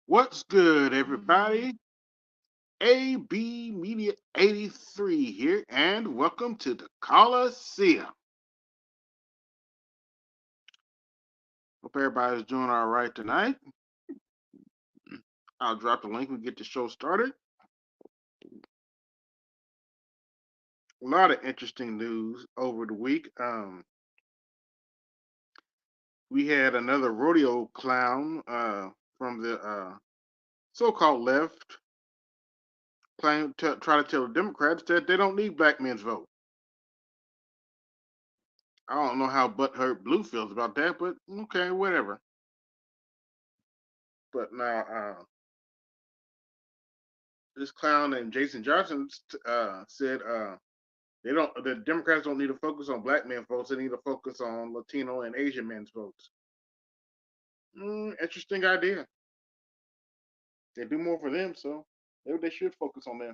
What's good, everybody? AB Media 83 here, and welcome to the Coliseum. Hope everybody's doing all right tonight. I'll drop the link. We get the show started. A lot of interesting news over the week. We had another rodeo clown from the so-called left try to tell the Democrats that they don't need black men's vote. I don't know how butthurt Blue feels about that, but okay, whatever. But now, this clown named Jason Johnson said the Democrats don't need to focus on black men votes. They need to focus on Latino and Asian men's votes. Interesting idea. They do more for them, so maybe they should focus on them.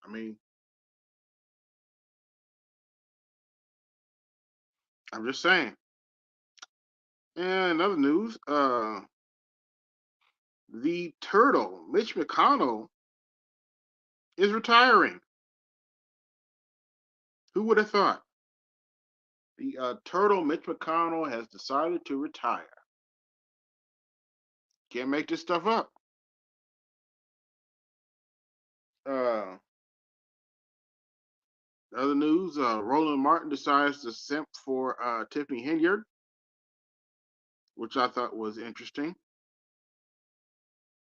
I mean, I'm just saying. And another news, the turtle, Mitch McConnell, is retiring. Who would have thought? The turtle, Mitch McConnell, has decided to retire. Can't make this stuff up. Uh, Other news, Roland Martin decides to simp for Tiffany Henyard, which I thought was interesting.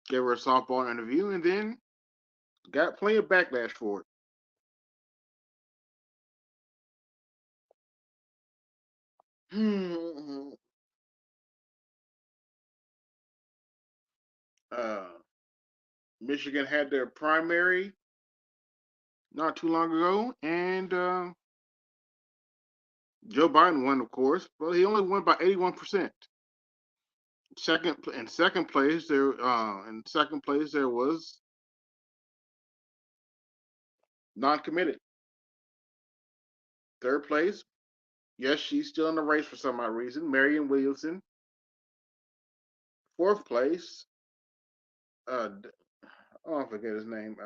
Gave her a softball interview and then got plenty of backlash for it. uh, Michigan had their primary not too long ago, and Joe Biden won, of course, but he only won by 81%. Second place there was non-committed. Third place, yes, she's still in the race for some odd reason. Marion Williamson. Fourth place, uh, oh, I forget his name.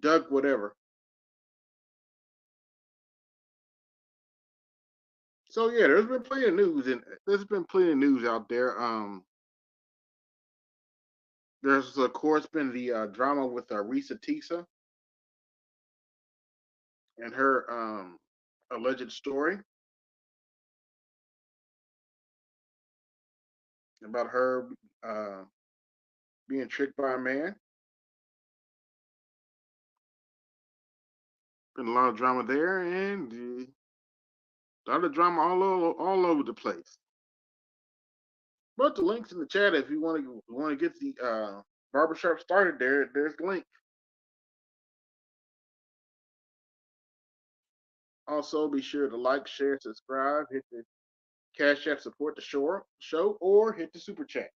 Doug whatever. So yeah, there's been plenty of news out there. There's of course been the drama with Risa Tisa and her alleged story about her uh, being tricked by a man. Been a lot of drama there, and a lot of drama all over the place. But the links in the chat if you want to get the barbershop started there. There's the link. Also, be sure to like, share, subscribe, hit the Cash App support the show, or hit the super chat.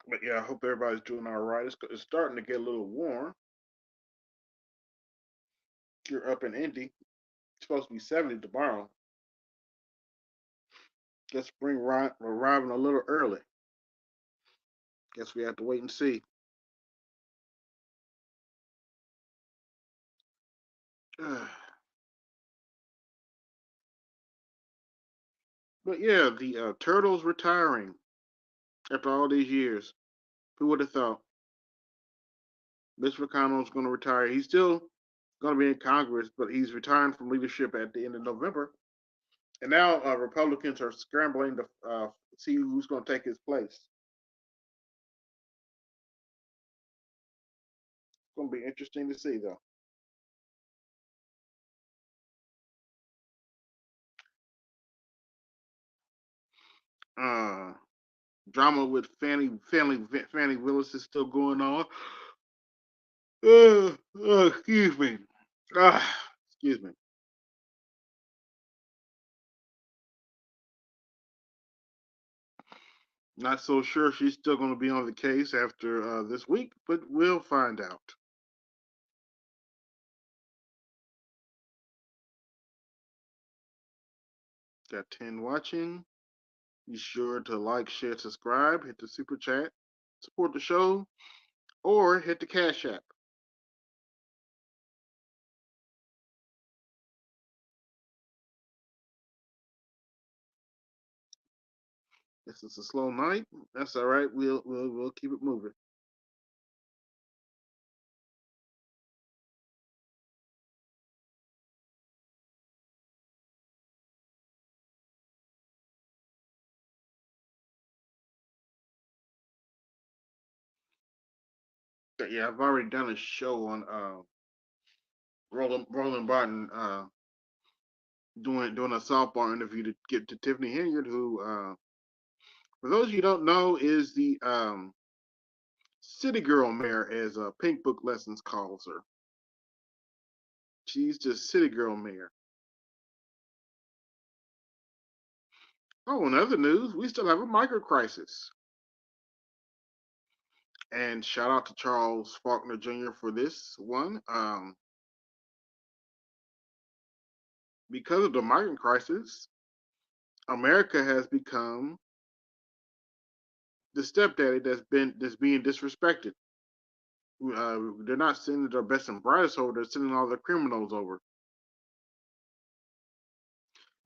But yeah, I hope everybody's doing all right. It's starting to get a little warm. You're up in Indy. It's supposed to be 70 tomorrow. Guess spring arriving a little early. Guess we have to wait and see. But yeah, the Turtles retiring after all these years. Who would have thought? Mitch McConnell's going to retire. He's still going to be in Congress, but he's retiring from leadership at the end of November. And now Republicans are scrambling to see who's going to take his place. It's going to be interesting to see, though. Uh, Drama with Fannie Willis is still going on. Excuse me. Excuse me. Not so sure she's still going to be on the case after this week, but we'll find out. Got 10 watching. Be sure to like, share, subscribe, hit the super chat, support the show, or hit the Cash App. This is a slow night. That's all right. We'll keep it moving. But yeah, I've already done a show on Roland Barton doing a softball interview to get to Tiffany Hilliard, who for those of you who don't know, is the City Girl Mayor, as Pink Book Lessons calls her. She's just City Girl Mayor. Oh, in other news, we still have a micro crisis. And shout out to Charles Faulkner Jr. for this one. Because of the migrant crisis, America has become the stepdaddy that's being disrespected. They're not sending their best and brightest over; they're sending all the criminals over.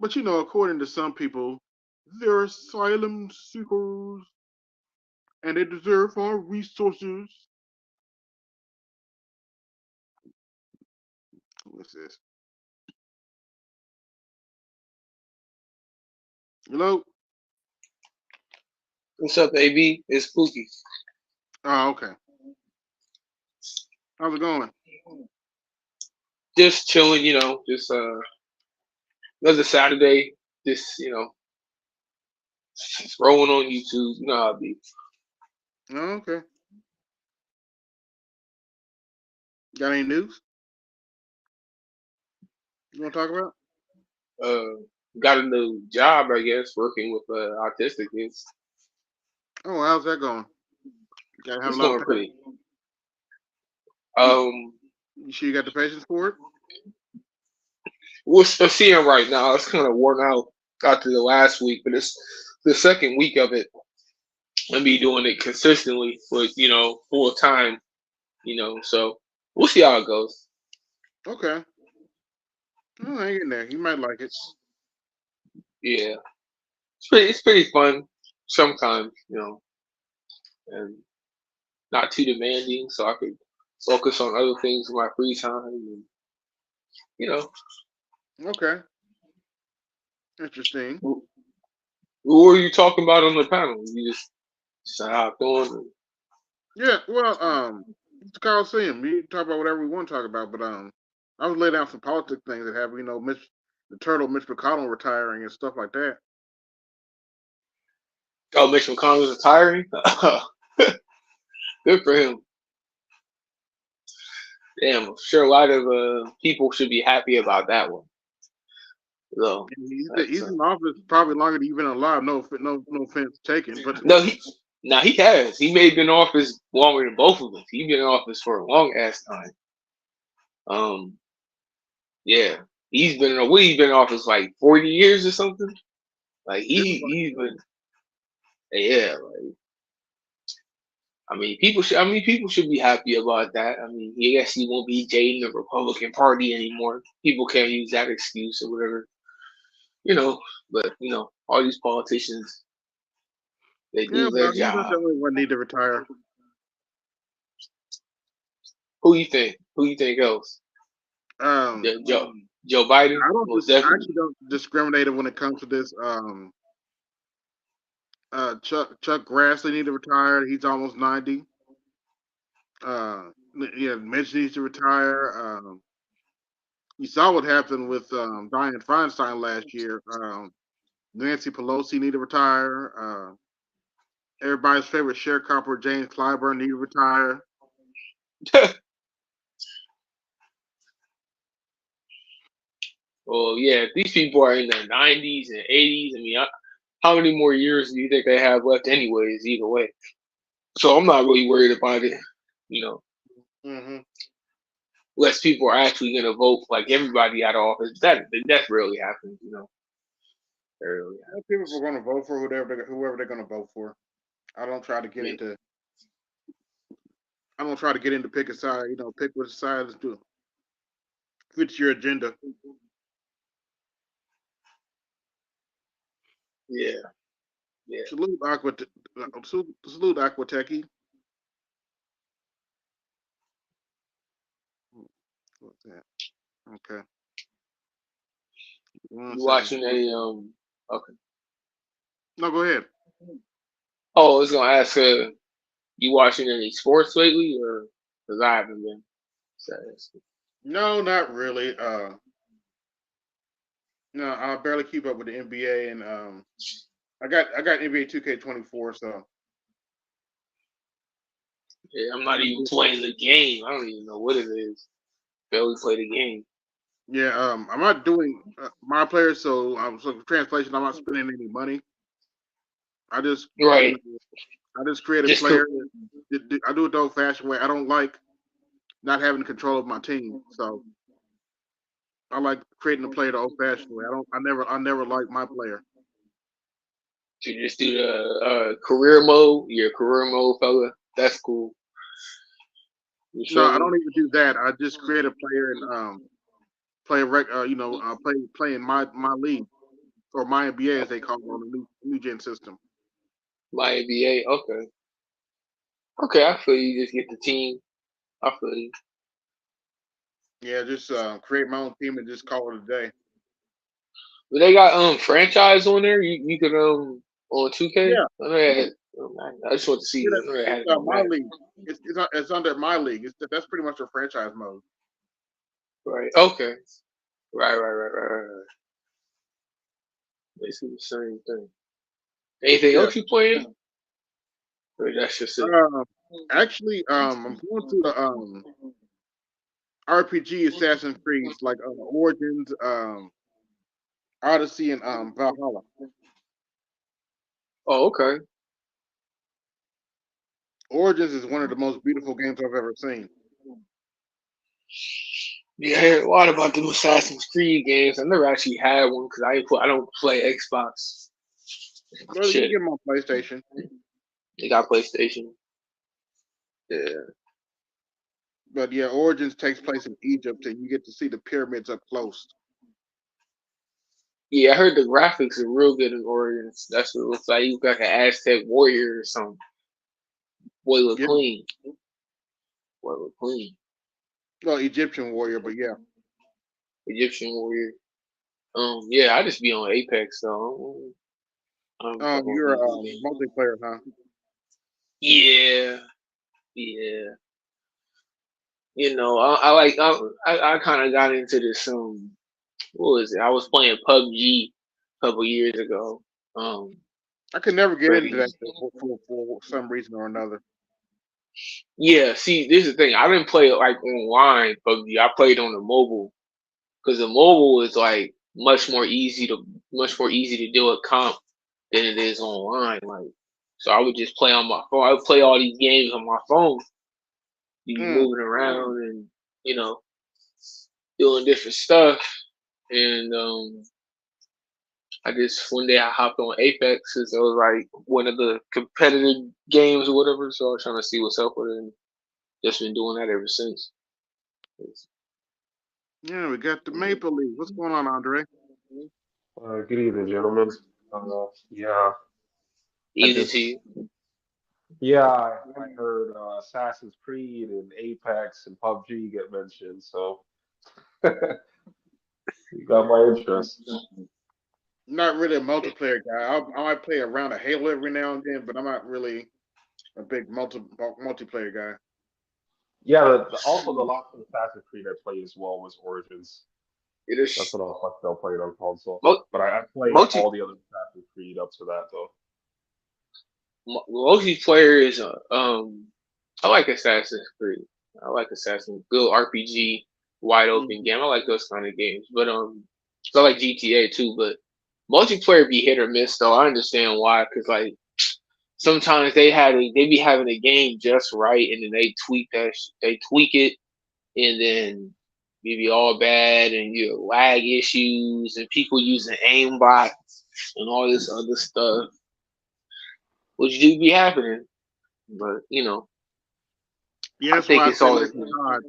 But according to some people, they're asylum seekers and they deserve our resources. What's this? Hello? What's up, AB? It's Spooky. Oh, okay. How's it going? Just chilling, just another Saturday. Just scrolling on YouTube. You know how it be. Oh, okay. Got any news you want to talk about? Uh, got a new job, I guess, working with autistic kids. Oh, how's that going? Got to have a It's lot of going patience. pretty. You, Um, you sure you got the patience for it? we're seeing right now. It's kind of worn out after the last week, but it's the second week of it. And be doing it consistently with full time. So we'll see how it goes. Okay. Oh, hang in there. You might like it. Yeah, it's pretty fun sometimes, and not too demanding, so I could focus on other things in my free time. And, you know, Okay. Interesting. who, who are you talking about on the panel? You just hopped on. Yeah. Well, it's the Coliseum. We can talk about whatever we want to talk about, but I was laying down some politics things that happened. The turtle Mitch McConnell retiring and stuff like that. Oh, Mitch McConnell's retiring. Good for him. Damn, I'm sure a lot of people should be happy about that one. So And that's he's in office probably longer than you've been alive. No offense taken, but no. He has. He may have been in office longer than both of us. He's been in office for a long ass time. Um, yeah, he's been in office like 40 years or something. Like feels like he's been yeah. Like people should be happy about that. I mean, yes, he won't be jading the Republican Party anymore. People can't use that excuse or whatever, you know. But all these politicians, they yeah. do Well, their he's not the job. only one need to retire. Who you think? Who you think else? Um, Joe Biden, most I definitely. actually don't discriminate when it comes to this. Chuck Grassley need to retire. He's almost 90. Uh, yeah, Mitch needs to retire. You saw what happened with Dianne Feinstein last year. Nancy Pelosi need to retire. Everybody's favorite sharecropper James Clyburn need to retire. Well, yeah, if these people are in their 90s and 80s, I mean, how many more years do you think they have left, anyways? Either way, so I'm not really worried about it. You know, Mm-hmm. less people are actually going to vote like everybody out of office. That rarely happens. You know, that rarely People happens. are going to vote for whoever they're going to vote for. I don't try to get Yeah, into. I don't try to get into pick a side. Pick which side to fits your agenda. yeah, yeah. Salute Aqua. Salute Aquateki. What's that? Okay. One You second. watching any Okay. No, go ahead. Oh, I was gonna ask. You watching any sports lately, or because I haven't been. So, No, not really. No, I barely keep up with the NBA, and I got NBA 2K24, so yeah, I'm I not just even do. playing the game. I don't even know what it is. Barely play the game. Yeah, I'm not doing my players, so translation. I'm not spending any money. I just you Right. know I just create a Just player. I do it the old-fashioned way. I don't like not having control of my team, so I like creating a player the old-fashioned way. I never like my player. to just do the career mode. Your career mode, fella. That's cool. You No, feel I me? don't even do that. I just create a player and play in my league or my NBA as they call it on the new gen system. My NBA. Okay. Okay, I feel you. Just get the team. I feel you. Yeah, just create my own team and just call it a day. But they got franchise on there. You could on 2K. Yeah, I know they had. I just want to see. yeah, I know they had it's it on my Madden. league. It's under my league. That's pretty much a franchise mode. Right. Okay. Right. Basically the same thing. Anything Yeah. else you playing? Or that's just it. Um, actually, I'm going to the RPG Assassin's Creed like Origins, Odyssey, and Valhalla. Oh, okay. Origins is one of the most beautiful games I've ever seen. Yeah, I heard a lot about the Assassin's Creed games. I never actually had one because I don't play Xbox. Well, you can Shit, get them on PlayStation. they got PlayStation. Yeah. But yeah, Origins takes place in Egypt, and you get to see the pyramids up close. Yeah, I heard the graphics are real good in Origins. That's what it looks like. You got an Aztec warrior or something. Boy look Yeah, clean. Boy look clean. well, Egyptian warrior, but yeah. Egyptian warrior. Yeah, I just be on Apex though. I'm stuck on You're these games. multiplayer, huh? Yeah, yeah. I like I kind of got into this what was it? I was playing PUBG a couple years ago. Um, I could never get into very that for some reason or another. yeah. See, this is the thing. I didn't play it like online PUBG. I played on the mobile because the mobile is like much more easy to do a comp than it is online. Like, so I would just play on my phone. I would play all these games on my phone. You be Mm. moving around and you know doing different stuff. And I just one day I hopped on Apex because it was like one of the competitive games or whatever. So I was trying to see what's up with it, and just been doing that ever since. Yeah, we got the Maple Leaf. What's going on, Andre? Good evening, gentlemen. Yeah, I Easy to just, you. yeah, I heard Assassin's Creed and Apex and PUBG get mentioned, so you got my interest. Not really a multiplayer guy. I might play around a Halo every now and then, but I'm not really a big multiplayer guy. Yeah, also the last Assassin's Creed I played as well was Origins. It That's is what I was still playing on console. mo- But I played multi all the other Assassin's Creed up to that though. multiplayer is I like Assassin's Creed. I like Assassin's good RPG, wide open Mm-hmm. game. I like those kind of games. But so I like GTA too, but Multiplayer be hit or miss though. I understand why, because like sometimes they be having a game just right, and then they tweak it, and then it be all bad, and you have lag issues, and people using aimbot and all this other stuff, which do be happening. But Yeah, I that's think why I it's stay all. away from COD.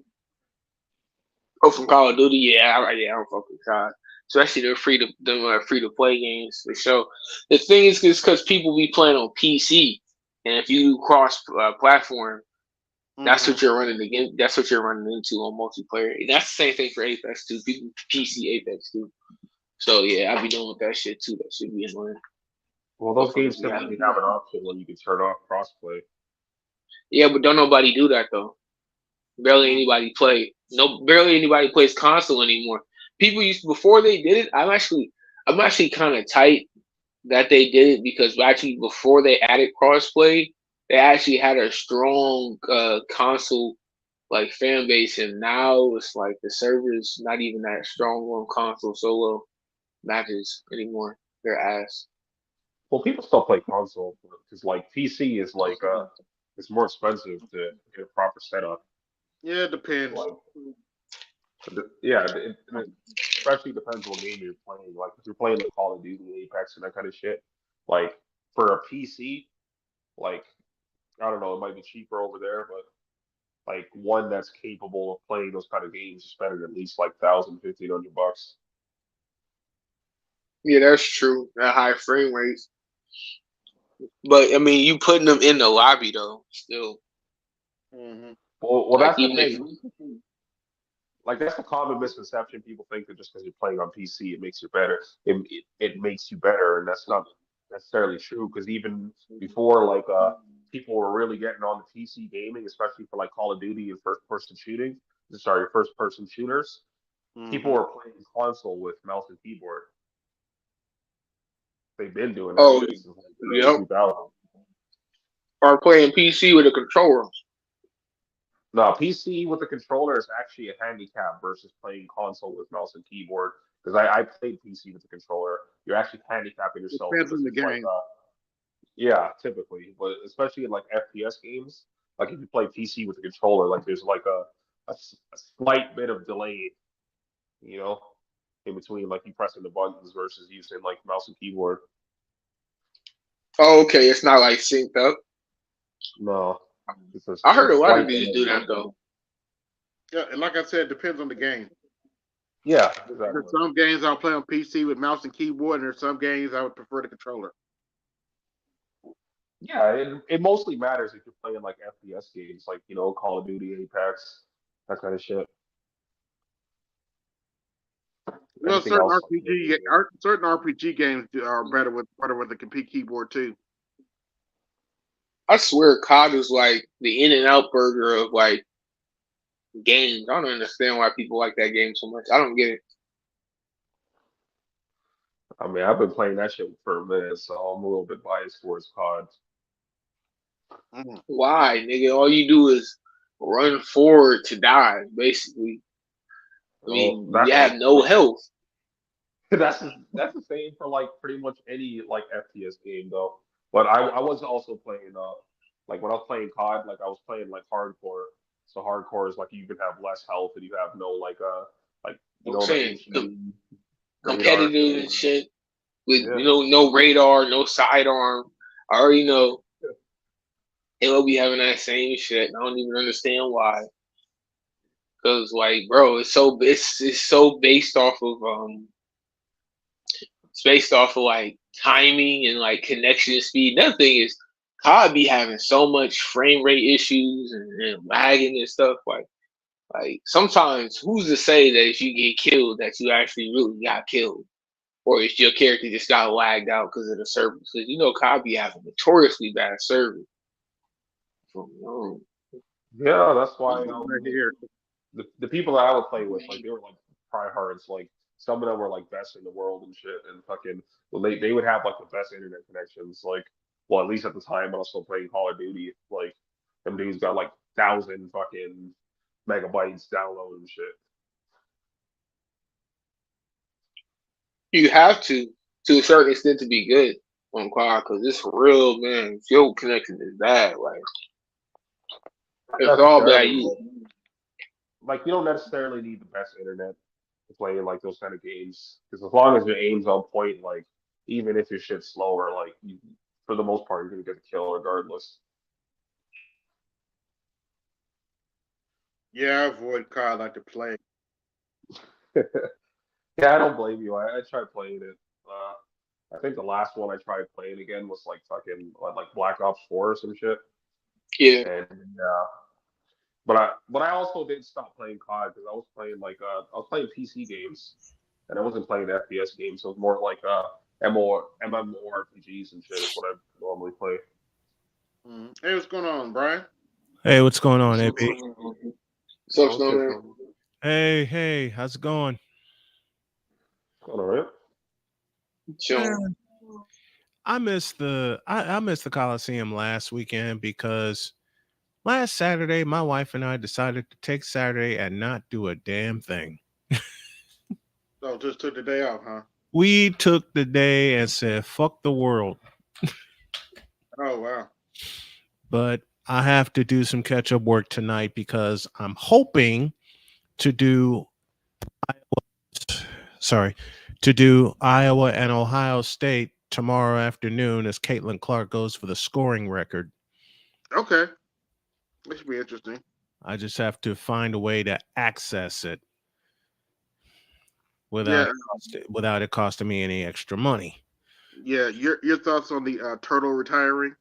Oh, from Call of Duty, yeah, I don't fuck with COD. Especially the free to play games for sure. The thing is because people be playing on PC, and if you cross platform, that's Hmm. what you're running again. That's what you're running into on multiplayer. And that's the same thing for Apex too. People PC Apex too. So yeah, I be doing with that shit too. That should be annoying. Well, those Motherfuckers games be typically having. have an option where you can turn off crossplay. Yeah, but don't nobody do that though. Barely anybody play. No, barely anybody plays console anymore. People used to, before they did it. I'm actually kind of tight that they did it because actually before they added crossplay, they actually had a strong console like fan base, and now it's like the servers not even that strong on console solo matches anymore. They're ass. Well, people still play console because like PC is like it's more expensive to get a proper setup. Yeah, it depends. Like yeah, it especially depends what game you're playing. Like if you're playing the Call of Duty, Apex, and that kind of shit. Like for a PC, like I don't know, it might be cheaper over there, but like one that's capable of playing those kind of games is spending at least like 1,000, 1,500 bucks. Yeah, that's true. At high frame rates, but I mean, you putting them in the lobby though. Still, Hmm. Well, like that's the even if thing. Like that's the common misconception. People think that just because you're playing on PC, it makes you better. It makes you better, and that's not necessarily true. Because even before, like people were really getting on the PC gaming, especially for like Call of Duty and first person shooting. Sorry, first person shooters. People Hmm. were playing console with mouse and keyboard. They've been doing that oh shit since like the early yep, 2000s. or playing PC with a controller. No, PC with a controller is actually a handicap versus playing console with mouse and keyboard. Because I played PC with a controller. You're actually handicating yourself Depends because on the there's like game. yeah, typically, but especially in like FPS games, like if you play PC with a controller, like there's like a slight bit of delay, you know, in between like you pressing the buttons versus using like mouse and keyboard. Oh, okay, it's not like synced up. No, I there's heard a a lot of slight dudes delay. do that though. Yeah, and like I said, it depends on the game. Yeah, There's exactly. some games I'll play on PC with mouse and keyboard, and there's some games I would prefer the controller. Yeah, it mostly matters if you're playing like FPS games, like Call of Duty, Apex, that kind of shit. Well, Everything else, like certain RPG games are better with the complete keyboard too. I swear, COD is like the in and out burger of like games. I don't understand why people like that game so much. I don't get it. I mean, I've been playing that shit for a minute, so I'm a little bit biased towards COD. Hmm. Why, nigga? All you do is run forward to die, basically. I Well, mean, you that's have no health. that's the same for like pretty much any like FPS game though. But I was also playing like when I was playing COD, like I was playing like hardcore. So hardcore is like you can have less health and you have no like I'm the saying HE radar competitive thing. and shit with Yeah. no radar, no sidearm. I already know they'll be having that same shit. I don't even understand why. Cause like, bro, it's so based off of it's based off of like timing and like connection speed. Another thing is, COD be having so much frame rate issues and lagging and stuff. Like sometimes, who's to say that if you get killed, that you actually really got killed, or if your character just got lagged out because of the server? Because COD be having notoriously bad server. Yeah, that's This why is right here. the people that I would play with, like they were like tryhards, like some of them were like best in the world and shit, and fucking well they would have like the best internet connections, like well at least at the time when I was still playing Call of Duty, like them dudes got like 1,000 fucking megabytes download and shit. You have to. to a certain extent to be good on quad because it's real, man. Your connection is bad. Like Not it's all bad. necessarily, but like you don't necessarily need the best internet to play like those kind of games because as long as your aim's on point, like even if your shit's slower, like you, for the most part, you're gonna get the kill regardless. Yeah, I avoid COD like the plague. Yeah, I don't blame you. I tried playing it. I think the last one I tried playing again was like fucking like Black Ops 4 or some shit. Yeah, And but I also didn't stop playing COD because I was playing like I was playing PC games and I wasn't playing FPS games. So it was more like MMORPGs and shit is what I normally play. Hey, what's going on, Brian? Hey, what's going on, AP? so Oh, shit, man. so Hey, how's it going? all right. Chilling. Man, I missed the Coliseum last weekend because last Saturday my wife and I decided to take Saturday and not do a damn thing. So just took the day off, huh? We took the day and said fuck the world, Oh wow. but I have to do some catch up work tonight because I'm hoping to do sorry to do Iowa and Ohio State tomorrow afternoon as Caitlin Clark goes for the scoring record. Okay, this should be interesting. I just have to find a way to access it Yeah, without it costing me any extra money. yeah. Your thoughts on the turtle retiring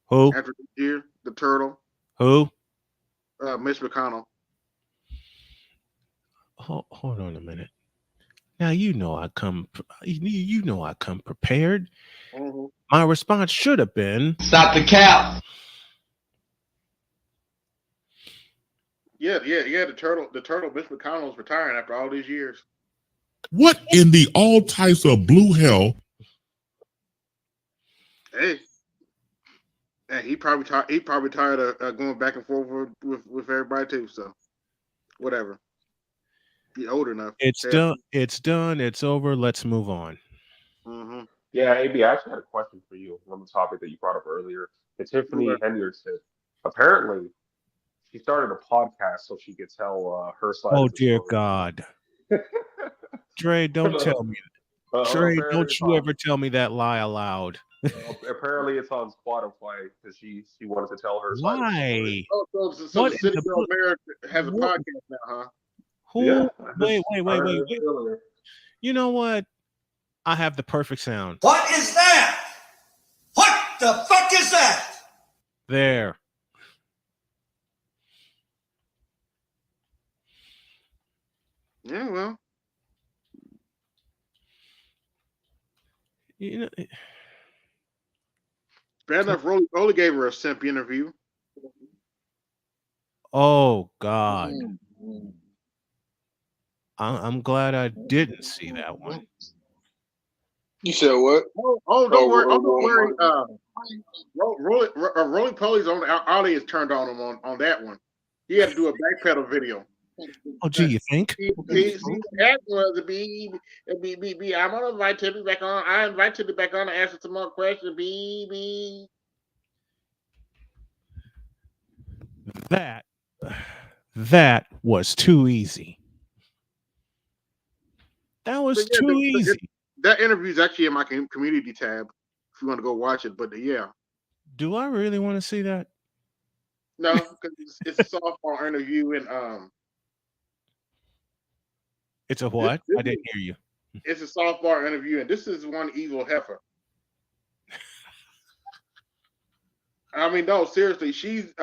Who? after this year? The turtle, Who? Mitch McConnell. Hold on a minute. Now you know I come. You know I come prepared. Mm-hmm. My response should have been, Stop the cap. Yeah. The turtle, Mitch McConnell's retiring after all these years. What in the all types of blue hell? Hey, and he probably tired. He probably tired of going back and forth with everybody too. So whatever. He old enough. "It's Yeah. done. It's done. It's over. Let's move on." Mm-hmm. Yeah, AB, I actually had a question for you on the topic that you brought up earlier. It's Tiffany Henderson. Apparently, she started a podcast so she could tell her side Oh of the dear story. God, Dre, don't tell me. Dre, Apparently, don't it's you on. ever tell me that lie aloud. Apparently, it's on Spotify because she wanted to tell her side of the story. Why? So What the in City the Girl Mayor has a what? podcast now, huh? Yeah, Who? I Wait, just wait, wait, heard wait, it wait. earlier. You know what? I have the perfect sound. What is that? What the fuck is that? There. Yeah, well, You know, bad enough. Rolly gave her a simp interview. oh God. I'm glad I didn't see that one. You said what? Don't worry. Oh, don't worry. Oh, Rolly Poly's on the audience turned on him on that one. He had to do a backpedal video. Oh, gee, you think? See, that was a B. I'm gonna invite Tippy back on. I invite Tippy back on to answer some more questions. B. That was too easy. That was But yeah, too easy. that interview is actually in my community tab. If you want to go watch it, but yeah, Do I really want to see that? no, because it's a softball interview, and It's a this, what? this I is, didn't hear you. it's a softball interview, and this is one evil heifer. I mean, no, seriously, she's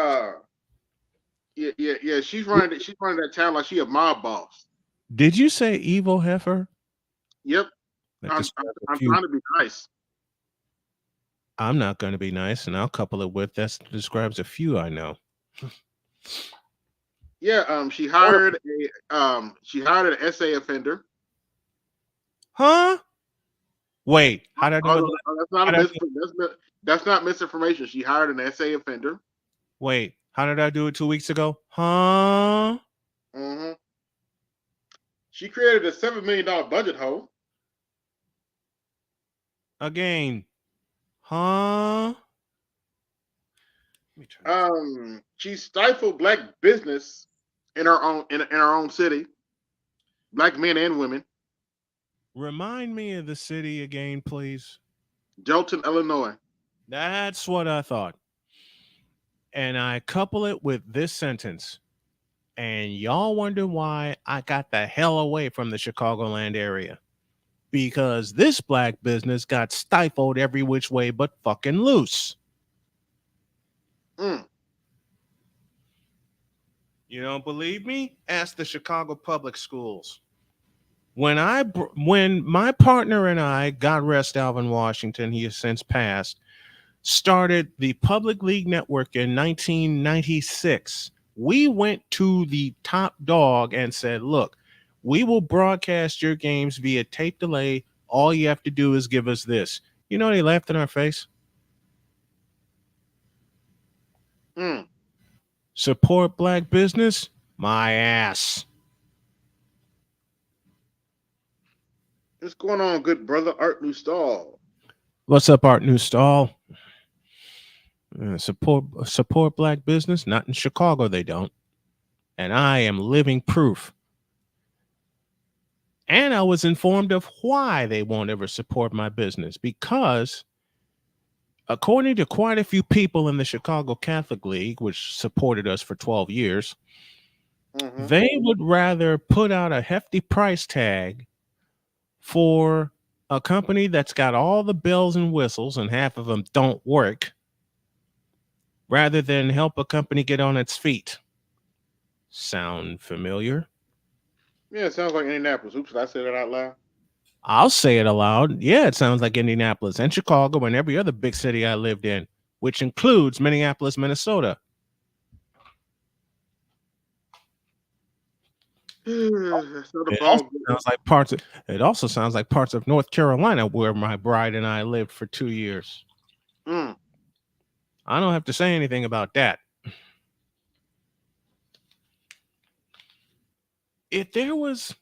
yeah, she's running that town like she a mob boss. Did you say evil heifer? Yep, That I'm describes a I'm few. trying to be nice. I'm not going to be nice, and I'll couple it with that describes a few I know. Yeah, she hired an SA offender. Huh? Wait, how did I do it? That's not How'd I do- that's not misinformation. She hired an SA offender. Wait, how did I do it 2 weeks ago? Huh? Mm-hmm. She created a $7 million budget hole. Again. Huh? Let me turn this. She stifled black business in our own city, black men and women. Remind me of the city again, please. Jolton, Illinois. That's what I thought. And I couple it with this sentence. And y'all wonder why I got the hell away from the Chicagoland area. Because this black business got stifled every which way but fucking loose. Mm, You don't believe me? Ask the Chicago public schools. When my partner and I, God rest Alvin Washington, he has since passed, started the Public League Network in 1996, we went to the top dog and said, "Look, we will broadcast your games via tape delay. All you have to do is give us this." You know, they laughed in our face. mm. Support black business? My ass. What's going on, good brother Art Newstall? What's up, Art Newstall? Support black business? Not in Chicago, they don't. And I am living proof. And I was informed of why they won't ever support my business. Because, according to quite a few people in the Chicago Catholic League, which supported us for 12 years, Mm-hmm. they would rather put out a hefty price tag for a company that's got all the bells and whistles and half of them don't work rather than help a company get on its feet. Sound familiar? Yeah, it sounds like Indianapolis. Oops, did I say that out loud? I'll say it aloud. Yeah, it sounds like Indianapolis and Chicago and every other big city I lived in, which includes Minneapolis, Minnesota. That's not a It ball. also sounds like parts of it also sounds like parts of North Carolina where my bride and I lived for 2 years. Mm. I don't have to say anything about that. If there was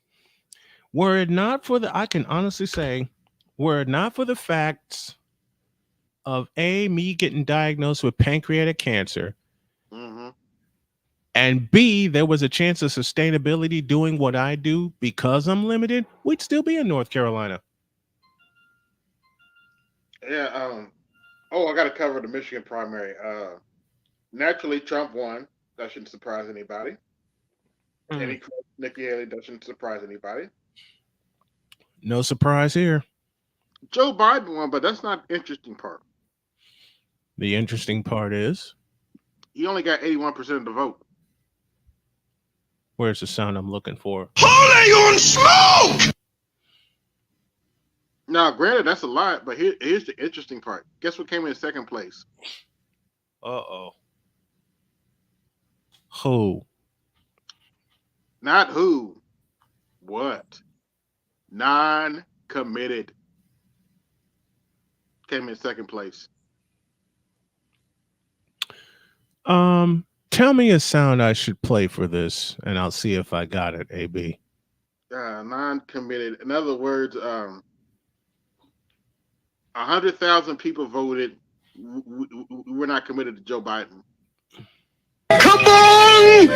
Were it not for I can honestly say, were it not for the facts of me getting diagnosed with pancreatic cancer, Mm-hmm. and B, there was a chance of sustainability doing what I do because I'm limited, we'd still be in North Carolina. Yeah. Oh, I got to cover the Michigan primary. Naturally, Trump won. That shouldn't surprise anybody. And he Mm. crushed Nikki Haley. That shouldn't surprise anybody. No surprise here. Joe Biden won, but that's not the interesting part. The interesting part is, He only got 81% of the vote. where's the sound I'm looking for? Holy on smoke! Now, granted, that's a lot, but here's the interesting part. Guess what came in second place? Uh-oh. Who? Not who. What? Non-committed came in second place. Tell me a sound I should play for this, and I'll see if I got it, AB. Non-committed. In other words, 100,000 people voted. We're not committed to Joe Biden. Come on!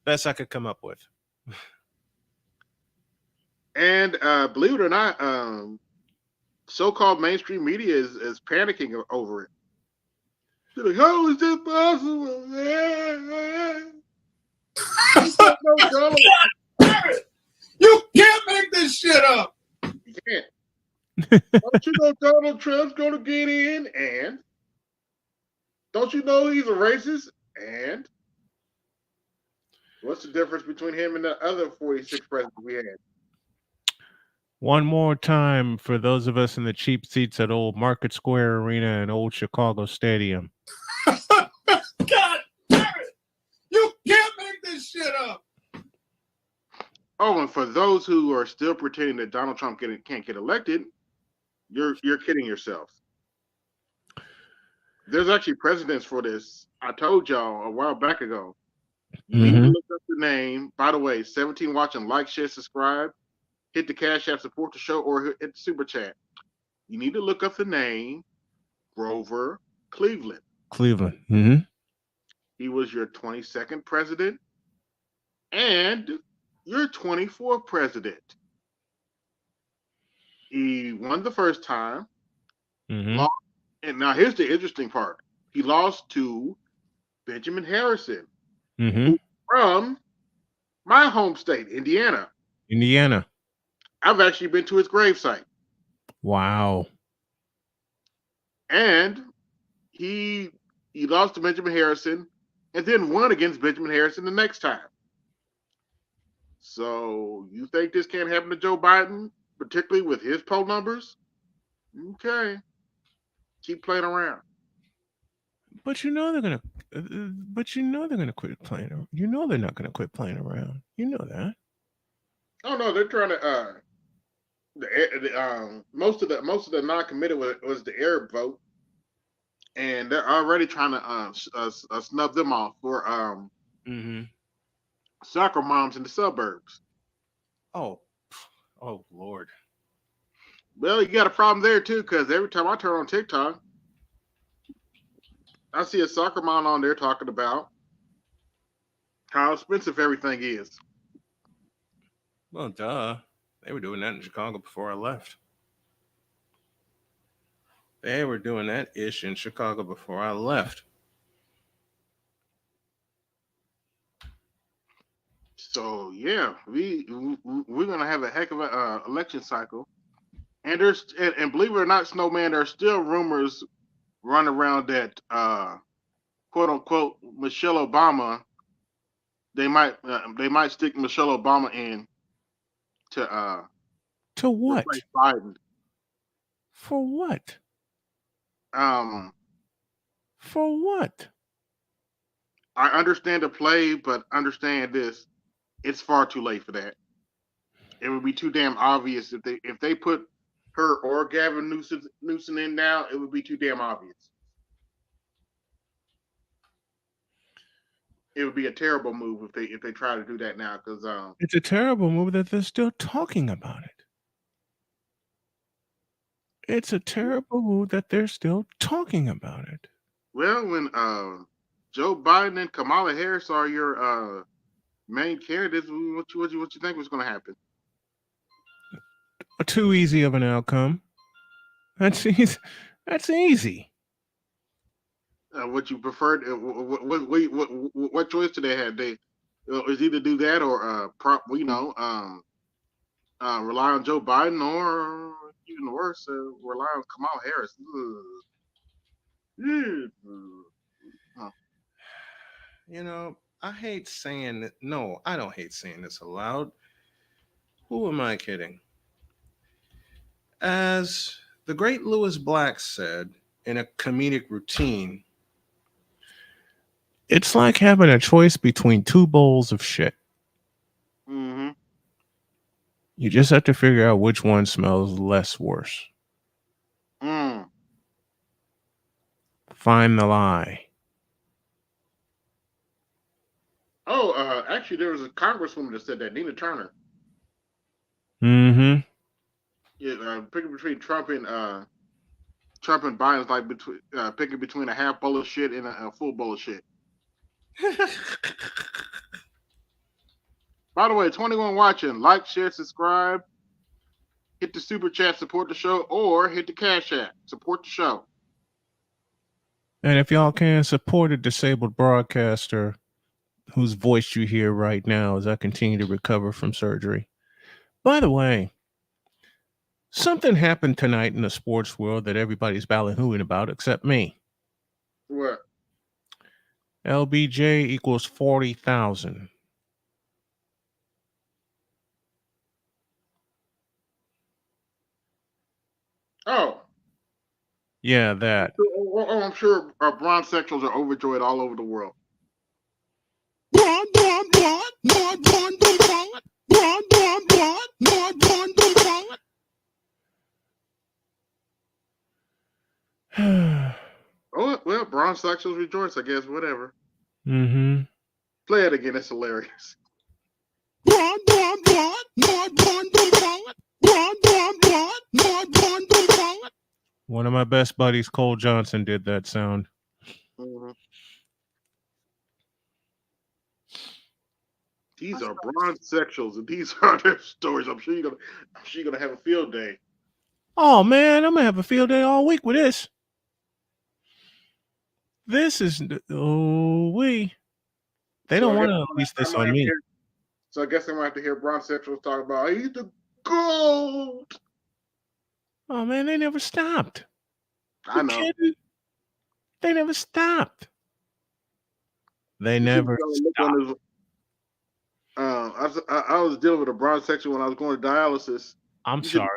Best I could come up with. And believe it or not, so-called mainstream media is panicking over it. They're like, how is this possible? You can't make this shit up. You can't. Don't you know Donald Trump's going to get in? And don't you know he's a racist? And what's the difference between him and the other 46 presidents we had? One more time for those of us in the cheap seats at Old Market Square Arena and Old Chicago Stadium. God damn it! You can't make this shit up. Oh, and for those who are still pretending that Donald Trump can't get elected, you're kidding yourself. There's actually precedents for this. I told y'all a while back ago. You need to look up the name. By the way, 17 watching, like, share, subscribe. hit the Cash App, support the show, or hit the Super Chat. You need to look up the name Grover Cleveland. Cleveland. Mm-hmm. He was your 22nd president and your 24th president. He won the first time, Mm-hmm. lost, and now here's the interesting part. He lost to Benjamin Harrison, Mm-hmm. from my home state, Indiana. Indiana. I've actually been to his gravesite. Wow. And he lost to Benjamin Harrison and then won against Benjamin Harrison the next time. So you think this can't happen to Joe Biden, particularly with his poll numbers? Okay. Keep playing around. But you know they're gonna. But you know they're gonna quit playing. You know they're not gonna quit playing around. You know that. Oh no, they're trying to most of the non-committed was the Arab vote, and they're already trying to snub them off for Mm-hmm. soccer moms in the suburbs. Oh. Oh Lord. Well, you got a problem there too, because every time I turn on TikTok, I see a soccer mom on there talking about how expensive everything is. Well, duh. They were doing that in Chicago before I left. They were doing that ish in Chicago before I left. So yeah, we're gonna have a heck of a election cycle, and and believe it or not, Snowman, there's still rumors running around that quote unquote Michelle Obama, they might stick Michelle Obama in to To what? replace Biden. For what? Um, For what? I understand the play, but understand this: it's far too late for that. It would be too damn obvious if they put her or Gavin Newsom in now. It would be too damn obvious. It would be a terrible move if they try to do that now, because It's a terrible move that they're still talking about it. It's a terrible move that they're still talking about it. well, when Joe Biden and Kamala Harris are your main candidates, what you think was going to happen? Too easy of an outcome. That's easy. That's easy. What you preferred? What choice do they have? They is either do that or rely on Joe Biden, or even worse, rely on Kamala Harris. Ugh. You know, I hate saying that. No, I don't hate saying this aloud. Who am I kidding? As the great Lewis Black said in a comedic routine, it's like having a choice between two bowls of shit. Mm-hmm. You just have to figure out which one smells less worse. Mm. Find the lie. Oh, actually, there was a congresswoman that said that, Nina Turner. Mm-hmm. Yeah, picking between Trump and Biden is like picking between a half bowl of shit and a full bowl of shit. By the way, 21 watching, like, share, subscribe, hit the super chat, support the show, or hit the Cash App, support the show. And if y'all can support a disabled broadcaster whose voice you hear right now as I continue to recover from surgery. By the way, something happened tonight in the sports world that everybody's ballyhooing about except me. What? LBJ equals 40,000. Oh. Yeah, that. Oh, I'm sure bronzexuals are overjoyed all over the world. Oh, well, bronzexuals rejoice, I guess, whatever. Mm-hmm. Play it again, it's hilarious. One of my best buddies, Cole Johnson, did that sound. Mhm. These are bronze sexuals, and these are their stories. I'm sure you're gonna have a field day. Oh man, I'm gonna have a field day all week with this. This is we. They So don't I guess want to release I'm this gonna on have to me hear. So I guess I'm gonna have to hear bronze sexuals talk about he's the gold. Oh man, they never stopped. I You know. kidding? They never stopped. They You should never saw the look stopped. on his. I was dealing with a bronze section when I was going to dialysis. I'm You should. sorry.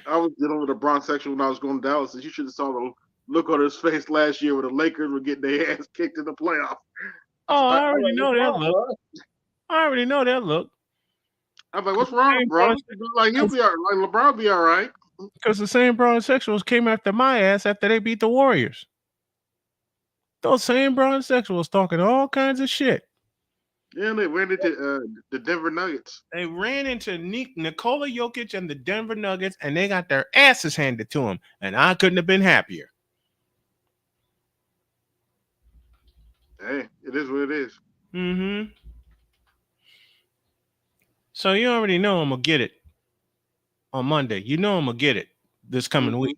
I was dealing with a bronze section when I was going to dialysis. You should have saw the look on his face last year when the Lakers were getting their ass kicked in the playoffs. Oh, I I'm already like, what's know that wrong, look. bro? I already know that look. I'm like, what's wrong, bro? Like he'll be all right. Like LeBron be all right. Because the same bronzesexuals came after my ass after they beat the Warriors. Those same bronzesexuals talking all kinds of shit. Yeah, they ran into the Denver Nuggets. They ran into Nikola Jokic and the Denver Nuggets, and they got their asses handed to them. And I couldn't have been happier. Hey, it is what it is. Mm-hmm. So you already know I'm gonna get it on Monday. You know I'm gonna get it this coming week.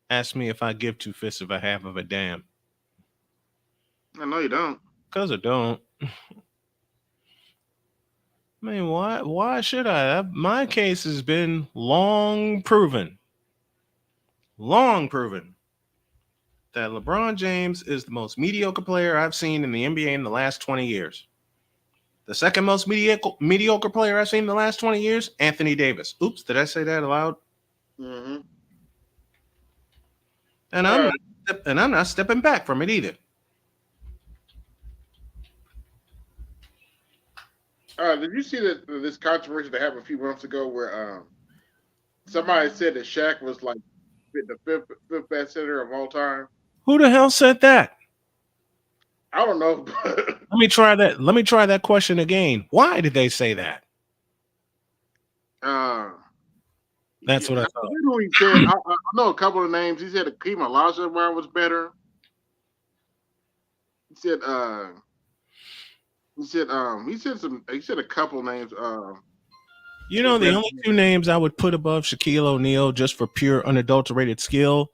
Ask me if I give two fifths of a half of a damn. I know you don't. Cause I don't. I mean, why? Why should I? My case has been long proven that LeBron James is the most mediocre player I've seen in the NBA in the last 20 years. The second most mediocre player I've seen in the last 20 years, Anthony Davis. Oops, did I say that aloud? Mm-hmm. And I'm not stepping back from it either. Did you see this controversy that happened a few months ago where somebody said that Shaq was like the fifth best center of all time? Who the hell said that? I don't know, but Let me try that. Let me try that question again. Why did they say that? That's what I I thought. forget who he said. I know a couple of names. He said Akeem Olajuwon was better. He said he said a couple of names. You Was know, the better. only two names I would put above Shaquille O'Neal just for pure unadulterated skill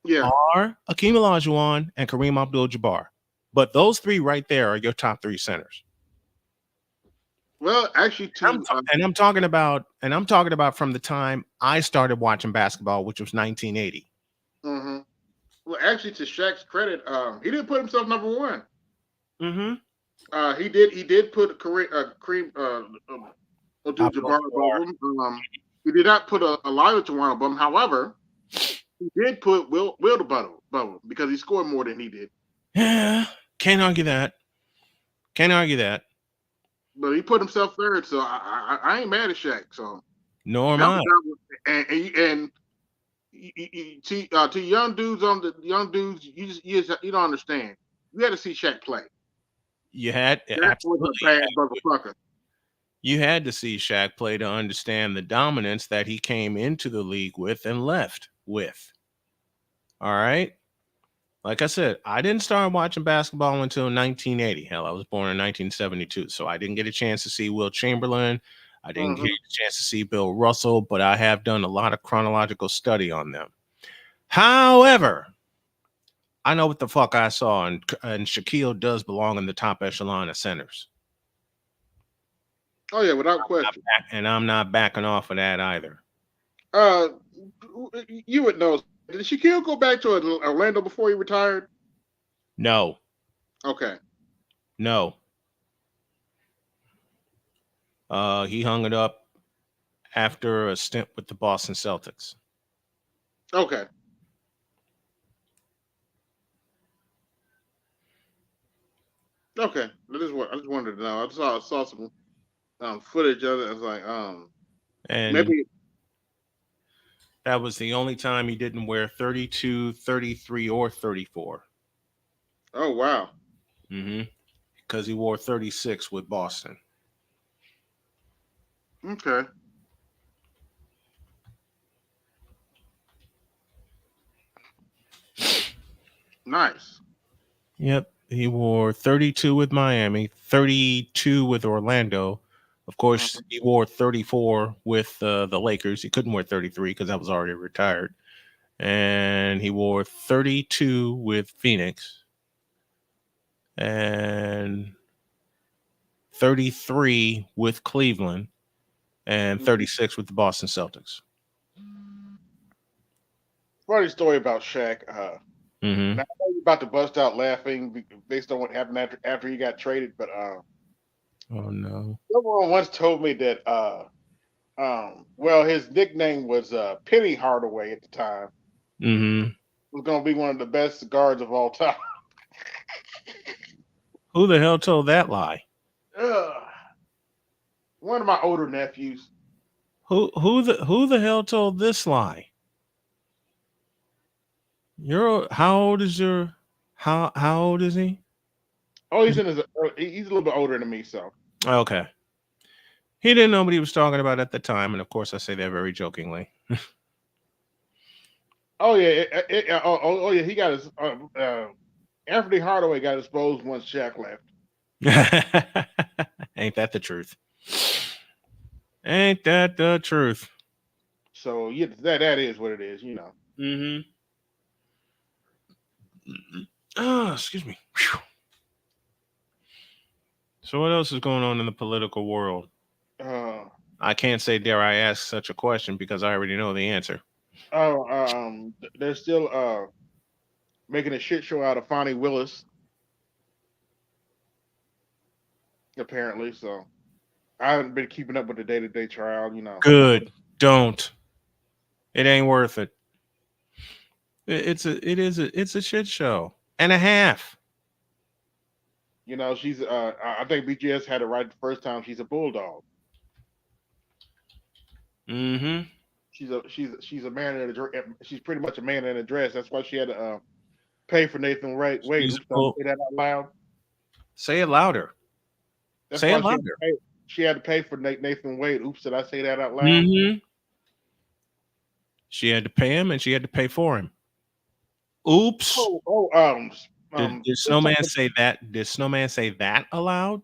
Yeah. are Akeem Olajuwon and Kareem Abdul-Jabbar. But those three right there are your top three centers. Well, actually, I'm talking about from the time I started watching basketball, which was 1980. mm-hmm. Well, actually, to Shaq's credit, he didn't put himself number one. Mm-hmm. He did put Kareem Abdul-Jabbar above him. He did not put Olajuwon above him. However, he did put Will above him because he scored more than he did. Yeah, can't argue that. But he put himself third, so I ain't mad at Shaq. So Nor am I. and to young dudes you don't understand. You had to see Shaq play. You had That was a absolutely. bad motherfucker. You had to see Shaq play to understand the dominance that he came into the league with and left with. All right. Like I said, I didn't start watching basketball until 1980. Hell, I was born in 1972. So I didn't get a chance to see Will Chamberlain. I didn't get a chance to see Bill Russell, but I have done a lot of chronological study on them. However, I know what the fuck I saw, and Shaquille does belong in the top echelon of centers. Oh yeah, without question. And I'm not backing off of that either. You would know. Did Shaquille go back to Orlando before he retired? No. Okay. No. He hung it up after a stint with the Boston Celtics. Okay. Okay. I just wanted to know. I saw some footage of it. I was like, and maybe that was the only time he didn't wear 32, 33, or 34. Oh wow. Because he wore 36 with Boston. Okay. Nice. Yep. He wore 32 with Miami, 32 with Orlando. Of course, Mhm. he wore 34 with the Lakers. He couldn't wear 33 because that was already retired. And he wore 32 with Phoenix and 33 with Cleveland and Mhm. 36 with the Boston Celtics. Funny story about Shaq. Hmm. Now I know you're about to bust out laughing based on what happened after he got traded, but Oh, no. someone once told me that well, his nickname was Penny Hardaway at the time. Hmm. Was going to be one of the best guards of all time. Who the hell told that lie? Ugh. One of my older nephews. Who the hell told this lie? How old is your how old is he? Oh, he's in his. He's a little bit older than me, so. Okay. He didn't know what he was talking about at the time, and of course I say that very jokingly. Oh yeah, oh yeah. He got his. Anthony Hardaway got exposed once Shaq left. Ain't that the truth? Ain't that the truth? So yeah, that is what it is. Mm-hmm. Oh, excuse me. Whew. So what else is going on in the political world? Uh, I can't say dare I ask such a question because I already know the answer. oh, they're still making a shit show out of Fonnie Willis apparently. So I haven't been keeping up with the day-to-day trial. Good. Don't. It ain't worth it. It's a shit show and a half. She's. I think BGS had it right the first time. She's a bulldog. Mm-hmm. She's a man in a dress. She's pretty much a man in a dress. That's why she had to pay for Nathan Wade. She's Oops, did I full. say that out loud? Say it louder. That's Say it why louder. she had to pay for Nathan Wade. Oops, did I say that out loud? Mm-hmm. She had to pay him and she had to pay for him. Oops. Oh, Did Snowman say that? Did Snowman say that aloud?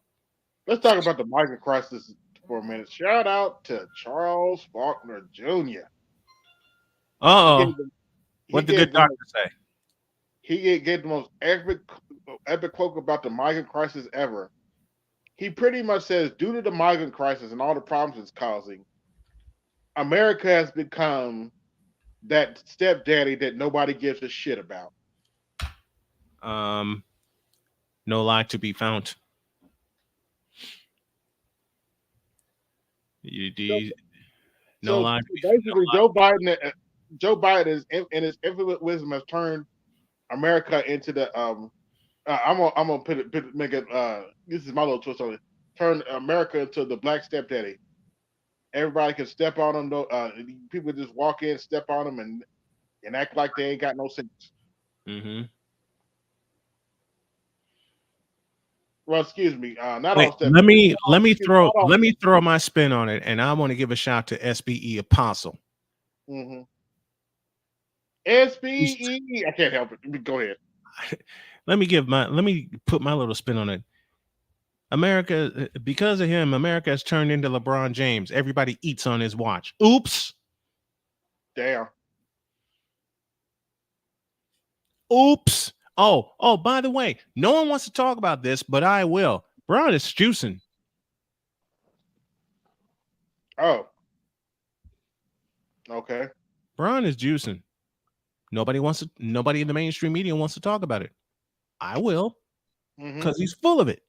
let's talk about the migrant crisis for a minute. Shout out to Charles Faulkner Jr. He Uh-oh. gave the, he What did the gave the doctor most say? he gave the most epic quote about the migrant crisis ever. He pretty much says, due to the migrant crisis and all the problems it's causing, America has become that stepdaddy that nobody gives a shit about. Um, no lie to be found. You, do So, you, no so lie to be no basically, lie. Joe Biden is in his infinite wisdom has turned America into the I'm gonna make it this is my little twist on it. Turn America into the black stepdaddy. Everybody can step on them. People just walk in, step on them, and act like they ain't got no sense. Mm-hmm. Well, excuse me, not Wait, all stepdads. Not all. let me throw my spin on it, and I want to give a shout to SBE Apostle. Mm-hmm. He's- SBE. I can't help it. Go ahead. let me put my little spin on it. America, because of him, America has turned into LeBron James. Everybody eats on his watch. Oops. Damn. Oops. Oh, by the way, no one wants to talk about this, but I will. Braun is juicing. Oh. Okay. Braun is juicing. Nobody in the mainstream media wants to talk about it. I will, Mm-hmm. because he's full of it.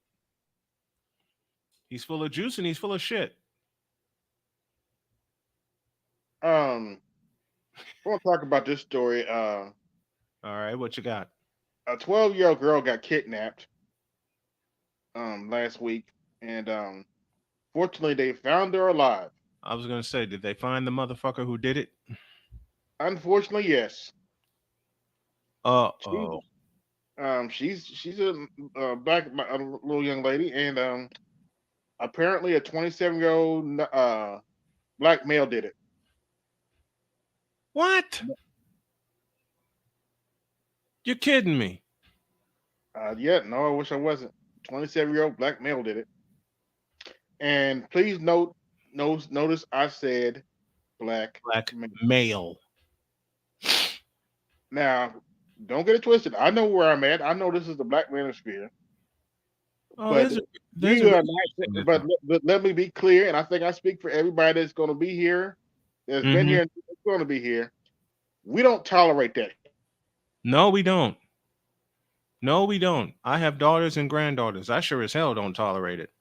He's full of juice and he's full of shit. I want to talk about this story. All right, what you got? A 12-year-old girl got kidnapped last week, and fortunately they found her alive. I was gonna say, did they find the motherfucker who did it? Unfortunately, yes. She's Oh. she's a black a little young lady, and Apparently, a 27-year-old black male did it. What? You're kidding me. Yeah, no, I wish I wasn't. 27-year-old black male did it. And please notice I said black Black male. male. Now, don't get it twisted. I know where I'm at. I know this is the black manosphere, Oh, but there's a we are reason in not. this But one. let me be clear, and I think I speak for everybody that's going to be here, that's been Mhm. here, and that's going to be here. We don't tolerate that here. No, we don't. No, we don't. I have daughters and granddaughters. I sure as hell don't tolerate it.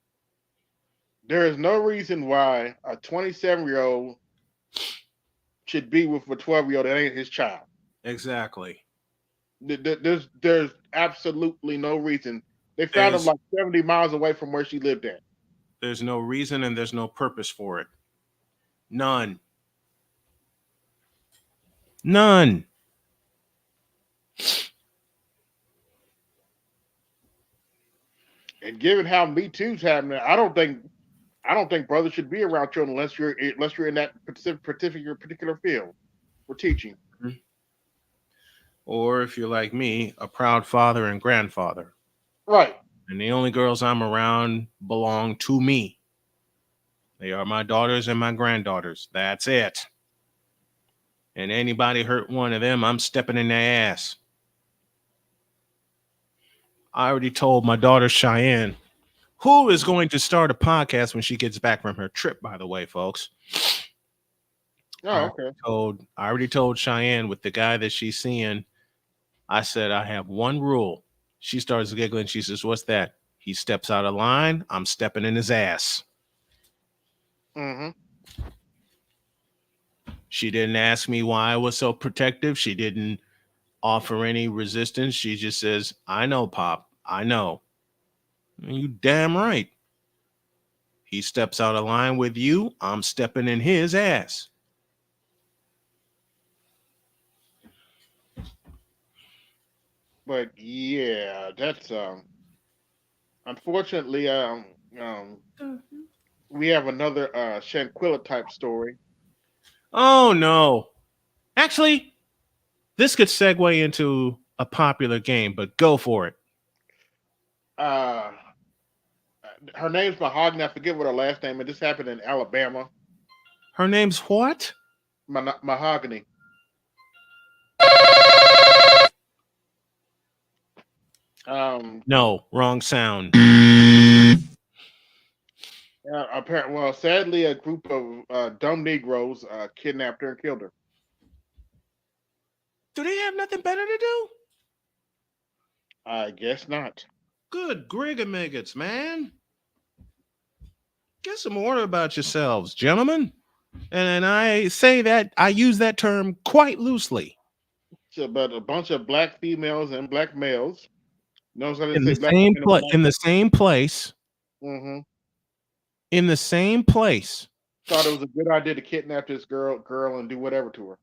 There is no reason why a 27-year-old should be with a 12-year-old that ain't his child. Exactly. There's absolutely no reason. They found him There's like 70 miles away from where she lived at. there's no reason and there's no purpose for it. None. None. And given how Me Too's happening, I don't think brothers should be around children unless you're in that particular field for teaching. Or if you're like me, a proud father and grandfather. Right. And the only girls I'm around belong to me. They are my daughters and my granddaughters. That's it. And anybody hurt one of them, I'm stepping in their ass. I already told my daughter Cheyenne, who is going to start a podcast when she gets back from her trip, by the way, folks. Oh, okay. I already told Cheyenne with the guy that she's seeing, I said, I have one rule. She starts giggling. She says, what's that? He steps out of line. I'm stepping in his ass. Mm-hmm. She didn't ask me why I was so protective. She didn't offer any resistance. She just says, I know, Pop. I know. And you damn right. He steps out of line with you. I'm stepping in his ass. But yeah, that's unfortunately um we have another Shanquilla type story. Oh, no. Actually, this could segue into a popular game, but go for it. Uh Her name's Mahogany. I forget what her last name is. This happened in Alabama. Her name's what? Mahogany. No, wrong sound. Apparently, well, sadly, a group of dumb Negroes kidnapped her and killed her. Do they have nothing better to do? I guess not. Good grigamigots, man. Get some order about yourselves, gentlemen. And I say that, I use that term quite loosely. So, but a bunch of black females and black males. Notice I didn't In say the black same women and place, black. in the same place, Mm-hmm. in the same place. Thought it was a good idea to kidnap this girl, and do whatever to her.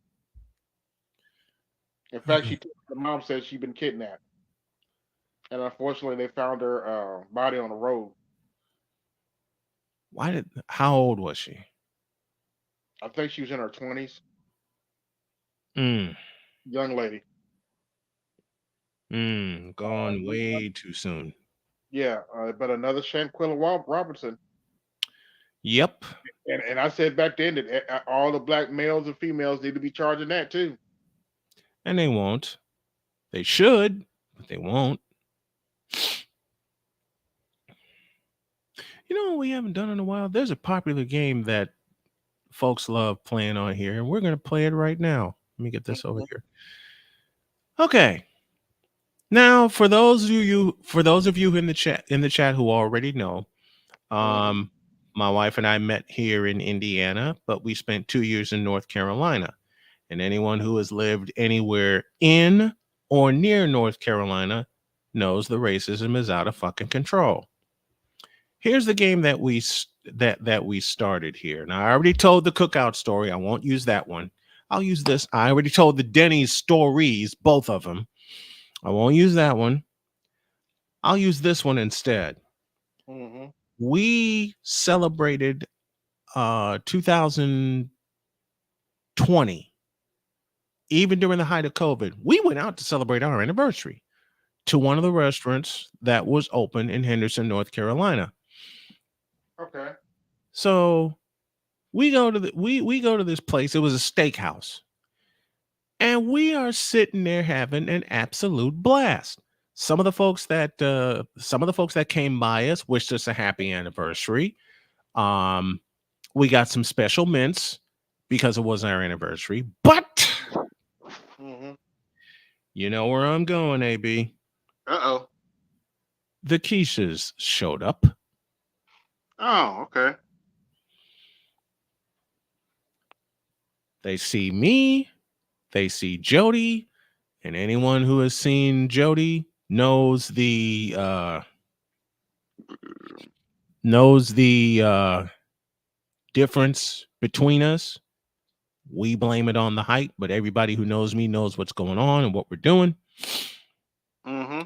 In fact, the mom said she'd been kidnapped, and unfortunately, they found her body on the road. How old was she? I think she was in her 20s, Mm, young lady. gone way too soon. Yeah, but another Shanquilla Robertson. Yep. And I said back then that all the black males and females need to be charging that too. And they won't. They should, but they won't. You know what we haven't done in a while? There's a popular game that folks love playing on here, and we're going to play it right now. Let me get this over here. Okay. Now, for those of you in the chat who already know, my wife and I met here in Indiana, but we spent 2 years in North Carolina. And anyone who has lived anywhere in or near North Carolina knows the racism is out of fucking control. Here's the game that we started here. Now, I already told the cookout story. I won't use that one. I'll use this. I already told the Denny's stories, both of them. I won't use that one. I'll use this one instead. Mm-hmm. we celebrated 2020, even during the height of COVID. We went out to celebrate our anniversary to one of the restaurants that was open in Henderson, North Carolina. Okay. So we go to we go to this place. It was a steakhouse. And we are sitting there having an absolute blast. Some of the folks that came by us wished us a happy anniversary. We got some special mints because it was our anniversary. But Mm-hmm. you know where I'm going, AB. Uh-oh. The Keishas showed up. Oh, okay. They see me, they see Jody, and anyone who has seen Jody knows the difference between us. We blame it on the height, but everybody who knows me knows what's going on and what we're doing. Mm-hmm.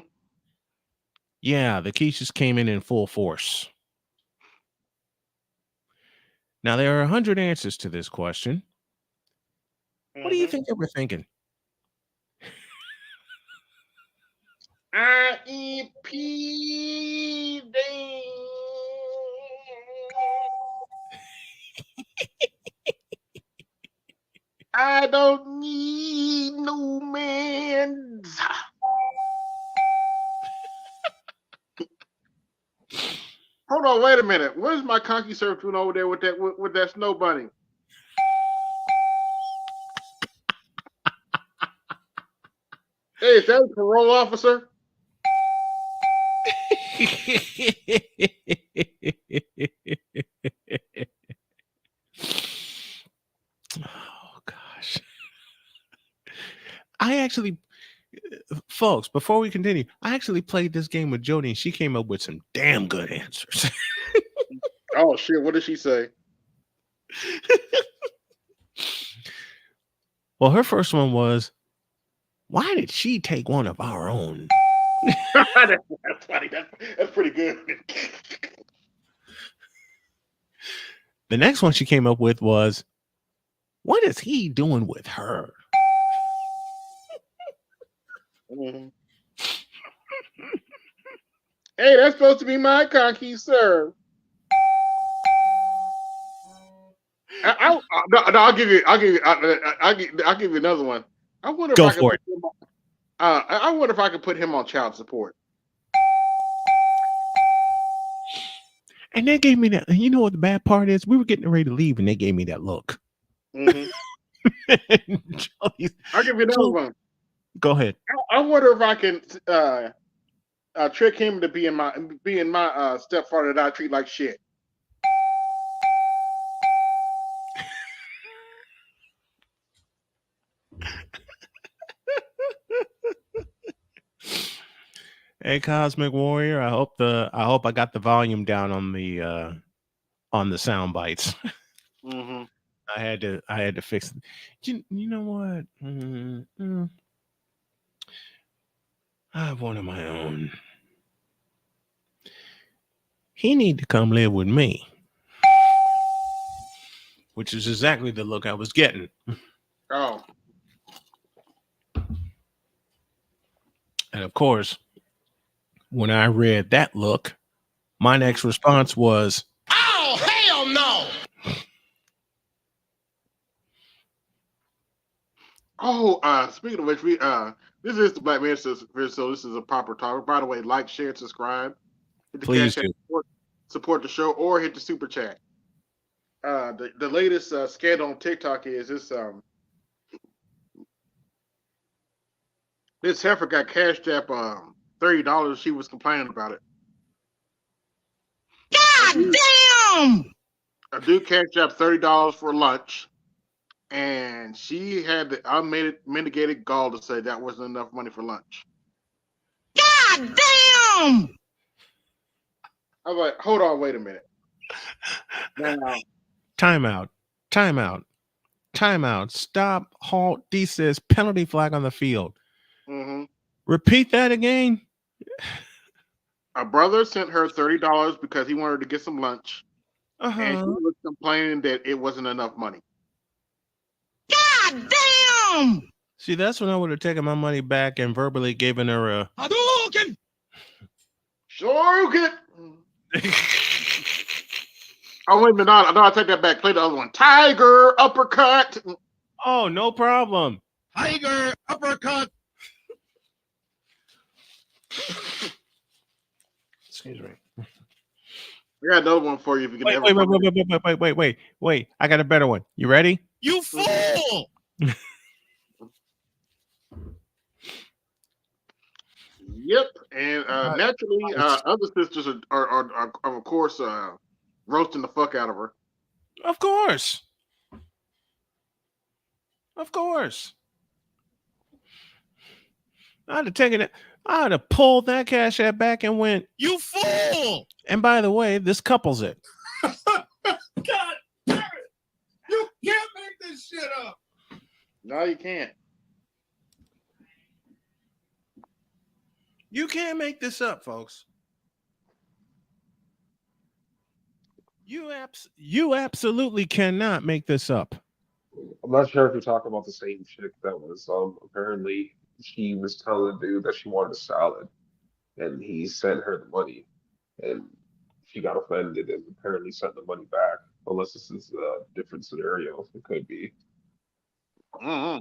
Yeah, the Keishas came in full force. Now, there are 100 answers to this question. What do you think they were thinking? IEP day. I don't need no man. Hold on, wait a minute. Where's my conky surf doing over there with that snow bunny? Hey, is that a parole officer? Oh, gosh. I actually, folks, before we continue, I actually played this game with Jody and she came up with some damn good answers. Oh, shit. What did she say? Well, her first one was, why did she take one of our own? That's funny. That's pretty good. The next one she came up with was, what is he doing with her? Mm-hmm. Hey, that's supposed to be my conky surf. I'll give you another one. I wonder if Go I could for put it. him on, I wonder if I could put him on child support. And they gave me that. You know what the bad part is? We were getting ready to leave and they gave me that look. Mm-hmm. I'll give you another one. Go ahead. I wonder if I can trick him to be in my stepfather that I treat like shit. Hey, Cosmic Warrior. I hope I got the volume down on the sound bites. Mm-hmm. I had to fix it. You know what? I have one of my own. He need to come live with me, which is exactly the look I was getting. Oh. And of course, when I read that look, my next response was, Oh, hell no! Oh, speaking of which, we this is the Black Man so this is a proper talk. By the way, like, share, subscribe, hit the please cash app, do. support the show, or hit the super chat. The latest scandal on TikTok is this heifer got cashed up $30. She was complaining about it. God damn! A dude cashed up $30 for lunch, and she had the unmitigated gall to say that wasn't enough money for lunch. God damn! I was like, hold on, wait a minute. Now, Timeout. Stop. Halt. D says penalty flag on the field. mm-hmm. Repeat that again. A brother sent her $30 because he wanted to get some lunch, and she Uh-huh. was complaining that it wasn't enough money. God damn! See, that's when I would have taken my money back and verbally given her a Hadouken! Sure, get. Oh wait a minute! No, I take that back. Play the other one. Tiger uppercut. Oh, no problem. Tiger uppercut! Excuse me. I got another one for you if you can Wait, ever wait, wait, find it. wait. I got a better one. You ready? You fool! Yep, and naturally, other sisters are of course roasting the fuck out of her. Of course. Of course. I'd have taken it. I'd have pulled that cash app back and went, You fool! and by the way, this couples it. God damn it! You can't make this shit up! No, you can't. You can't make this up, folks. You absolutely cannot make this up. I'm not sure if you're talking about the same chick that was apparently she was telling the dude that she wanted a salad and he sent her the money and she got offended and apparently sent the money back. Unless this is a different scenario, it could be. Mm-hmm.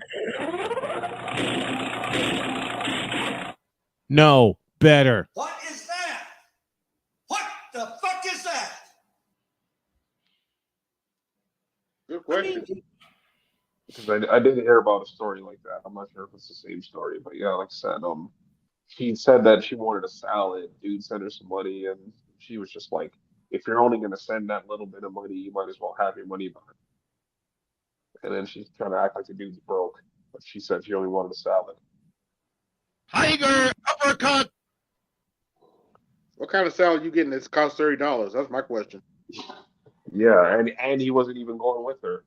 No, better. What is that? What the fuck is that? Good I question. mean, Because I did hear about a story like that. I'm not sure if it's the same story, but yeah, like I said, she said that she wanted a salad. Dude sent her some money, and she was just like, if you're only gonna send that little bit of money, you might as well have your money back. And then she's trying to act like the dude's broke, but she said she only wanted a salad. Tiger uppercut! What kind of salad you getting that's cost $30? That's my question. Yeah, and he wasn't even going with her.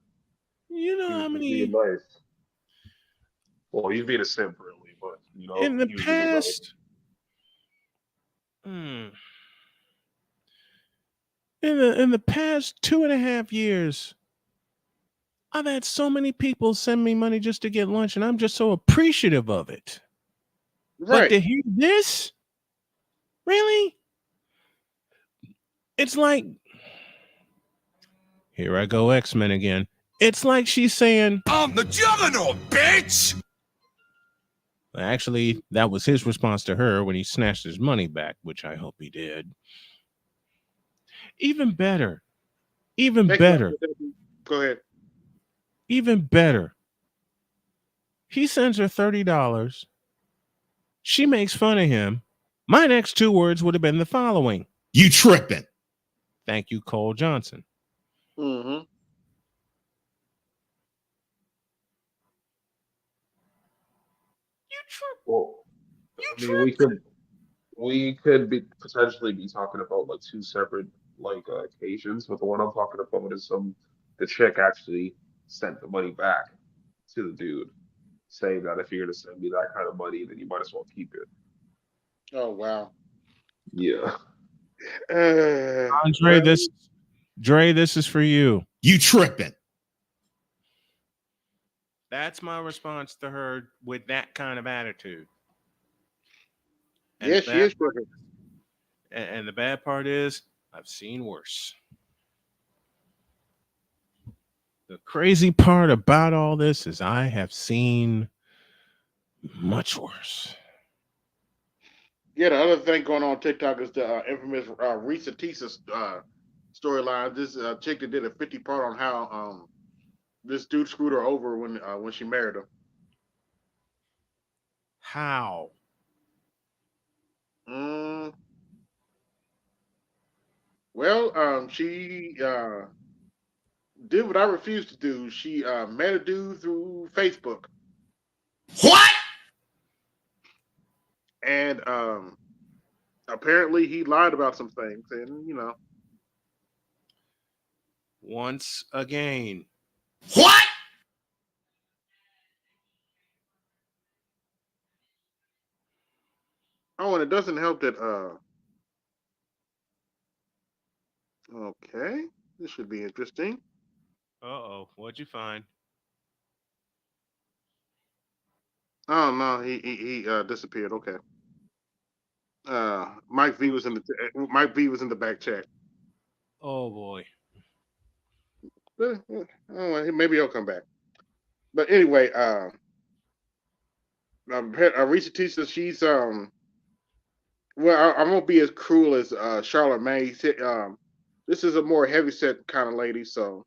you know He was how just being many nice. Well, he's being a simp, really, but in the he was being nice. past? Hmm. In the past 2.5 years, I've had so many people send me money just to get lunch, and I'm just so appreciative of it. But Right. to hear this, really? It's like, here I go, X-Men again. It's like she's saying, I'm the juggernaut, bitch! actually, that was his response to her when he snatched his money back, which I hope he did. Even better, even Thank you. better, Go ahead. even better. He sends her $30. She makes fun of him. My next two words would have been the following: You tripping. thank you, Cole Johnson. Mm-hmm. You trip. Well, You I mean, we tripped. could be potentially be talking about like two separate like occasions, but the one I'm talking about is the chick actually sent the money back to the dude, saying that if you're gonna send me that kind of money, then you might as well keep it. Oh wow. Yeah. Andre, Well, this is for you. You tripping. That's my response to her with that kind of attitude. And the yes, she bad is perfect. and the bad part is, I've seen worse. The crazy part about all this is I have seen much worse. Yeah, the other thing going on TikTok is the infamous Risa Tisa storyline. This chick that did a 50 part on how this dude screwed her over when she married him. How? Mm, well, she did what I refused to do. She met a dude through Facebook, What? and apparently he lied about some things, and Once again, What? oh, and it doesn't help that Okay, this should be interesting. Uh-oh, what'd you find? Oh no, he disappeared. Okay. Mike V was in the back chat. Oh boy. Oh, maybe he'll come back. But anyway, Risa Tisha, she's well, I won't be as cruel as Charlotte May. This is a more heavyset kind of lady, so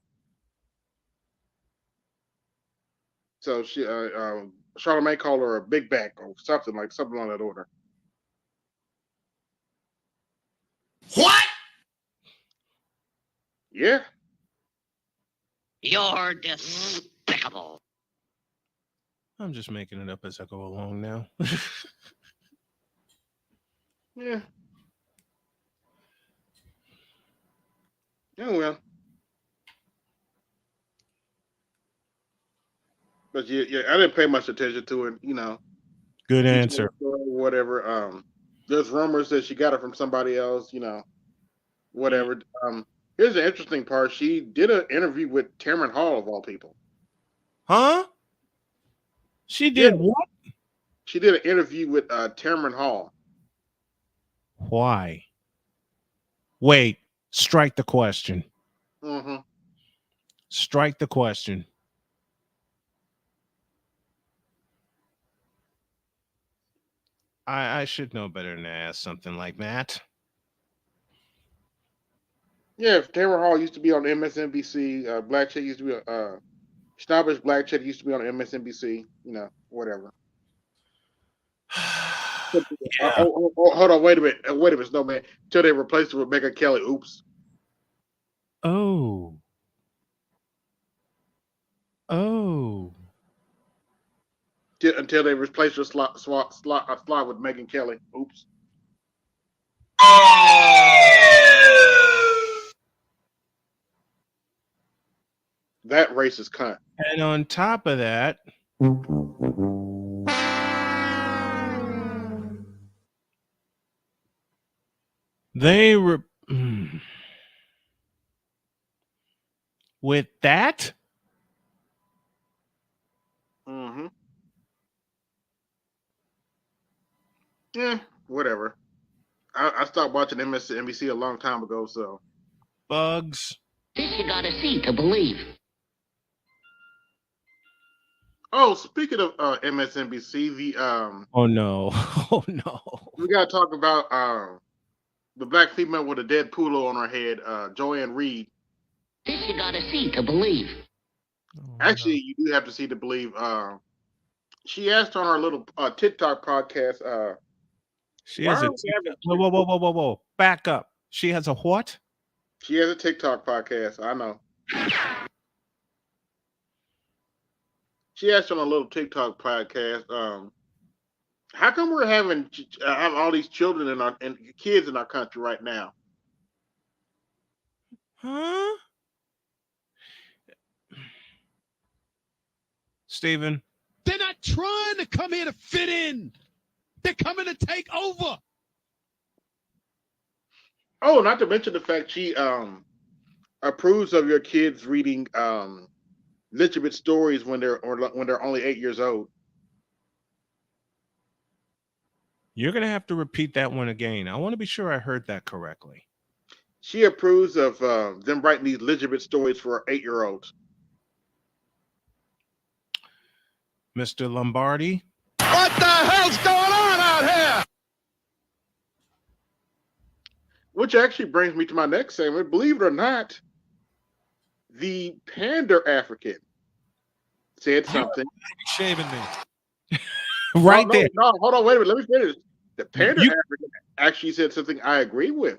Charlotte May called her a big back or something on that order. What? Yeah, You're despicable. I'm just making it up as I go along now. yeah, yeah. Well, but yeah, I didn't pay much attention to it. Good Each one answer. story, whatever. There's rumors that she got it from somebody else. Mm. Whatever. Here's the interesting part. She did an interview with Tamron Hall of all people. Huh? She Yeah, did what? she did an interview with Tamron Hall. Why? Wait, strike the question. Hmm. Strike the question. I should know better than to ask something like that. Yeah, Tamron Hall used to be on MSNBC. Black Chick used to be Snobbish Black Chick used to be on MSNBC. Whatever. Yeah. Hold on, wait a minute, no man. Till they replaced her with Megan Kelly. Oops. Oh. Oh. Until they replaced her slot with Megan Kelly. Oops. That racist cunt. And on top of that, they were with that. Hmm. Yeah, whatever. I stopped watching MSNBC a long time ago, so. Bugs. This you gotta see to believe. Oh, speaking of MSNBC, Oh no. Oh no. we gotta talk about the black female with a dead poodle on her head, Joanne Reed. This you gotta see to believe. Oh, Actually, no. you do have to see to believe. She asked on our little TikTok podcast, She why has are a we having? whoa, whoa, whoa, whoa, whoa, whoa. Back up. She has a what? She has a TikTok podcast. I know. She asked on a little TikTok podcast, how come we're have all these children and kids in our country right now? Huh? Steven. They're not trying to come here to fit in. They're coming to take over. Oh, not to mention the fact she approves of your kids reading legitimate stories when they're only 8 years old. You're gonna have to repeat that one again. I want to be sure I heard that correctly. She approves of them writing these legitimate stories for 8-year-olds. Mr. Lombardi. What the hell's going on out here? Which actually brings me to my next segment. Believe it or not, the Pander African said something. Shaving me. Right No, there. no, hold on, wait a minute. Let me finish. The Pander You African actually said something I agree with.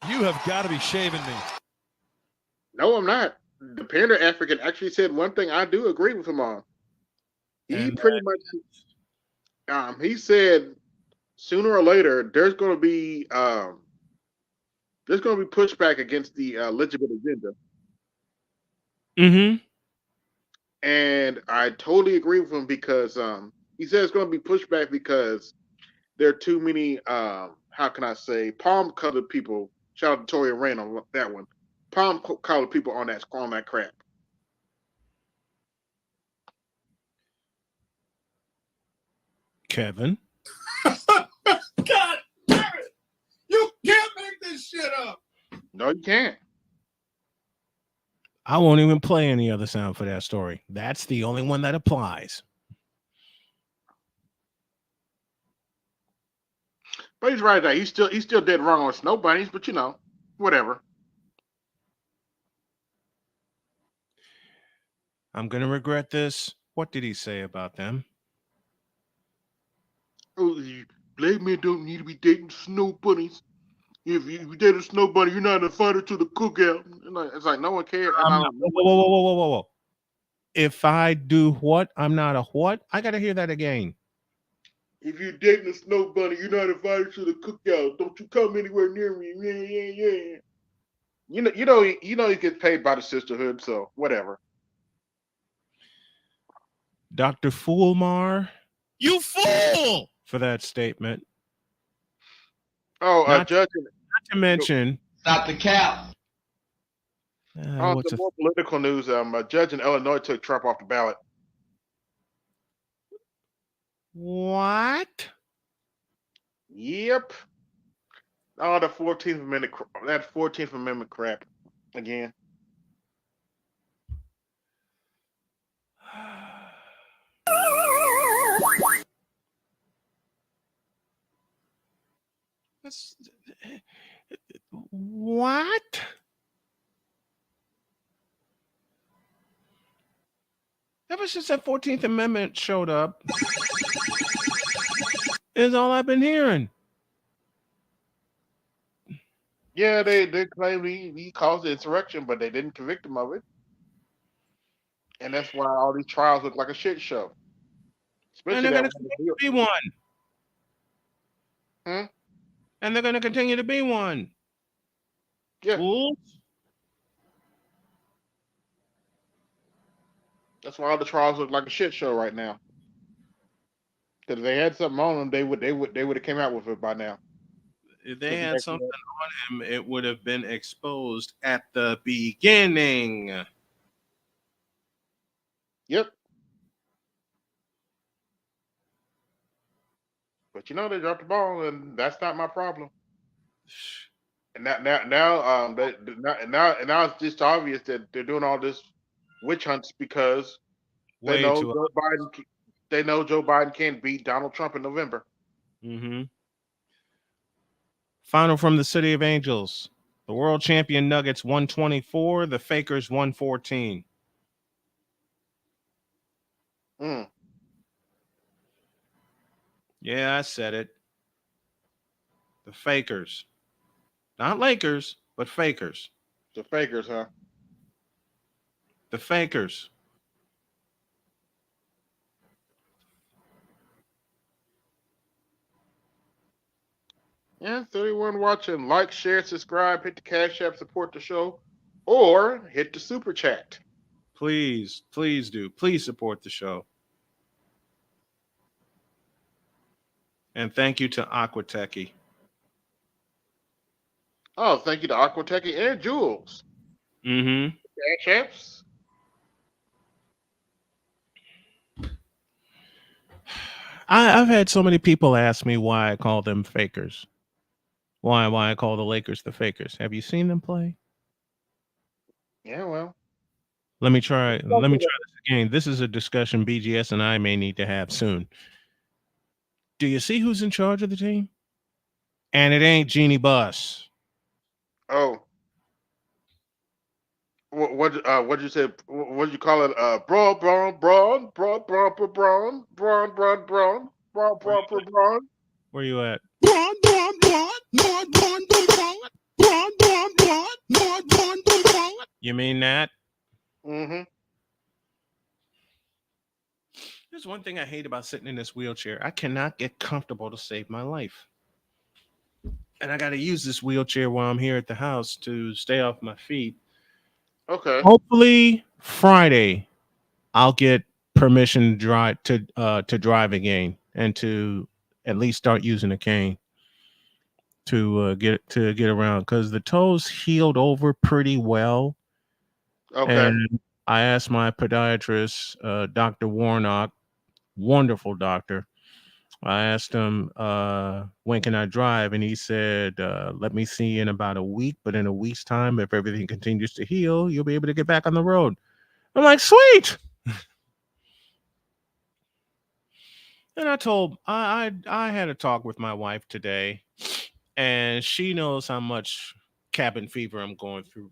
You have got to be shaving me. No, I'm not. The Pander African actually said one thing I do agree with him on. He and pretty much he said sooner or later there's going to be pushback against the legitimate agenda, mm-hmm. and I totally agree with him because he said it's going to be pushback because there are too many how can I say palm colored people Shout out to Toya Rain on that one. Palm collar people on that crap. Kevin. God damn it! You can't make this shit up. No, you can't. I won't even play any other sound for that story. That's the only one that applies. But he's right there. He's still dead wrong on snow bunnies, but whatever. I'm gonna regret this. What did he say about them? Oh, black men don't need to be dating snow bunnies. If you date a snow bunny, you're not invited to the cookout. It's like no one cares. And I don't know. Whoa. If I do what? I'm not a what? I gotta hear that again. If you're dating a snow bunny, you're not invited to the cookout. Don't you come anywhere near me. Yeah. You know he gets paid by the sisterhood, so whatever. Dr. Foolmar, You fool! for that statement. Oh, Not Judge. Not to mention Stop the cap. On what's some a more political news, a judge in Illinois took Trump off the ballot. what? Yep. Oh, the 14th Amendment. That 14th Amendment crap again. That's, what? Ever since that 14th Amendment showed up, is all I've been hearing. Yeah, they claim he caused the insurrection, but they didn't convict him of it. And that's why all these trials look like a shit show. And Especially they're that going to one. continue to be one. Hmm? And they're going to continue to be one. Yeah. Fools. That's why all the trials look like a shit show right now. Because if they had something on them, they would have came out with it by now. If they had something on him, it would have been exposed at the beginning. Yep. But they dropped the ball, and that's not my problem. And now it's just obvious that they're doing all this witch hunts because they Way know too. Joe Biden. They know Joe Biden can't beat Donald Trump in November. Mm-hmm. Final from the City of Angels. The world champion Nuggets 124, the Fakers 114. Mm. Yeah, I said it. The Fakers. Not Lakers, but Fakers. The Fakers, huh? The Fakers. Yeah, 31 watching. Like, share, subscribe, hit the Cash App, support the show, or hit the Super Chat. Please do. Please support the show. And thank you to Aquatechy. Oh, thank you to Aquatechy and Jules. Mm-hmm. Cash Apps. I've had so many people ask me why I call them Fakers. Why I call the Lakers the Fakers. Have you seen them play? Yeah, well. Let me try this again. This is a discussion BGS and I may need to have soon. Do you see who's in charge of the team? And it ain't Jeannie Buss. Oh. What'd you say? What'd you call it? Braun. Where you at? You mean that? Mm-hmm. There's one thing I hate about sitting in this wheelchair. I cannot get comfortable to save my life. And I got to use this wheelchair while I'm here at the house to stay off my feet. Okay. Hopefully Friday, I'll get permission to drive again and to at least start using a cane. to get around because the toes healed over pretty well. Okay. And I asked my podiatrist, Dr. Warnock, wonderful doctor. I asked him, when can I drive? And he said, let me see in about a week. But in a week's time, if everything continues to heal, you'll be able to get back on the road. I'm like, sweet. And I had a talk with my wife today, and she knows how much cabin fever I'm going through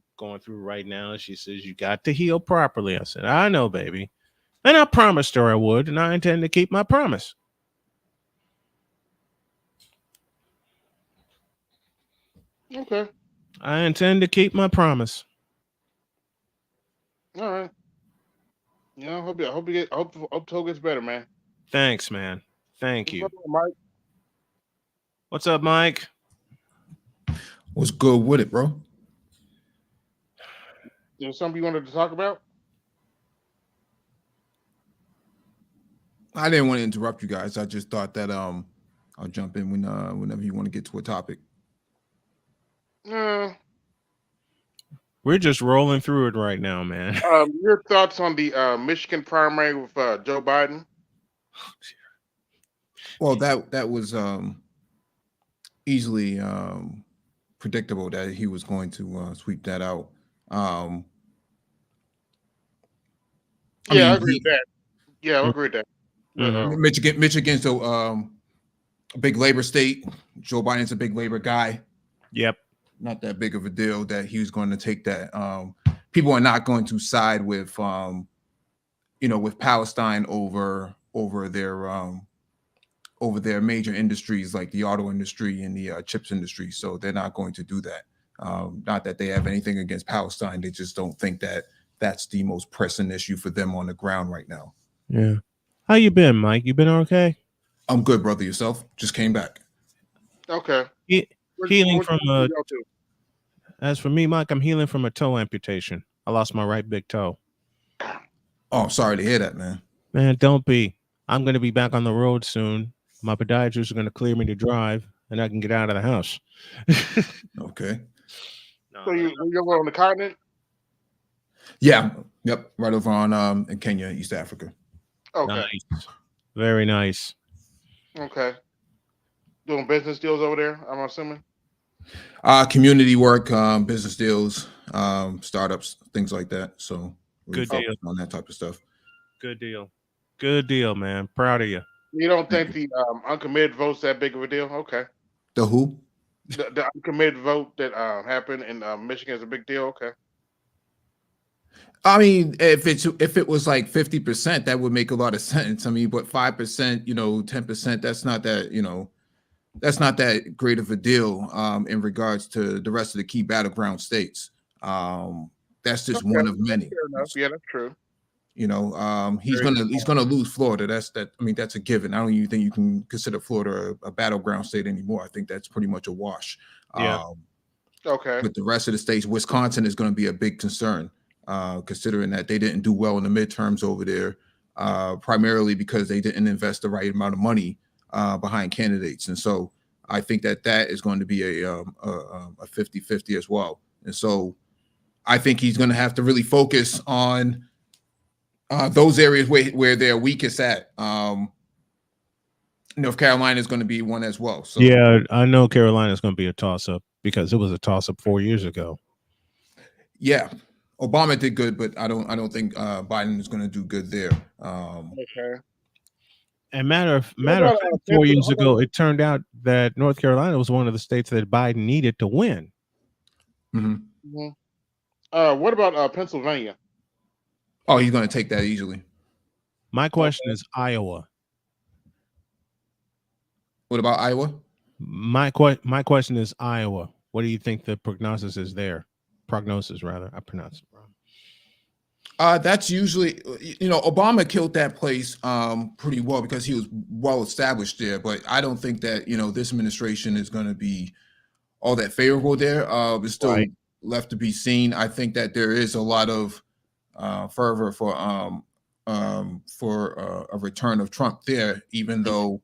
right now. She says, you got to heal properly. I said, I know, baby. And I promised her I would, and I intend to keep my promise. Okay. I intend to keep my promise. All right. Hope Toe gets better, man. Thanks, man. Thank What's you. up, Mike? What's up, Mike? What's good with it, bro? There's something you wanted to talk about? I didn't want to interrupt you guys. I just thought that I'll jump in whenever you want to get to a topic. Uh, We're just rolling through it right now, man. your thoughts on the Michigan primary with Joe Biden? Well, that was easily predictable that he was going to sweep that out. I Yeah, I mean, agree with that. Yeah, I agree with that. But, Mhm. Michigan's a big labor state. Joe Biden's a big labor guy. Yep. Not that big of a deal that he was going to take that. People are not going to side with with Palestine over their major industries like the auto industry and the chips industry. So they're not going to do that. Not that they have anything against Palestine. They just don't think that that's the most pressing issue for them on the ground right now. Yeah. How you been, Mike? You been okay? I'm good, brother. Yourself? Just came back. okay. Healing What from y'all do? as for me, Mike, I'm healing from a toe amputation. I lost my right big toe. Oh, sorry to hear that, man. Man, don't be. I'm going to be back on the road soon. My podiatrist is going to clear me to drive, and I can get out of the house. Okay. So you're over on the continent? Yeah. Yep. Right over on in Kenya, East Africa. Okay. Nice. Very nice. Okay. Doing business deals over there, I'm assuming? Community work, business deals, startups, things like that. So really Good deal. focused on that type of stuff. Good deal. Good deal, man. Proud of you. You don't Thank think the uncommitted vote's that big of a deal? Okay. The who? The uncommitted vote that happened in Michigan is a big deal? Okay. I mean, if it was like 50%, that would make a lot of sense. I mean, but 5%, 10%, that's not that great of a deal in regards to the rest of the key battleground states. That's just Okay. one of many. Fair enough. Yeah, that's true. He's gonna lose Florida. That's a given. I don't even think you can consider Florida a battleground state anymore. I think that's pretty much a wash. Yeah. Okay. But the rest of the states, Wisconsin is going to be a big concern, considering that they didn't do well in the midterms over there, primarily because they didn't invest the right amount of money behind candidates. And so I think that is going to be a 50-50 as well. And so I think he's going to have to really focus on those areas where they're weakest at. North Carolina is going to be one as well. So Yeah, I know Carolina's going to be a toss-up because it was a toss-up 4 years ago. yeah, Obama did good, but I don't think Biden is going to do good there. Okay. And matter of about, fact, 4 years ago, it turned out that North Carolina was one of the states that Biden needed to win. Mm-hmm. What about Pennsylvania? Oh, he's going to take that easily. My question is Iowa. What about Iowa? My question is Iowa. What do you think the prognosis is there? Prognosis, rather. I pronounce it wrong. That's usually, Obama killed that place pretty well because he was well established there. But I don't think that, this administration is going to be all that favorable there. It's still left to be seen. I think that there is a lot of fervor for a return of Trump there, even though,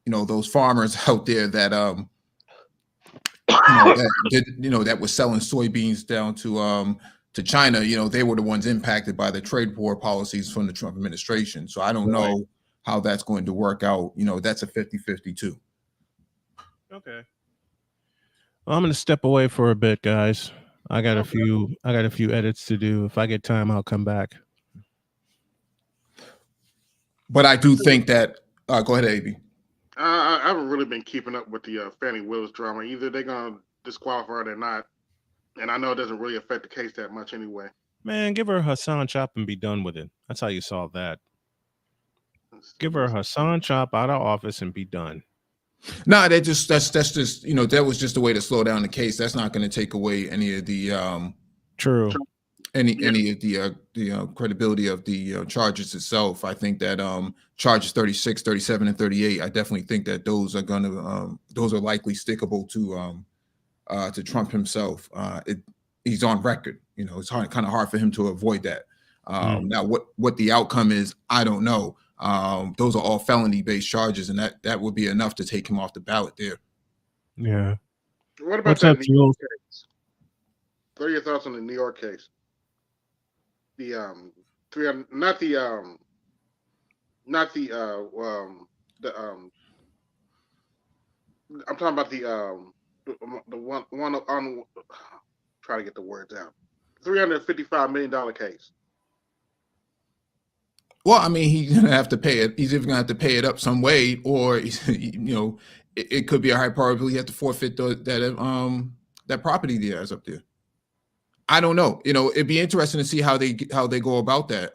those farmers out there that that was selling soybeans down to China. They were the ones impacted by the trade war policies from the Trump administration. So I don't know how that's going to work out. That's a 50-50 too. Okay. Well, I'm going to step away for a bit, guys. I got a few edits to do. If I get time, I'll come back. But I do think that go ahead, AB. I haven't really been keeping up with the Fannie Willis drama. Either they're gonna disqualify her or not, and I know it doesn't really affect the case that much anyway. Man, give her Hassan Chop and be done with it. That's how you solve that. Give her Hassan Chop out of office and be done. No, that's just that was just a way to slow down the case. That's not going to take away any of the any of the credibility of the charges itself. I think that charges 36, 37, and 38. I definitely think that those are likely stickable to Trump himself. He's on record. It's kind of hard for him to avoid that. Now, what the outcome is, I don't know. Those are all felony-based charges, and that would be enough to take him off the ballot there. Yeah. What about that New York case? What are your thoughts on the New York case? The I'm talking about the one on try to get the words out. $355 million case. Well, I mean, he's gonna have to pay it. He's either gonna have to pay it up some way, or it could be a high probability he has to forfeit that property he has up there. I don't know. It'd be interesting to see how they go about that.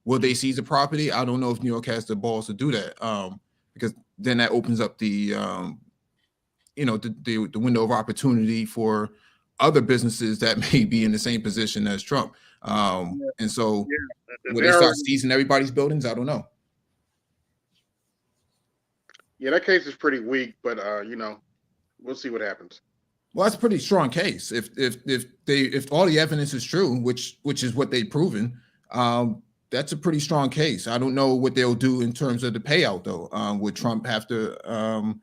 Will they seize the property? I don't know if New York has the balls to do that. Because then that opens up the window of opportunity for other businesses that may be in the same position as Trump. And so will they start seizing everybody's buildings? I don't know. Yeah, that case is pretty weak, but we'll see what happens. Well, that's a pretty strong case. If all the evidence is true, which is what they've proven, that's a pretty strong case. I don't know what they'll do in terms of the payout, though. Would Trump have to?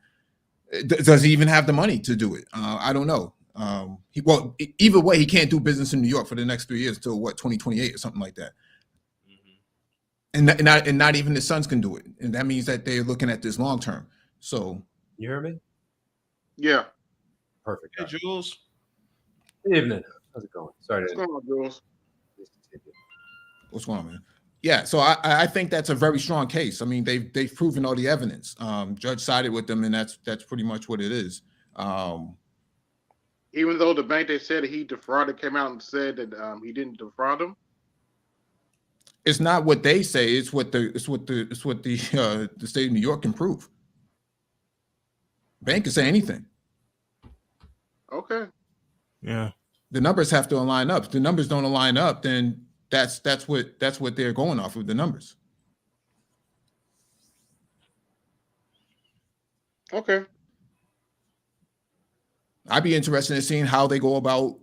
Does he even have the money to do it? I don't know. Either way, he can't do business in New York for the next 3 years until 2028 or something like that. And not even his sons can do it, and that means that they're looking at this long term. So you hear me? Yeah. Perfect. Hey, Jules. Good evening. How's it going? Sorry. What's going on, Jules? What's going on, man? Yeah, so I think that's a very strong case. I mean, they've proven all the evidence. Judge sided with them, and that's pretty much what it is. Even though the bank they said he defrauded came out and said that he didn't defraud them. It's not what they say. It's what the state of New York can prove. Bank can say anything. Okay. Yeah. The numbers have to align up. If the numbers don't align up, then that's what they're going off of, the numbers. Okay. I'd be interested in seeing how they go about,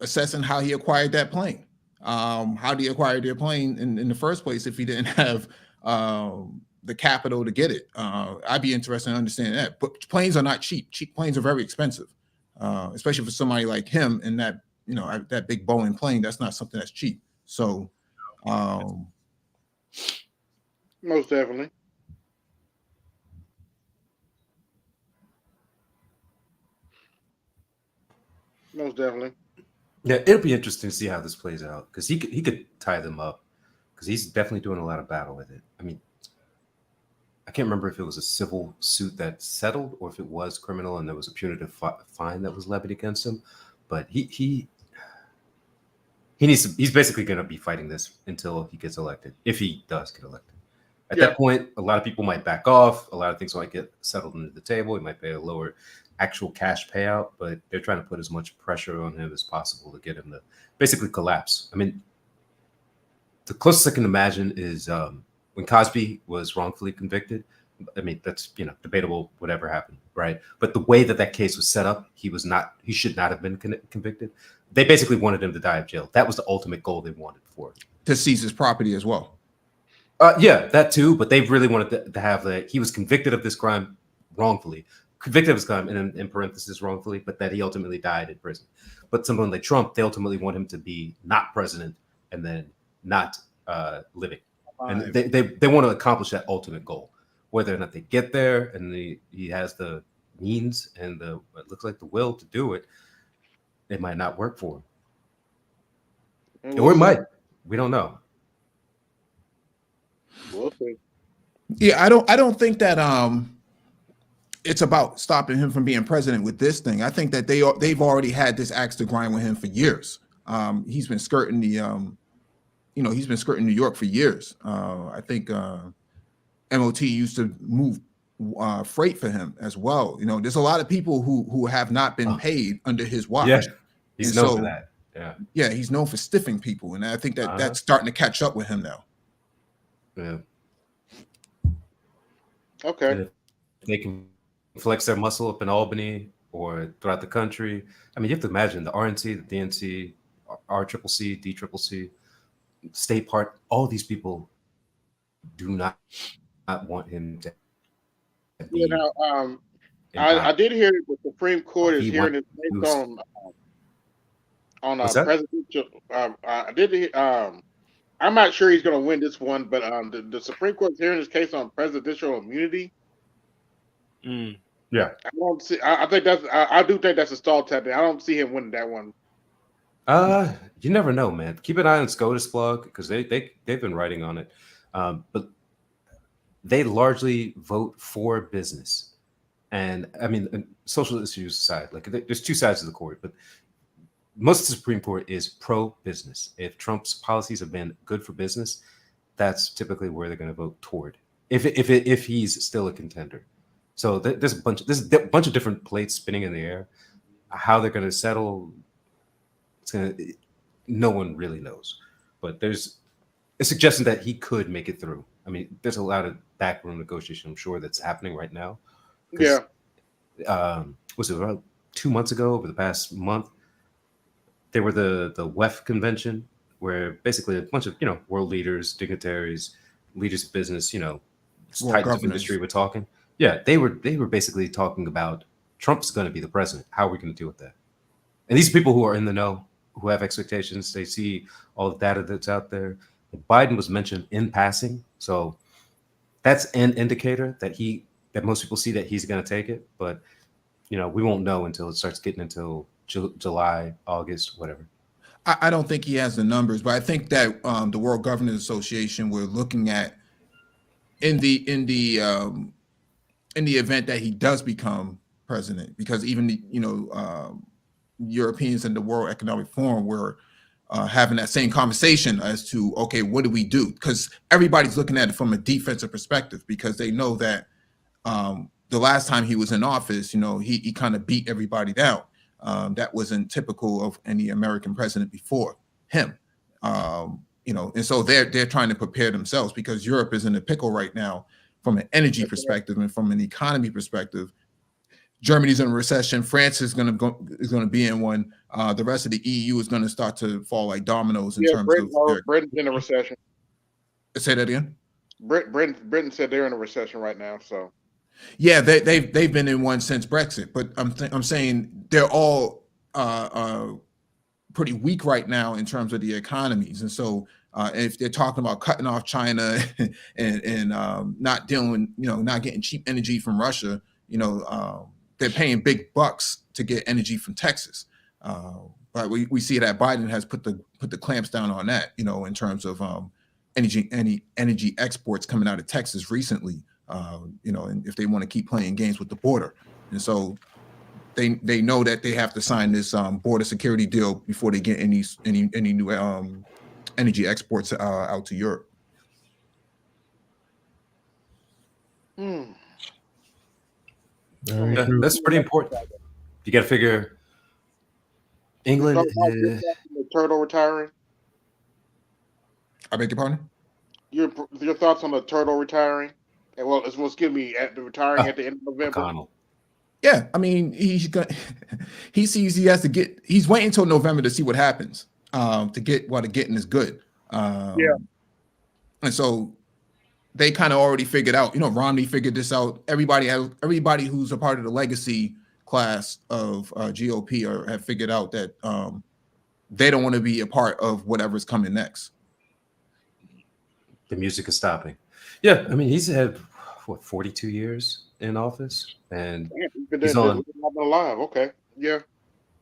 assessing how he acquired that plane. How did he acquire their plane in the first place if he didn't have the capital to get it? I'd be interested in understanding that. But planes are not cheap. Cheap planes are very expensive. Especially for somebody like him and that big Boeing plane, that's not something that's cheap. So, most definitely. Most definitely. Yeah, it'll be interesting to see how this plays out because he could tie them up because he's definitely doing a lot of battle with it. I mean, I can't remember if it was a civil suit that settled or if it was criminal and there was a punitive fine that was levied against him. But he needs to, he's basically going to be fighting this until he gets elected, if he does get elected. At that point, a lot of people might back off. A lot of things might get settled into the table. He might pay a lower actual cash payout, but they're trying to put as much pressure on him as possible to get him to basically collapse. I mean, the closest I can imagine is when Cosby was wrongfully convicted. I mean, that's, debatable, whatever happened, right? But the way that case was set up, he should not have been convicted. They basically wanted him to die of jail. That was the ultimate goal they wanted for it. To seize his property as well. Yeah, that too. But they really wanted to have he was convicted of this crime wrongfully, convicted of his crime, in parentheses wrongfully, but that he ultimately died in prison. But someone like Trump, they ultimately want him to be not president and then not living. And they want to accomplish that ultimate goal. Whether or not they get there and he has the means and it looks like the will to do it, it might not work for him. Or it might. We don't know. We'll see. Yeah, I don't think that it's about stopping him from being president with this thing. I think that they've already had this axe to grind with him for years. He's been skirting he's been skirting New York for years. I think MOT used to move freight for him as well. There's a lot of people who have not been paid under his watch. Yeah, he's known for that. Yeah, he's known for stiffing people, and I think that that's starting to catch up with him now. Yeah. Okay. And if they can flex their muscle up in Albany or throughout the country. I mean, you have to imagine the RNC, the DNC, RCCC, DCCC, State Part, all these people do not want him to be. I did hear the Supreme Court is hearing this based on presidential. I did hear, I'm not sure he's going to win this one, but the Supreme Court is hearing this case on presidential immunity. Yeah, I don't see. I think that's. I do think that's a stall tactic. I don't see him winning that one. You never know, man. Keep an eye on SCOTUS blog because they've been writing on it, but they largely vote for business, and I mean social issues aside, like there's two sides of the court, but most of the Supreme Court is pro-business. If Trump's policies have been good for business, that's typically where they're going to vote toward. If he's still a contender. So there's a bunch of different plates spinning in the air. How they're going to settle, no one really knows. But there's a suggestion that he could make it through. I mean, there's a lot of backroom negotiation, I'm sure, that's happening right now. Yeah. Was it about 2 months ago, over the past month? They were the WEF convention, where basically a bunch of world leaders, dignitaries, leaders of business, titans of industry were talking. Yeah, they were basically talking about Trump's going to be the president. How are we going to deal with that? And these people who are in the know, who have expectations, they see all the data that's out there. Biden was mentioned in passing, so that's an indicator that most people see that he's going to take it. But we won't know until it starts getting into July, August, whatever. I don't think he has the numbers, but I think that the World Governors Association we're looking at in the event that he does become president, because even Europeans and the World Economic Forum were having that same conversation as to, okay, what do we do? Because everybody's looking at it from a defensive perspective, because they know that the last time he was in office, he kind of beat everybody down. That wasn't typical of any American president before him. And so they're trying to prepare themselves, because Europe is in a pickle right now from an energy perspective and from an economy perspective. Germany's in a recession. France is going to be in one. The rest of the EU is going to start to fall like dominoes in terms of Britain's in a recession. Say that again. Britain said they're in a recession right now. So yeah, they've been in one since Brexit, but I'm saying they're all pretty weak right now in terms of the economies, and so if they're talking about cutting off China and not dealing, not getting cheap energy from Russia, they're paying big bucks to get energy from Texas. But we see that Biden has put the clamps down on that, in terms of energy exports coming out of Texas recently. And if they want to keep playing games with the border, and so they know that they have to sign this border security deal before they get any new energy exports out to Europe. That's pretty important. You got to figure England. The turtle retiring. I beg your pardon? Your thoughts on the turtle retiring? And well, excuse me, at the retiring at the end of November. McConnell. Yeah, I mean, he sees he has to get. He's waiting until November to see what happens. To get while the getting is good. And so they kind of already figured out. Romney figured this out. Everybody who's a part of the legacy class of GOP have figured out that they don't want to be a part of whatever's coming next. The music is stopping. Yeah, I mean, he's had 42 years in office, and he's on alive. Okay, yeah,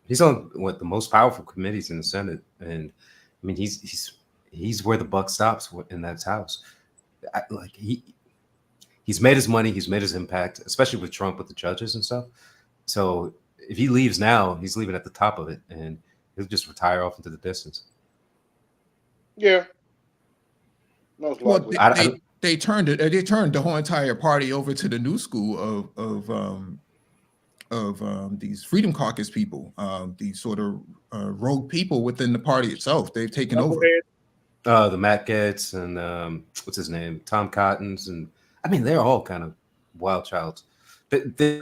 he's on the most powerful committees in the Senate, and I mean, he's where the buck stops in that house. He's made his money, he's made his impact, especially with Trump with the judges and stuff. So if he leaves now, he's leaving at the top of it, and he'll just retire off into the distance. Yeah. Most likely. They turned the whole entire party over to the new school of these Freedom Caucus people, these sort of rogue people within the party itself. They've taken over. The Matt Gaetz and what's his name, Tom Cottons, and I mean they're all kind of wild childs. They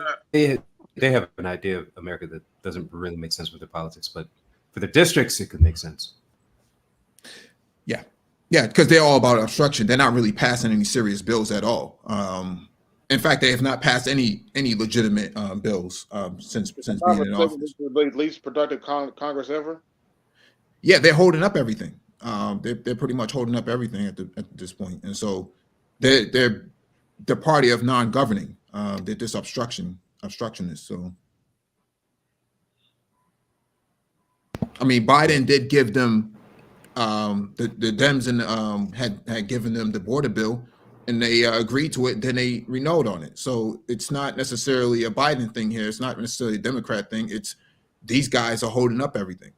have an idea of America that doesn't really make sense with their politics, but for the districts it could make sense. Yeah, because they're all about obstruction. They're not really passing any serious bills at all. In fact, they have not passed any legitimate bills since being in office. The least productive Congress ever. Yeah, they're holding up everything. They're pretty much holding up everything at this point, and so they're the party of non-governing. They're just obstructionists. So, I mean, Biden did give them. The Dems and had given them the border bill, and they agreed to it. Then they reneged on it. So it's not necessarily a Biden thing here. It's not necessarily a Democrat thing. It's these guys are holding up everything.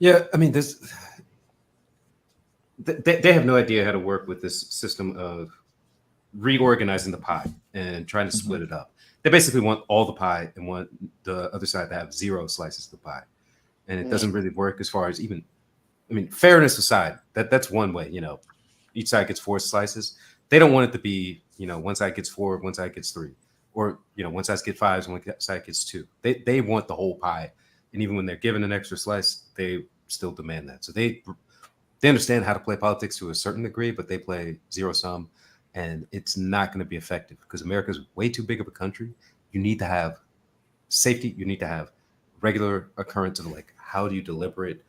Yeah, I mean, they have no idea how to work with this system of reorganizing the pie and trying to split it up. They basically want all the pie and want the other side to have 0 slices of the pie, and it doesn't really work as far as even. I mean, fairness aside, that's one way, each side gets 4 slices. They don't want it to be, one side gets 4, one side gets 3, or, one side gets 5, one side gets 2. They want the whole pie. And even when they're given an extra slice, they still demand that. So they understand how to play politics to a certain degree, but they play zero sum, and it's not going to be effective because America's way too big of a country. You need to have safety. You need to have regular occurrence of how do you deliberate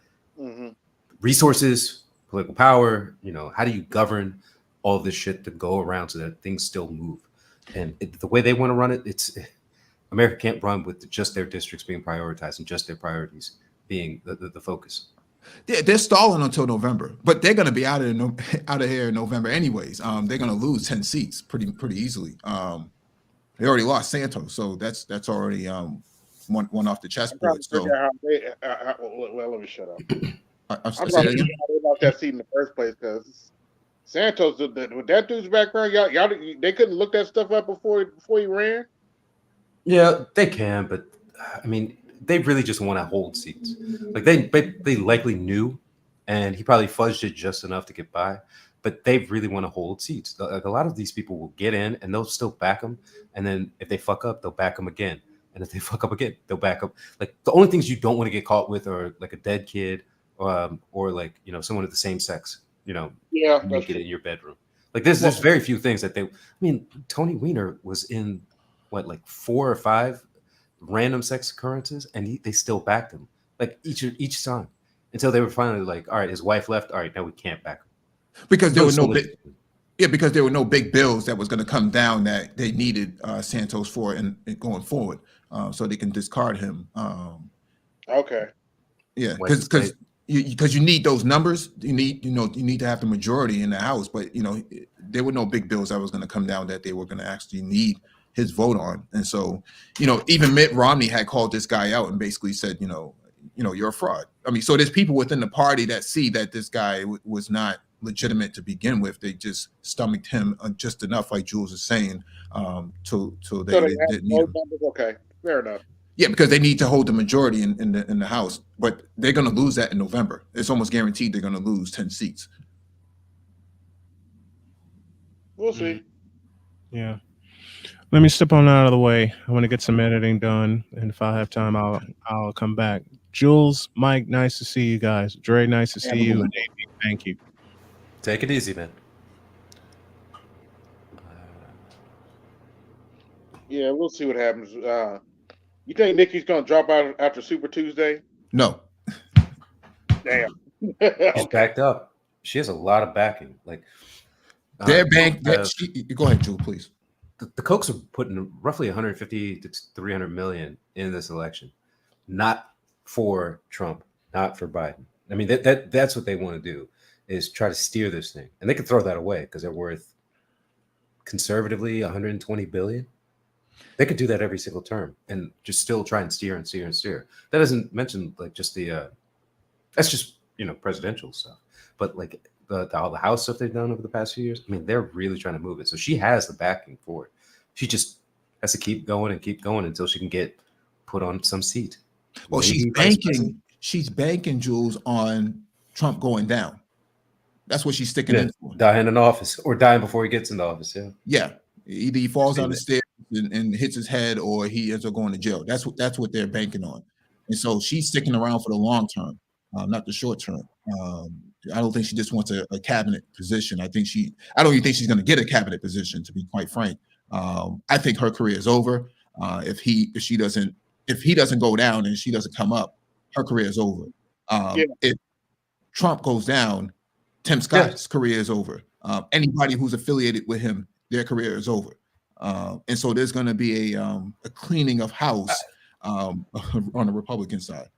resources, political power, how do you govern all of this shit to go around so that things still move? And the way they want to run it, America can't run with just their districts being prioritized and just their priorities being the focus. They're stalling until November, but they're going to be out of here in November anyways. They're going to lose 10 seats pretty easily. They already lost Santos, so that's already one off the chessboard. So well, let me shut up. I'm not sure how they lost that seat in the first place because Santos, with that dude's background, y'all they couldn't look that stuff up before he ran. Yeah, they can, but I mean, they really just want to hold seats. They likely knew, and he probably fudged it just enough to get by. But they really want to hold seats. A lot of these people will get in, and they'll still back them. And then if they fuck up, they'll back them again. And if they fuck up again, they'll back up. The only things you don't want to get caught with are a dead kid. Or someone of the same sex, make it in your bedroom. There's very few things that I mean, Tony Weiner was in 4 or 5 random sex occurrences, and they still backed him each time until they were finally all right, his wife left. All right, now we can't back him because there were because there were no big bills that was going to come down that they needed Santos for and going forward, so they can discard him. Okay. Yeah, because you need those numbers, you need to have the majority in the House, but there were no big bills that was going to come down that they were going to actually need his vote on, and so even Mitt Romney had called this guy out and basically said you're a fraud. I mean, so there's people within the party that see that this guy was not legitimate to begin with. They just stomached him just enough, like Jules is saying, so they didn't need him. Okay, fair enough. Yeah, because they need to hold the majority in the House, but they're going to lose that in November. It's almost guaranteed they're going to lose 10 seats. We'll see. Yeah. Let me step on out of the way. I want to get some editing done, and if I have time, I'll come back. Jules, Mike, nice to see you guys. Dre, nice to see you. And Davey, thank you. Take it easy, man. Yeah, we'll see what happens. You think Nikki's gonna drop out after Super Tuesday? No, Damn. She's Okay. backed up. She has a lot of backing. Like their Trump, bank. Go ahead, Drew, please. the Kochs are putting roughly 150 to 300 million in this election, not for Trump, not for Biden. I mean, that's what they want to do, is try to steer this thing, and they could throw that away because they're worth conservatively 120 billion. They could do that every single term and just still try and steer and steer and steer. That doesn't mention like just the that's just presidential stuff, but like all the House stuff they've done over the past few years. I mean, they're really trying to move it. So she has the backing for it. She just has to keep going and keep going until she can get put on some seat. Well, Maybe she's vice president. banking. She's banking, Jules, on Trump going down. That's what she's sticking Yeah, in for. dying in office or dying before he gets into office. Yeah. Yeah, either he falls Seen down the it. stairs and hits his head, or he ends up going to jail. That's what they're banking on, and so she's sticking around for the long term, not the short term. I don't think she just wants a cabinet position. I don't even think she's going to get a cabinet position, to be quite frank. I think her career is over. If he doesn't go down and she doesn't come up, her career is over. Yeah. If Trump goes down, Tim Scott's career is over. Anybody who's affiliated with him, their career is over. And so there's going to be a cleaning of house on the Republican side.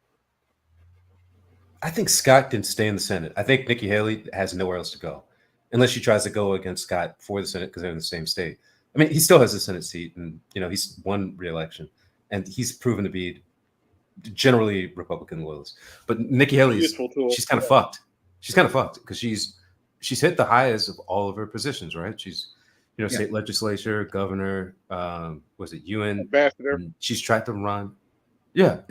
I think Scott can stay in the Senate. I think Nikki Haley has nowhere else to go, unless she tries to go against Scott for the Senate because they're in the same state. I mean, he still has a Senate seat, and he's won re-election, and he's proven to be generally Republican loyalist. But Nikki Haley's she's kind of fucked. She's kind of fucked because she's hit the highest of all of her positions, right? She's state legislature, governor, was it UN ambassador? She's tried to run. Yeah,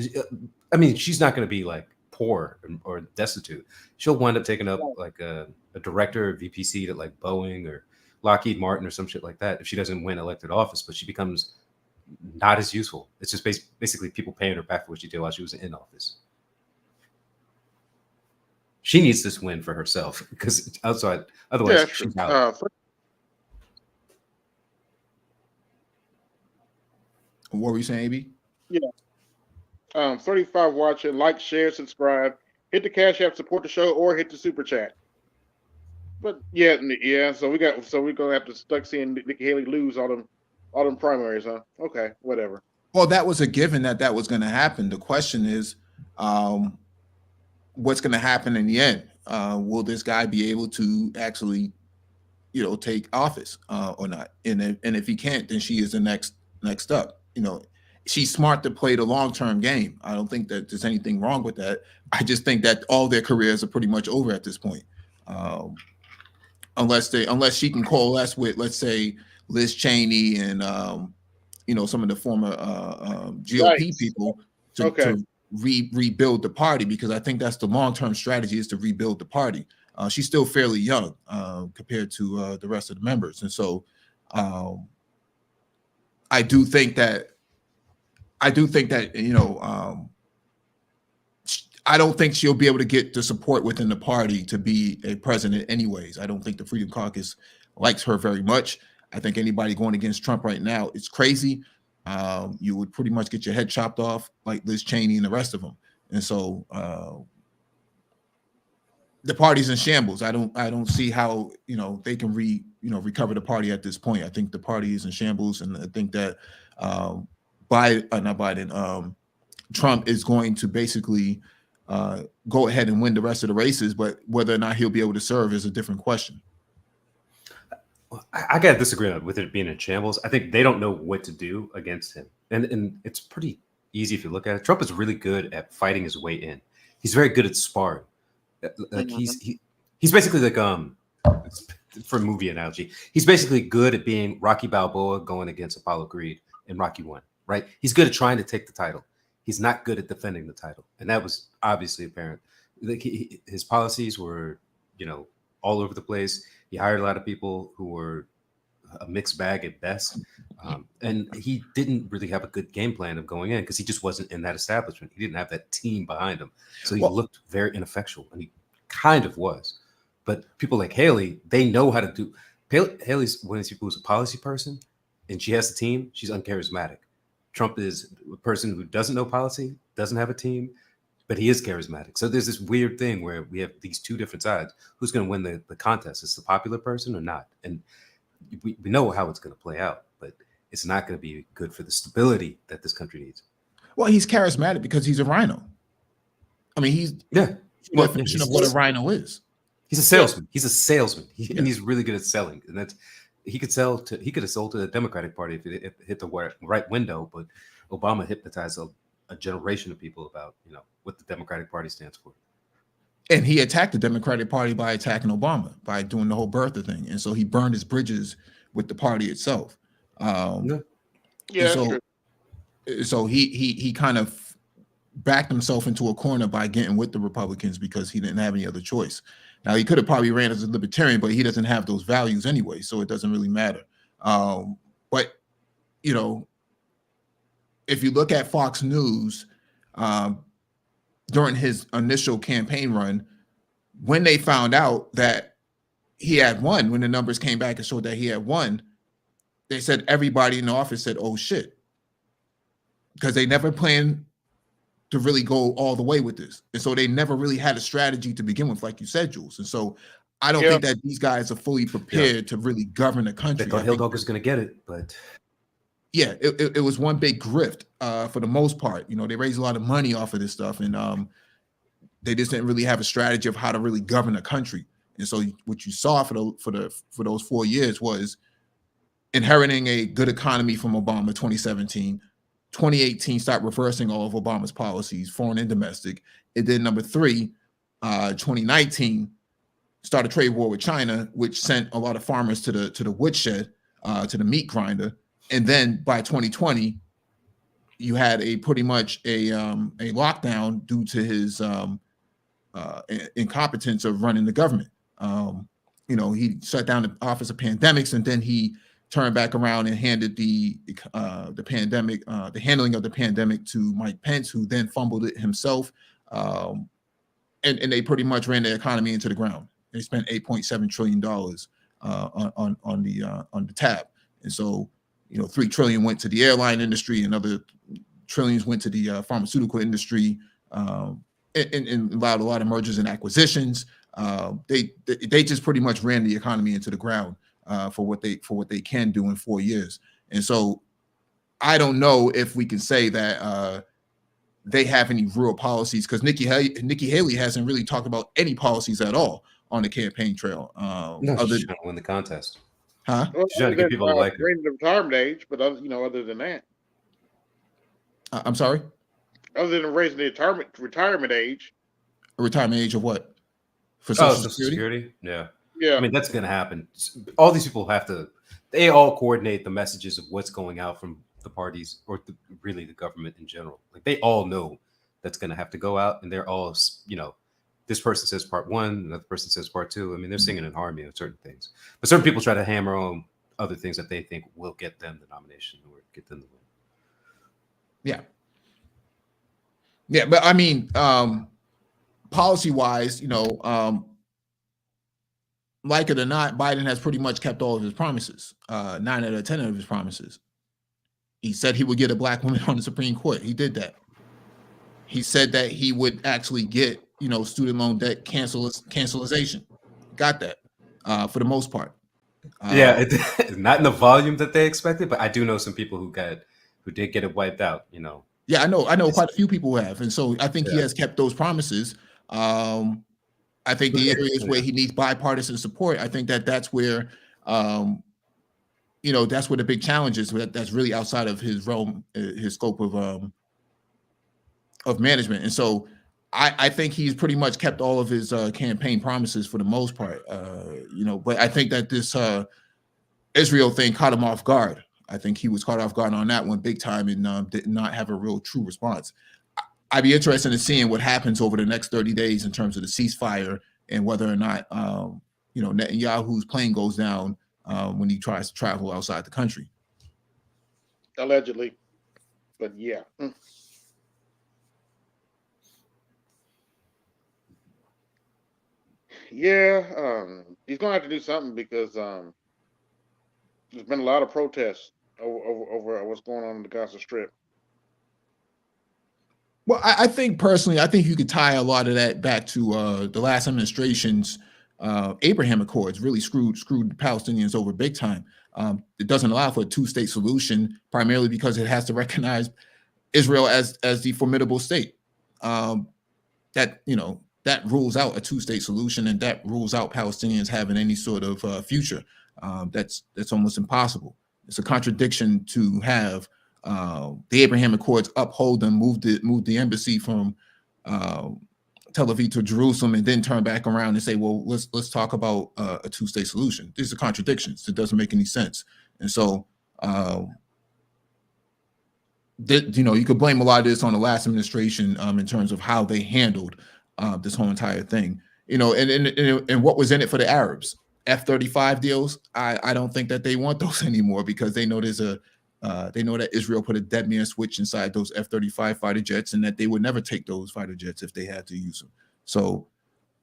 I mean, she's not going to be like poor or destitute. She'll wind up taking up like a director or VP seat at like Boeing or Lockheed Martin or some shit like that if she doesn't win elected office, but she becomes not as useful. It's just basically people paying her back for what she did while she was in office. She needs this win for herself because otherwise she's out. What were you saying, AB? Yeah. 35 watching. Like, share, subscribe. Hit the Cash App, support the show, or hit the Super Chat. But yeah. So we're gonna have to stuck seeing Nikki Haley lose all them primaries, huh? Okay, whatever. Well, that was a given that was going to happen. The question is, what's going to happen in the end? Will this guy be able to actually, take office or not? And if he can't, then she is the next up. She's smart to play the long-term game. I don't think that there's anything wrong with that. I just think that all their careers are pretty much over at this point. Unless she can coalesce with, let's say, Liz Cheney and some of the former GOP people to rebuild the party, because I think that's the long-term strategy, is to rebuild the party. She's still fairly young compared to the rest of the members, and so I do think that I don't think she'll be able to get the support within the party to be a president anyways. I don't think the Freedom Caucus likes her very much. I think anybody going against Trump right now, it's crazy. You would pretty much get your head chopped off like Liz Cheney and the rest of them. And so the party's in shambles. I don't see how they can recover the party at this point. I think the party is in shambles, and I think that Trump is going to basically go ahead and win the rest of the races, but whether or not he'll be able to serve is a different question. I got to disagree with it being in shambles. I think they don't know what to do against him, and it's pretty easy if you look at it. Trump is really good at fighting his way in. He's very good at sparring. Like he's basically like for a movie analogy, he's basically good at being Rocky Balboa going against Apollo Creed in Rocky 1, right? He's good at trying to take the title. He's not good at defending the title, and that was obviously apparent. Like his policies were, all over the place. He hired a lot of people who were a mixed bag at best, and he didn't really have a good game plan of going in because he just wasn't in that establishment. He didn't have that team behind him, so he looked very ineffectual, and he kind of was. But people like Haley, they know how to do. Haley's one of these people who's a policy person, and she has a team, she's uncharismatic. Trump is a person who doesn't know policy, doesn't have a team, but he is charismatic. So there's this weird thing where we have these two different sides. Who's going to win the contest? Is the popular person or not? And we know how it's going to play out, but it's not going to be good for the stability that this country needs. Well, he's charismatic because he's a rhino. I mean, he's Yeah. the definition of what a rhino is. He's a salesman. He's a salesman, and he's really good at selling. And that's he could have sold to the Democratic Party if it hit the right window. But Obama hypnotized a generation of people about what the Democratic Party stands for. And he attacked the Democratic Party by attacking Obama, by doing the whole birther thing, and so he burned his bridges with the party itself. So he kind of backed himself into a corner by getting with the Republicans because he didn't have any other choice. Now, he could have probably ran as a libertarian, but he doesn't have those values anyway, so it doesn't really matter. But, if you look at Fox News during his initial campaign run, when they found out that he had won, when the numbers came back and showed that he had won, they said everybody in the office said, oh, shit, because they never planned to really go all the way with this. And so they never really had a strategy to begin with, like you said, Jules. And so I don't think that these guys are fully prepared to really govern the country. They thought Hill Dog was going to get it, but... Yeah, it was one big grift for the most part. They raised a lot of money off of this stuff, and they just didn't really have a strategy of how to really govern a country. And so what you saw for those 4 years was inheriting a good economy from Obama, 2017. 2018, start reversing all of Obama's policies, foreign and domestic. And then number 3, 2019, start a trade war with China, which sent a lot of farmers to the woodshed, to the meat grinder. And then by 2020, you had pretty much a lockdown due to his incompetence of running the government. He shut down the Office of Pandemics, and then he turned back around and handed the pandemic, the handling of the pandemic to Mike Pence, who then fumbled it himself. And they pretty much ran the economy into the ground. They spent $8.7 trillion on the tab. And so, $3 trillion went to the airline industry, and other trillions went to the pharmaceutical industry, and allowed a lot of mergers and acquisitions. They just pretty much ran the economy into the ground for what they can do in 4 years. And so I don't know if we can say that they have any real policies, because Nikki Haley hasn't really talked about any policies at all on the campaign trail. No, she's trying to win the contest. Huh? She's trying to get people to like her. Raising the retirement age, but other than that, I'm sorry. Other than raising the retirement age. A retirement age of what? For Social Security? Yeah. Yeah. I mean, that's going to happen. All these people they all coordinate the messages of what's going out from the parties, or really the government in general. Like, they all know that's going to have to go out, and they're all, this person says part 1, another person says part 2. I mean, they're singing in harmony on certain things. But certain people try to hammer on other things that they think will get them the nomination or get them the win. Yeah. Yeah, but I mean, policy-wise, like it or not, Biden has pretty much kept all of his promises, 9 out of 10 of his promises. He said he would get a black woman on the Supreme Court. He did that. He said that he would actually get, student loan debt cancellation. Got that for the most part. Not in the volume that they expected, but I do know some people who did get it wiped out, Yeah, I know quite a few people who have. And so I think he has kept those promises. I think the areas where he needs bipartisan support, I think that's where, that's where the big challenge is. That's really outside of his realm, his scope of management. And so I think he's pretty much kept all of his campaign promises for the most part, but I think that this Israel thing caught him off guard. I think he was caught off guard on that one big time, and did not have a real true response. I'd be interested in seeing what happens over the next 30 days in terms of the ceasefire, and whether or not, Netanyahu's plane goes down when he tries to travel outside the country. Allegedly. But yeah. Yeah, he's going to have to do something, because there's been a lot of protests over what's going on in the Gaza Strip. Well, I think personally, I think you could tie a lot of that back to the last administration's Abraham Accords. Really screwed the Palestinians over big time. It doesn't allow for a two-state solution, primarily because it has to recognize Israel as the formidable state. That that rules out a two-state solution, and that rules out Palestinians having any sort of future. That's almost impossible. It's a contradiction to have the Abraham Accords uphold them, move the embassy from Tel Aviv to Jerusalem, and then turn back around and say, "Well, let's talk about a two-state solution." These are contradictions. It doesn't make any sense. And so, you could blame a lot of this on the last administration in terms of how they handled this whole entire thing. And what was in it for the Arabs? F-35 deals. I don't think that they want those anymore, because they know they know that Israel put a dead man switch inside those F-35 fighter jets, and that they would never take those fighter jets if they had to use them. So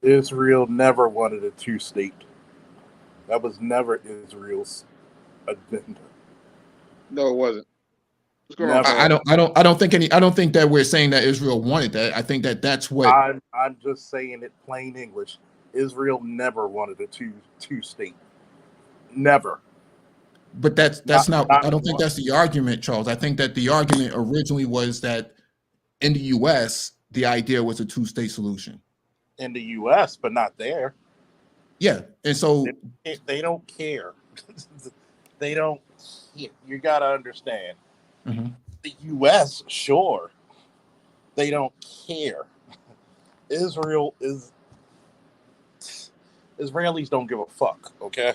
Israel never wanted a two-state. That was never Israel's agenda. No, it wasn't. Never. I don't think that we're saying that Israel wanted that. I think that that's what I'm just saying it plain English. Israel never wanted a two-state. Never. But that's not I don't think once. that's the argument, Charles. I think that the argument originally was that in the U.S. the idea was a two-state solution. In the U.S., but not there. Yeah, and so they don't care. They don't care. You got to understand. Mm-hmm. The U.S., sure, they don't care. Israelis don't give a fuck. Okay.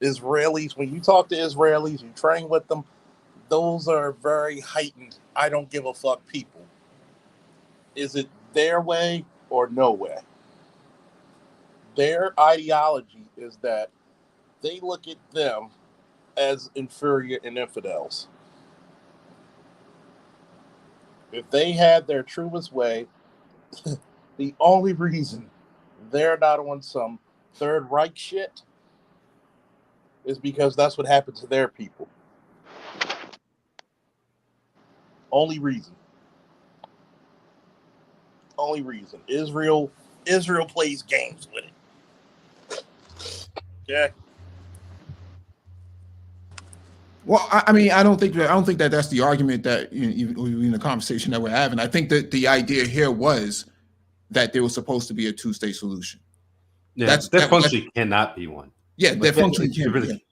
Israelis, when you talk to Israelis, you train with them, those are very heightened, I don't give a fuck people. Is it their way or no way? Their ideology is that they look at them as inferior and infidels. If they had their truest way, the only reason they're not on some Third Reich shit is because that's what happened to their people. Only reason. Israel plays games with it. Okay. Well, I mean, I don't think that that's the argument that even in the conversation that we're having. I think that the idea here was that there was supposed to be a two-state solution. Yeah, that functionally cannot be one. Yeah, that functionally can't. Really,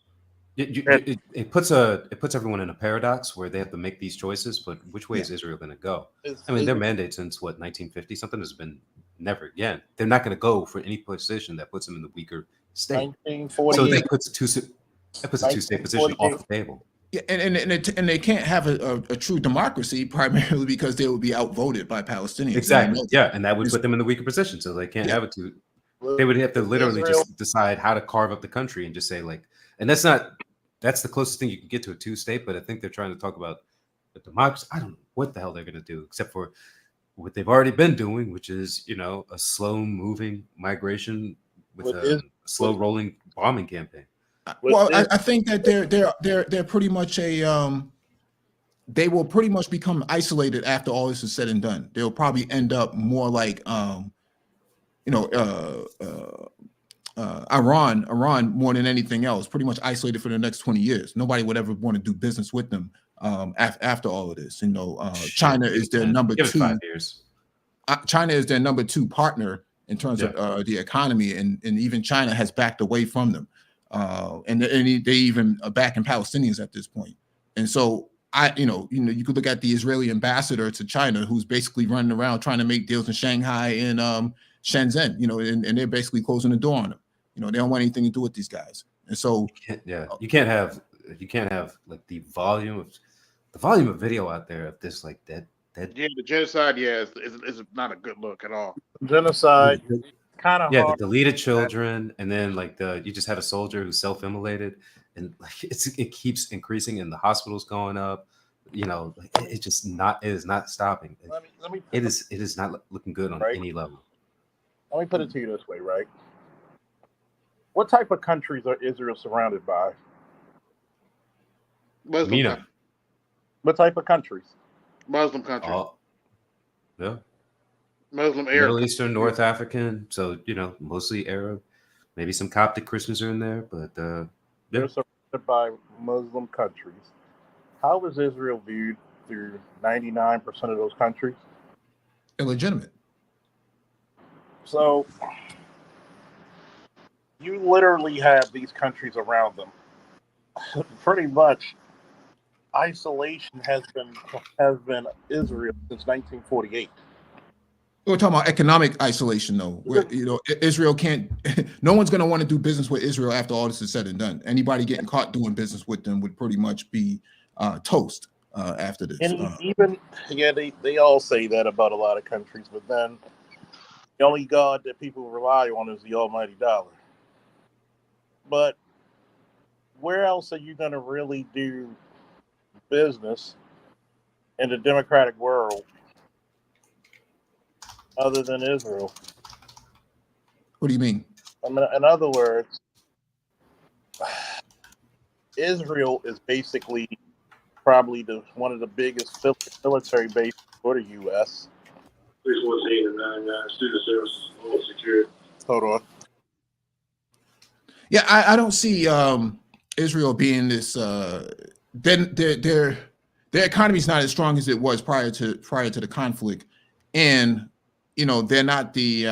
it puts everyone in a paradox where they have to make these choices. But which way is Israel going to go? I mean, their mandate since 1950 something has been never again. They're not going to go for any position that puts them in the weaker state. So that puts a two-state position off the table. Yeah, and they can't have a true democracy, primarily because they will be outvoted by Palestinians. Exactly. Yeah, and that would put them in the weaker position. So they can't have it to. They would have to literally just decide how to carve up the country and just say and that's the closest thing you can get to a two-state. But I think they're trying to talk about the democracy. I don't know what the hell they're going to do, except for what they've already been doing, which is a slow-moving migration with a slow-rolling bombing campaign. Well, I think that they're pretty much they will pretty much become isolated after all this is said and done. They'll probably end up more like Iran more than anything else, pretty much isolated for the next 20 years. Nobody would ever want to do business with them after all of this. China is their number two. 5 years. China is their number two partner in terms of the economy, and even China has backed away from them. And they even are backing Palestinians at this point. And so you could look at the Israeli ambassador to China, who's basically running around trying to make deals in Shanghai and Shenzhen, and they're basically closing the door on them. They don't want anything to do with these guys. And so you can't have like the volume of video out there of this like that. Yeah, the genocide, is not a good look at all. Genocide. Kind of the deleted children, and then you just had a soldier who self-immolated, and it keeps increasing, and the hospitals going up. It is not stopping. It is not looking good on any level. Let me put it to you this way, right? What type of countries are Israel surrounded by? Muslim, Mina. What type of countries? Muslim countries, Yeah. Muslim Arab Middle countries. Eastern, North African. So, mostly Arab. Maybe some Coptic Christians are in there, but yeah. They're surrounded by Muslim countries. How is Israel viewed through 99% of those countries? Illegitimate. So you literally have these countries around them. Pretty much, isolation has been Israel since 1948. We're talking about economic isolation, though. Where, Israel can't. No one's going to want to do business with Israel after all this is said and done. Anybody getting caught doing business with them would pretty much be toast after this. And they all say that about a lot of countries, but then the only God that people rely on is the almighty dollar. But where else are you going to really do business in the democratic world other than Israel? What do you mean? I mean, in other words, Israel is basically probably one of the biggest military bases for the U.S. 614 and 99 student services all secured. Hold on. Yeah, I don't see Israel being this. Then their economy is not as strong as it was prior to the conflict, and they're not the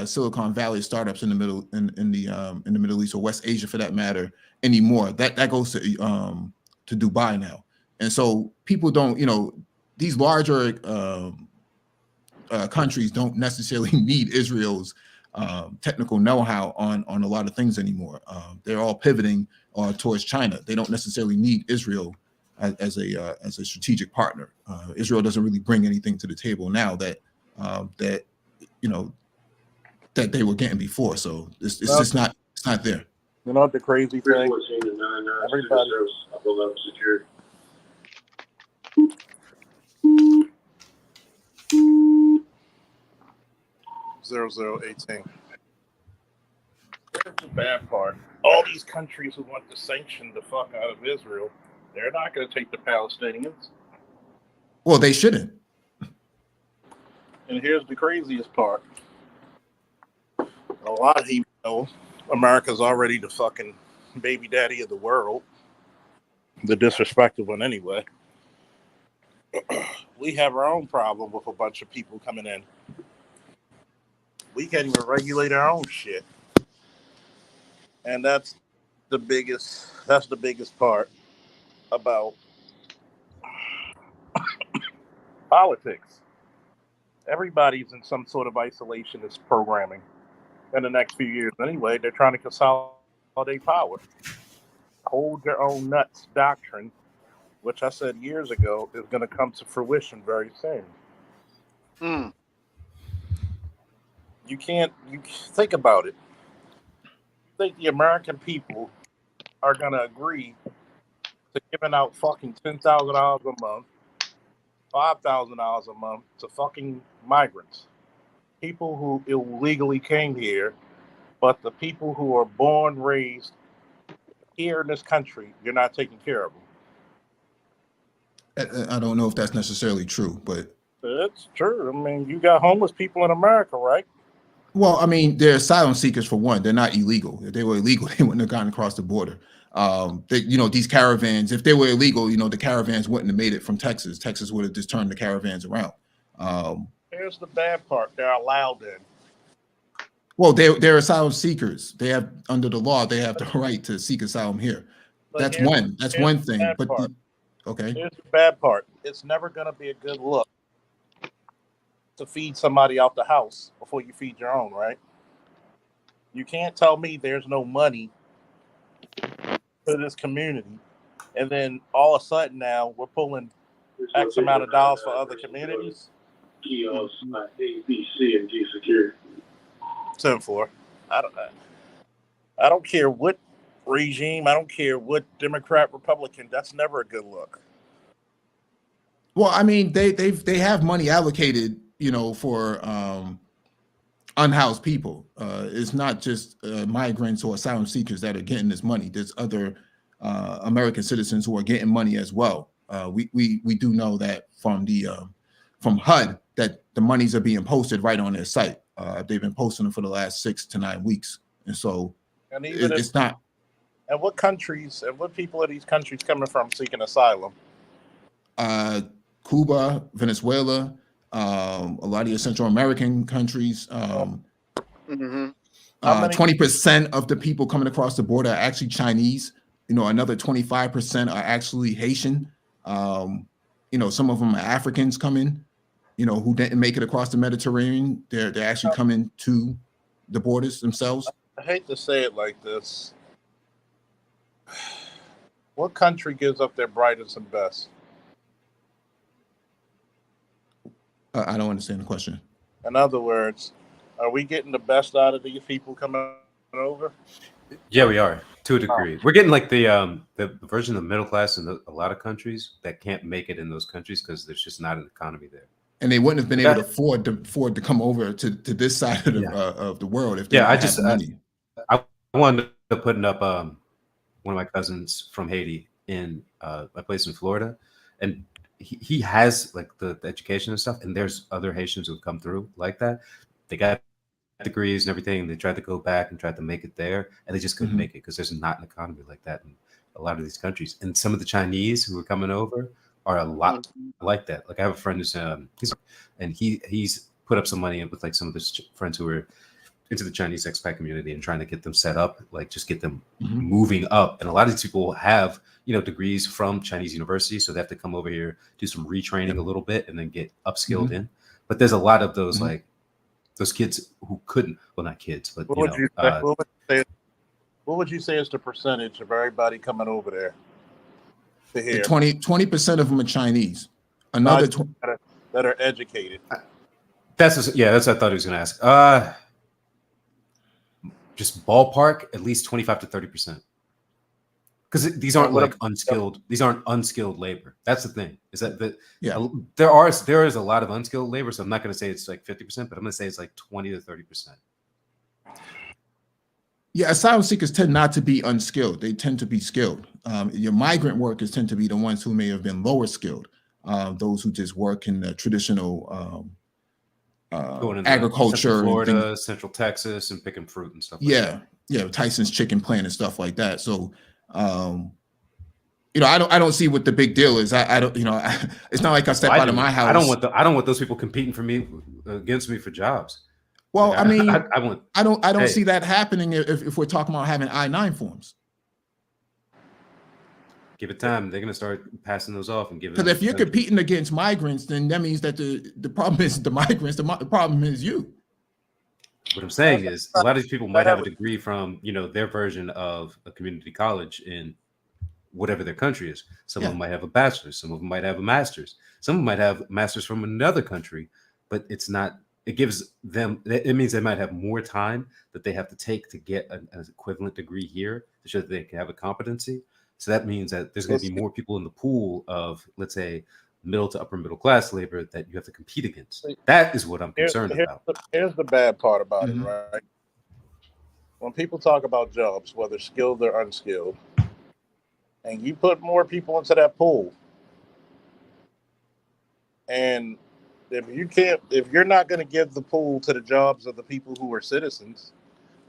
Silicon Valley startups in the Middle East or West Asia for that matter anymore. That goes to Dubai now, and so people don't these larger countries don't necessarily need Israel's technical know-how on a lot of things anymore. They're all pivoting towards China. They don't necessarily need Israel as a strategic partner. Israel doesn't really bring anything to the table now that they were getting before. So it's just not there. You know what the crazy thing? 614 and 99 Everybody. student services upper level secured. Zero 18. Here's the bad part. All these countries who want to sanction the fuck out of Israel, they're not going to take the Palestinians. Well, they shouldn't. And here's the craziest part. A lot of people know America's already the fucking baby daddy of the world. The disrespectful one anyway. We have our own problem with a bunch of people coming in. We can't even regulate our own shit. And that's the biggest part about politics. Everybody's in some sort of isolationist programming in the next few years. Anyway, they're trying to consolidate power. Hold your own nuts doctrine, which I said years ago is going to come to fruition very soon. You think about it. You think the American people are going to agree to giving out fucking $10,000 a month, $5,000 a month to fucking migrants, people who illegally came here, but the people who are born, raised here in this country, you're not taking care of them? I don't know if that's necessarily true, but it's true. I mean, you got homeless people in America, right? Well, I mean, they're asylum seekers for one. They're not illegal. If they were illegal, they wouldn't have gotten across the border. These caravans, if they were illegal, the caravans wouldn't have made it from Texas. Texas would have just turned the caravans around. Here's the bad part. They're allowed in. Well, they're asylum seekers. They have, under the law, they have the right to seek asylum here. But That's one thing. But okay. Here's the bad part. It's never going to be a good look to feed somebody out the house before you feed your own, right? You can't tell me there's no money for this community, and then all of a sudden now we're pulling X amount of dollars for other communities. Kiosks like A, B, C, and D secured. 10-4. I don't care what regime. I don't care what Democrat, Republican. That's never a good look. Well, I mean, they have money allocated, for unhoused people. It's not just migrants or asylum seekers that are getting this money. There's other American citizens who are getting money as well. We do know that from the from HUD that the monies are being posted right on their site. They've been posting them for the last 6 to 9 weeks, and so And even it's not. and what countries and what people are these countries coming from seeking asylum? Cuba, Venezuela, a lot of your Central American countries. Mm-hmm. 20% of the people coming across the border are actually Chinese. Another 25% are actually Haitian. Some of them are Africans coming, who didn't make it across the Mediterranean. They're actually coming to the borders themselves. I hate to say it like this. What country gives up their brightest and best? I don't understand the question. In other words, are we getting the best out of these people coming over? Yeah, we are to a degree. We're getting like the version of the middle class in a lot of countries that can't make it in those countries because there's just not an economy there. And they wouldn't have been able to afford to come over to this side of the world if they didn't have the money. I wanted to put up one of my cousins from Haiti in a place in Florida, and he has like the education and stuff, and there's other Haitians who come through like that. They got degrees and everything, and they tried to go back and tried to make it there, and they just couldn't make it because there's not an economy like that in a lot of these countries. And some of the Chinese who are coming over are a lot like that. Like I have a friend who's he's put up some money with like some of his friends who are into the Chinese expat community and trying to get them set up, like just get them moving up. And a lot of these people have, degrees from Chinese universities. So they have to come over here, do some retraining a little bit and then get upskilled in. But there's a lot of those, like those kids who couldn't, well, not kids, but What would you say is the percentage of everybody coming over there to here? 20% of them are Chinese. Another that are educated. That's what I thought he was going to ask. Just ballpark, at least 25 to 30%. Because these aren't like unskilled. These aren't unskilled labor. That's the thing. Is that there is a lot of unskilled labor. So I'm not going to say it's like 50%, but I'm going to say it's like 20 to 30%. Yeah, asylum seekers tend not to be unskilled. They tend to be skilled. Your migrant workers tend to be the ones who may have been lower skilled. Those who just work in the traditional agriculture, Central Florida, Central Texas, and picking fruit and stuff. Yeah, Tyson's chicken plant and stuff like that. So, I don't see what the big deal is. I don't, it's not like I step out of my house. I don't want those people competing for me against me for jobs. Well, like, I mean, I don't see that happening if we're talking about having I-9 forms. Give it time. They're going to start passing those off and giving. Because if you're competing against migrants, then that means that the problem isn't the migrants. The problem is you. What I'm saying is a lot of these people might have a degree from, their version of a community college in whatever their country is. Some of them might have a bachelor's. Some of them might have a master's. Some of them might have masters from another country, but it's not. It gives them. It means they might have more time that they have to take to get an equivalent degree here to show that they can have a competency. So that means that there's going to be more people in the pool of, let's say, middle to upper middle class labor that you have to compete against. That is what I'm concerned about. Here's the bad part about it, right? When people talk about jobs, whether skilled or unskilled, and you put more people into that pool, and if you're not going to give the pool to the jobs of the people who are citizens,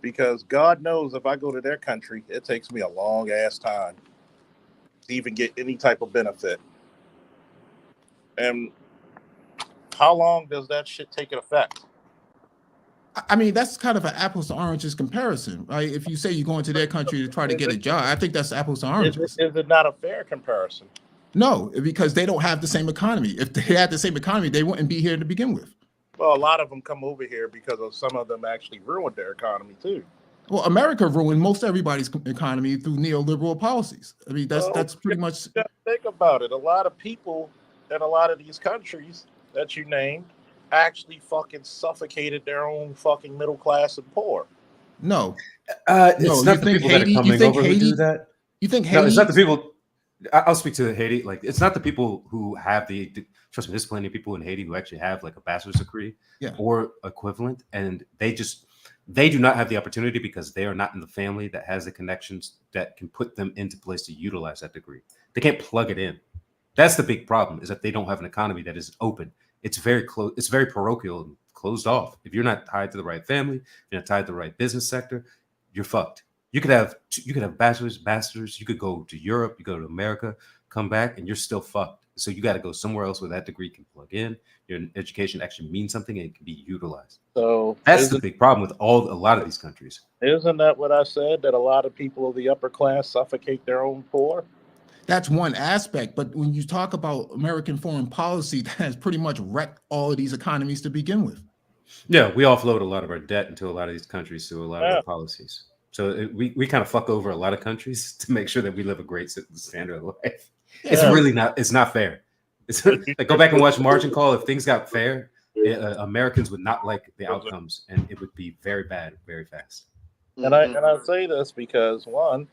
because God knows if I go to their country, it takes me a long ass time to even get any type of benefit. And how long does that shit take effect? I mean, that's kind of an apples to oranges comparison, right? If you say you're going to their country to try to get a job, I think that's apples to oranges. Is it not a fair comparison? No, because they don't have the same economy. If they had the same economy, they wouldn't be here to begin with. Well, a lot of them come over here because of some of them actually ruined their economy too. Well, America ruined most everybody's economy through neoliberal policies. I mean, that's pretty much. Think about it. A lot of people in a lot of these countries that you named actually fucking suffocated their own fucking middle class and poor. No, it's not the people that are coming over who do that. You think Haiti? No, it's not the people. I'll speak to Haiti. Like, it's not the people who have trust me, there's plenty of people in Haiti who actually have like a bachelor's degree or equivalent, and they just They do not have the opportunity because they are not in the family that has the connections that can put them into place to utilize that degree. They can't plug it in. That's the big problem, is that they don't have an economy that is open. It's very close. It's very parochial and closed off. If you're not tied to the right family, if you're not tied to the right business sector, you're fucked. You could have bachelor's, masters. You could go to Europe. You go to America, come back, and you're still fucked. So you got to go somewhere else where that degree can plug in. Your education actually means something and it can be utilized. So That's the big problem with a lot of these countries. Isn't that what I said? That a lot of people of the upper class suffocate their own poor? That's one aspect, but when you talk about American foreign policy, that has pretty much wrecked all of these economies to begin with. Yeah, we offload a lot of our debt into a lot of these countries through a lot of our policies. So we kind of fuck over a lot of countries to make sure that we live a great standard of life. It's really not. It's not fair. It's like, go back and watch Margin Call. If things got fair, Americans would not like the outcomes, and it would be very bad, very fast. And I say this because, one,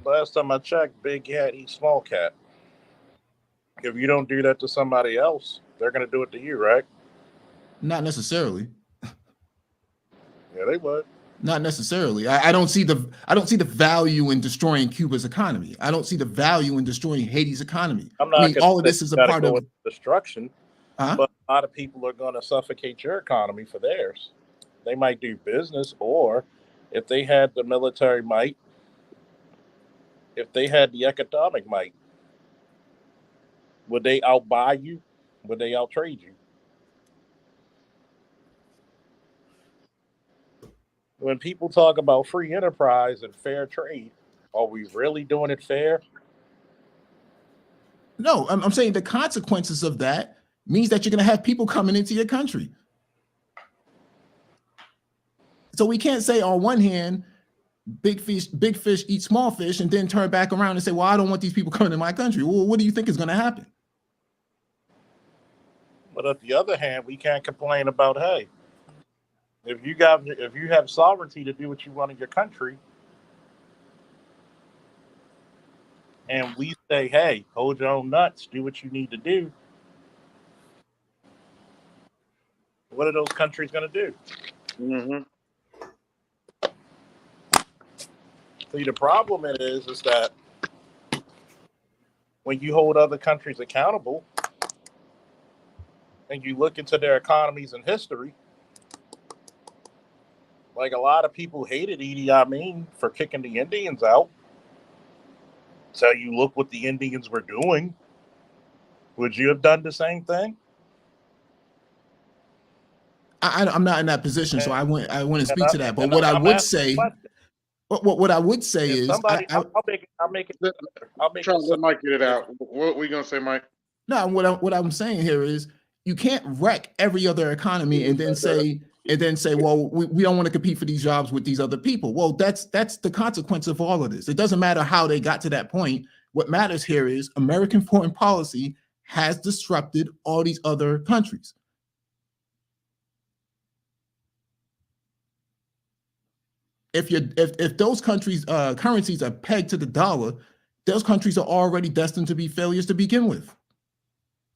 last time I checked, big cat eats small cat. If you don't do that to somebody else, they're going to do it to you, right? Not necessarily. Yeah, they would. Not necessarily. I don't see the value in destroying Cuba's economy. I don't see the value in destroying Haiti's economy. I'm not. I mean, all of this is a part of destruction. But a lot of people are going to suffocate your economy for theirs. They might do business, or if they had the military might, if they had the economic might, would they outbuy you? Would they outtrade you? When people talk about free enterprise and fair trade, are we really doing it fair? No, I'm saying the consequences of that means that you're going to have people coming into your country. So we can't say on one hand, big fish eat small fish, and then turn back around and say, well, I don't want these people coming to my country. Well, what do you think is going to happen? But on the other hand, we can't complain about, hey, if you have sovereignty to do what you want in your country, and we say, hey, hold your own nuts, do what you need to do, what are those countries going to do? See, the problem is that when you hold other countries accountable and you look into their economies and history, like a lot of people hated Idi Amin for kicking the Indians out. So you look what the Indians were doing. Would you have done the same thing? I'm not in that position, so I wouldn't speak to that. But what I would say, what I would say is, I'll make it. Try to let Mike get it out. What we gonna say, Mike? No, what I'm saying here is, you can't wreck every other economy and then say, well, we don't want to compete for these jobs with these other people. Well, that's the consequence of all of this. It doesn't matter how they got to that point. What matters here is American foreign policy has disrupted all these other countries. If those countries' currencies are pegged to the dollar, those countries are already destined to be failures to begin with.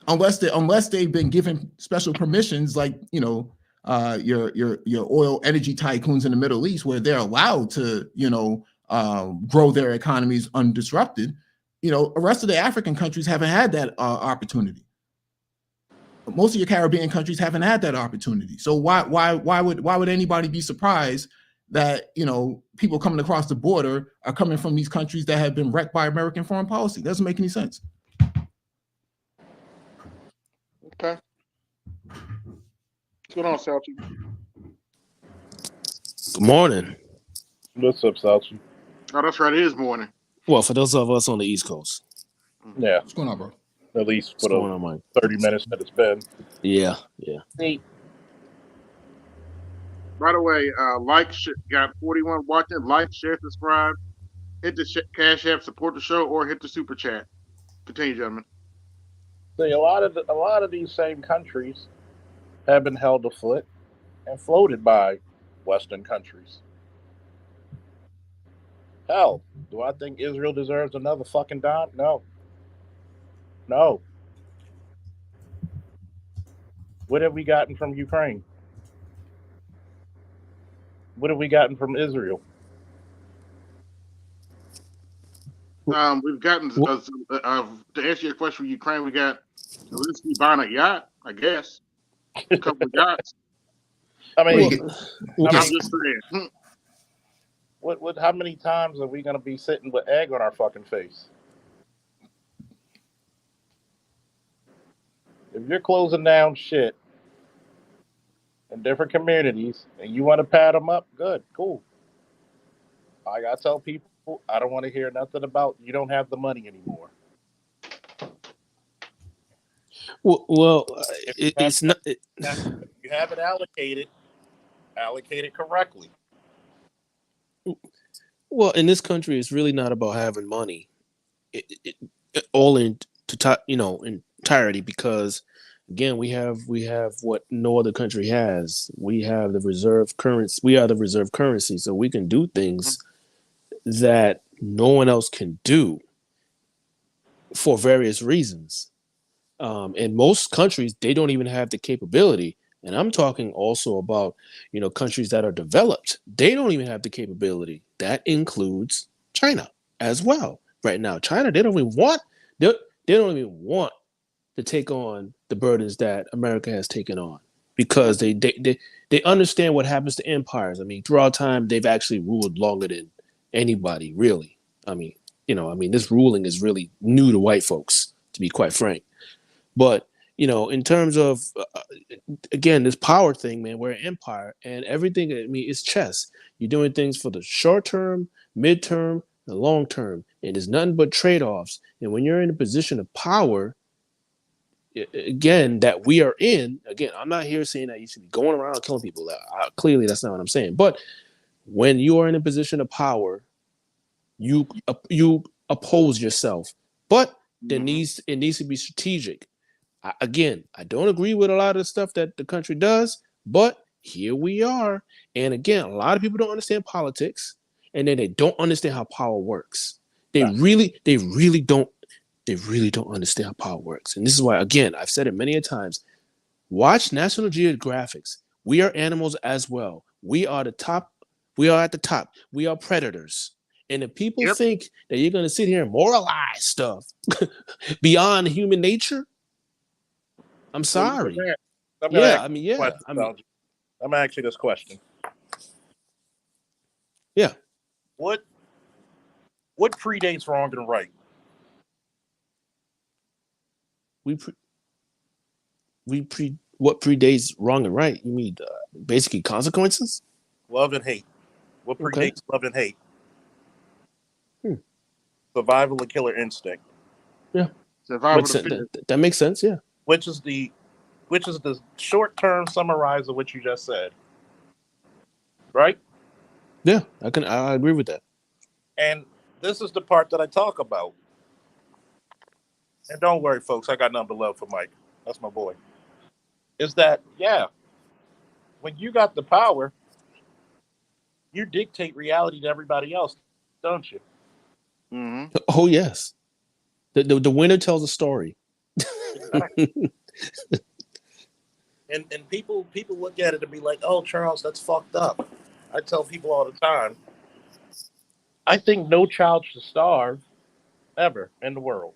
Unless they've been given special permissions, like your oil energy tycoons in the Middle East, where they're allowed to grow their economies undisrupted. The rest of the African countries haven't had that opportunity. Most of your Caribbean countries haven't had that opportunity. So why would anybody be surprised that people coming across the border are coming from these countries that have been wrecked by American foreign policy? It doesn't make any sense. Okay. What's going on, Salchi? Good morning. What's up, Salchi? Oh, that's right. It is morning. Well, for those of us on the East Coast. Yeah. What's going on, bro? At least for What's going on, Mike? 30 minutes that it's been. Yeah. By the way, got 41 watching. Like, share, subscribe. Hit the Cash App, support the show, or hit the Super Chat. Continue, gentlemen. See, a lot of these same countries have been held afoot and floated by Western countries. Hell, do I think Israel deserves another fucking dime? No. What have we gotten from Ukraine? What have we gotten from Israel? We've gotten to answer your question, from Ukraine, we got Zelensky buying a yacht, I guess, a couple of yachts. I Well, mean, he I I'm mean, just saying. what? How many times are we going to be sitting with egg on our fucking face? If you're closing down shit in different communities and you want to pad them up, good, cool. I gotta tell people I don't want to hear nothing about you don't have the money anymore. Well, If you have it's not. if you have it allocated, allocate it correctly. Well, in this country, it's really not about having money, all in entirety. Because again, we have what no other country has. We have the reserve currency. We are the reserve currency, so we can do things that no one else can do for various reasons. In most countries, they don't even have the capability. And I'm talking also about, countries that are developed. They don't even have the capability. That includes China as well. Right now, China, they, they don't even want to take on the burdens that America has taken on because they understand what happens to empires. I mean, throughout time, they've actually ruled longer than anybody, really. I mean, this ruling is really new to white folks, to be quite frank. But in terms of again, this power thing, man, we're an empire, and everything. I mean, it's chess. You're doing things for the short term, midterm, the long term, and it's nothing but trade offs. And when you're in a position of power, again, that we are in. Again, I'm not here saying that you should be going around killing people. Clearly, that's not what I'm saying. But when you are in a position of power, you oppose yourself, but it needs to be strategic. Again, I don't agree with a lot of the stuff that the country does, but here we are. And again, a lot of people don't understand politics, and then they don't understand how power works. They really don't understand how power works. And this is why, again, I've said it many a times. Watch National Geographics. We are animals as well. We are the top. We are at the top. We are predators. And if people Yep. think that you're going to sit here and moralize stuff beyond human nature, I'm Well, let sorry. me, I'm gonna Yeah, ask I mean, you a yeah, question, I mean, I'm gonna ask you this question. yeah. What what predates wrong and right? We pre, what predates wrong and right? You mean basically consequences? Love and hate. What Okay. predates love and hate? Hmm. Survival and killer instinct. Yeah, Survival makes of the sense. fittest. That makes sense. Yeah, Which is the short term summarize of what you just said. Right? yeah. I agree with that. And this is the part that I talk about. And don't worry, folks, I got nothing but love for Mike. That's my boy. Is that yeah, when you got the power, you dictate reality to everybody else, don't you? Mm-hmm. Oh yes, the winner tells a story. Exactly. And people look at it and be like, "Oh, Charles, that's fucked up." I tell people all the time, I think no child should starve ever in the world.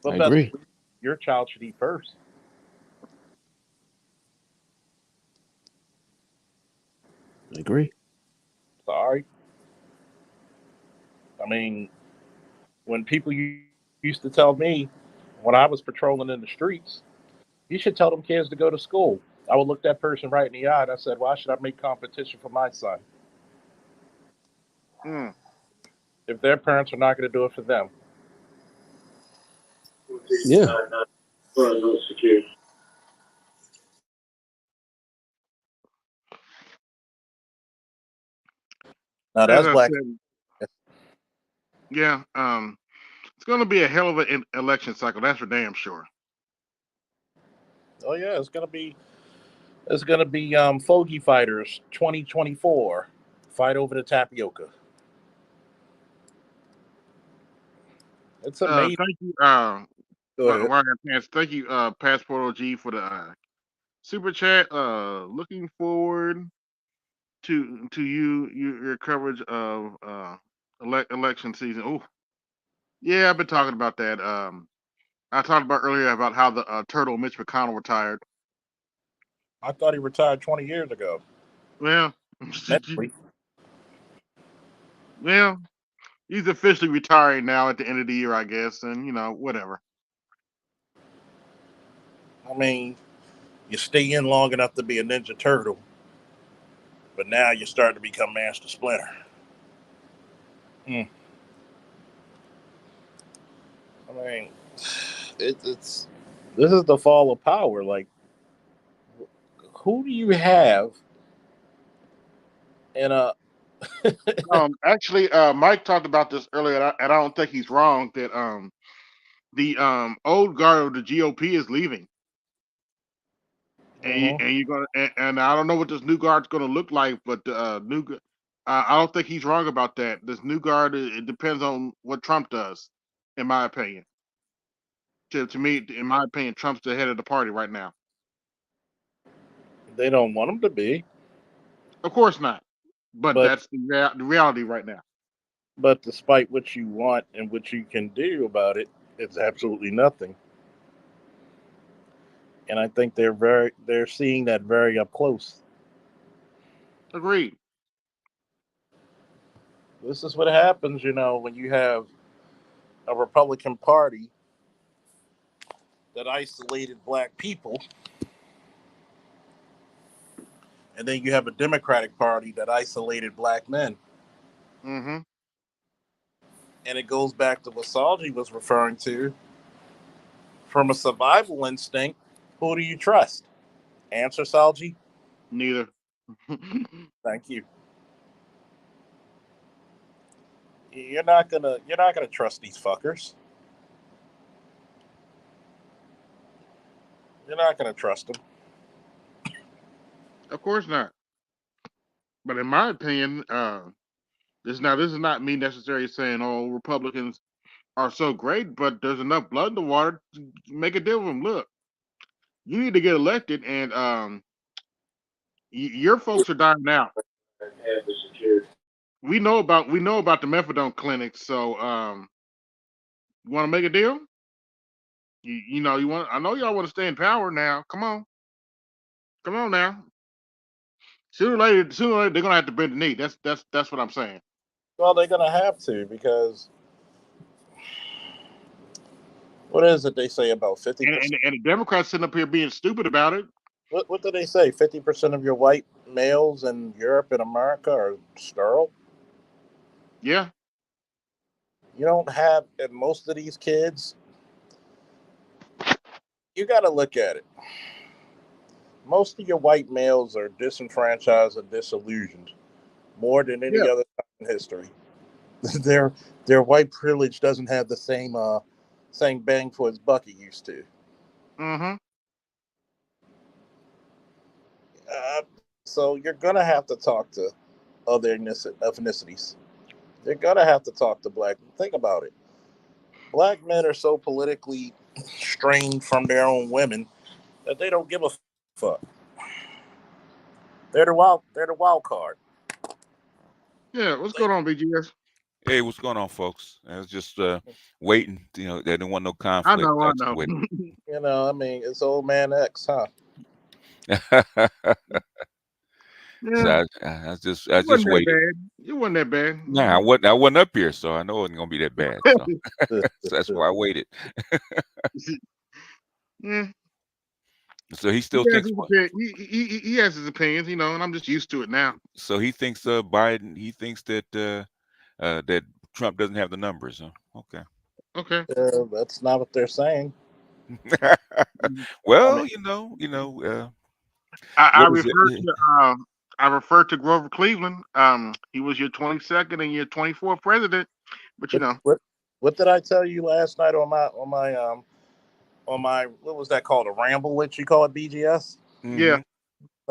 I But best agree. believe your child should eat first. I agree. Sorry. I mean, when people used to tell me when I was patrolling in the streets, you should tell them kids to go to school. I would look that person right in the eye and I said, why should I make competition for my son Mm. if their parents are not going to do it for them? Yeah, No security. Now As that's I black. said, yeah, it's going to be a hell of an election cycle. That's for damn sure. Oh yeah, it's gonna be Fogey Fighters 2024 fight over the tapioca. It's amazing. Thank you. Go ahead. While I got a chance, thank you, Passport OG, for the super chat. Looking forward to your coverage of election season. Oh, yeah, I've been talking about that. I talked about earlier about how the turtle Mitch McConnell retired. I thought he retired 20 years ago. Well, Mentally. well, he's officially retiring now at the end of the year, I guess, and whatever. I mean, you stay in long enough to be a Ninja Turtle, but now you're starting to become Master Splinter. I mean, it's this is the fall of power. Like, who do you have in a? Actually, Mike talked about this earlier, and I don't think he's wrong that the old guard of the GOP is leaving, and you're gonna and I don't know what this new guard's gonna look like, but the I don't think he's wrong about that. This new guard, it depends on what Trump does, in my opinion. To me, in my opinion, Trump's the head of the party right now. They don't want him to be, Of course not, but but that's the reality right now. despite what you want and what you can do about it, it's absolutely nothing. And I think they're seeing that very up close. Agreed. This is what happens, when you have a Republican Party that isolated black people, and then you have a Democratic Party that isolated black men. Mm-hmm. And it goes back to what Salji was referring to. From a survival instinct, who do you trust? Answer, Salji. Neither. Thank you. You're not gonna trust these fuckers. You're not gonna trust them. Of course not. But in my opinion, this is not me necessarily saying, oh, Republicans are so great, but there's enough blood in the water to make a deal with them. Look, you need to get elected, and your folks are dying out. Have the security. We know about the methadone clinics. So you want to make a deal? You want. I know y'all want to stay in power now. Come on now. Sooner or later, they're gonna have to bend the knee. That's what I'm saying. Well, they're gonna have to, because what is it they say about 50%? And the Democrats sitting up here being stupid about it. What do they say? 50% of your white males in Europe and America are sterile. Yeah. You don't have, and most of these kids, you got to look at it. Most of your white males are disenfranchised and disillusioned more than any Yeah. other time in history. their their white privilege doesn't have the same bang for its buck it used to. Mm-hmm. So you're gonna have to talk to other ethnicities. You're gonna have to talk to black. Think about it. Black men are so politically strained from their own women that they don't give a fuck. They're the wild card. Yeah. What's going on, BGS? Hey, what's going on, folks? I was just waiting. They didn't want no I conflict. know. I I was just know. waiting. I mean, it's old man X, huh? Yeah. So I was just It wasn't that waited. bad. It wasn't that bad. Nah, I wasn't up here, so I know it wasn't gonna be that bad. So, so that's why I waited. Yeah. So he He still has thinks his what? opinion. He has his opinions, and I'm just used to it now. So he thinks Biden. He thinks that that Trump doesn't have the numbers. Huh? Okay. Okay. That's not what they're saying. Well, I mean, I what is refer it? to Grover Cleveland. He was your 22nd and your 24th president, but what did I tell you last night on my what was that called, a ramble? What you call it, BGS? yeah. Mm-hmm.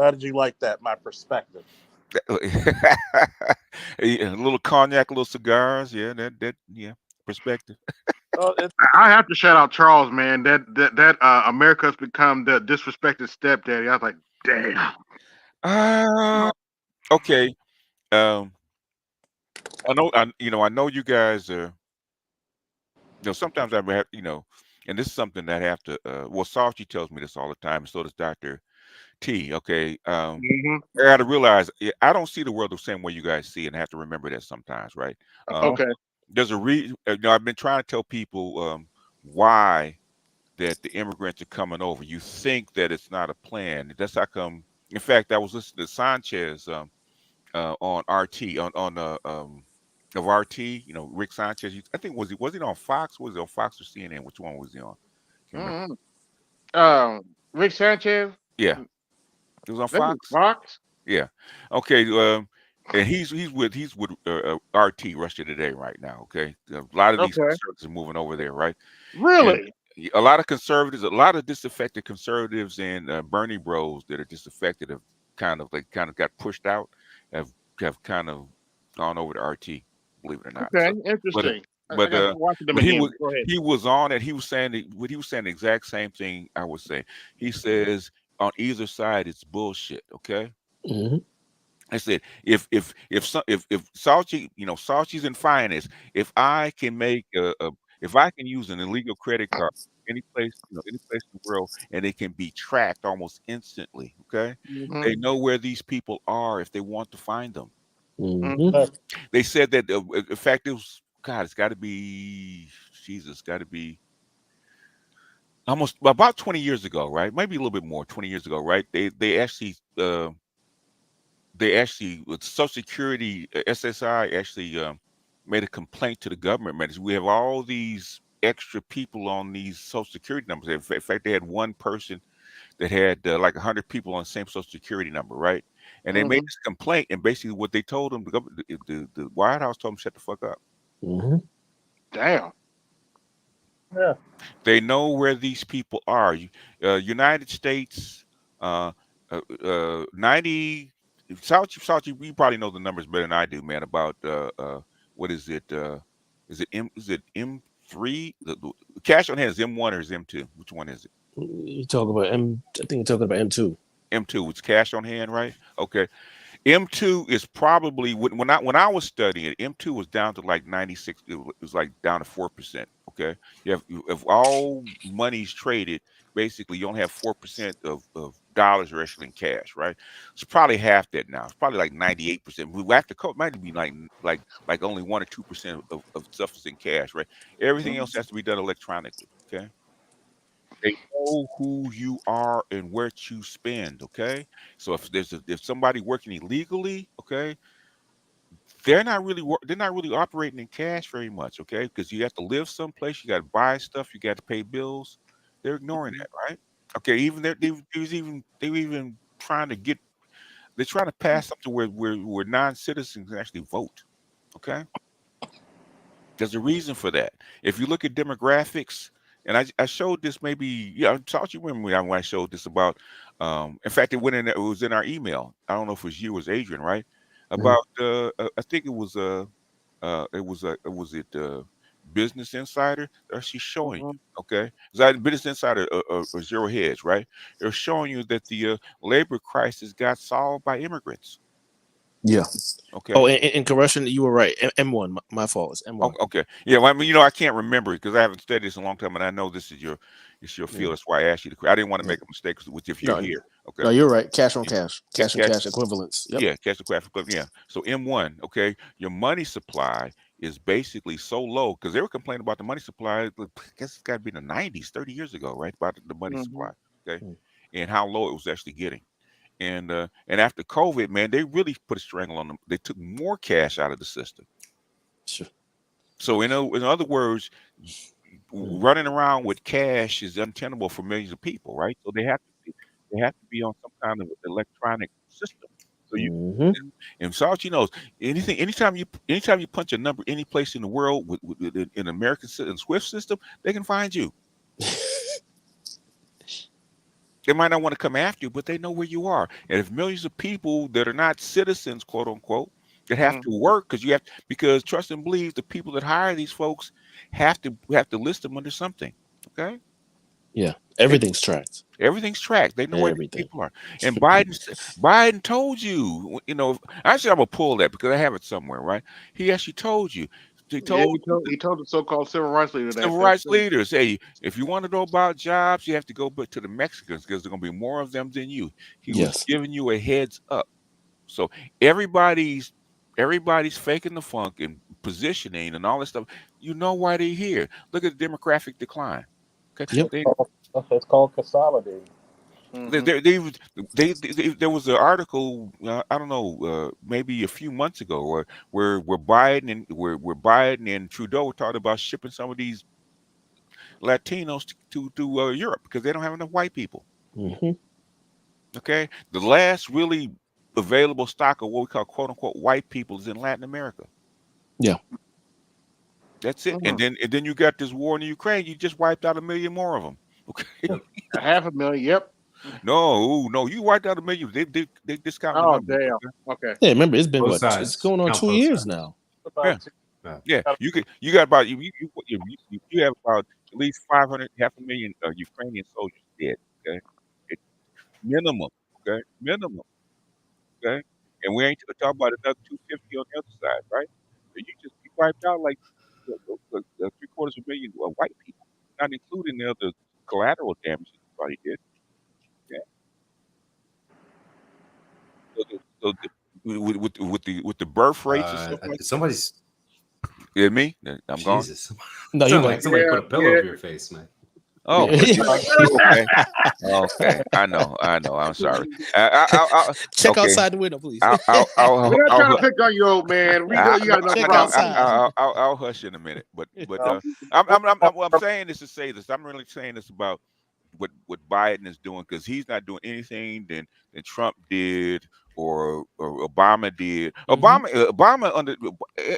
How did you like that? My perspective. A little cognac, a little cigars. Yeah, yeah, perspective. Oh, I have to shout out Charles, man. That America's become the disrespected stepdaddy. I was like, damn. Uh, Okay. Um, I know you guys are. Sometimes I have, and this is something that I have to. Well, Salchi tells me this all the time, and so does Doctor T. Okay. Hmm. I got to realize I don't see the world the same way you guys see, and I have to remember that sometimes, right? Um, Okay. there's a reason. I've been trying to tell people why that the immigrants are coming over. You think that it's not a plan. That's how come. In fact, I was listening to Sanchez on RT of RT. Rick Sanchez. I think was he on Fox? Was he on Fox or CNN? Which one was he on? Can't remember. Hmm. Um, Rick Sanchez. Yeah, it was on That was Fox. Fox. Yeah. Okay. And he's with RT Russia Today right now. Okay. A lot of these Okay. conservatives are moving over there, right? And Really? a lot of conservatives, a lot of disaffected conservatives and Bernie Bros that are disaffected have kind of got pushed out, have have kind of gone over to RT, believe it or not. Okay. So, but Interesting. I but got to uh, watch them but he again. was But go ahead. he was on it. He was saying the exact same thing I was saying. He says on either side it's bullshit. Okay. Hmm. I said, if Salchi, Salchi's in finance, if I can make if I can use an illegal credit card any place in the world, and it can be tracked almost instantly, okay? Hmm. They know where these people are if they want to find them. Hmm. Hmm. They said that in fact it was God, it's got to be Jesus, got to be almost about 20 years ago, right? Maybe a little bit more, 20 years ago, right? They actually with Social Security, SSI actually made a complaint to the government. Man, we have all these extra people on these Social Security numbers. In fact, they had one person that had like 100 people on the same Social Security number, right? And they made Hmm. this complaint, and basically what they told them, the White House told them, shut the fuck up. Hmm. Damn. Yeah. They know where these people are. United States, uh, 90. Salchi, you probably know the numbers better than I do, man. About what is it? Is it M3? The cash on hand is M1 or is M2? Which one is it? You talk about M. I think you're talking about M2. M2. It's cash on hand, right? Okay. M2 is probably when I was studying, M2 was down to like 96. It was like down to 4%. Okay, if all money's traded, basically you only have 4% of dollars are actually in cash, right? It's probably half that now. It's probably like 98%. We have to it might be like only 1 or 2% of stuff is in cash, right? Everything else has to be done electronically. Okay. They know who you are and where to spend, okay? So if somebody working illegally, okay, they're not really operating in cash very much, okay? Because you have to live someplace, you got to buy stuff, you got to pay bills. They're ignoring that, right? Okay, even they were even trying to get they're trying to pass something where non-citizens can actually vote, okay? There's a reason for that. If you look at demographics, and I showed this maybe, yeah, I thought you remember when I showed this about, in fact, it was in our email. I don't know if it was you or it was Adrian, right? Hmm. About, I think was it Business Insider? They're actually showing Hmm. you, okay? Business Insider or Zero Hedge, right? They're showing you that the labor crisis got solved by immigrants, Yeah. Oh, okay? and correction, you were right. M1. My fault. It's Oh, M1. okay. Yeah, well, I mean, I can't remember because I haven't studied this in a long time, and I know this is your Yeah. field. That's why I asked you to. I didn't want to Yeah. make a mistake with if you're No, here. Okay. no, you're right. Cash on Yeah. cash. Ca- Cash on Cash. cash equivalents. Yep. Yeah, cash the craft club. Yeah. So M1, okay, your money supply is basically so low because they were complaining about the money supply. I guess it's got to be in the 90s, 30 years ago, right? About the money Hmm. supply, okay, Hmm. and how low it was actually getting. And after COVID, man, they really put a strangle on them. They took more cash out of the system. Sure. So in other words, Hmm. running around with cash is untenable for millions of people, right? So they have to be on some kind of electronic system. So you Hmm. and Sauchi knows anytime you punch a number any place in the world in American Swift system, they can find you. They might not want to come after you, but they know where you are. And if millions of people that are not citizens, quote unquote, that have to Hmm. work because trust and believe the people that hire these folks have to list them under something. Okay. Yeah, everything's tracked. Everything's tracked. They know where these Everything. people are. And Biden told you, actually I'm gonna pull that because I have it somewhere, right? He actually told you. He Yeah, told he told the so-called civil rights leader that. civil That's rights true. leaders, hey, if you want to know about jobs, you have to go back to the Mexicans because there's gonna be more of them than you. He was Yes. giving you a heads up. So everybody's faking the funk and positioning and all this stuff. You know why they're here. Look at the demographic decline. Okay. Yep. It's called consolidating. They, Hmm. they, they, there was an article, I don't know, maybe a few months ago, where Biden and Trudeau were talking about shipping some of these Latinos to Europe because they don't have enough white people. Hmm. Okay, the last really available stock of what we call "quote unquote" white people is in Latin America. Yeah. That's it. And then you got this war in the Ukraine. You just wiped out 1 million more of them. Okay. A 500,000. Yep. No, you wiped out 1 million. They discount the Oh numbers. damn. Okay? Okay. Yeah. Remember, it's been Both what? It's sides. going on Count 2 both years sides. now. Yeah, Yeah. yeah. You got about you have about at least 500, 500,000 Ukrainian soldiers dead. Okay, it, minimum. Okay, minimum. Okay, and we ain't talking about another 250 on the other side, right? So you wiped out like 750,000 white people, not including the other collateral damage that you probably did. Okay, with the birth rates and stuff like that. Somebody's Yeah, me. I'm gone. Jesus. No, you Sound go. like somebody Yeah. put a pillow Yeah. over your face, man. Oh, okay, okay. I know. I'm sorry. Check Okay. outside the window, please. We're not trying to I'll, pick on you, old man. We know you got enough Check problems. outside. I'll hush in a minute. But Um, what I'm saying is to say this. I'm really saying this about what Biden is doing because he's not doing anything than Trump did or Obama did. Mhm. Obama under.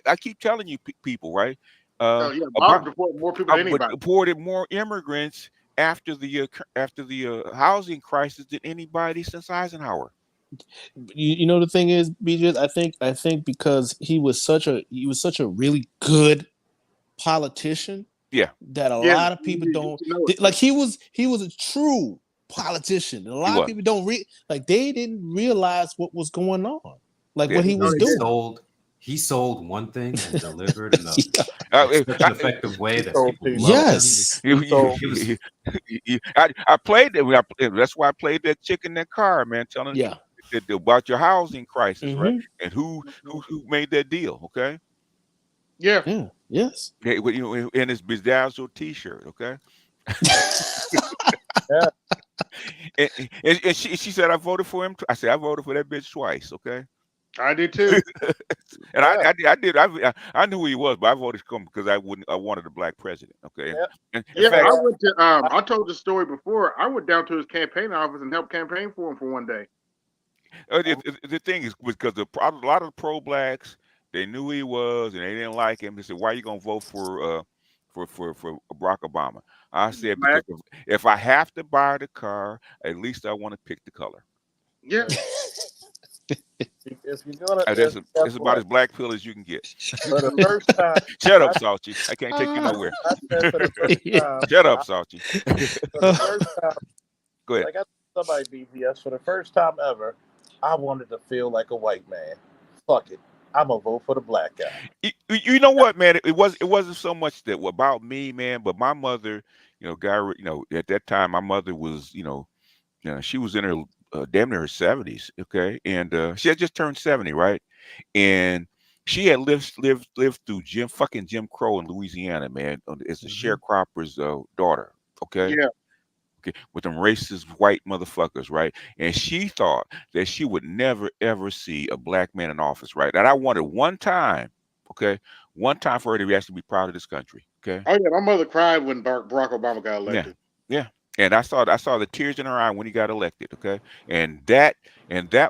I keep telling you people, right? Yeah, Obama, Bob deported more people than but anybody. deported more immigrants after the housing crisis than anybody since Eisenhower. You know the thing is, BJ. I think because he was such a really good politician Yeah, that a Yeah, lot of people don't you know it. like. He was a true politician. And a he lot of was. people don't they didn't realize what was going on, like Yeah. what he No, was they He didn't. doing. sold he sold one thing and delivered another Uh, in uh, such an effective way he that sold people too loved much. him. Yes. You, So He was I played that. That's why I played that chick in that car, man, telling Yeah. about your housing crisis, right? Hmm. And who made that deal, okay? Yeah. Yeah. Yes. In his bedazzled T-shirt, okay? yeah, And she said I voted for him. I said I voted for that bitch twice, okay? I did too. And yeah, I did. I knew who he was, but I voted for him because I wanted a black president, okay? yeah. And in Yeah, fact, I So went to. I told the story before. I went down to his campaign office and helped campaign for him for one day. The thing is because a lot of the pro blacks they knew who he was and they didn't like him. They said, "Why are you gonna vote for Barack Obama?" I said, Black. "Because if I have to buy the car, at least I want to pick the color." Yeah. if you're gonna, That's guess it's about what? as black pill as you can get. For the first time, Shut I, up, Salchi. I can't take you nowhere. I said for the first time, Shut up, Salchi. for the first time, Go ahead. like I told somebody BTS, for the first time ever, I wanted to feel like a white man. Fuck it, I'm gonna vote for the black guy. You know what, man? It wasn't so much that about me, man, but my mother, at that time, my mother was, she was in her damn near her 70s, okay, and she had just turned 70, right? And she had lived through Jim Crow in Louisiana, man, as a Mhm. sharecropper's daughter, okay. Yeah. Okay, with them racist white motherfuckers, right? And she thought that she would never ever see a black man in office, right? And I wanted okay, one time for her to actually be proud of this country, okay? Oh yeah. My mother cried when Barack Obama got Yeah, elected. yeah. And I saw the tears in her eye when he got elected, okay? And that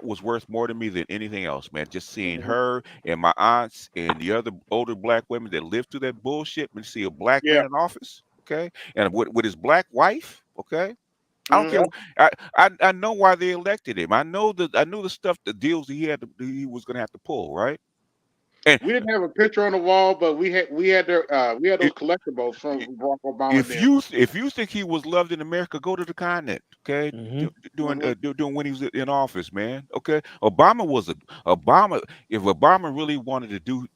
was worth more to me than anything else, man. Just seeing Hmm. her and my aunts and the other older black women that lived through that bullshit and see a black Yeah. man in office, okay? And with his black wife, okay? I don't care. Hmm. I know why they elected him. I knew the stuff, the deals he was gonna have to pull, right? And We didn't have a picture on the wall, but we had we had those if, collectibles from Barack Obama there. if you think he was loved in America, go to the continent. Okay, Hmm. Hmm. doing when he was in office, man. Okay, Obama. If Obama really wanted to do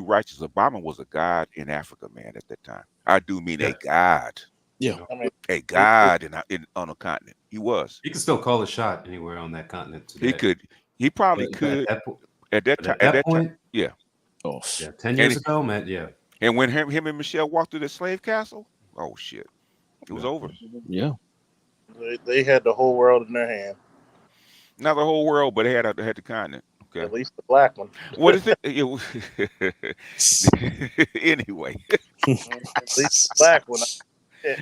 righteous, Obama was a god in Africa, man. At that time, I do mean Yeah, a god, Yeah. I mean, a he, god in on a continent. He was. he can still call a shot anywhere on that continent He today. could. He probably But at could that point, at that but time. at At that that time, point, yeah. Oh, yeah, 10 years And ago, man, yeah, and when him and Michelle walked through the slave castle, oh shit, it was yeah. over. yeah. they had the whole world in their hand, Not the whole world, but they had the continent. Okay. at least the black one. What is it? Anyway, At least the black one. Yeah.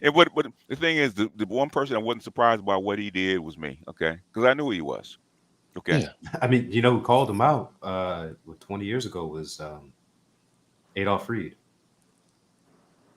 and but the thing is, the one person I wasn't surprised by what he did was me. Okay, because I knew who he was. Okay. Yeah. I mean, you know, who called him out 20 years ago was Adolf Reed.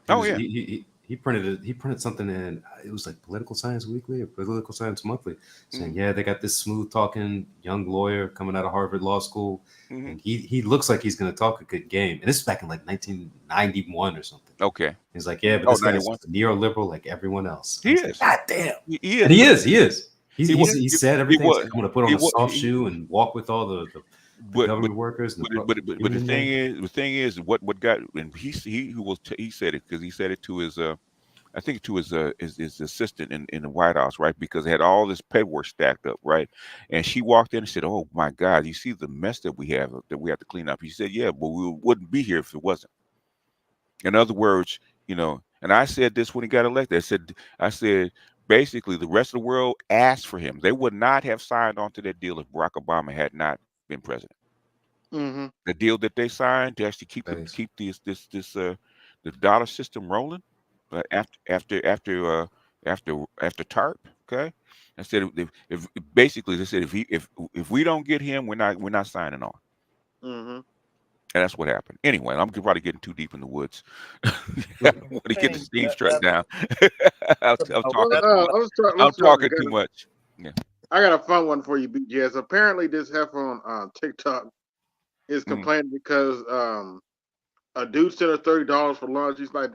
He Oh was yeah. he printed something in it was like Political Science Weekly or Political Science Monthly saying, Hmm. yeah, they got this smooth talking young lawyer coming out of Harvard Law School, Hmm. and he looks like he's going to talk a good game. And this is back in like 1991 or something. Okay. He's like, yeah, but Oh, this guy's 91. neoliberal like everyone else. He I was like, is. God damn. He And is. he is. He was. He said He everything. He's like, was. I'm going to put on He a was. soft shoe and walk with all the But government workers and but union men. the thing is what got and he said it because he said it to his I think to his assistant in the White House, right? Because they had all this paperwork stacked up, right? And she walked in and said, "Oh my God, you see the mess that we have to clean up." He said, "Yeah, but we wouldn't be here if it wasn't." In other words, and I said this when he got elected. I said basically the rest of the world asked for him. They would not have signed on to that deal if Barack Obama had not been president. Hmm. The deal that they signed to actually Thanks. keep the dollar system rolling after TARP. Okay, I said if basically they said if we don't get him, we're not signing on, Hmm. and that's what happened. Anyway, I'm probably getting too deep in the woods. I Well, want to get the Thing steam that, struck down. I'm about talking Well, that too much. I'm let's talk. talking too much. Yeah. I got a fun one for you, BJS. Apparently, this heifer on TikTok is Mhm. complaining because a dude sent her $30 for lunch. He's like,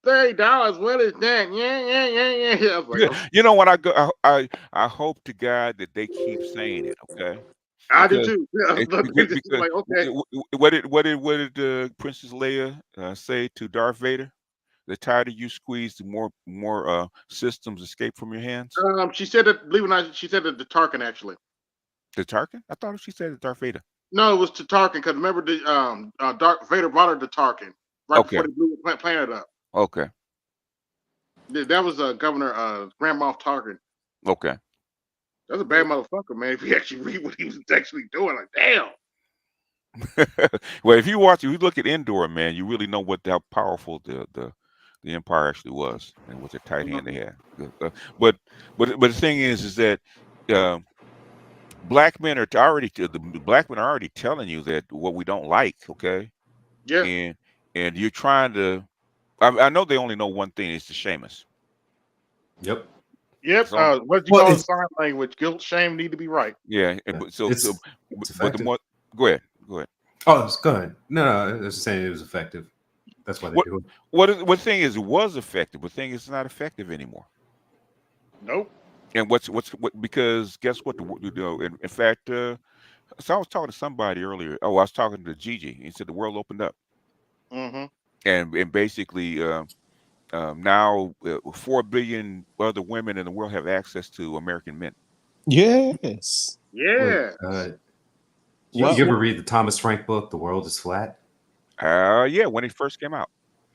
$30? What is that? Yeah, yeah, yeah, yeah. I was like, Yeah, okay. you know what I hope to God that they keep saying it, okay? I do Because too. Yeah, it's because like, okay. what did Princess Leia say to Darth Vader? The tighter you squeeze, the more systems escape from your hands. She said that. Believe it or not, she said that to Tarkin actually. The Tarkin? I thought she said it to Darth Vader. No, it was to Tarkin because remember the Darth Vader brought her to Tarkin right before Okay, they blew the planet up. okay, That was Governor Grand Moff Tarkin. okay. That's a bad motherfucker, man. If you actually read what he was actually doing, like, damn. Well, if you look at Endor, man, you really know how powerful the Empire actually was, and what the tight hand they Mhm. had. But but the thing is that uh, the black men are already telling you that what we don't like, okay, Yeah. and you're trying to. I know they only know one thing: is to shame us. yep. Yep. So What did you Well, call it? it's Sign language. Guilt, shame need to be right. yeah, it's but the effective. more go ahead, go ahead. Oh, go ahead. No, I was just saying it was effective. That's why they What do it. what thing is it was effective? The thing is it's not effective anymore. Nope. And what because guess what in fact so I was talking to somebody earlier. Oh, I was talking to Gigi. He said the world opened up, Mm-hmm. and basically now 4 billion other women in the world have access to American men. Yes. Wait, Yeah. Well, you ever read the Thomas Frank book, The World is Flat? Yeah, when it first came out.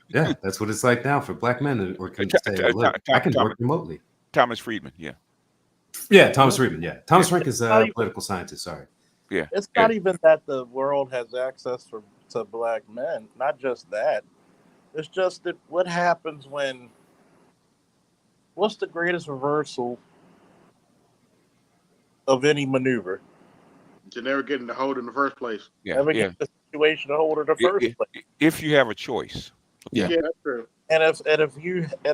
Yeah, that's what it's like now for black men who can T- say, t- oh, Th- look, I can work remotely. Thomas Friedman. Yeah, Yeah, Thomas Friedman. Yeah. Thomas yeah, Frank is not a even, political scientist. Sorry. yeah, it's yeah. not even that the world has access to black men. Not just that. It's just that what happens when. What's the greatest reversal of any maneuver? To never get in the hold in the first place. Yeah, Never get yeah. the situation to hold in the first place. If you have a choice, yeah. okay. Yeah, that's true. And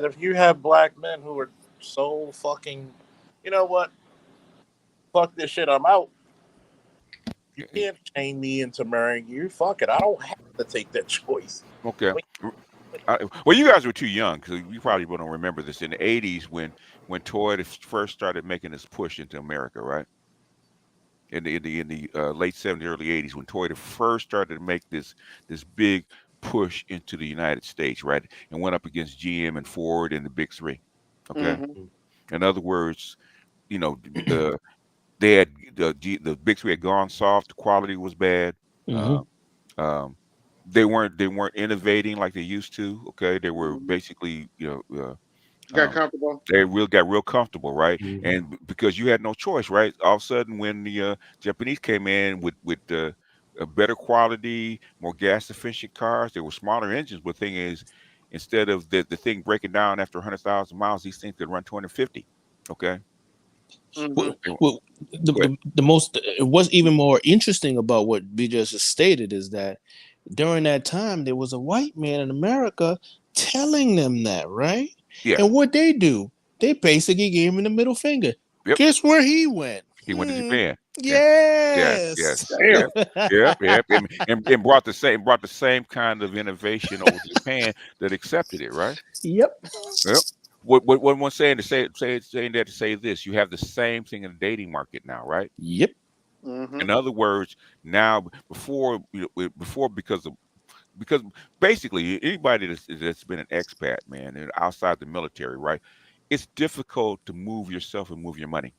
if you have black men who are so fucking, you know what? Fuck this shit. I'm out. You can't chain me into marrying you. Fuck it. I don't have to take that choice. Okay. Wait, Well, you guys were too young because you probably don't remember this in the '80s when Toyota first started making this push into America, right? In the late '70s, early '80s, when Toyota first started to make this big push into the United States, right, and went up against GM and Ford and the big three. Okay. Mm-hmm. In other words, you know, they had the big three had gone soft. The quality was bad. Mm-hmm. Uh, um, they weren't innovating like they used to. Okay, they were Mm-hmm. basically Got um, comfortable. they got real comfortable, right? Mhm. And because you had no choice, right? All of a sudden, when the Japanese came in with a better quality, more gas efficient cars, they were smaller engines. But the thing is, instead of the thing breaking down after 100,000 miles, these things could run 250. Okay, Mm-hmm. Well, well, go ahead. the most what's even more interesting about what B just stated is that during that time there was a white man in America telling them that, right? Yeah. And what they do, they basically gave him the middle finger. Yep. Guess where he went? He went to Japan. Yeah. Yes. Yes. Yes. Damn. Yep. Yep. Yep. And brought the same kind of innovation over to Japan that accepted it, right? Yep. Yep. What one's saying to saying that to say this, you have the same thing in the dating market now, right? Yep. Mm-hmm. In other words, now before because basically anybody that's been an expat, man, and outside the military, right? It's difficult to move yourself and move your money.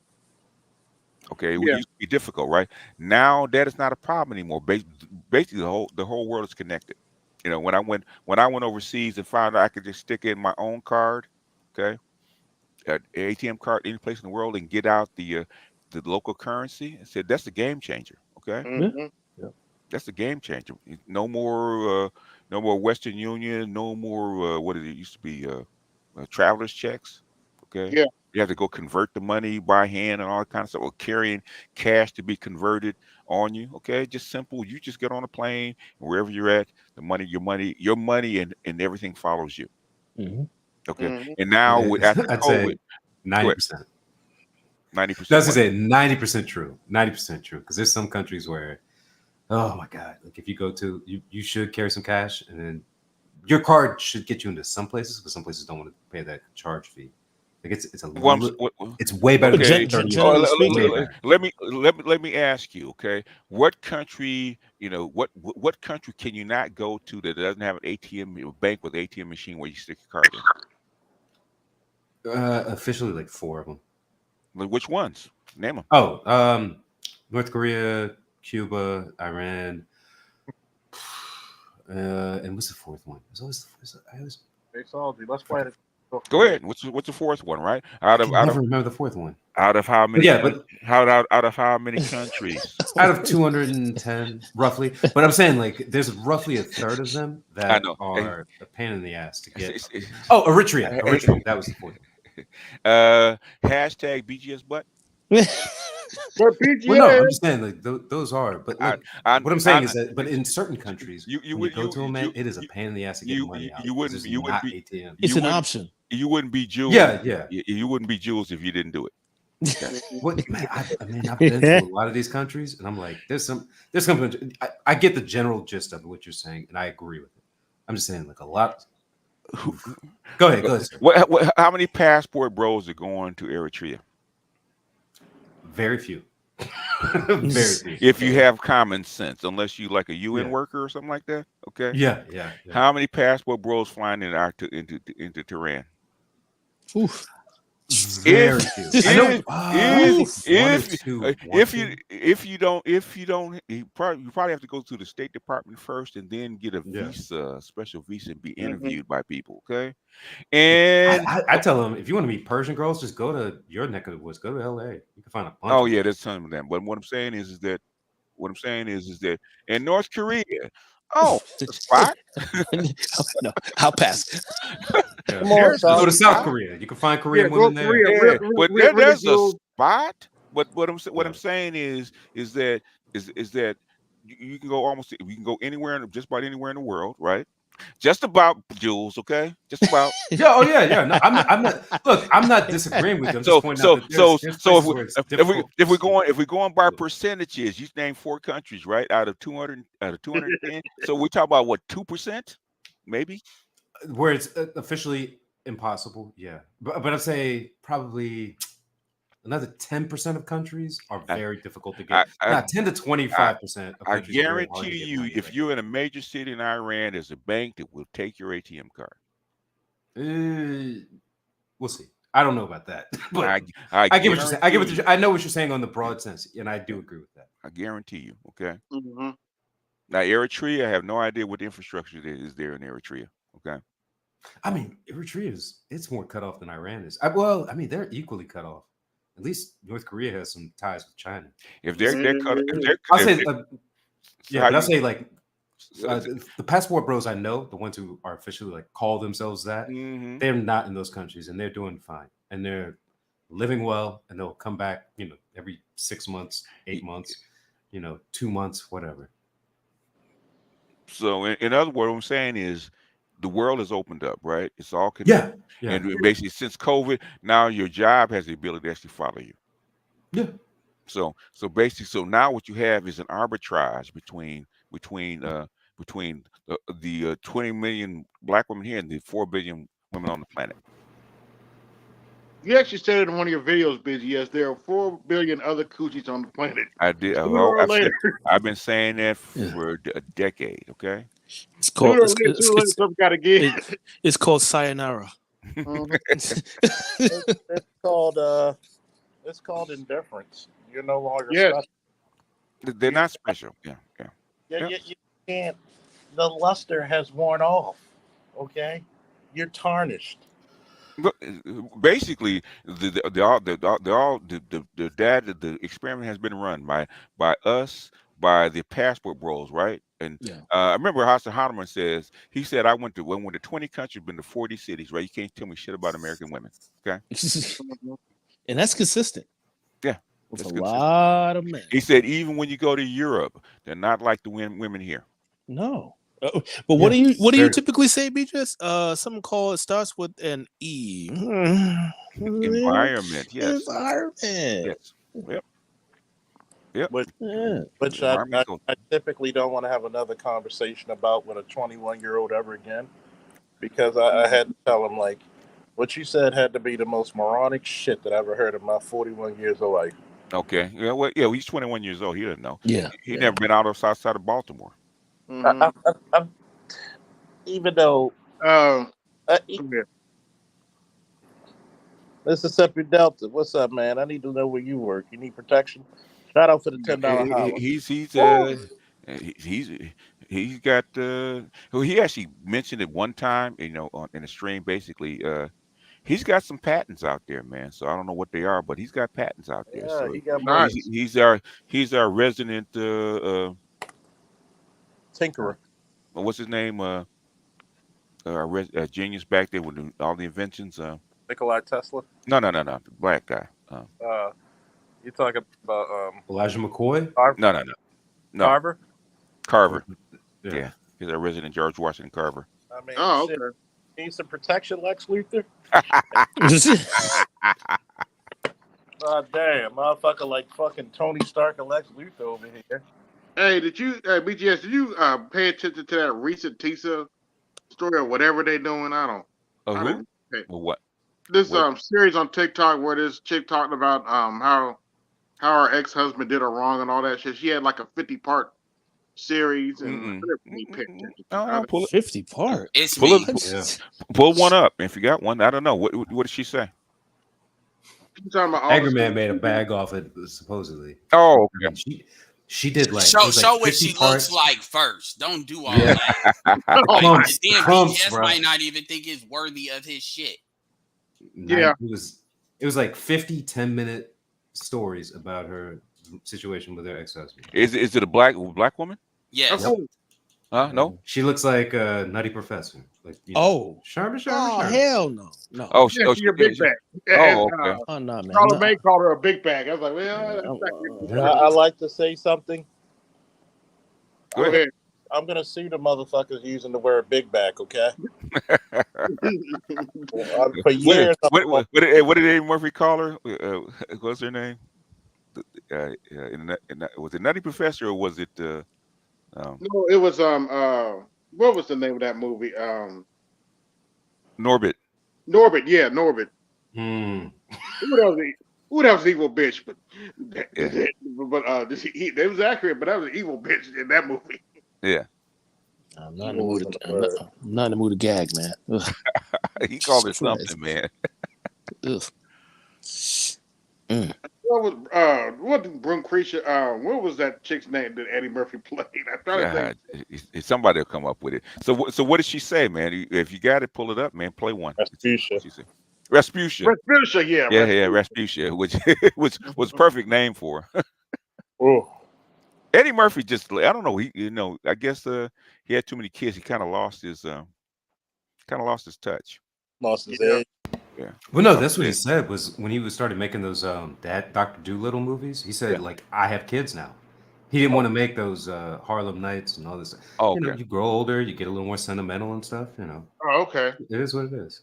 Okay, it Yeah. used to be difficult, right? Now that is not a problem anymore. Basically, the whole world is connected. You know, when I went overseas and found out I could just stick in my own card, okay, ATM card any place in the world and get out the local currency. I said that's a game changer. Okay, Yeah. Mm-hmm. Yeah. that's a game changer. No more Western Union, no more what did it used to be travelers checks. Okay, Yeah. you have to go convert the money by hand and all that kind of stuff, or carrying cash to be converted on you. Okay, just simple. You just get on a plane and wherever you're at, your money, and everything follows you. Mm-hmm. Okay, Mm-hmm. and now after I'd COVID, say go 90%. 90% That's to what? say 90% true. 90% true. Because there's some countries where, oh my God, like if you go to, you should carry some cash, and then your card should get you into some places, but some places don't want to pay that charge fee. Like it's a Well, little, it's way better But than okay. 30 Oh, generally years. speaking, Way better. let me ask you, okay? What country, what country can you not go to that doesn't have an ATM, bank with ATM machine where you stick your card in? Officially, like 4 of them. Like, which ones? Name them. Oh, North Korea, Cuba, Iran, and what's the fourth one? There's always, I always Hey, Salty, let's play it. Go ahead. What's the fourth one? Right? Out I of can out never of remember the fourth one. out of how But many yeah, countries? but Out of how many countries? out of 210 roughly. But I'm saying like there's roughly a third of them I that know. are a pain in the ass to It's, get. it's, it's, Oh, Eritrea. That was the fourth. hashtag BGS butt. But Well, no, PGA. I'm just saying like those are. But I, look, I, what I'm saying I, is that, but in certain countries, you when you would go to them, man, it is a you pain in the ass to get you money you out you because wouldn't there's you wouldn't not be ATMs. it's you an wouldn't option. you wouldn't be Jules. Yeah, yeah. You wouldn't be Jules if you didn't do it. Okay. What man? I've been to a lot of these countries, and I'm like, there's some. I get the general gist of what you're saying, and I agree with it. I'm just saying, like a lot. Go ahead, sir. How many passport bros are going to Eritrea? Very few. Very few. If you have common sense, unless you like a UN Yeah. worker or something like that. Okay. Yeah. How many passport bros flying into Tehran? Oof. Very few. I know. I think one or two. You probably have to go to the State Department first and then get a Yeah. visa, special visa, and be interviewed by people. Okay. Yeah. And I tell them if you want to meet Persian girls, just go to your neck of the woods. Go to LA. You can find a bunch oh of yeah, them. there's some of them. But what I'm saying is that in North Korea, oh, a spot. No, I'll pass. Yeah. Come on, There's a Go to Salty. South spot. Korea. You can find Yeah, Korean women North there. Korea. Yeah, but Really there's a Jules. spot. But what I'm Yeah. saying is that you can go anywhere, just about anywhere in the world, right? Just about, Jules. Okay, just about. Yeah, oh yeah. No, I'm not. Look, I'm not disagreeing with you. I'm just So pointing out so that so there's so if places we where it's if we difficult. if we're going by percentages, you name 4 countries, right? Out of 210. So we talk about what, 2%, maybe. Where it's officially impossible. Yeah, but I'd say probably another 10% of countries are I very difficult to I get. I, Now, 10 to I 25% of I countries are very hard guarantee to get you, money if you're in a major city in Iran, there's a bank that will take your ATM card. in. We'll see. I don't know about that, but I I get what you're saying. I get what guarantee you. I know what you're saying on the broad sense, and I do agree with that. I guarantee you. Okay. Mm-hmm. Now Eritrea, I have no idea what the infrastructure is there in Eritrea. Okay. I mean, Eritrea it's more cut off than Iran is. I mean, they're equally cut off. At least North Korea has some ties with China. If they're cut, I'll if say, they, so yeah, how but I'll you? say like So, the passport bros I know, the ones who are officially like call themselves that, mm-hmm. they're not in those countries, and they're doing fine, and they're living well, and they'll come back, every 6 months, 8 months, 2 months, whatever. So in other words, what I'm saying is, the world has opened up, right? It's all connected, Yeah, and basically since COVID, now your job has the ability to actually follow you. yeah. So basically, so now what you have is an arbitrage between the 20 million black women here and the 4 billion women on the planet. You actually said it in one of your videos, Busy. Yes, there are 4 billion other coochies on the planet. I did. Sooner or later. I've been saying that Yeah. for a decade. Okay. It's called Sooner or later, something got to give. it's called sayonara. It's called indifference. You're no longer Yes. special. They're not special. Yeah. You can't. The luster has worn off. Okay, you're tarnished. But basically, the experiment has been run by us, by the passport bros, right? And Yeah. I remember Hassan Hardeman says, he said, I went to 20 countries, been to 40 cities, right? You can't tell me shit about American women. Okay. And that's consistent Yeah. with That's a consistent. lot of men. He said, even when you go to Europe, they're not like the women here. No. But what do you typically say, BJS? Something called, it starts with an E. Environment, yes. Environment. Yes. Yep. Which I typically don't want to have another conversation about with a 21-year-old ever again, because I had to tell him, like, what you said had to be the most moronic shit that I ever heard in my 41 years of life. Okay. Yeah. Well, yeah. He's 21 years old. He doesn't know. Yeah. He never been out of south side of Baltimore. I'm, even though Mississippi Delta, what's up, man? I need to know where you work. You need protection? Shout out for the $10 holler. He's got well, he actually mentioned it one time, in a stream. Basically, he's got some patents out there, man. So I don't know what they are, but he's got patents out there. Yeah, So he got nice. he's our resident tinkerer. What's his name? Genius back there with all the inventions. Nikolai Tesla. No, the black guy. You talking about Elijah McCoy? No. Carver. Carver. Yeah. He's our resident George Washington Carver. I mean, okay. Need some protection, Lex Luthor. Damn, motherfucker, like fucking Tony Stark and Lex Luthor over here. Hey, BGS, did you pay attention to that recent Tisa story or whatever they doing? I don't. Who? Well, what? This series on TikTok where this chick talking about how her ex-husband did her wrong and all that shit. She had like a 50-part series and pull it. 50 part. It's pull one up if you got one. I don't know. What did she say? Angry Man made a bag off it, supposedly. Oh, okay. She did like show like what she parts. looks like first. Don't do all that. Clumps, BS might not even think it's worthy of his shit. Yeah, it was like 50 10-minute stories about her situation with her ex-husband. Is it a black woman? Yes. No. She looks like a Nutty Professor. Like Sharma. Oh hell no. Oh, she's a big bag. Oh, okay. Oh no, man. Carla May called her a big bag. I was like, well, I like to say something. Go ahead. I'm gonna sue the motherfuckers using the word big back. Okay. For years, what did Eddie Murphy call her? What's her name? Was it Nutty Professor or was it um, No, it was what was the name of that movie? Norbit? Norbit. Yeah, Norbit. Hmm. Who that was the evil bitch? But Yeah, they was accurate, but that was an evil bitch in that movie. yeah. I'm not in the mood. I'm not in the mood to gag, man. Ugh. He called her Jesus Christ. something, man. Ugh. Mm. What did Brooke Creature? What was that chick's name that Eddie Murphy played? I'm trying to think. God, somebody will come up with it. So what did she say, man? If you got it, pull it up, man. Play one. Rasputia. She said Rasputia. Rasputia, yeah, Yeah, Rasputia, which was perfect name for her. Oh, Eddie Murphy just, I don't know. I guess he had too many kids. He kind of lost his touch. lost his Yeah. edge. Yeah. Well, no, that's what he said was when he started making those Dr. Dolittle movies. He said like, I have kids now. He didn't want to make those Harlem Nights and all this. Oh, You know, okay. you grow older, you get a little more sentimental and stuff. You know, Oh, okay. it is what it is.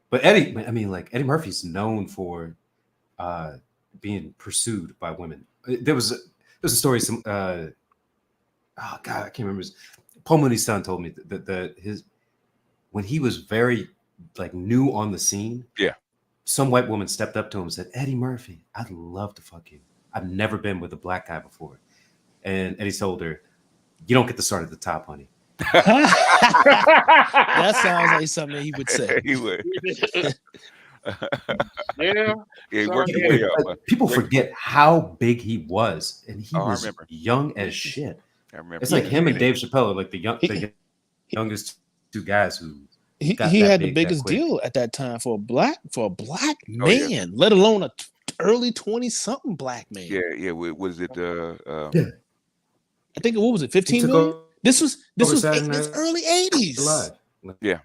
But Eddie, I mean, like Eddie Murphy's known for being pursued by women. There was a story. Oh God, I can't remember. Paul Mooney's son told me that his when he was very like new on the scene. Yeah. Some white woman stepped up to him and said, "Eddie Murphy, I'd love to fuck you. I've never been with a black guy before." And Eddie told her, "You don't get to start at the top, honey." That sounds like something he would say. He would. Yeah. He worked his way up. People forget how big he was, and he I was remember. young as shit. I remember. It's like him and Dave Chappelle are like the youngest two guys who He got he that had the big that biggest quick. deal at that time for a black Oh, yeah. man, let alone a early 20-something black man. Yeah. Was it? I think what was it, 15 took million? This was Saturday this Night early 80s. Live. Yeah.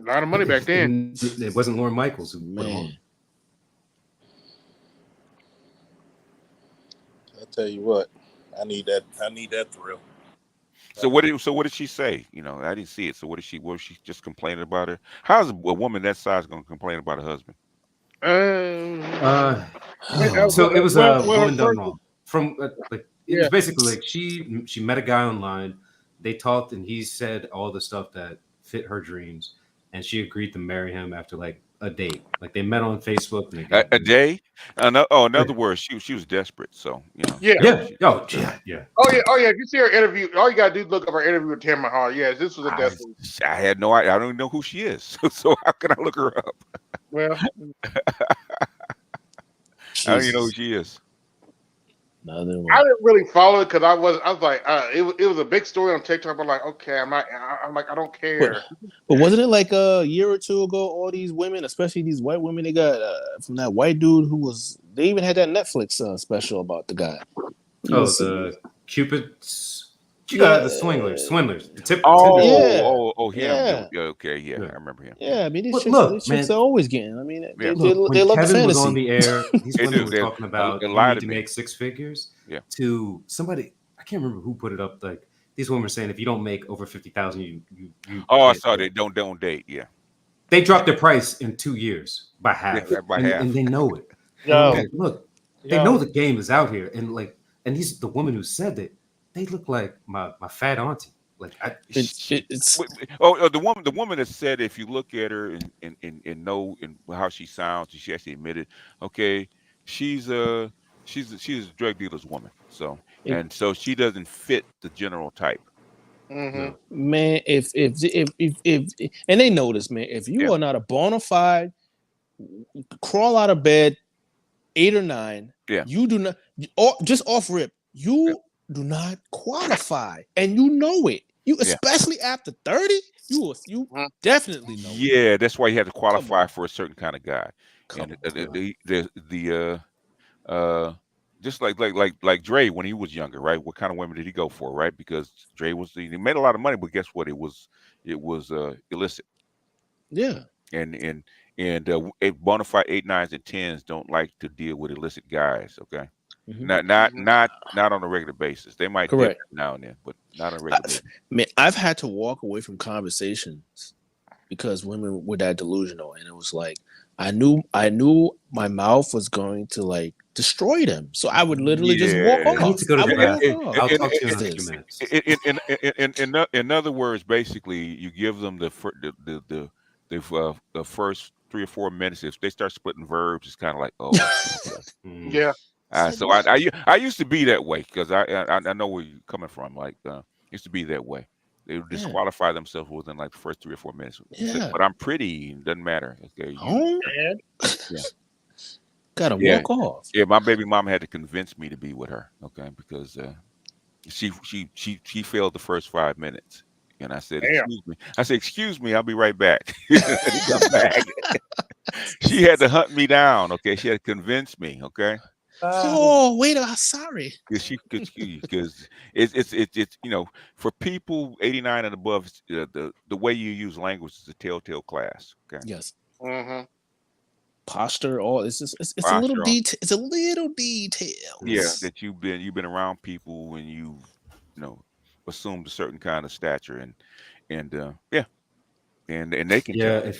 A lot of money back then. It wasn't Lauren Michaels who put him on. Man. I tell you what, I need that thrill. So what did she say? I didn't see it. So what was she just complaining about her? How's a woman that size going to complain about her husband? So it was a woman done first- wrong. From it Yeah. was basically like she met a guy online. They talked, and he said all the stuff that fit her dreams, and she agreed to marry him after like a date. Like they met on Facebook. And they got A day? In other words, she was desperate. So Yeah. yeah. Oh yeah. If you see her interview, all you gotta do is look up her interview with Tamara Hall. Yes, this was a death. I had no idea. I don't even know who she is. So how can I look her up? Well, I don't even know who she is. I didn't really follow it because I was like, it was a big story on TikTok. I'm like, okay, I'm like, I don't care. But wasn't it like a year or two ago? All these women, especially these white women, they got from that white dude who was. They even had that Netflix special about the guy. The Cupid's. The swindlers. The tip. Yeah. Him. Okay, yeah, I remember him. Yeah, I mean these Look, chicks are always getting. I mean, they Look, love when the Kevin was fantasy. on the air, these They women do. were talking about They you lied need to to me. make six figures. Yeah. To somebody, I can't remember who put it up. Like these women were saying, if you don't make over 50,000, you. I saw they don't date. Yeah. They dropped their price in 2 years by half, by half. and they know it. Yo. And look, they know the game is out here, and he's the woman who said that. They look like my fat auntie. Like it's the woman that said if you look at her and know how she sounds, she actually admitted, okay, she's a drug dealer's woman. So so she doesn't fit the general type. Mm-hmm. Man, if and they know this, man. If you are not a bona fide crawl out of bed 8 or 9, you do not, or just off rip, you do not qualify, and you know it. You especially after 30, you definitely know. Yeah, that's why you had to qualify for a certain kind of guy. Just like Dre when he was younger, right? What kind of women did he go for, right? Because Dre he made a lot of money, but guess what? It was illicit. Yeah. And bona fide 8, 9s, and 10s don't like to deal with illicit guys. Okay. Not on a regular basis. They might dip Correct. now and then, but not on a regular basis. Man, I've had to walk away from conversations because women were that delusional, and it was like I knew my mouth was going to like destroy them, so I would literally just walk Yeah. I need off. to go to I would class. walk off. I'll Like, talk what to you is in a few this? minutes. In other words, basically, you give them the first 3 or 4 minutes. If they start splitting verbs, it's kind of like, oh, okay. Yeah. So I used to be that way because I know where you're coming from. Like used to be that way. They would Yeah. disqualify themselves within like the first 3 or 4 minutes. Yeah. But I'm pretty. It doesn't matter. Okay. Home? Yeah. Gotta Yeah. walk off. Yeah. My baby mama had to convince me to be with her. Okay. Because she failed the first 5 minutes. And I said, Damn. excuse me. I said, excuse me, I'll be right back. Come back. She had to hunt me down. Okay. She had to convince me. Okay. Oh, wait, I'm sorry. Because it's for people 89 and above, the way you use language is a telltale class. Okay. Yes. Mm-hmm. Posture, all it's just it's a little Posture, detail. It's a little details. yeah, that you've been around people and assumed a certain kind of stature and yeah, and they can Yeah, tell.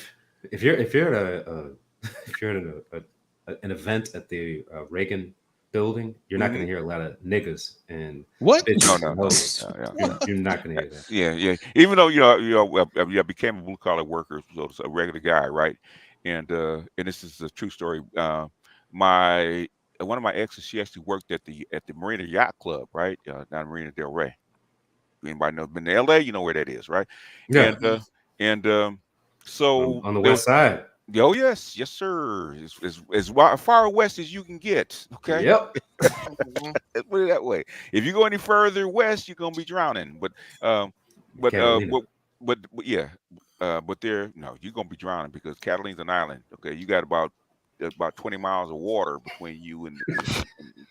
if you're at if you're at an event at the Reagan building, you're not going to hear a lot of niggas and What? bitches No, and no, hoes. yeah. You're not going to hear that. Yeah. Even though I became a blue collar worker, so it's a regular guy, right? And this is a true story. My One of my exes, she actually worked at the Marina Yacht Club, right? Down in Marina Del Rey. Anybody know been to L.A.? You know where that is, right? Yeah, And so on the there west side. oh yes, yes sir, as far west as you can get. Okay. Yep. Let's put it that way. If you go any further west, you're gonna be drowning. Um, but uh, Catalina. but but yeah, but there, no, you're gonna be drowning because Catalina's an island. Okay, you got about 20 miles of water between you and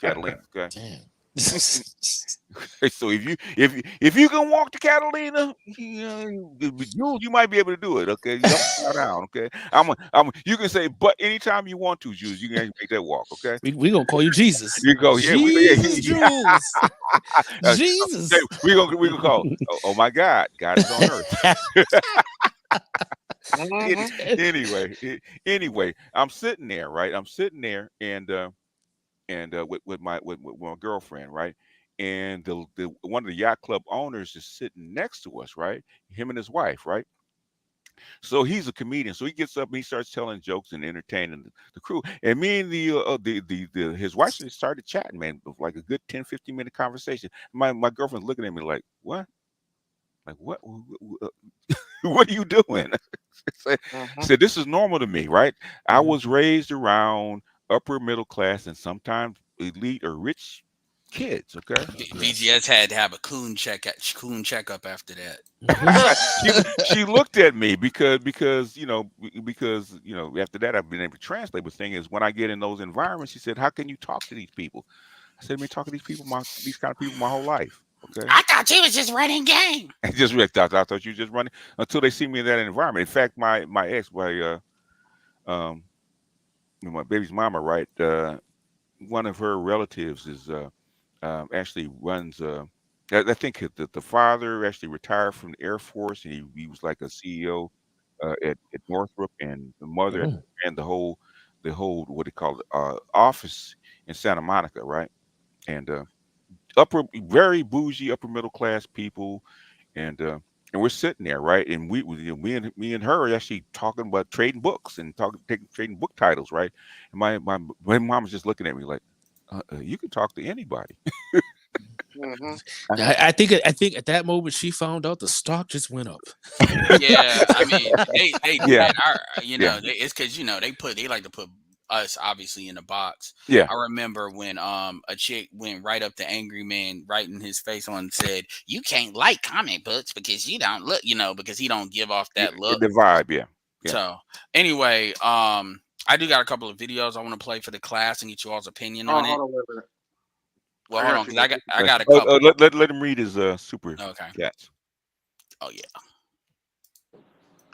Catalina. Okay, Damn. so if you can walk to Catalina, you might be able to do it. Okay, up down. Okay, you can say, but anytime you want to, Jules, you can make that walk. Okay. We gonna call you Jesus. You go, Jesus, Jules. Jesus. We gonna call. Oh my God, God is on earth. Anyway, I'm sitting there, right? I'm sitting there, and with my girlfriend, right? And the one of the yacht club owners is sitting next to us, right? Him and his wife, right? So he's a comedian. So he gets up and he starts telling jokes and entertaining the crew. And me and the his wife started chatting, man, like a good 10-15 minute conversation. My girlfriend's looking at me like, what? Like what? What are you doing? I said, this is normal to me, right? I was raised around upper middle class and sometimes elite or rich kids. Okay. BGS had to have a coon checkup after that. She looked at me because after that I've been able to translate. But the thing is, when I get in those environments, she said, how can you talk to these people? I said, I've been talking to these kind of people my whole life. Okay. I thought you was just running game. I thought you were just running until they see me in that environment. In fact, my ex, my baby's mama, right? One of her relatives is actually runs. I think the father actually retired from the Air Force, and he was like a CEO at Northrop, and the mother and the whole what they call it office in Santa Monica, right? And very bougie, upper middle class people, and we're sitting there, right? And me and her are actually talking about trading books and trading book titles, right? And my mom was just looking at me like, you can talk to anybody. I think at that moment she found out the stock just went up. Yeah, I mean they Yeah. it's because they like to put us obviously in the box. Yeah. I remember when a chick went right up to Angry Man right in his face on and said, "You can't like comic books because you don't look, because he don't give off that look." The vibe, yeah. So anyway, I do got a couple of videos I want to play for the class and get you all's opinion on it. Hold on, wait a minute. Well, hold on, because I got a couple. Let him read his super chats. Oh yeah.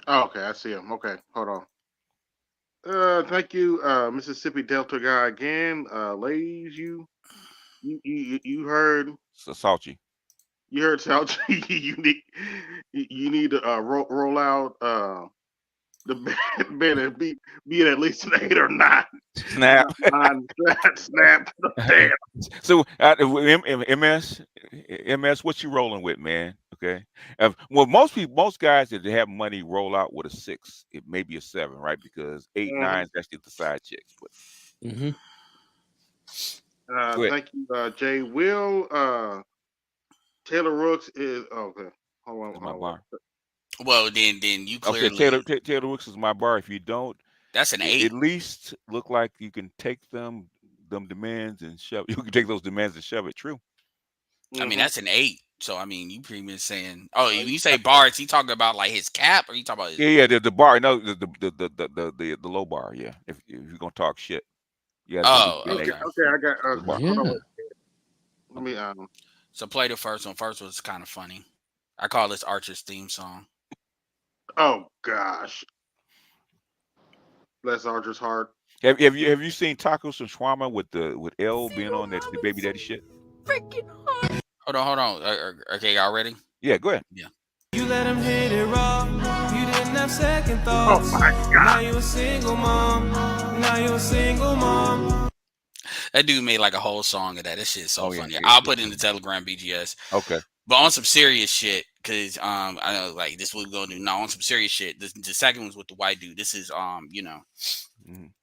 Oh, okay, I see him. Okay, hold on. Thank you, Mississippi Delta guy again. Lays you. You heard Salchi. you heard Salchi. You need to roll out the bed and be at least an 8 or 9. Snap. Snap. Damn. So MS, what you rolling with, man? Okay. Well, most guys that have money roll out with a 6. It may be a 7, right? Because 8, 9 is actually the side chicks. But go ahead. Thank you, Jay. Will Taylor Rooks is okay. Hold That's my on. bar. Well, then you Okay, clearly Taylor Rooks is my bar. If you don't, that's an 8. at least look like you can take them demands and shove. You can take those demands and shove it. True. I mean, that's an 8. So I mean, you pretty much saying, oh, you say bars, he talking about like his cap, or you talking about his Yeah, the bar. No, the low bar. Yeah, if you're gonna talk shit, you got to be an 8. Okay, I got. Hold on. Let me. So play the first one. First one's kind of funny. I call this Archer's theme song. Oh gosh, bless Archer's heart. Have you seen Tacos and Shawarma with L being on that the baby daddy shit? Freaking hard. Hold on. Okay, y'all ready? Yeah, go ahead. Yeah. You let him hit it raw. You didn't have second thoughts. Oh my God. Now you a single mom. That dude made like a whole song of that. This shit's so funny. Yeah. I'll put it in the Telegram BGS. Okay. But on some serious shit, because I know like this what we're gonna do. No, on some serious shit. The second one's with the white dude. This is FD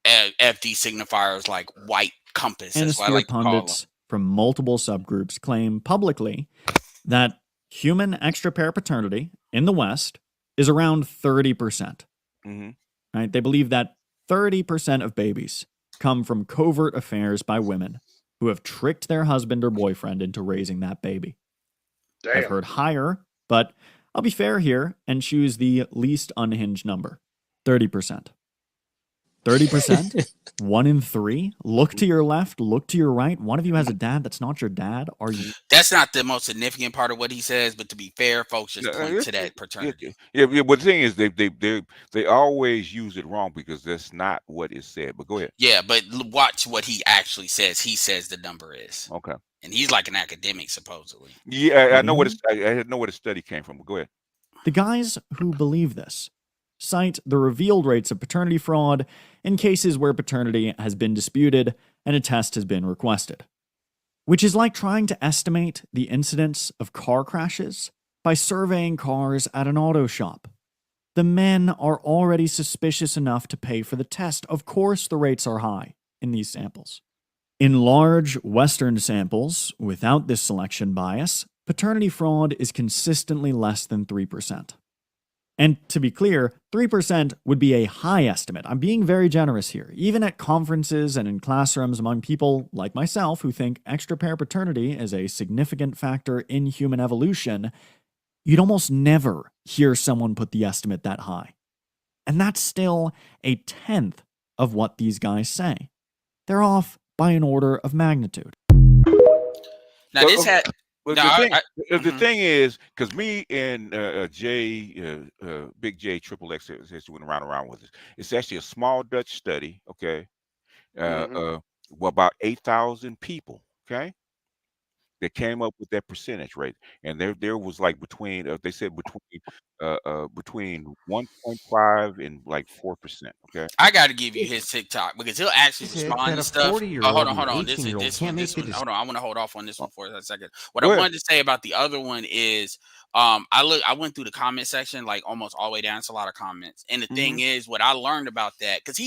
signifiers like white compass. That's what I Manosphere like to call them. pundits from multiple subgroups claim publicly that human extra pair paternity in the West is around 30%. Right? They believe that 30% of babies come from covert affairs by women who have tricked their husband or boyfriend into raising that baby. Damn. I've heard higher, but I'll be fair here and choose the least unhinged number, 30%. 30%? 1 in 3? Look to your left, look to your right. One of you has a dad that's not your dad. Are you? That's not the most significant part of what he says, but to be fair, folks just point to that paternity. Yeah. But the thing is, they always use it wrong because that's not what is said. But go ahead. Yeah, but watch what he actually says. He says the number is. Okay. And he's like an academic, supposedly. Yeah, I know I know where the study came from. But go ahead. The guys who believe this cite the revealed rates of paternity fraud in cases where paternity has been disputed and a test has been requested, which is like trying to estimate the incidence of car crashes by surveying cars at an auto shop. The men are already suspicious enough to pay for the test. Of course, the rates are high in these samples. In large Western samples, without this selection bias, paternity fraud is consistently less than 3%. And to be clear, 3% would be a high estimate. I'm being very generous here. Even at conferences and in classrooms among people like myself who think extra pair paternity is a significant factor in human evolution, you'd almost never hear someone put the estimate that high. And that's still a tenth of what these guys say. They're off by an order of magnitude. Now this had... But the thing is, because me and Jay, Big J, Triple X, went around with this. It's actually a small Dutch study, okay? Well, about 8,000 people, okay? That came up with that percentage rate, and there was like between they said between 1.5 and like 4%. Okay, I got to give you his TikTok because he'll actually respond to stuff. Oh, hold on. This one. Hold on, I want to hold off on this one for a second. What I wanted to say about the other one is, I went through the comment section like almost all the way down. It's a lot of comments, and the thing is, what I learned about that because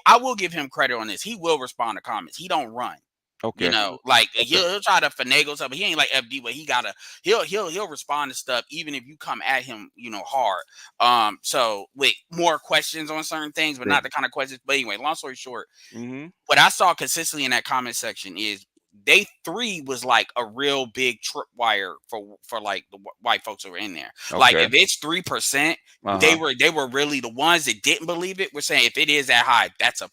I will give him credit on this. He will respond to comments. He don't run. Okay. You know, like he'll try to finagle stuff, but he ain't like FD, but he'll respond to stuff even if you come at him, hard. So with more questions on certain things, but not the kind of questions. But anyway, long story short, what I saw consistently in that comment section is day 3 was like a real big tripwire for like the white folks that were in there. Okay. Like if it's 3%, they were really the ones that didn't believe it. Were saying if it is that high, that's a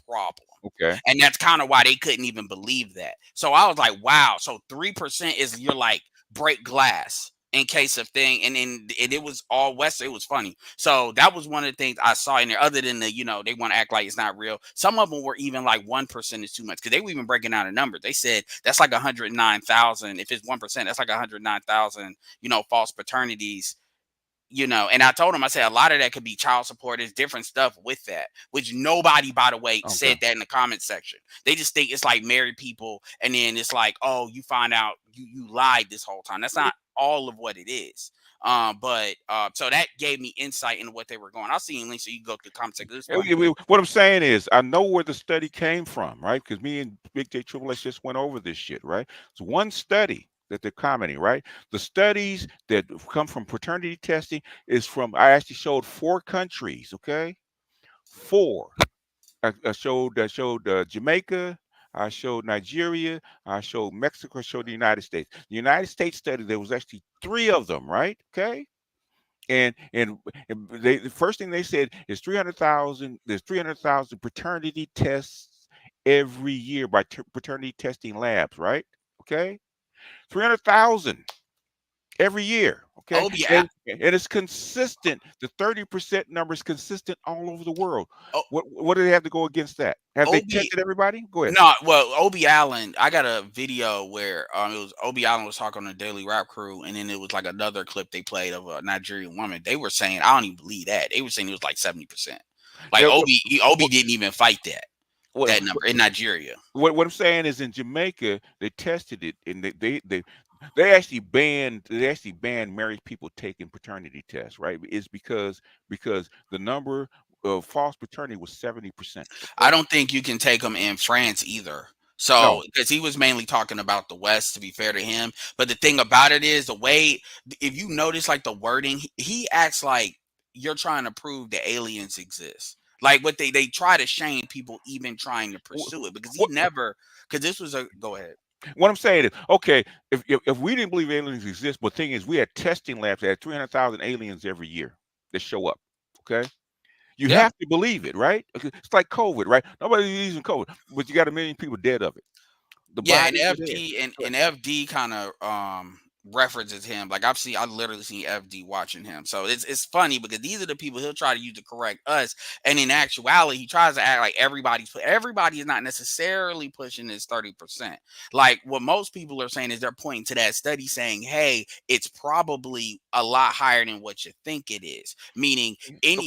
problem. Okay. And that's kind of why they couldn't even believe that. So I was like, wow. So 3% is you're like break glass in case of thing, and then it was all West. It was funny. So that was one of the things I saw in there. Other than the, they want to act like it's not real. Some of them were even like 1% is too much, because they were even breaking down the numbers. They said that's like 109,000. If it's 1%, that's like 109,000. False paternities. And I told him, I said, a lot of that could be child support. There's different stuff with that, which nobody, by the way, said that in the comment section. They just think it's like married people. And then it's like, oh, you find out you lied this whole time. That's not all of what it is. So that gave me insight into what they were going. I'll see you links so you can go to the comment section. What I'm saying is, I know where the study came from, right? Because me and Big J Triple X just went over this shit, right? It's one study that they're commenting, right? The studies that come from paternity testing is from, I actually showed 4 countries, okay? 4. I showed Jamaica, I showed Nigeria, I showed Mexico, I showed the United States. The United States study, there was actually 3 of them, right? Okay. And the first thing they said is 300,000. There's 300,000 paternity tests every year by paternity testing labs, right? Okay. 300,000 every year. Okay. Oh, yeah. And it's consistent. The 30% number is consistent all over the world. What do they have to go against that? Have they tested everybody? Go ahead. No, well, Obie Allen, I got a video where it was Obie Allen was talking on the Daily Rap Crew, and then it was like another clip they played of a Nigerian woman. They were saying, I don't even believe that. They were saying it was like 70%. Like Obie didn't even fight that number in Nigeria. What I'm saying is, in Jamaica, they tested it, and they actually banned married people taking paternity tests, right? It's because the number of false paternity was 70%. I don't think you can take them in France either. So, because he was mainly talking about the West, to be fair to him. But the thing about it is, the way, if you notice, like the wording, he acts like you're trying to prove that aliens exist. Like what they try to shame people even trying to pursue it, because this was go ahead. What I'm saying is, okay, if we didn't believe aliens exist, but the thing is, we had testing labs that had 300,000 aliens every year that show up. Okay. You have to believe it, right? It's like COVID, right? Nobody believes in COVID, but you got 1 million people dead of it. And FD kind of references him. Like I literally seen FD watching him. So it's funny, because these are the people he'll try to use to correct us, and in actuality, he tries to act like everybody is not necessarily pushing this 30%. Like what most people are saying is they're pointing to that study saying, hey, it's probably a lot higher than what you think it is. Meaning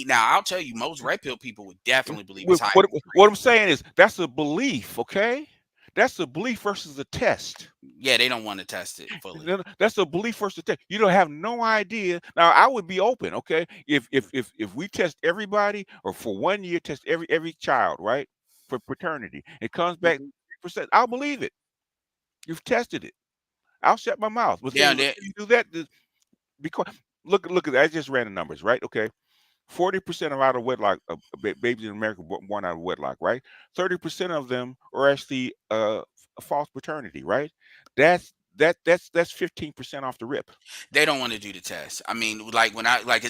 now I'll tell you, most red pill people would definitely believe it's higher. What I'm saying is, that's a belief, okay? That's a belief versus a test. Yeah, they don't want to test it fully. That's a belief versus a test. You don't have no idea. Now, I would be open, okay? If we test everybody, or for 1 year test every child, right, for paternity, it comes back 3%. I'll believe it. You've tested it. I'll shut my mouth. But you do that because look at that. I just ran the numbers, right? Okay. 40% are out of wedlock, babies in America born out of wedlock, right? 30% of them are actually a false paternity, right? That's 15% off the rip. They don't want to do the test. I mean, like when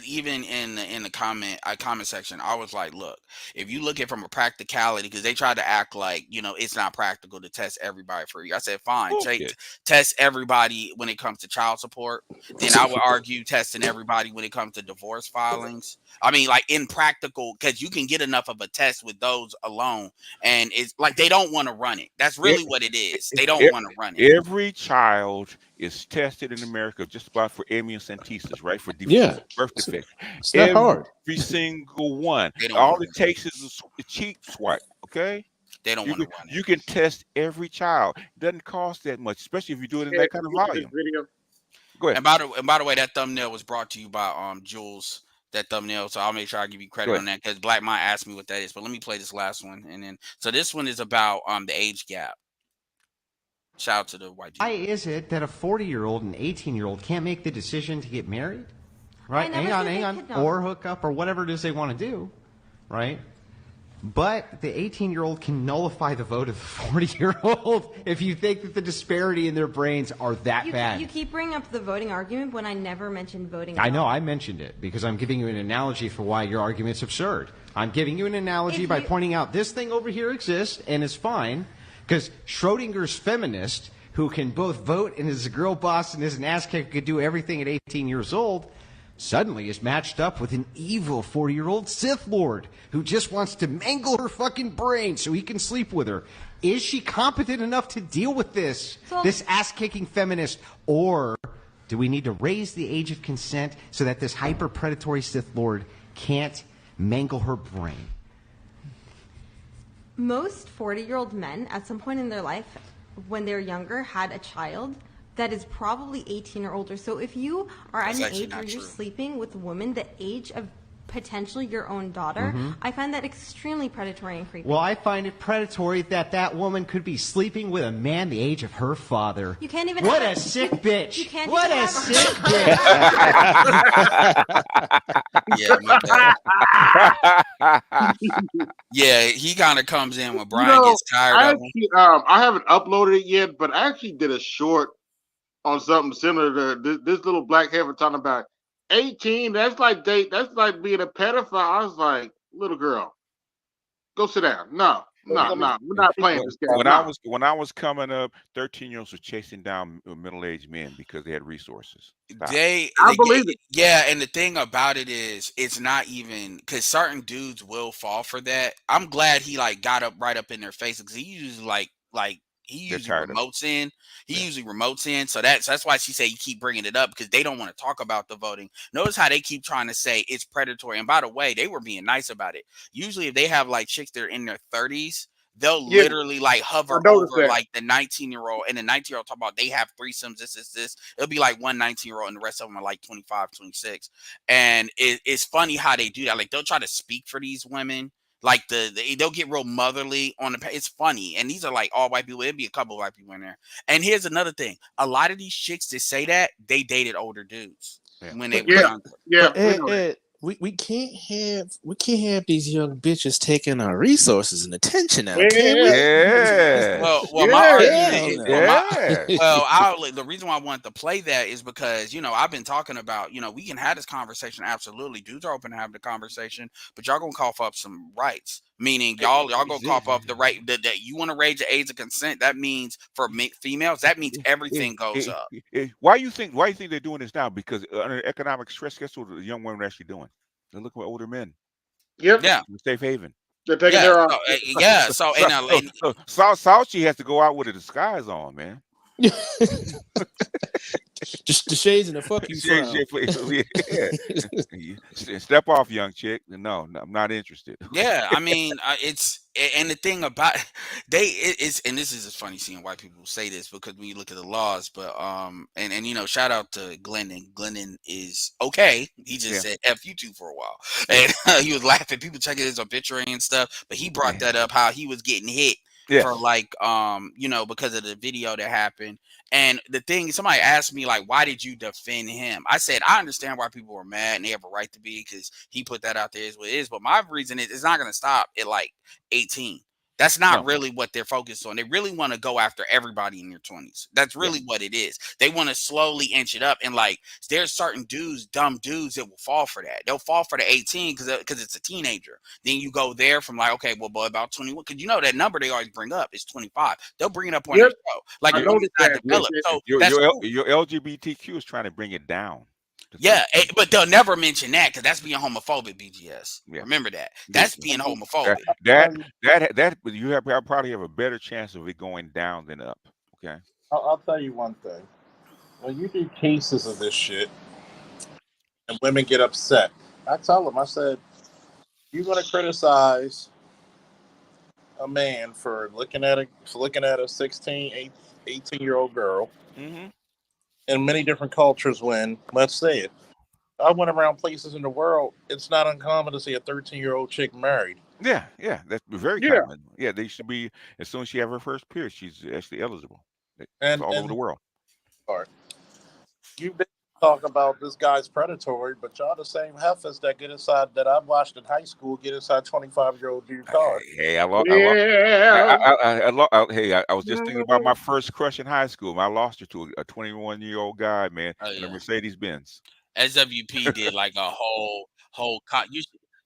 even in the comment section, I was like, look, if you look at it from a practicality, because they tried to act like, it's not practical to test everybody for you. I said, fine, test everybody when it comes to child support. Then I would argue testing everybody when it comes to divorce filings. I mean, like in practical, because you can get enough of a test with those alone, and it's like they don't want to run it. That's really what it is. They don't want to run it. Every child is tested in America just about for amniocentesis, right? For birth defects. It's not hard. Every single one. All it takes is a cheek swipe, okay? They don't want to run it. You can test every child. It doesn't cost that much, especially if you do it in that kind of volume. Go ahead. And by the way, that thumbnail was brought to you by Jules. That thumbnail, so I'll make sure I give you credit on that, because Black Mind asked me what that is. But let me play this last one, and then so this one is about the age gap. Shout out to the white dude. Why is it that a 40-year-old and 18-year-old can't make the decision to get married? Right? Hang on. Or hook up, or whatever it is they want to do. Right? But the 18-year-old can nullify the vote of the 40-year-old if you think that the disparity in their brains are that bad. You keep bringing up the voting argument when I never mentioned voting. I know, I mentioned it because I'm giving you an analogy for why your argument's absurd. I'm giving you an analogy by pointing out this thing over here exists and is fine, because Schrodinger's feminist, who can both vote and is a girl boss and is an ass kicker, could do everything at 18 years old, suddenly is matched up with an evil 40-year-old Sith Lord who just wants to mangle her fucking brain so he can sleep with her. Is she competent enough to deal with this ass-kicking feminist, or do we need to raise the age of consent so that this hyper-predatory Sith Lord can't mangle her brain? Most 40-year-old men, at some point in their life, when they're younger, had a child that is probably 18 or older. So if you are at an age where you're sleeping with a woman the age of potentially your own daughter, I find that extremely predatory and creepy. Well, I find it predatory that woman could be sleeping with a man the age of her father. You can't even. What a sick bitch! You can't What even a have sick bitch! Yeah, he kind of comes in when Brian gets tired of him. I haven't uploaded it yet, but I actually did a short on something similar to this little black heifer talking about 18. That's like being a pedophile. I was like, little girl, go sit down. No, we're not playing this game. When I was coming up, 13-year-olds were chasing down middle-aged men because they had resources. Stop. I believe it. Yeah, and the thing about it is, it's not even because certain dudes will fall for that. I'm glad he got up right up in their face because he usually he usually remotes in. He usually remotes in. So that's why she said you keep bringing it up, because they don't want to talk about the voting. Notice how they keep trying to say it's predatory. And by the way, they were being nice about it. Usually if they have chicks that are in their 30s, they'll literally hover over the 19-year-old, and the 19-year-old talk about they have threesomes, this. It'll be one 19-year-old and the rest of them are 25, 26. And it's funny how they do that. They'll try to speak for these women. They'll get real motherly on the. It's funny, and these are all white people. It'd be a couple of white people in there. And here's another thing: a lot of these chicks that say that, they dated older dudes when they were younger. But we can't have these young bitches taking our resources and attention now, can we? The reason why I wanted to play that is because I've been talking about we can have this conversation. Absolutely, dudes are open to have the conversation, but y'all gonna cough up some rights. Meaning y'all gonna cough up the right that you want to raise the age of consent. That means for females, that means everything goes up. Why you think they're doing this now? Because under economic stress, guess what the young women are actually doing? They're looking for older men. Yep. Yeah. Safe haven. They're taking their off. So Saucy has to go out with a disguise on, man. Just the shades and the fuck you frown. Step off, young chick. No, I'm not interested. Yeah, I mean, it's and the thing about and this is just funny seeing white people say this, because when you look at the laws, but and shout out to Glendon. Glendon is okay. He just said F you two for a while, and he was laughing. People checking his obituary and stuff, but he brought that up how he was getting hit for because of the video that happened. And the thing, somebody asked me why did you defend him? I said I understand why people were mad, and they have a right to be, because he put that out there is what it is. But my reason is it's not going to stop at 18. That's not really what they're focused on. They really want to go after everybody in their 20s. That's really what it is. They want to slowly inch it up. And there's certain dumb dudes that will fall for that. They'll fall for the 18 because it's a teenager. Then you go there from okay, well, boy, about 21. Because that number they always bring up is 25. They'll bring it up on their show. Your LGBTQ is trying to bring it down. Yeah, but they'll never mention that because that's being homophobic, BGS. Yeah. Remember that. That's being homophobic. That you probably have a better chance of it going down than up. Okay. I'll tell you one thing. When you do cases of this shit and women get upset, I tell them, I said, you're going to criticize a man for looking at a 16, 18-year-old girl. Mm-hmm. In many different cultures, when, let's say it, I went around places in the world, it's not uncommon to see a 13-year-old chick married. Yeah, that's very common. Yeah, they should be, as soon as she have her first period, she's actually eligible. It's all over the world. You talk about this guy's predatory, but y'all the same heifers that get inside, that I watched in high school, get inside 25-year-old dude car. Hey, I was just thinking about my first crush in high school. I lost her to a 21-year-old guy, man, in a Mercedes Benz. SWP did a whole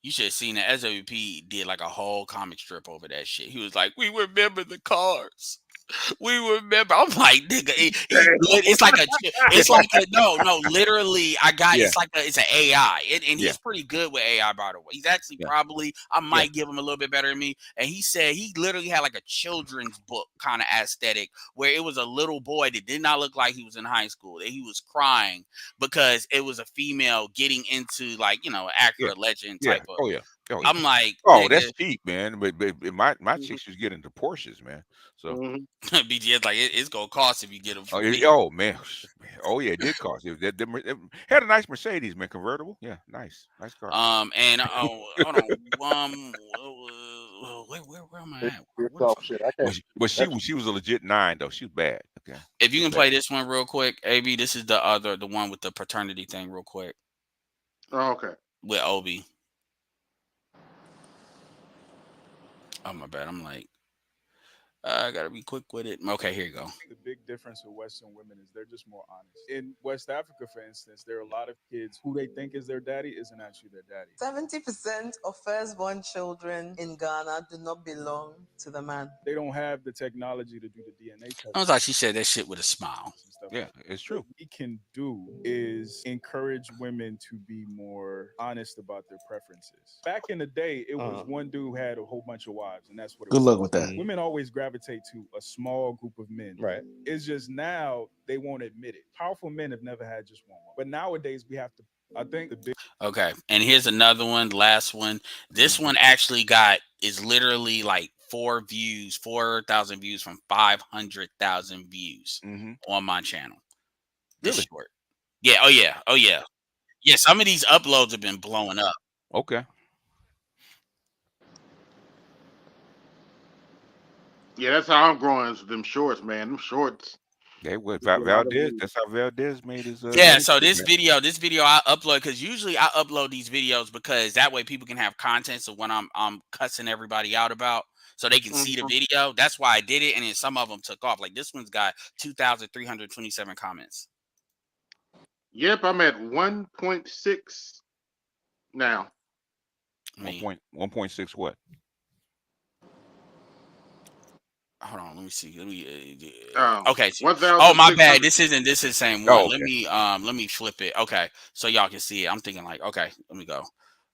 you should have seen that. SWP did a whole comic strip over that shit. He was like, we remember the cars. We remember. I'm like, nigga, literally, I got Yeah. it's an AI, and Yeah. he's pretty good with AI, by the way. He's actually Yeah. probably I Yeah. might give him a little bit better than me. And he said he literally had like a children's book kind of aesthetic where it was a little boy that did not look like he was in high school, that he was crying because it was a female getting into like, you know, accurate legend Yeah. type of. Oh yeah. Oh yeah. I'm like, Oh, nigga, that's cheap, man. But my chicks was getting into Porsches, man. So BGS like it's gonna cost if you get them oh, from me. oh man. Oh yeah, it did cost. It had a nice Mercedes, man, convertible. Yeah, nice car. And hold on, where am I at? But she was a legit 9 though. She was bad. Okay. If you can play this one real quick, AB, this is the one with the paternity thing, real quick. Oh, okay. With Obi. Oh my bad. I'm like, I gotta be quick with it. Okay, here you go. The big difference with Western women is they're just more honest. In West Africa, for instance, there are a lot of kids who they think is their daddy isn't actually their daddy. 70% of firstborn children in Ghana do not belong to the man. They don't have the technology to do the DNA test. I was like, she said that shit with a smile. Yeah, it's true. What we can do is encourage women to be more honest about their preferences. Back in the day, it was one dude who had a whole bunch of wives, and that's what it was. Good luck with that. Women always gravitate to a small group of men. Right. It's just now they won't admit it. Powerful men have never had just one wife. But nowadays we have to, I think the big. Okay, and here's another one, last one. This one actually is literally like 4,000 views from 500,000 views on my channel. This Really? short. Yeah. Oh yeah. Oh yeah. Yeah. Some of these uploads have been blowing up. Okay. Yeah, that's how I'm growing. Is them shorts, man. Them shorts. Yeah, what Valdez? That's how Valdez made his. Yeah, so this video I upload because usually I upload these videos because that way people can have content. So when I'm cussing everybody out about, so they can see the video. That's why I did it, and then some of them took off. Like this one's got 2,327 comments. Yep, I'm at 1.6 now. 1.6 what? Hold on, let me see. Okay. Oh my bad. This is the same one. Oh, okay. Let me flip it. Okay, so y'all can see it. I'm thinking like, okay, let me go.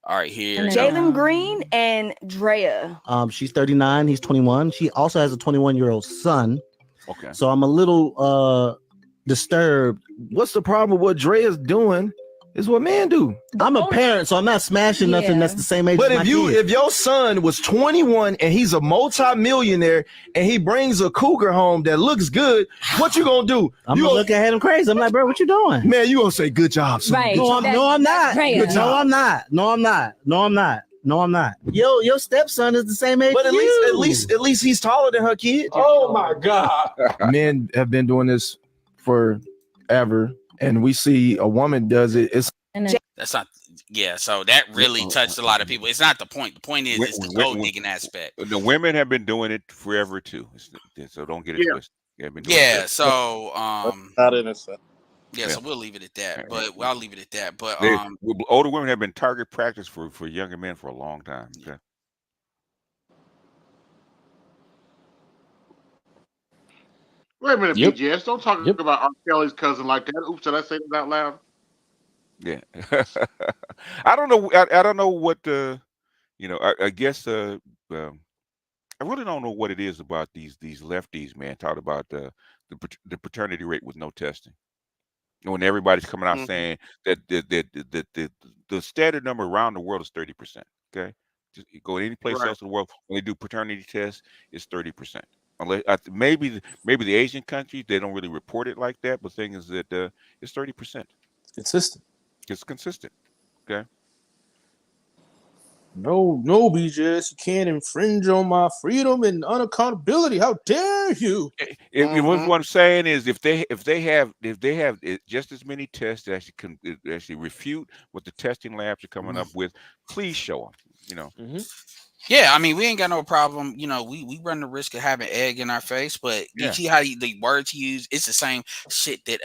All right, here. Jalen Green and Drea. She's 39. He's 21. She also has a 21-year-old son. Okay. So I'm a little disturbed. What's the problem with what Drea's doing? Is what men do. I'm a parent, so I'm not smashing nothing that's the same age. But as if your son was 21 and he's a multi-millionaire and he brings a cougar home that looks good, what you gonna do? I'm gonna look at him crazy. I'm like, bro, what you doing? Man, you gonna say good job, son. Right. No, I'm not. No, I'm not. No, I'm not. No, I'm not. No, I'm not. Your stepson is the same age. But at least he's taller than her kid. Oh my God. Men have been doing this forever, and we see a woman does it. That's not. Yeah, so that really touched a lot of people. It's not the point. The point is, it's the gold digging aspect. The women have been doing it forever too. So don't get it twisted. Yeah. So not innocent. Yeah, so we'll leave it at that. But I'll leave it at that. But older women have been target practice for younger men for a long time. Okay. Wait a minute, BGS. Don't talk about R. Kelly's cousin like that. Oops, did I say that out loud? Yeah. I don't know. I don't know what I guess I really don't know what it is about these lefties, man. Talk about the paternity rate with no testing. When everybody's coming out saying that the standard number around the world is 30%. Okay, just go any place else in the world when they do paternity tests, it's 30%. Unless maybe the Asian countries, they don't really report it like that. But the thing is that it's 30%. Consistent. It's consistent. Okay. No, BJS, you can't infringe on my freedom and unaccountability. How dare you? What I'm saying is, if they have just as many tests that actually refute what the testing labs are coming up with, please show them. Yeah, I mean, we ain't got no problem. We run the risk of having egg in our face, but you see how the words you use, it's the same shit that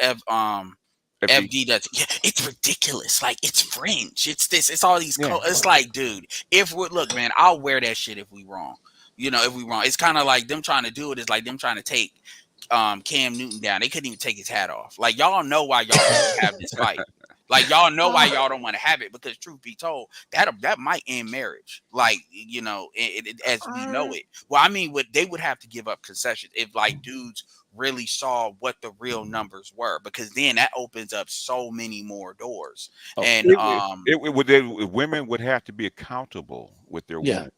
FD does. Yeah, it's ridiculous. Like, it's fringe. It's this. It's all these. It's like, dude, look, man, I'll wear that shit if we wrong. You know, if we wrong, it's kind of like them trying to do it is like them trying to take Cam Newton down. They couldn't even take his hat off. Like y'all know why y'all don't want to have this fight. Like y'all know why y'all don't want to have it, because truth be told, that might end marriage. Like, you know, as we know it. Well, I mean, they would have to give up concessions if like dudes really saw what the real numbers were, because then that opens up so many more doors. And women would have to be accountable with their Yeah. wombs.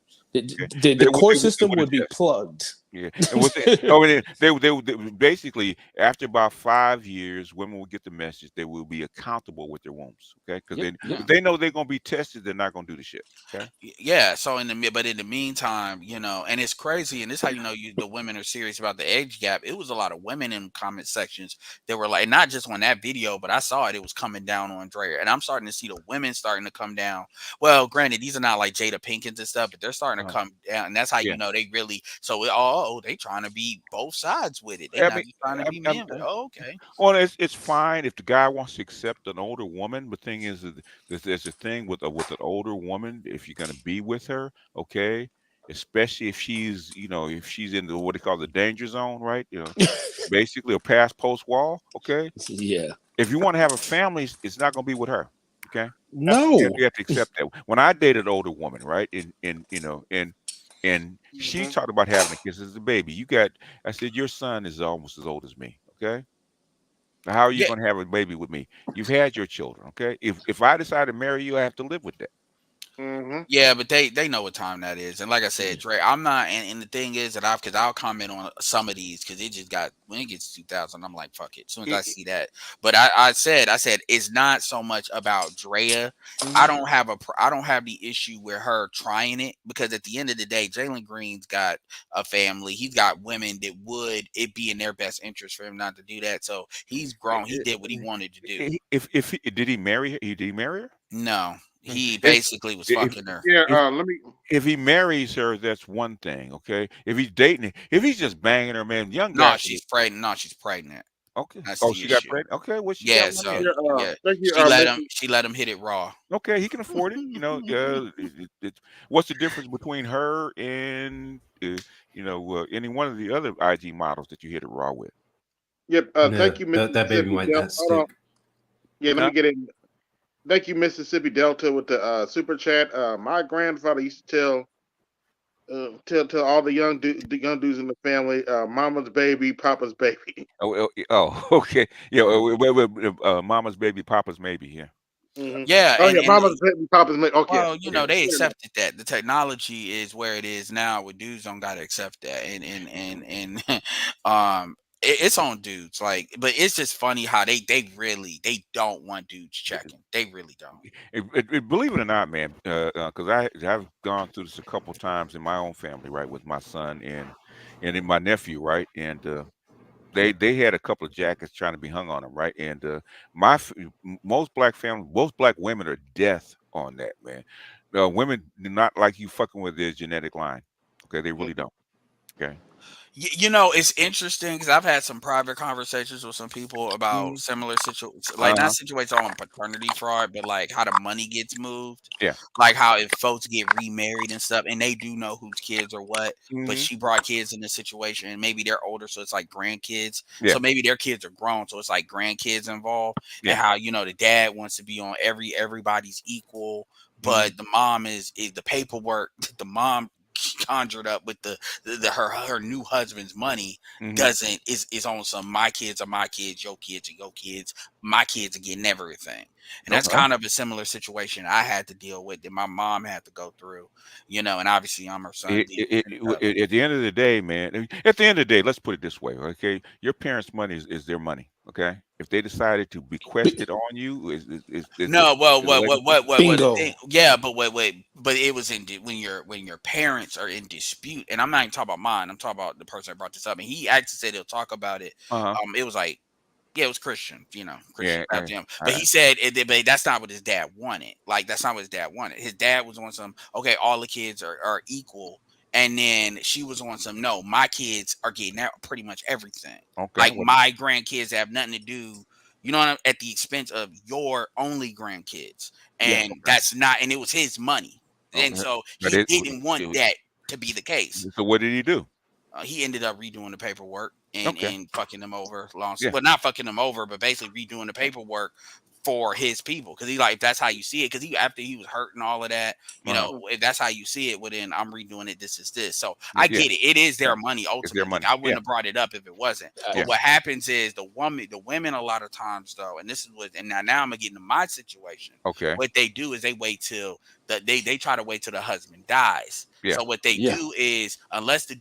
The court system would be plugged. Yeah, and they basically, after about 5 years, women will get the message. They will be accountable with their wombs, okay? Because they know they're gonna be tested. They're not gonna do the shit, okay? Yeah. So in the meantime, you know, and it's crazy, and this how you know the women are serious about the age gap. It was a lot of women in comment sections that were like, not just on that video, but I saw it was coming down on Dre, and I'm starting to see the women starting to come down. Well, granted, these are not like Jada Pinkins and stuff, but they're starting to come down, and that's how you know they really. So they trying to be both sides with it. They I not mean, just trying to be men. Okay. Well, it's fine if the guy wants to accept an older woman. But thing is, that there's a thing with an older woman. If you're gonna be with her, okay, especially if she's if she's in what they call the danger zone, right? Basically a pass post wall. Okay. Yeah. If you want to have a family, it's not gonna be with her. Okay. No. You have to accept that. When I dated an older woman, right, and she talked about having a kid as a baby. I said, your son is almost as old as me. Okay. Now, how are you going to have a baby with me? You've had your children. Okay. If I decide to marry you, I have to live with that. Yeah, but they know what time that is, and like I said, Dre, I'm not, and the thing is that I'll comment on some of these because it just got when it gets 2000, I'm like fuck it. As soon as I see that, but I said it's not so much about Drea. I don't have the issue with her trying it, because at the end of the day, Jalen Green's got a family. He's got women that would it be in their best interest for him not to do that. So he's grown. He did what he wanted to do. Did he marry her? Did he marry her? No. He basically was fucking her. If he marries her, that's one thing. Okay. If he's dating, if he's just banging her, man, young guy. No, she's pregnant. No, she's pregnant. Okay. That's she got pregnant. Okay. Well, she got so money. she let him hit it raw. Okay, he can afford it. What's the difference between her and any one of the other IG models that you hit it raw with? Yep. Thank you, Mississippi. That baby might not stick. Yeah, let me get in. Thank you, Mississippi Delta, with the super chat. My grandfather used to tell all the young dudes in the family, "Mama's baby, Papa's baby." Okay. Yeah, Mama's baby, Papa's maybe. Yeah. Yeah. Mama's baby, Papa's baby. Okay. Well, they accepted that. The technology is where it is now. Where dudes don't gotta accept that, and it's on dudes. Like, but it's just funny how they don't want dudes checking. They really don't. Believe it or not, man, because I've gone through this a couple times in my own family, right, with my son and in my nephew, right, and they had a couple of jackets trying to be hung on them, right, and most black women are death on that, man. Women do not like you fucking with their genetic line. Okay, they really don't. Okay. You know, it's interesting because I've had some private conversations with some people about similar situations, like not situations on paternity fraud, but like how the money gets moved. Yeah. Like how if folks get remarried and stuff, and they do know whose kids are what, but she brought kids in this situation, and maybe they're older, so it's like grandkids. Yeah. So maybe their kids are grown, so it's like grandkids involved. Yeah. And how the dad wants to be on everybody's equal, but the mom is the paperwork. The mom conjured up with her new husband's money is on some my kids are my kids, your kids are your kids, my kids are getting everything. And that's kind of a similar situation I had to deal with that my mom had to go through, and obviously I'm her son. At the end of the day, man, at the end of the day, let's put it this way, okay? Your parents' money is their money, okay? If they decided to bequest it on you, but it was when your parents are in dispute, and I'm not even talking about mine. I'm talking about the person that brought this up, and he actually said he'll talk about it. It was like, it was Christian, Christian. But he said but that's not what his dad wanted. Like, that's not what his dad wanted. His dad was on some, okay, all the kids are equal. And then she was on some, no, my kids are getting pretty much everything. Okay. Like, my grandkids have nothing to do, at the expense of your only grandkids. And that's not, and it was his money. And so he didn't want that to be the case. So what did he do? He ended up redoing the paperwork and Okay. fucking them over. Yeah. Well, not fucking them over, but basically redoing the paperwork for his people. Because he like, if that's how you see it, because after he was hurting all of that, you Right. know, if that's how you see it, well then I'm redoing it. This is this. So Yeah, I get it. It is their money It's ultimately. their money. I wouldn't Yeah. have brought it up if it wasn't. But Yeah. what happens is the women a lot of times though, and this is what, and now I'm gonna get into my situation. Okay. What they do is they wait till they try to wait till the husband dies. Yeah. So what they do is, unless the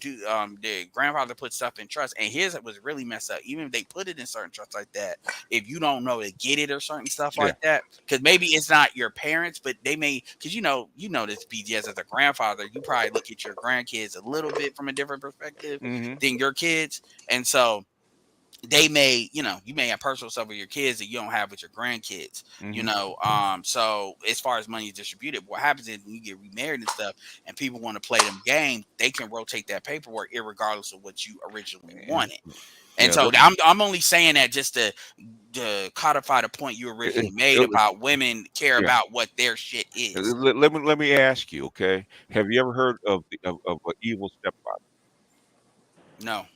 grandfather put stuff in trust, and his was really messed up. Even if they put it in certain trusts like that, if you don't know to get it or certain stuff like that, because maybe it's not your parents, but they may, because you know this BGS as a grandfather, you probably look at your grandkids a little bit from a different perspective than your kids, and so they may, you may have personal stuff with your kids that you don't have with your grandkids, so as far as money is distributed, what happens is when you get remarried and stuff and people want to play them games, they can rotate that paperwork irregardless of what you originally wanted. And so I'm only saying that just to codify the point you originally made about women care about what their shit is. Let me ask you, okay? Have you ever heard of an evil stepfather? No.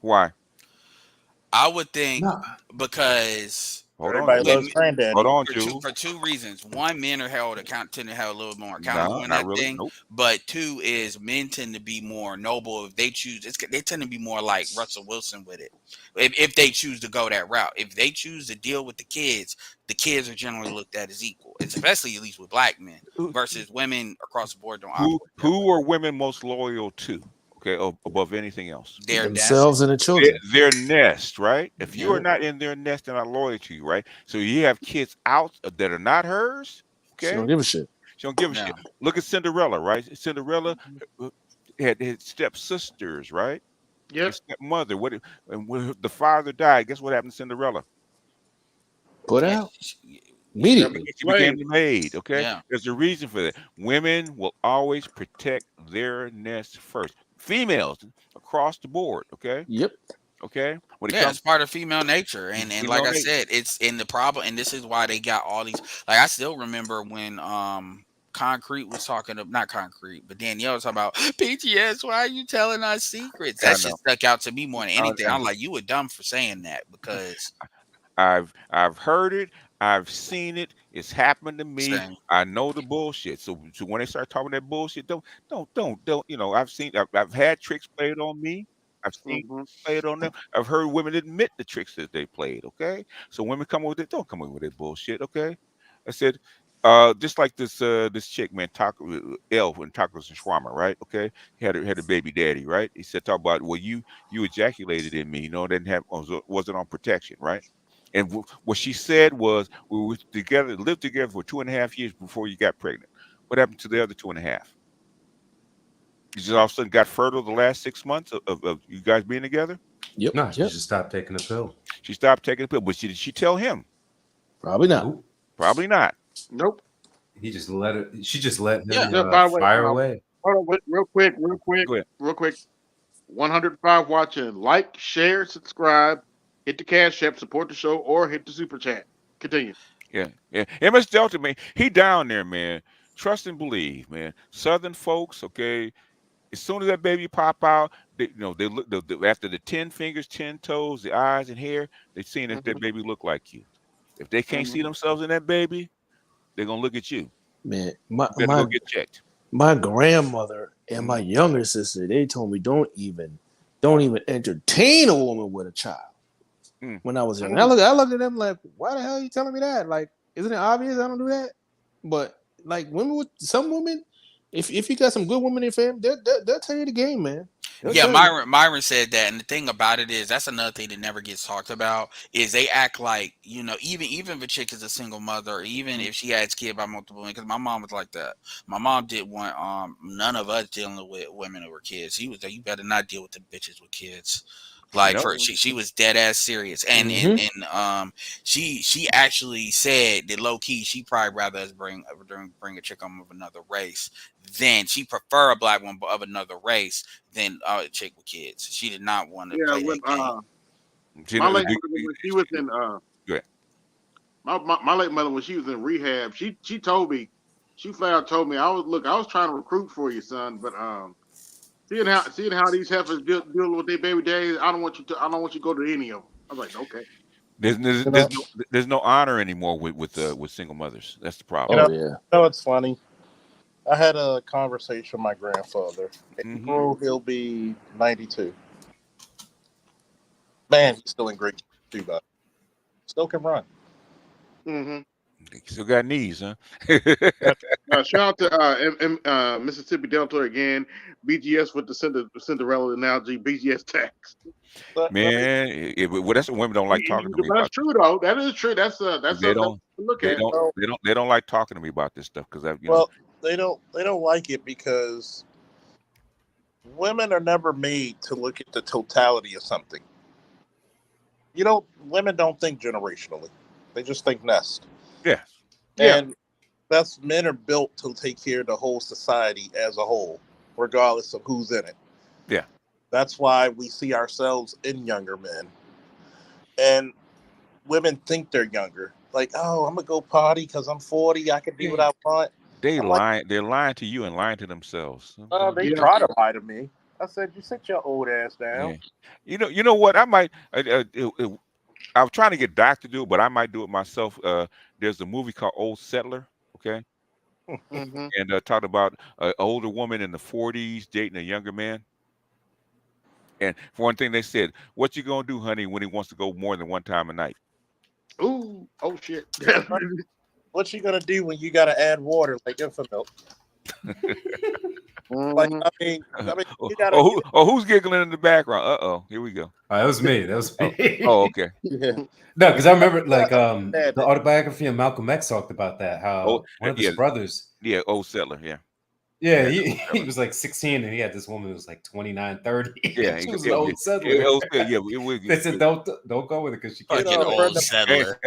Why? I would think because everybody loves granddaddy. Hold on, for two reasons. One, men are tend to have a little more accountable No, in not that really. thing. Nope. But two is men tend to be more noble if they choose. They tend to be more like Russell Wilson with it. If they choose to go that route, if they choose to deal with the kids are generally looked at as equal. It's especially at least with black men versus women across the board don't operate. Who are women most loyal to? Okay, above anything else, themselves and the children. Their nest, right? If you are not in their nest, they're not loyal to you, right? So you have kids out that are not hers. Okay, She don't give a shit. She don't give a shit. Look at Cinderella, right? Cinderella had stepsisters, right? Yep. Stepmother. When the father died, guess what happened to Cinderella? Put out immediately. She became the maid. Okay, Yeah. There's a reason for that. Women will always protect their nest first. Females across the board. Okay. Yep. Okay. When it's part of female nature, and like I said, it's in the problem, and this is why they got all these. Like I still remember when Concrete was talking of not Concrete, but Danielle was talking about PTS. Why are you telling us secrets? That shit stuck out to me more than anything. I'm like, you were dumb for saying that because I've heard it. I've seen it. It's happened to me. Same. I know the bullshit. So when they start talking that bullshit, don't. I've had tricks played on me. I've seen played on them. I've heard women admit the tricks that they played. Okay, so women come with it. Don't come with that bullshit. Okay, I said, just like this chick, man, Elf and Tacos and Shawarma, right? Okay, he had a baby daddy, right? He said, talk about, well, you ejaculated in me, wasn't on protection, right? And what she said was, we were together, lived together for 2.5 years before you got pregnant. What happened to the other 2.5? You just all of a sudden got fertile the last 6 months of you guys being together? Yep. No, she just stopped taking the pill. She stopped taking the pill, but did she tell him? Probably not. Nope. Probably not. Nope. He just let her. She just let him By the way, fire away. Hold on, real quick. 105 watching. Like, share, subscribe, hit the Cash App, support the show, or hit the Super Chat. Continue. Yeah. MS Delta, man, he down there, man. Trust and believe, man. Southern folks, okay. As soon as that baby pop out, they look after the 10 fingers, 10 toes, the eyes and hair. They seen if that baby look like you. If they can't see themselves in that baby, they're gonna look at you. Man, go get checked. My grandmother and my younger sister, they told me don't even entertain a woman with a child. When I was young, I look at them like, why the hell are you telling me that? Like, isn't it obvious I don't do that? But like some women, if you got some good women in your family, they'll tell you the game, man. Yeah, Myron said that, and the thing about it is that's another thing that never gets talked about is they act like, even if a chick is a single mother, or even if she has kids by multiple women, because my mom was like that. My mom didn't want none of us dealing with women who were kids. He was like, you better not deal with the bitches with kids. Like she was dead ass serious, and she actually said that low key she probably rather us bring a chick on of another race than she prefer a black one of another race than a chick with kids. She did not want to play that game. My late mother, when she was in my late mother, when she was in rehab, she told me she flat out told me I was trying to recruit for you, son, but seeing how these heifers deal with their baby daddies, I don't want you to go to any of them. I was like, okay. There's no honor anymore with single mothers. That's the problem. You know what's funny? I had a conversation with my grandfather. April, he'll be 92. Man, he's still in great shape, but still can run. Mm-hmm. Still got knees, huh? Shout out to Mississippi Delta again. BGS with the Cinderella analogy. BGS tax. Man, well, that's what women don't like talking to me That's about. true though. That is true. That's They don't. look They at. don't like talking to me about this stuff because they don't like it because women are never made to look at the totality of something. Women don't think generationally; they just think nest. Yeah. And men are built to take care of the whole society as a whole, regardless of who's in it. Yeah. That's why we see ourselves in younger men. And women think they're younger. Like, oh, I'm gonna go party because I'm 40. I can do what I want. They're lying to you and lying to themselves. They try to lie to me. I said, you sit your old ass down. Yeah. You know what? I might. I was trying to get Doc to do it, but I might do it myself. There's a movie called Old Settler. Okay. Mm-hmm. And talked about an older woman in the 40s dating a younger man. And for one thing, they said, "What you gonna do, honey, when he wants to go more than one time a night?" Ooh, oh shit! What you gonna do when you gotta add water like Infamilk? Like, I mean, you gotta. Who's giggling in the background? Here we go. That was me. That was me. Oh, okay. Yeah. No, because I remember the autobiography of Malcolm X talked about that. How one of his brothers. Yeah, Old Settler. Yeah. Yeah, he was like 16 and he had this woman who was like 29, 30. Yeah, she was an old settler. They said don't go with it because she can't. Fucking old settler.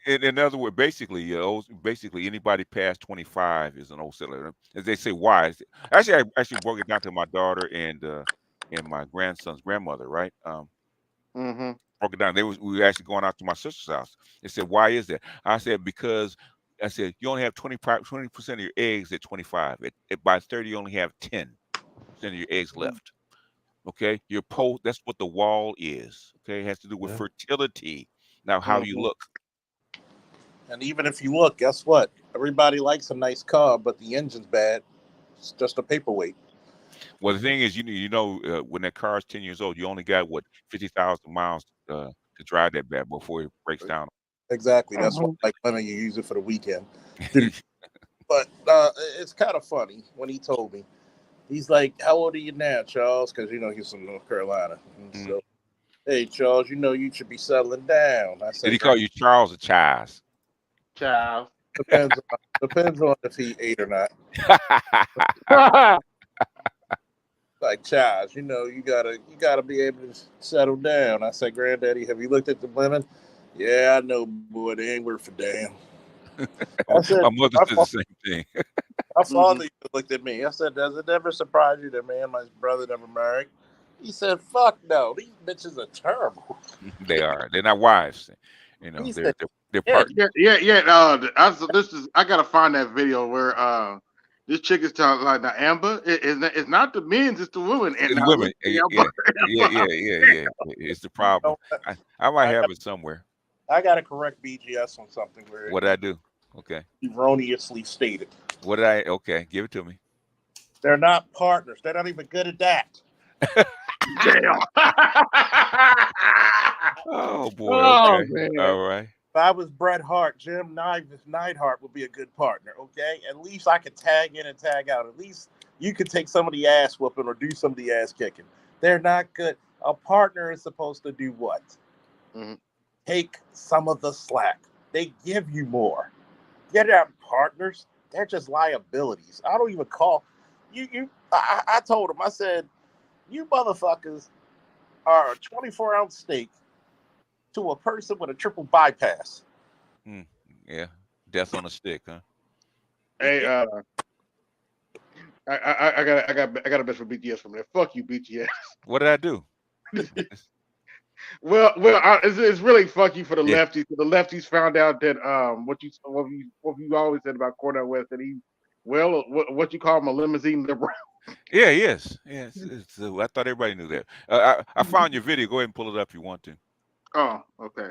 In other words, basically anybody past 25 is an old settler. As they say, why? Actually, I broke it down to my daughter and my grandson's grandmother. Right. Mm-hmm. Broke it down. We were actually going out to my sister's house. They said, why is that? I said, because I said, you only have 20% of your eggs at 25. By 30, you only have 10% of your eggs left. Okay. That's what the wall is. Okay. It has to do with fertility. Now, how you look. And even if you look, guess what? Everybody likes a nice car, but the engine's bad. It's just a paperweight. Well, the thing is, when that car is 10 years old, you only got 50,000 miles to drive that bad before it breaks down. Exactly. That's why, like, women, you use it for the weekend. But it's kind of funny when he told me. He's like, "How old are you now, Charles?" Because he's from North Carolina. And so, hey, Charles, you should be settling down. I said, did he call you Charles or Chaz? Child. Depends on if he ate or not. Like, Chaz, you gotta be able to settle down. I said, Granddaddy, have you looked at the women? Yeah, I know, boy, they ain't worth a damn. I said, my mother said the same thing. My father looked at me. I said, does it ever surprise you that me and my brother never married? He said, fuck no. These bitches are terrible. They are. They're not wives. They're partners. Yeah. I gotta find that video where this chick is talking like the Amber. It's not the men's, it's the women. And It's women. Yeah. It's the problem. I might have it somewhere. I gotta correct BGS on something where what did I do? Okay. Erroneously stated. What did I? Okay, give it to me. They're not partners. They're not even good at that. Damn. Oh boy. Okay. Man. All right. If I was Bret Hart, Jim Neidhart would be a good partner. Okay, at least I could tag in and tag out. At least you could take some of the ass whooping or do some of the ass kicking. They're not good. A partner is supposed to do what? Mm-hmm. Take some of the slack. They give you more. Get out partners. They're just liabilities. I don't even call you. I told him. I said, you motherfuckers are a 24-ounce steak to a person with a triple bypass. Yeah, death on a stick, huh? Hey, I got a best for BTS from there. Fuck you, BTS. What did I do? it's really funky for the Yeah, lefties. The lefties found out that what you always said about Cornel West, that he what you call him, a limousine liberal. yeah, yes, yes. I thought everybody knew that. I found your video. Go ahead and pull it up if you want to. Oh, okay.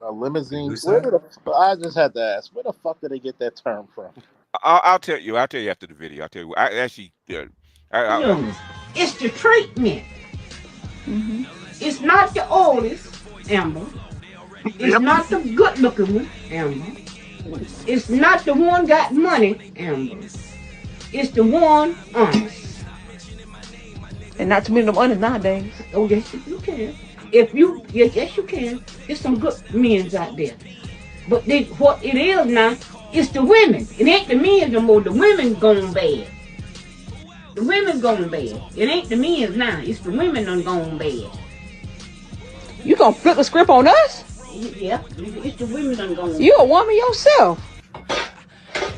A limousine. Who's Where that? the, I just had to ask, where the fuck did they get that term from? I'll tell you. I'll tell you after the video. I'll tell you. I actually. No, it's the treatment. It's not the oldest, Amber. It's not the good looking one, Amber. It's not the one got money, Amber. It's the one honest. And not too many of them honest nowadays. Oh, yes, you can. Yes, you can. There's some good men out there. But what it is now, it's the women. It ain't the men no more. The women going bad. The women going bad. It ain't the men now. It's the women done gone bad. You gonna flip the script on us? Yeah, it's the women done gone bad. You a woman yourself.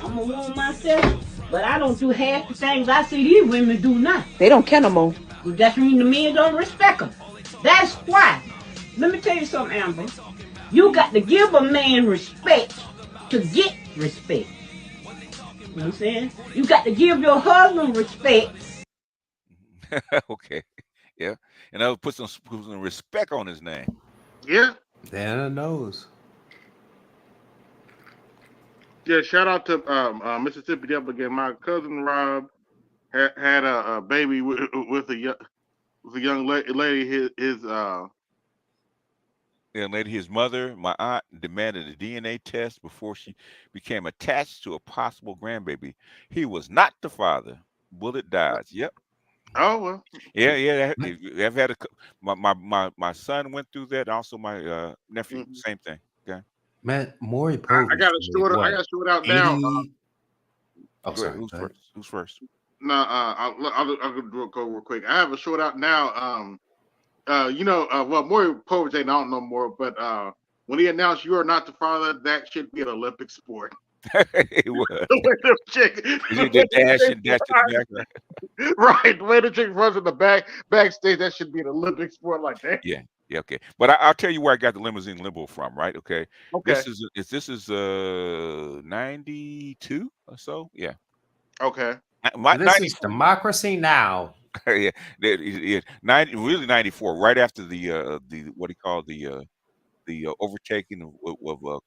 I'm a woman myself, but I don't do half the things I see these women do now. They don't care no more. That means the men don't respect them. That's why. Let me tell you something, Amber. You got to give a man respect to get respect. You know what I'm saying? You got to give your husband respect. Okay. Yeah, and I'll put some respect on his name. Yeah. Dan knows. Yeah. Shout out to Mississippi Devil again. My cousin Rob had a baby with a young lady. And later, his mother, my aunt, demanded a DNA test before she became attached to a possible grandbaby. He was not the father. Bullet dies. Yep. Oh well. Yeah. I've had my son went through that. Also, my nephew, same thing. Okay. Man, Maury Povich. I got to short out now. 80... Oh, sorry. Who's first? Who's first? No, I'll go real quick. I have a short out now. Well, Maury Povich ain't out no more, but when he announced "You are not the father," that should be an Olympic sport. It was. The dash and dash to the back, right? Right, the way the chick runs in the backstage, that should be an Olympic sport like that. Yeah, okay. But I'll tell you where I got the limousine liberal from, right? Okay. Okay. This is 92 or so. Yeah. Okay. This is Democracy Now. Yeah, 94, right after the what do you call the overtaking of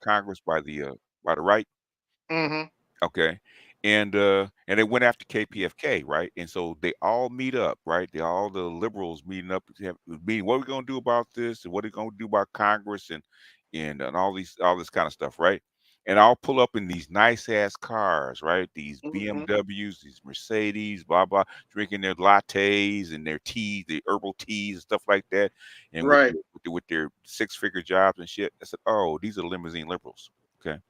Congress by the right. Mm-hmm. Okay. And they went after KPFK, right? And so they all meet up, right? All the liberals meeting up, meeting what are we gonna do about this, and what are we gonna do about Congress, and all this kind of stuff, right? And I'll pull up in these nice ass cars, right? These BMWs, these Mercedes, blah blah, drinking their lattes and their teas, their herbal teas and stuff like that, and right, with their 6-figure jobs and shit. I said, oh, these are limousine liberals. Okay.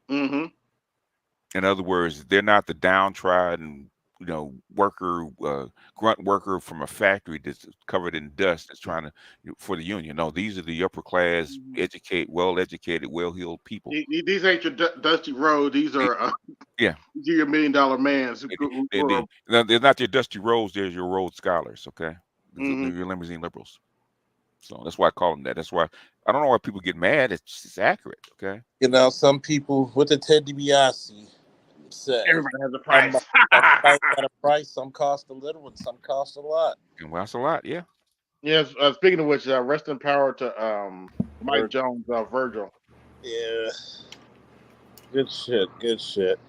Mm-hmm. In other words, they're not the downtrodden, worker, grunt worker from a factory that's covered in dust that's trying to for the union. No, these are the upper class, well-educated, well-heeled people. These ain't your Dusty Rhodes. These are yeah, these are your $1 million mans. They're not your Dusty Rhodes. They're your Rhodes Scholars. Okay, they're your limousine liberals. So that's why I call them that. That's why I don't know why people get mad. It's accurate. Okay. Some people with the Ted DiBiase said everybody has a price. Everybody got a price. Some cost a little, and some cost a lot. And that's a lot. Yeah. Yes. Speaking of which, rest in power to Mike Jones, Virgil. Yeah. Good shit. Good shit.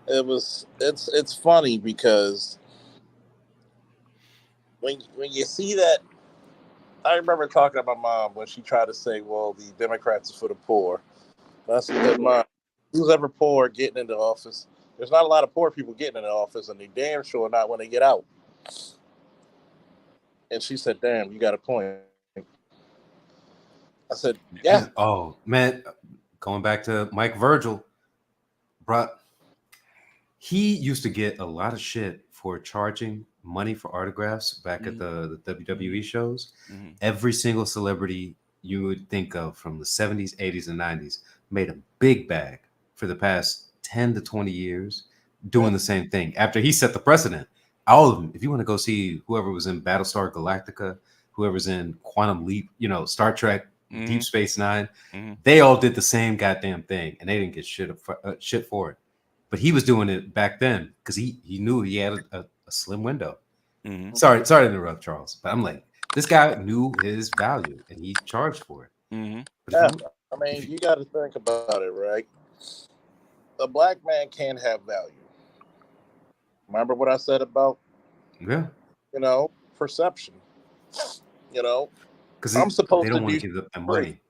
It's funny because when you see that, I remember talking to my mom when she tried to say, well, the Democrats are for the poor. That's a good mom. Who's ever poor getting into office? There's not a lot of poor people getting into office, and they damn sure not when they get out. And she said, damn, you got a point. I said, yeah. Oh, man, going back to Mike Virgil, bro, he used to get a lot of shit for charging money for autographs back at the WWE shows. Every single celebrity you would think of from the 70s, 80s, and 90s made a big bag for the past 10 to 20 years doing the same thing. After he set the precedent, all of them, if you want to go see whoever was in Battlestar Galactica, whoever's in Quantum Leap, Star Trek, Mhm. Deep Space Nine, Mhm. they all did the same goddamn thing, and they didn't get shit for it. But he was doing it back then because he knew he had a slim window. Mhm. Sorry to interrupt, Charles, but I'm like, this guy knew his value and he charged for it. Mhm. But if Yeah, you, I mean, you got to think about it, right? A black man can have value. Remember what I said about yeah, perception. because I'm they supposed to don't want do to give up the free. money.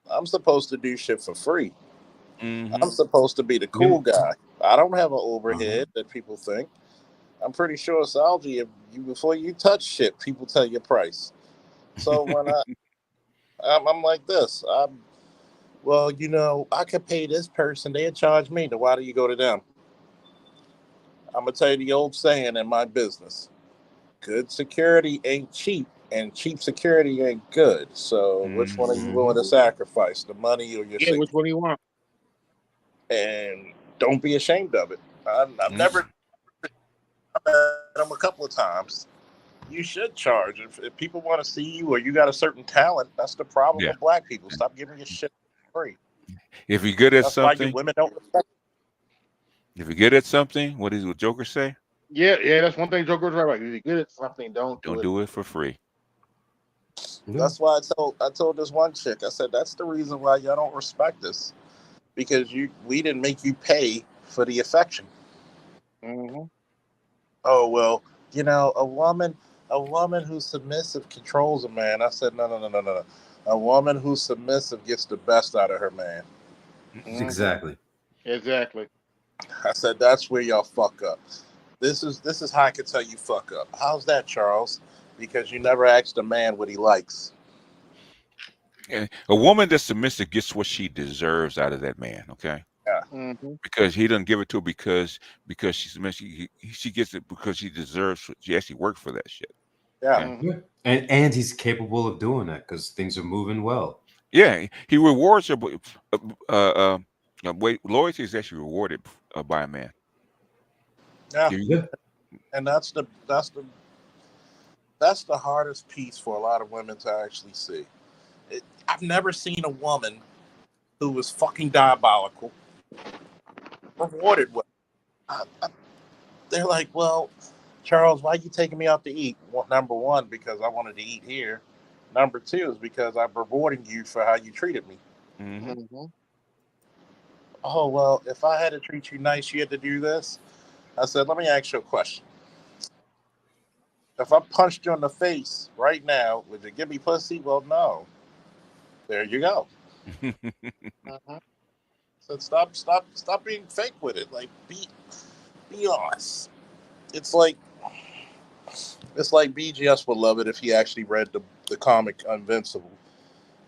I'm supposed to do shit for free. Mhm. I'm supposed to be the cool guy. I don't have an overhead that people think. I'm pretty sure Salji, if you before you touch shit, people tell your price. So when I'm like this, I could pay this person, they'd charge me. Then why do you go to them? I'm gonna tell you the old saying in my business: good security ain't cheap, and cheap security ain't good. So which one are you willing to sacrifice, the money or your Which one do you want? And don't be ashamed of it. I've never met them a couple of times. You should charge. If people want to see you or you got a certain talent, that's the problem Yeah. with black people. Stop giving your shit for free. If you're good at That's why your something, women don't respect if you're good at something, what Joker say? Yeah, that's one thing Joker's right about. If you're good at something, don't do Don't it. do it for free. That's why I told this one chick, I said, that's the reason why y'all don't respect us. Because we didn't make you pay for the affection. Mm-hmm. Oh well, a woman who's submissive controls a man. I said, no. A woman who's submissive gets the best out of her man. Exactly. Exactly. I said that's where y'all fuck up. This is how I can tell you fuck up. How's that, Charles? Because you never asked a man what he likes. And a woman that's submissive gets what she deserves out of that man. Okay. Yeah. Mm-hmm. Because he doesn't give it to her because she's submissive. She gets it because she deserves. She actually worked for that shit. Yeah. Okay? Mm-hmm. And he's capable of doing that because things are moving well. Yeah, he rewards her, but wait, loyalty is actually rewarded by a man. Yeah. You- And that's the hardest piece for a lot of women to actually see. I've never seen a woman who was fucking diabolical rewarded well. They're like, well, Charles, why are you taking me out to eat? Well, number one, because I wanted to eat here. Number two is because I'm rewarding you for how you treated me. Mhm. Mm-hmm. Oh, well, if I had to treat you nice, you had to do this. I said, let me ask you a question. If I punched you in the face right now, would you give me pussy? Well, no. There you go. Mm-hmm. So stop being fake with it. Like, be honest. It's like BGS would love it if he actually read the comic Invincible.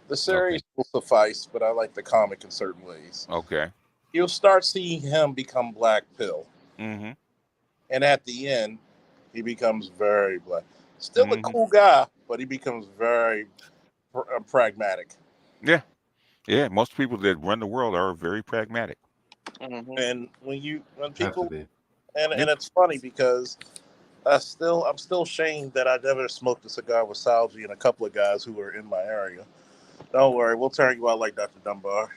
The series will suffice, but I like the comic in certain ways. Okay. You'll start seeing him become Black Pill, Mm-hmm. and at the end, he becomes very black. Still a Mm-hmm. cool guy, but he becomes very pragmatic. Yeah. Yeah. Most people that run the world are very pragmatic. Mm-hmm. And when Have to people be. and Yeah. it's funny because I'm still ashamed that I never smoked a cigar with Salji and a couple of guys who were in my area. Don't worry, we'll turn you out like Dr. Dunbar.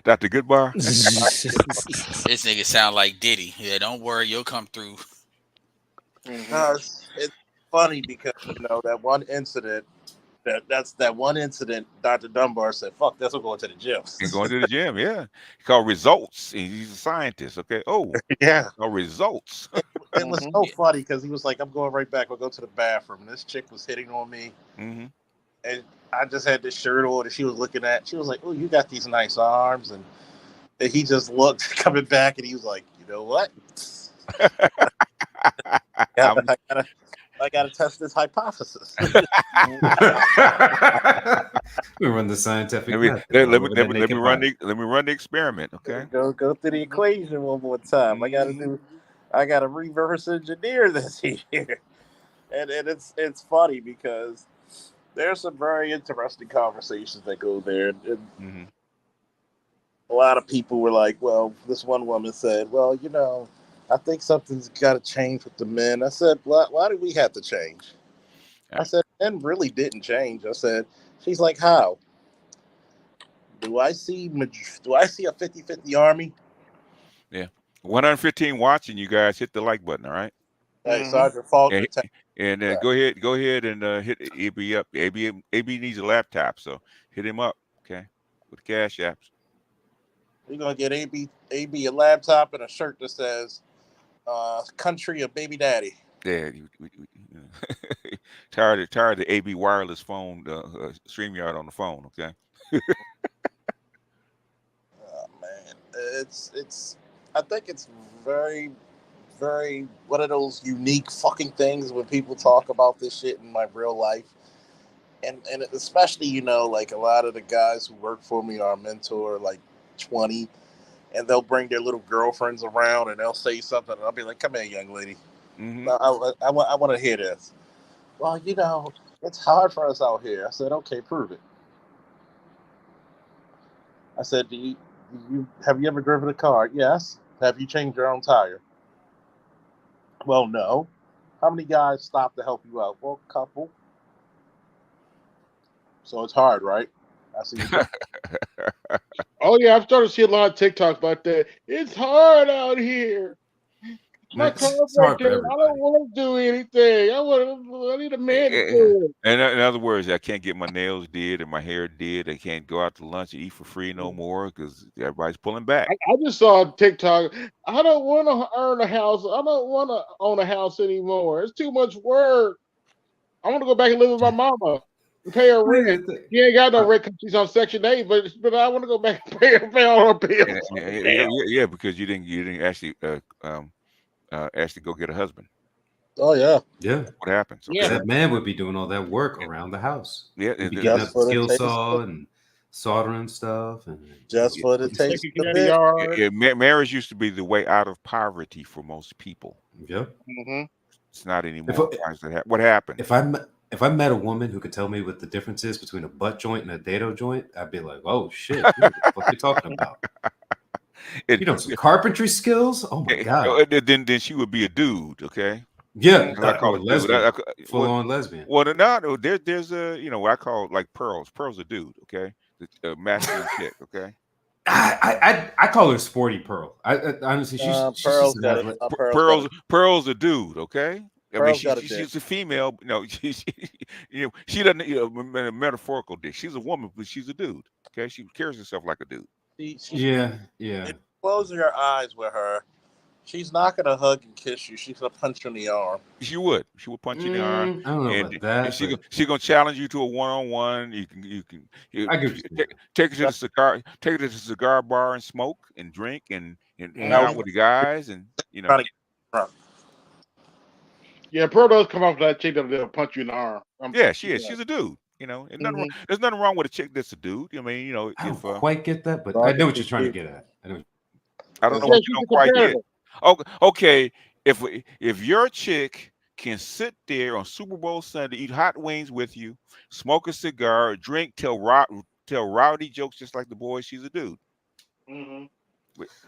Dr. Goodbar. This nigga sound like Diddy. Yeah, don't worry, you'll come through. Mm-hmm. It's funny because that one incident. That's that one incident. Dr. Dunbar said, "Fuck this, we're going to the gym." And going to the gym. Yeah. He called results. He's a scientist. Okay. Oh, Yeah, results. it was so funny because he was like, "I'm going right back. We'll go to the bathroom." And this chick was hitting on me, Mm-hmm. and I just had this shirt on, and she was looking at. She was like, "Oh, you got these nice arms," and he just looked coming back, and he was like, "You know what? I gotta test this hypothesis." We run the scientific Let me method. let, let Go me over let that me let me naked run body. the experiment. Okay. Go through the equation one more time. I gotta reverse engineer this here. And it's funny because there's some very interesting conversations that go there. And Mm-hmm. a lot of people were like, well, this one woman said, well, I think something's got to change with the men. I said, why do we have to change? I said, men really didn't change. I said, she's like, how? Do I see a 50-50 army? Yeah. 115 watching, you guys hit the like button, all right? Hey, Sergeant Faulkner. And go ahead and hit AB up. AB needs a laptop, so hit him up, okay? With cash apps. We're gonna get AB a laptop and a shirt that says "Country of Baby Daddy." Yeah, tired of the AB wireless phone StreamYard on the phone, okay? Oh man, it's. I think it's very, very one of those unique fucking things when people talk about this shit in my real life, and especially like a lot of the guys who work for me are a mentor, like 20, and they'll bring their little girlfriends around and they'll say something, and I'll be like, "Come here, young lady. Mm-hmm. I want to hear this." Well, it's hard for us out here. I said, "Okay, prove it." I said, have you ever driven a car? Yes. Have you changed your own tire? Well, no. How many guys stop to help you out? Well, a couple. So it's hard, right? I see. Oh yeah, I've started to see a lot of TikToks about that. It's hard out here. My car broke down. I don't want to do anything. I need a man to do it. And in other words, I can't get my nails did and my hair did. I can't go out to lunch and eat for free no more because everybody's pulling back. I just saw a TikTok. I don't want to earn a house. I don't want to own a house anymore. It's too much work. I want to go back and live with my mama and pay her rent. She ain't got no rent because she's on Section 8, but I want to go back and pay all her bills. Yeah, because you didn't actually actually go get a husband. Oh yeah, yeah. What happens? Okay. That man would be doing all that work around the house. Yeah, he'd be getting up the skill saw and soldering stuff, and just for the taste of the marriage used to be the way out of poverty for most people. Yep. Mm-hmm. It's not anymore. What happened? If I met a woman who could tell me what the difference is between a butt joint and a dado joint, I'd be like, "Oh shit, what the fuck you talking about?" Some carpentry skills? Oh my god! Then she would be a dude, okay? Yeah, I call it lesbian, full on lesbian. Well, no, there's a what I call like pearls. Pearl's a dude, okay? The masculine chick, okay? I call her Sporty Pearl. I honestly, she's just Pearl's a dude, okay? I mean, she's a female. She doesn't metaphorical dick. She's a woman, but she's a dude. Okay, she carries herself like a dude. Yeah. Close your eyes with her. She's not gonna hug and kiss you. She's gonna punch you in the arm. She would punch you in the arm. I don't know about that. She's gonna challenge you to a one-on-one. You can take her to the cigar bar and smoke and drink and hang out with the guys and Yeah, Pearl does come off that chick that'll punch you in the arm. Yeah, she is. She's a dude. And there's nothing wrong with a chick that's a dude. I mean, I don't quite get that, but I know what you're trying to get at. I don't know what you don't quite get. Okay, if your chick can sit there on Super Bowl Sunday, eat hot wings with you, smoke a cigar, drink, tell rowdy jokes just like the boys, she's a dude. Mm-hmm.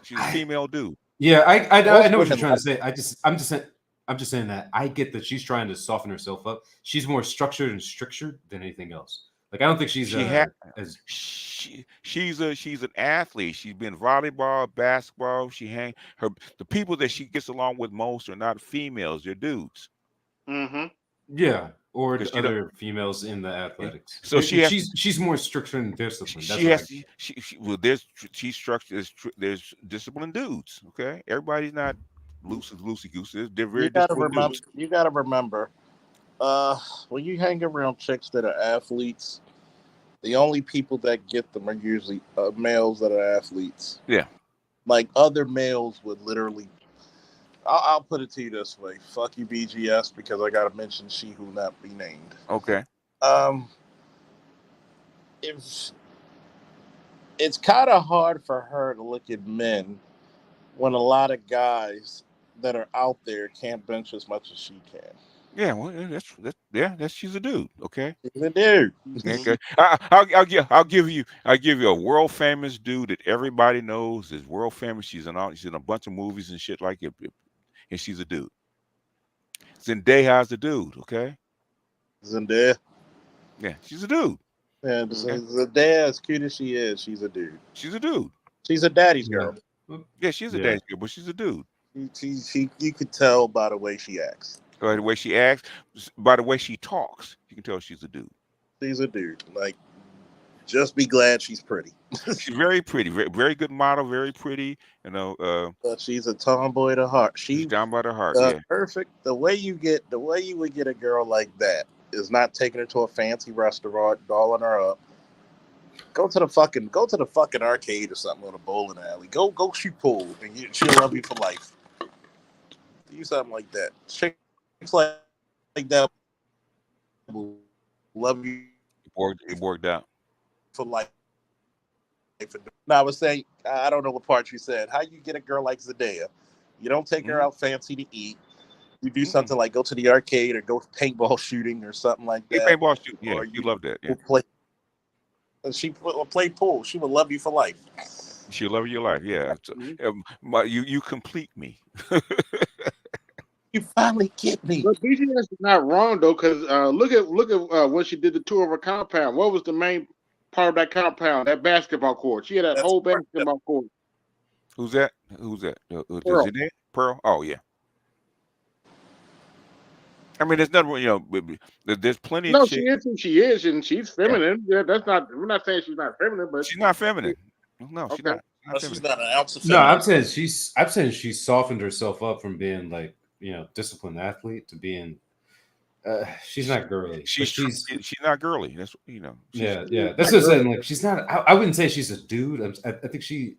She's a female dude. Yeah, I know what you're trying to say. I'm just saying that I get that she's trying to soften herself up. She's more structured and stricter than anything else. Like I don't think she's she's an athlete. She's been volleyball, basketball. The people that she gets along with most are not females; they're dudes. Mm-hmm. Yeah, or other females in the athletics. So she's more structured and disciplined. She's structured. There's disciplined dudes. Okay, everybody's not loosey goosey. They're very disciplined dudes. You gotta remember. When you hang around chicks that are athletes, the only people that get them are usually males that are athletes. Yeah. Like other males would literally, I'll put it to you this way. Fuck you, BGS, because I got to mention she who not be named. Okay. It's kind of hard for her to look at men when a lot of guys that are out there can't bench as much as she can. Yeah, well, that's she's a dude. Okay, she's a dude. Okay, I'll give you a world famous dude that everybody knows is world famous. She's in a bunch of movies and shit like it, and she's a dude. Zendaya's a dude. Okay, Zendaya. Yeah, she's a dude. Yeah, Zendaya, as cute as she is, she's a dude. She's a dude. She's a daddy's girl. Yeah, she's a daddy's girl, but she's a dude. You could tell by the way she acts. By the way she acts, by the way she talks, you can tell she's a dude. She's a dude. Like, just be glad she's pretty. She's very pretty, very, very good model, very pretty. You know, but she's a tomboy to heart. She's down by the heart. Yeah, perfect. The way you would get a girl like that is not taking her to a fancy restaurant, dolling her up. Go to the fucking arcade or something, on a bowling alley. Go shoot pool, and she'll love you for life. Do something like that. Chicks like that will love you. It worked out for life. Now, I was saying, I don't know what part you said. How you get a girl like Zendaya? You don't take her out fancy to eat. You do something like go to the arcade or go paintball shooting or something like that. Paintball shooting, yeah, you love that. Yeah. She will play pool. She will love you for life. She'll love your life. Yeah. You complete me. You finally get me. But BTS is not wrong though, because look at when she did the tour of her compound. What was the main part of that compound? That basketball court. She had that whole basketball court. Who's that? Pearl. Pearl. Oh yeah. I mean, there's nothing. There's plenty. No, of she is who she is, and she's feminine. Yeah, that's not. We're not saying she's not feminine, but she's not feminine. No, she's not. She's not an ounce of No, feminine. I'm saying she's softened herself up from being like disciplined athlete to being. She's not girly. She's not girly. That's yeah. That's what I'm saying. Like she's not. I wouldn't say she's a dude. I think she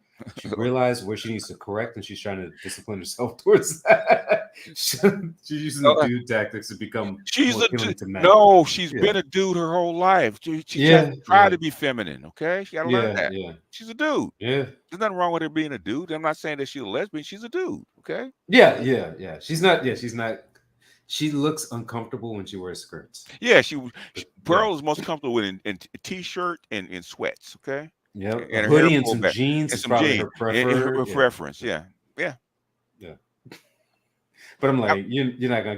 realized where she needs to correct, and she's trying to discipline herself towards that. She's using the dude tactics to become. She's a dude. No, she's been a dude her whole life. She tried to be feminine. Okay, she got to learn that. Yeah, she's a dude. Yeah, there's nothing wrong with her being a dude. I'm not saying that she's a lesbian. She's a dude. Okay. Yeah. She's not. Yeah, she's not. She looks uncomfortable when she wears skirts. Yeah, Pearl is most comfortable in t-shirt and in sweats. Okay. Yeah, and a hoodie and some jeans is probably her preference. Yeah. But I'm like, you're not gonna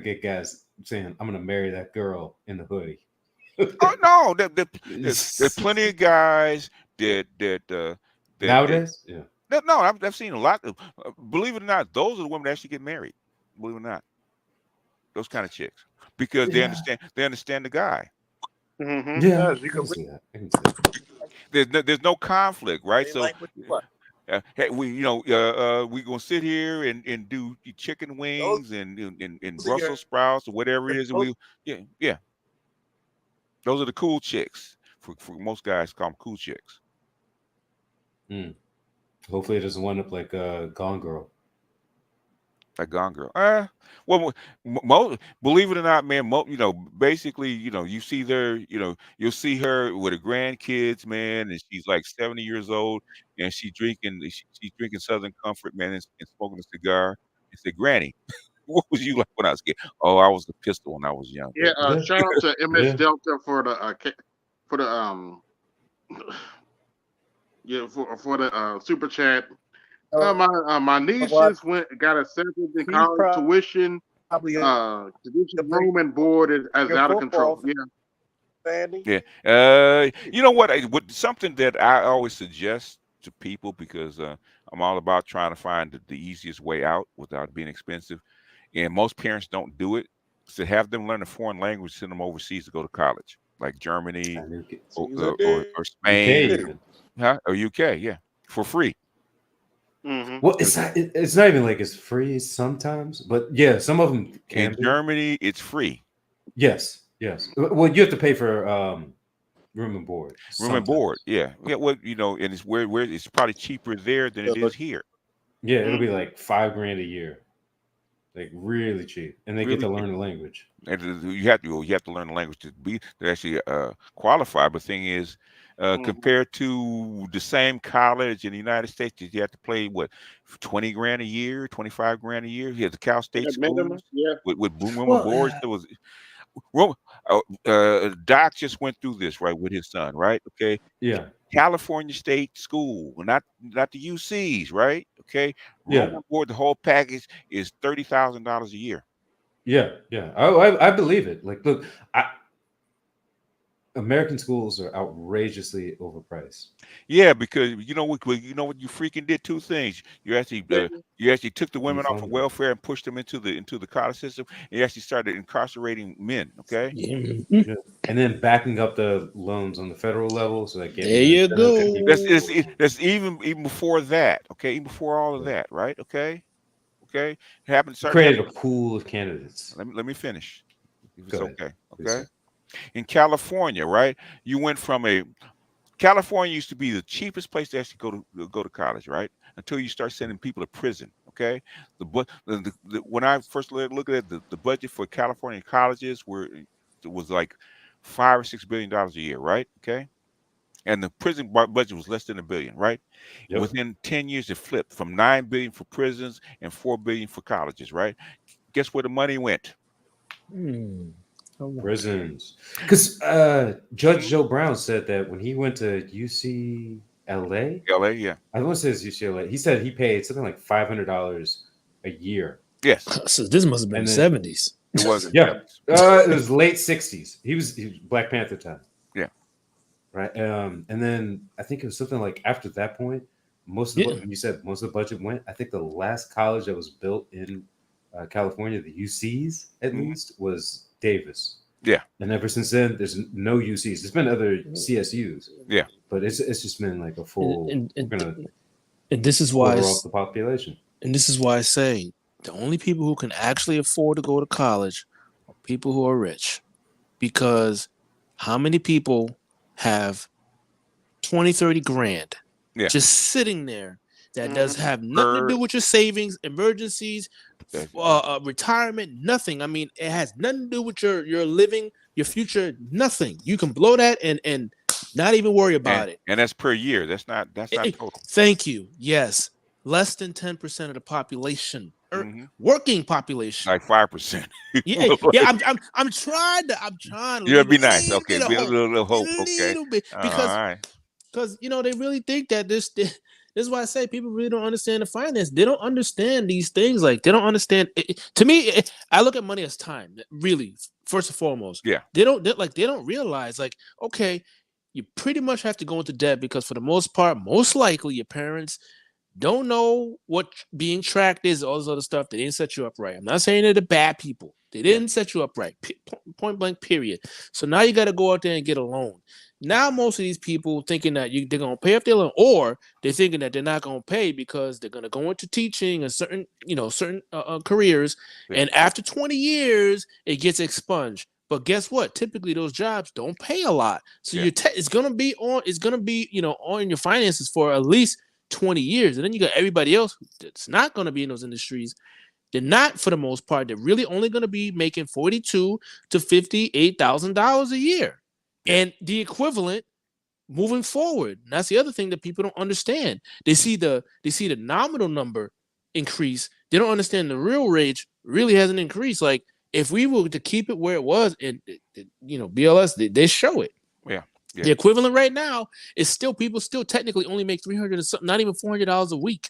get guys saying, "I'm gonna marry that girl in the hoodie." Oh no, there's plenty of guys that nowadays. No, I've seen a lot. Believe it or not, those are the women that actually get married. Believe it or not, those kind of chicks, because they understand the guy. Mm-hmm. Yeah, you can see that. I can see that. There's no conflict, right? So, hey, we gonna sit here and do chicken wings and Brussels sprouts or whatever it is. Yeah. Those are the cool chicks. For most guys, call them cool chicks. Hopefully, it doesn't wind up like Gone Girl. Like Gone Girl. Well, believe it or not, man. Basically, you see there, you'll see her with her grandkids, man, and she's like 70 years old, and she's drinking Southern Comfort, man, and smoking a cigar. And say, "Granny, what was you like when I was a kid?" "Oh, I was a pistol when I was young." Yeah. Shout out to MS Delta for the for the super chat. My niece just got accepted in college tuition. Tuition, room and board is out of control. Yeah. You know what? Something that I always suggest to people, because I'm all about trying to find the easiest way out without being expensive, and most parents don't do it. So have them learn a foreign language, send them overseas to go to college, like Germany or Spain, or UK, yeah, for free. Mm-hmm. Well, it's not even like it's free sometimes, but yeah, some of them can. In Germany, it's free. Yes. Well, you have to pay for room and board. Room and board, yeah. Well, and it's where it's probably cheaper there than it is here. Yeah, it'll be like $5,000 a year, like really cheap, and they get to learn the language. And you have to learn the language to actually qualify. But the thing is, compared to the same college in the United States, you have to pay what, $20,000 a year, $25,000 a year. You have the Cal State schools with room and boards. There was Doc just went through this right with his son, right? Okay. Yeah. California State School, not the UCs, right? Okay. Room and board, the whole package is $30,000 a year. Yeah, yeah, I believe it. Like, look, American schools are outrageously overpriced. Yeah, because you know what you freaking did two things. You actually took the women off of Defund them. welfare and pushed them into the college system, and you actually started incarcerating men. Okay. Yeah. And then backing up the loans on the federal level so that get There more you incentive to go. keep That's even before that. Okay, even before all of that, right? Okay, okay. Started created happening. a pool of candidates. Let me finish, if it's Go ahead, okay. please, Okay. sir. In California, right? You went from California used to be the cheapest place to actually go to college, right? Until you start sending people to prison. Okay, when I first looked at it, the budget for California colleges was like $5 or $6 billion a year, right? Okay, and the prison budget was less than $1 billion, right? Yep. Within 10 years, it flipped from $9 billion for prisons and $4 billion for colleges, right? Guess where the money went? Prisons. Because Judge Joe Brown said that when he went to UCLA, LA, yeah. I want to say it's UCLA. He said he paid something like $500 a year. Yes. So this must have been the 70s. It wasn't. Yeah. It was late 60s. He was Black Panther time. Yeah. Right. And then I think it was something like after that point, most of the you said most of the budget went. I think the last college that was built in California, the UCs at least, was Davis. Yeah. And ever since then, there's no UCs. There's been other CSUs. Yeah. But it's just been like a full. And and this is why off the population. And this is why I say the only people who can actually afford to go to college are people who are rich. Because how many people have 20, 30 grand just sitting there that does have nothing to do with your savings, emergencies, retirement, nothing. I mean, it has nothing to do with your living, your future, nothing. You can blow that and not even worry about it. And that's per year. That's not total. Thank you. Yes. Less than 10% of the population, working population, like 5%. yeah. I'm trying to. Yeah, be nice. Okay, be a little hope. Okay, little bit, because they really think that this is why I say people really don't understand the finance. They don't understand these things. Like they don't understand. To me, I look at money as time. Really, first and foremost. Yeah. They don't realize like, okay, you pretty much have to go into debt because for the most part, most likely your parents don't know what being tracked is, all this other stuff. They didn't set you up right. I'm not saying they're the bad people. They didn't set you up right. Point blank, period. So now you got to go out there and get a loan. Now most of these people thinking that they're going to pay off their loan, or they're thinking that they're not going to pay because they're going to go into teaching and certain careers. Yeah. And after 20 years, it gets expunged. But guess what? Typically, those jobs don't pay a lot. So it's going to be on your finances for at least 20 years. And then you got everybody else that's not going to be in those industries. They're not, for the most part, they're really only going to be making $42,000 to $58,000 a year. And the equivalent moving forward. And that's the other thing that people don't understand. They see the nominal number increase. They don't understand the real wage really hasn't increased. Like if we were to keep it where it was, and BLS, they show it. Yeah. Yeah. The equivalent right now is people still technically only make $300 or something, not even $400 a week,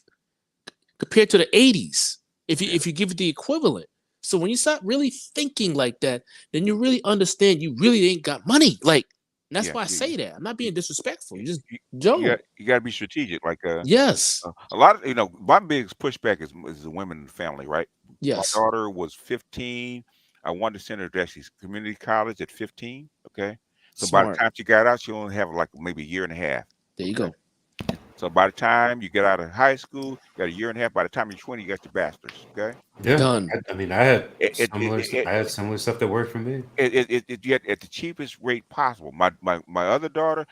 compared to the 80s. If you give it the equivalent, so when you start really thinking like that, then you really understand you really ain't got money. Like that's why I say that. I'm not being disrespectful. You just don't. You got to be strategic. Like yes, a lot of my biggest pushback is the women in the family, right? Yes. My daughter was 15. I wanted to send her to actually community college at 15. Okay. So by the time she got out, she only have like maybe a year and a half. There you go. So by the time you get out of high school, you got a year and a half. By the time you're 20, you got your bachelor's. Okay. Yeah. Done. I mean, I had similar stuff that worked for me. It at the cheapest rate possible. My other daughter,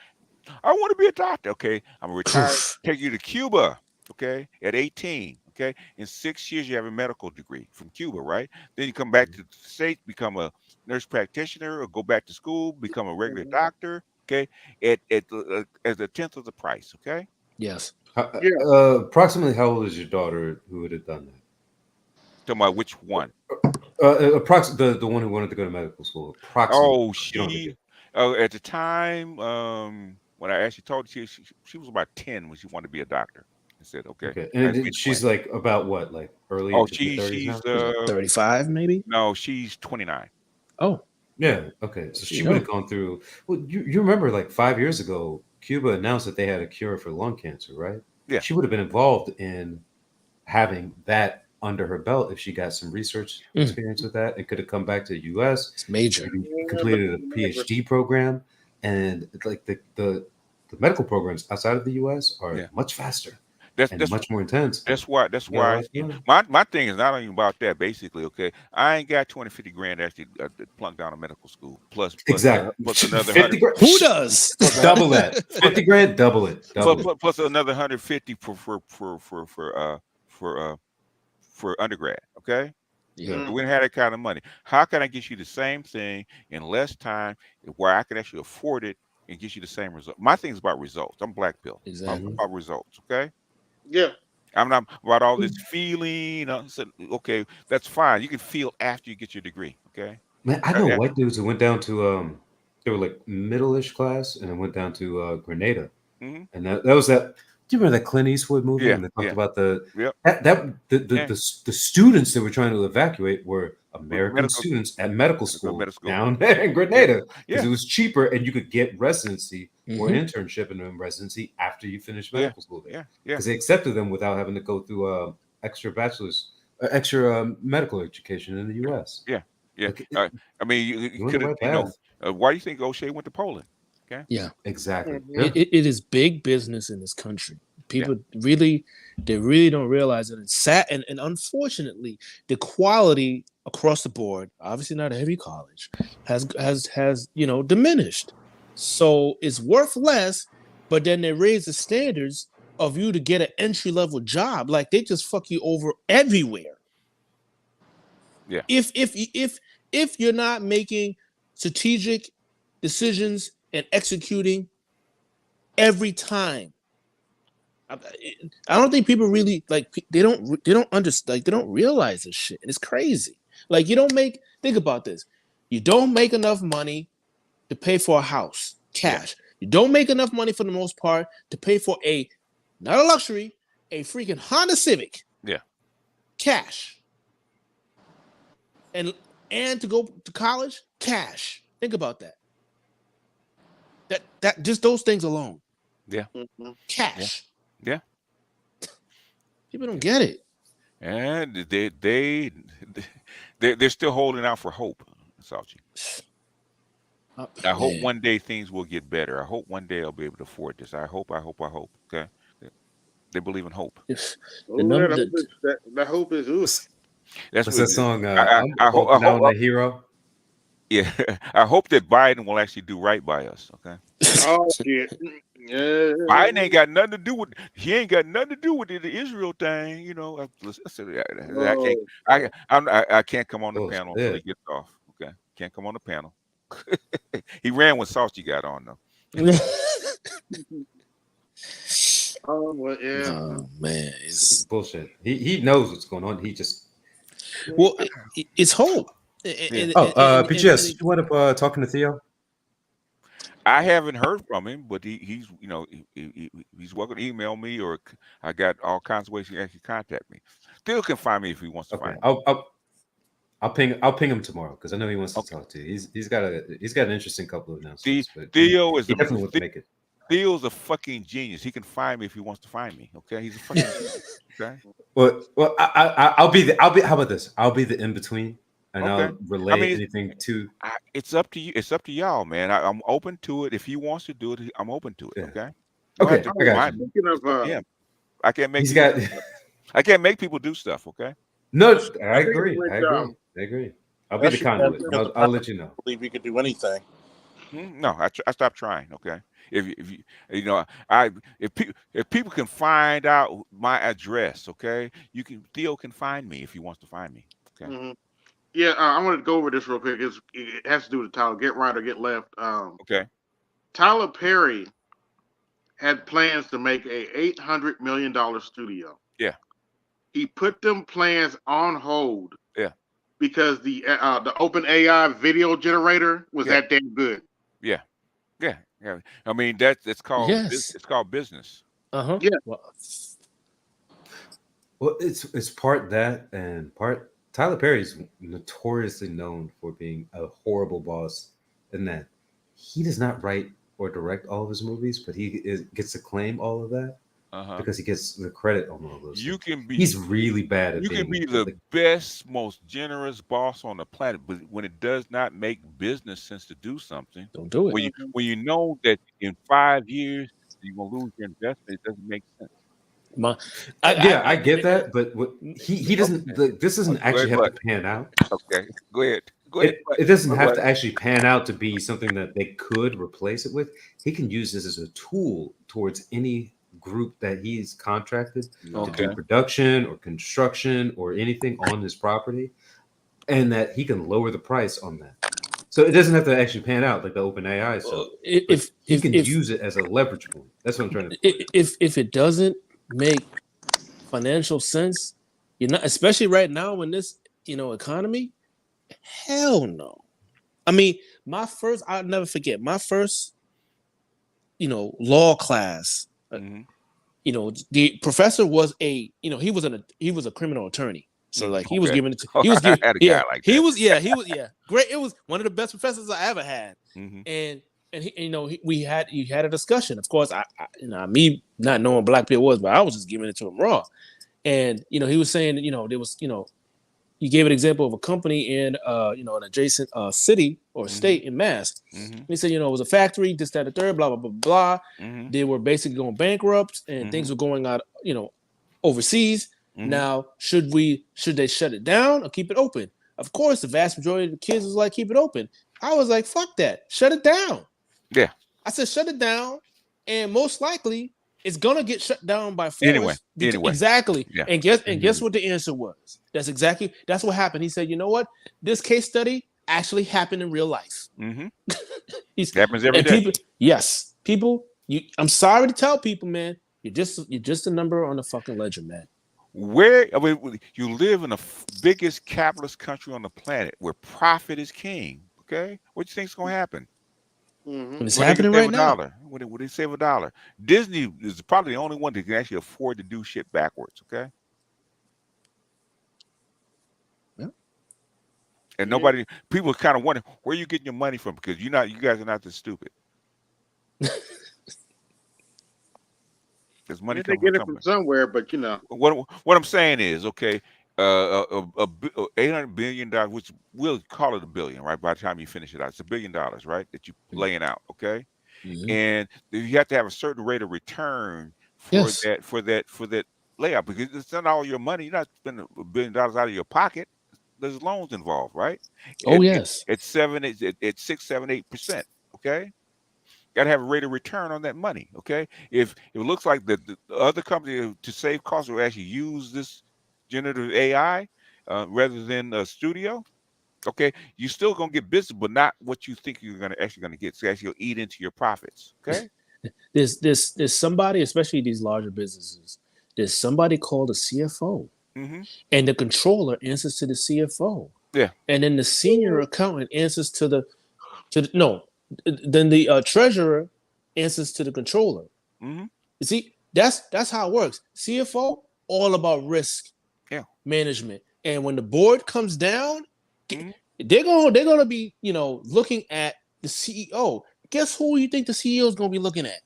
I want to be a doctor. Okay. I'm retired. Take you to Cuba. Okay. At 18. Okay. In 6 years, you have a medical degree from Cuba, right? Then you come back to the States, become a nurse practitioner, or go back to school, become a regular doctor. Okay. At a tenth of the price. Okay. Yes. Approximately how old is your daughter who would have done that? Talking about which one? The one who wanted to go to medical school. Oh, at the time when I actually told her, she was about 10 when she wanted to be a doctor. and said, okay. Okay, and Nice then meeting she's you. like about what, like early Oh, into the 30s she's now? 35 maybe. no, she's 29. Oh, Yeah. Okay. So She she would young. have gone through. Well, you remember like 5 years ago, Cuba announced that they had a cure for lung cancer, right? Yeah. She would have been involved in having that under her belt if she got some research experience with that and could have come back to the U.S. It's major. Maybe completed a PhD program, and like the medical programs outside of the U.S. are much faster and much more intense. That's why. That's You got a why. lot to learn. My thing is not even about that. Basically, okay, I ain't got 20, 50 grand actually to plunk down a medical school. Plus Exactly. plus another 50 100. grand. Who does? Double that. 50 grand. Double it. Double it. Plus another 150 for undergrad. Okay. Yeah. So we didn't have that kind of money. How can I get you the same thing in less time where I can actually afford it and get you the same result? My thing is about results. I'm black pill. I'm Exactly. about results. Okay. Yeah. I'm not about all this feeling. Okay, that's fine. You can feel after you get your degree. Okay. Man, I know white dudes who went down to they were like middle-ish class and then went down to Grenada. Mhm. And that was that. Do you remember that Clint Eastwood movie Yeah, when they talked yeah. about the Yep. the students that were trying to evacuate were American Medical students at medical school medical school. down there in Grenada because Yeah. it was cheaper and you could get residency or Mhm. internship and then residency after you finished Yeah, medical school there. yeah. Because they accepted them without having to go through extra medical education in the U.S. Yeah, yeah. Like, I mean, you you're on could the have. right path. Why do you think O'Shea went to Poland? Okay. Yeah. Exactly. Mhm. It is big business in this country. People really don't realize it. It's sad, and unfortunately, the quality across the board, obviously not every college, has diminished. So it's worth less, but then they raise the standards of you to get an entry level job. Like they just fuck you over everywhere. Yeah. If you're not making strategic decisions and executing every time. I don't think people really they don't understand, they don't realize this shit. And it's crazy. Like think about this. You don't make enough money to pay for a house, cash. You don't make enough money for the most part to pay for not a luxury, a freaking Honda Civic. Yeah. Cash. And to go to college, cash. Think about that. That just those things alone. Yeah. Mhm. Cash. Yeah. People don't get it. And they're still holding out for hope, Salchi. I hope Man. one day things will get better. I hope one day I'll be able to afford this. I hope. Okay. They believe in hope. That hope is oof. That's What's what that song? I hope. Down the hero. Yeah, I hope that Biden will actually do right by us. Okay. Oh shit. Yeah. Biden ain't got nothing to do with. He ain't got nothing to do with the Israel thing. You know, I can't come on the panel until he gets off. Okay, can't come on the panel. He ran when Saucy got on though. Oh well, yeah. Oh man, It's bullshit. He knows what's going on. He just it's hope. PGS, you went up talking to Theo? I haven't heard from him, but he's welcome to email me, or I got all kinds of ways he actually contact me. Theo can find me if he wants to find me. I'll ping him tomorrow because I know he wants to talk to you. He's got an interesting couple of announcements. Theo is he definitely wants to make it. Theo's a fucking genius. He can find me if he wants to find me. Okay, he's a fucking genius. Okay. Well, I'll be how about this? I'll be the in between, and I'll relay anything to. It's up to you. It's up to y'all, man. I'm open to it. If he wants to do it, I'm open to it. Okay. Okay, I got you. Speaking of, I can't make. I can't make people do stuff. Okay. No, I agree. I agree. I'll be the conduit. I'll let you know. I believe he could do anything. No, I stopped trying. Okay. If people can find out my address, okay, Theo can find me if he wants to find me. Okay. Mm-hmm. Yeah, I wanted to go over this real quick. It has to do with Tyler. Get right or get left. Okay. Tyler Perry had plans to make a $800 million studio. Yeah. He put them plans on hold. Yeah. Because the open AI video generator was that damn good. Yeah. Yeah. Yeah. I mean it's called Yes. it's called business. Uh-huh. Yeah. Well, Well, it's part that and part Tyler Perry's notoriously known for being a horrible boss, in that he does not write or direct all of his movies, but gets to claim all of that because he gets the credit on all those You things. can be He's really bad at you can being be the like, best, most generous boss on the planet, but when it does not make business sense to do something, Don't do it. when you know that in 5 years you're gonna lose your investment, it doesn't make sense. I get that, but he doesn't. This doesn't Go actually ahead, have to but pan out. okay, go ahead, go ahead. It doesn't have But to actually pan out to be something that they could replace it with. He can use this as a tool towards any group that he's contracted to do Okay. production or construction or anything on his property, and that he can lower the price on that. So it doesn't have to actually pan out like the open AI stuff. If he can if use it as a leverage point. That's what I'm trying to. if it doesn't make financial sense, you're not, especially right now in this economy. Hell no. I mean, I'll never forget my first law class. The professor was he was a criminal attorney. So like he was Okay. giving it to, Oh, he was I giving had a guy like that. he was great. It was one of the best professors I ever had. And we had a discussion. Of course, I me not knowing black people was, but I was just giving it to him raw. And he was saying there was he gave an example of a company in an adjacent city or state in Mass. And he said it was a factory, this, that, and the third, blah, blah, blah, blah. They were basically going bankrupt and things were going out overseas. Now, should they shut it down or keep it open? Of course, the vast majority of the kids was like, keep it open. I was like, fuck that, shut it down. Yeah. I said, shut it down, and most likely it's gonna get shut down by force. Anyway. Exactly. Yeah. And guess what the answer was? That's what happened. He said, you know what? This case study actually happened in real life. It happens every day. People. I'm sorry to tell people, man. You're just a number on the fucking ledger, man. You live in the biggest capitalist country on the planet where profit is king. Okay, what do you think is going to happen? When it's happening right now. When they save $1, Disney is probably the only one that can actually afford to do shit backwards. Okay. Yeah. And people kind of wonder where you getting your money from, because you guys are not this stupid. There's money They coming get it from somewhere, but what I'm saying is, okay, $800 billion, which we'll call it $1 billion, right? By the time you finish it out, it's $1 billion, right? That you're laying out, okay? And you have to have a certain rate of return for that layout, because it's not all your money. You're not spending $1 billion out of your pocket. There's loans involved, right? Yes. At 6, 7, 8%, okay? Got to have a rate of return on that money, okay? If it looks like the other company to save costs will actually use this generative AI rather than a studio, okay, you're still gonna get business, but not what you think you're actually gonna get. So actually, you'll eat into your profits, okay? There's somebody, especially these larger businesses. There's somebody called a CFO, and the controller answers to the CFO. Yeah, and then the senior accountant answers to the Then the treasurer answers to the controller. You see, that's how it works. CFO, all about risk management, and when the board comes down, they're gonna be looking at the CEO. Guess who you think the CEO is gonna be looking at?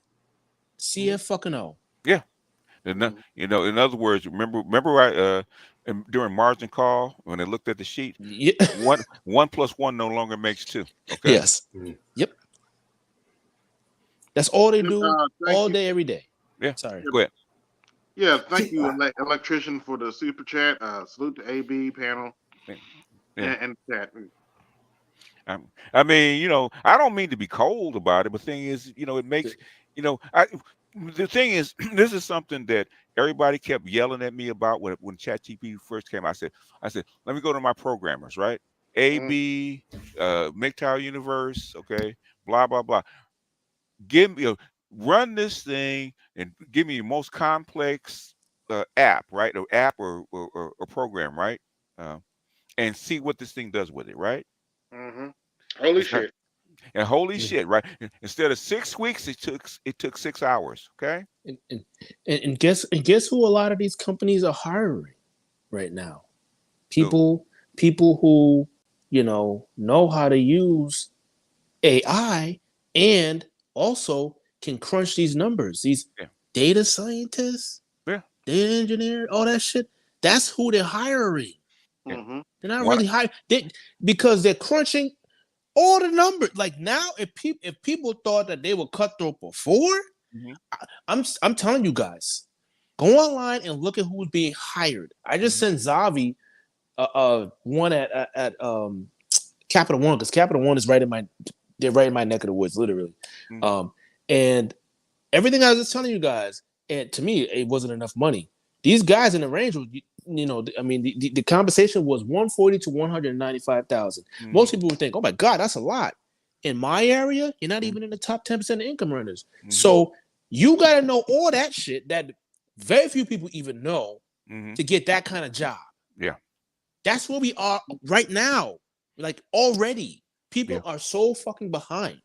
CFO. Yeah. In other words, remember during margin call when they looked at the sheet, 1 + 1 no longer makes 2. Okay. Yes. Yep. That's all they do all day, every day. Yeah. Sorry. Go ahead. Yeah, thank you, electrician, for the super chat. Salute to AB panel and chat. I mean, I don't mean to be cold about it, but the thing is, it makes, the thing is, this is something that everybody kept yelling at me about when ChatGPT first came. I said, let me go to my programmers, right? AB, MGTOW Universe, okay, blah, blah, blah. Give me run this thing and give me the most complex app, right? Or app or program, right? And see what this thing does with it, right? Holy It's not, shit. And holy shit, right? Instead of 6 weeks, it took 6 hours. Okay. And guess who a lot of these companies are hiring right now? People who know how to use AI and also can crunch these numbers. These data scientists, data engineer, all that shit. That's who they're hiring. Mm-hmm. They're not really hiring because they're crunching all the numbers. Like now, if people thought that they were cutthroat before, I'm telling you guys, go online and look at who's being hired. I just sent Zavi one at Capital One, because Capital One is right in my neck of the woods, literally. And everything I was just telling you guys, and to me, it wasn't enough money. These guys in the range was, I mean, the compensation was 140 to 195,000. Most people would think, oh my God, that's a lot. In my area, you're not even in the top 10% of income earners. So you got to know all that shit that very few people even know to get that kind of job. Yeah. That's where we are right now. Like already, people are so fucking behind.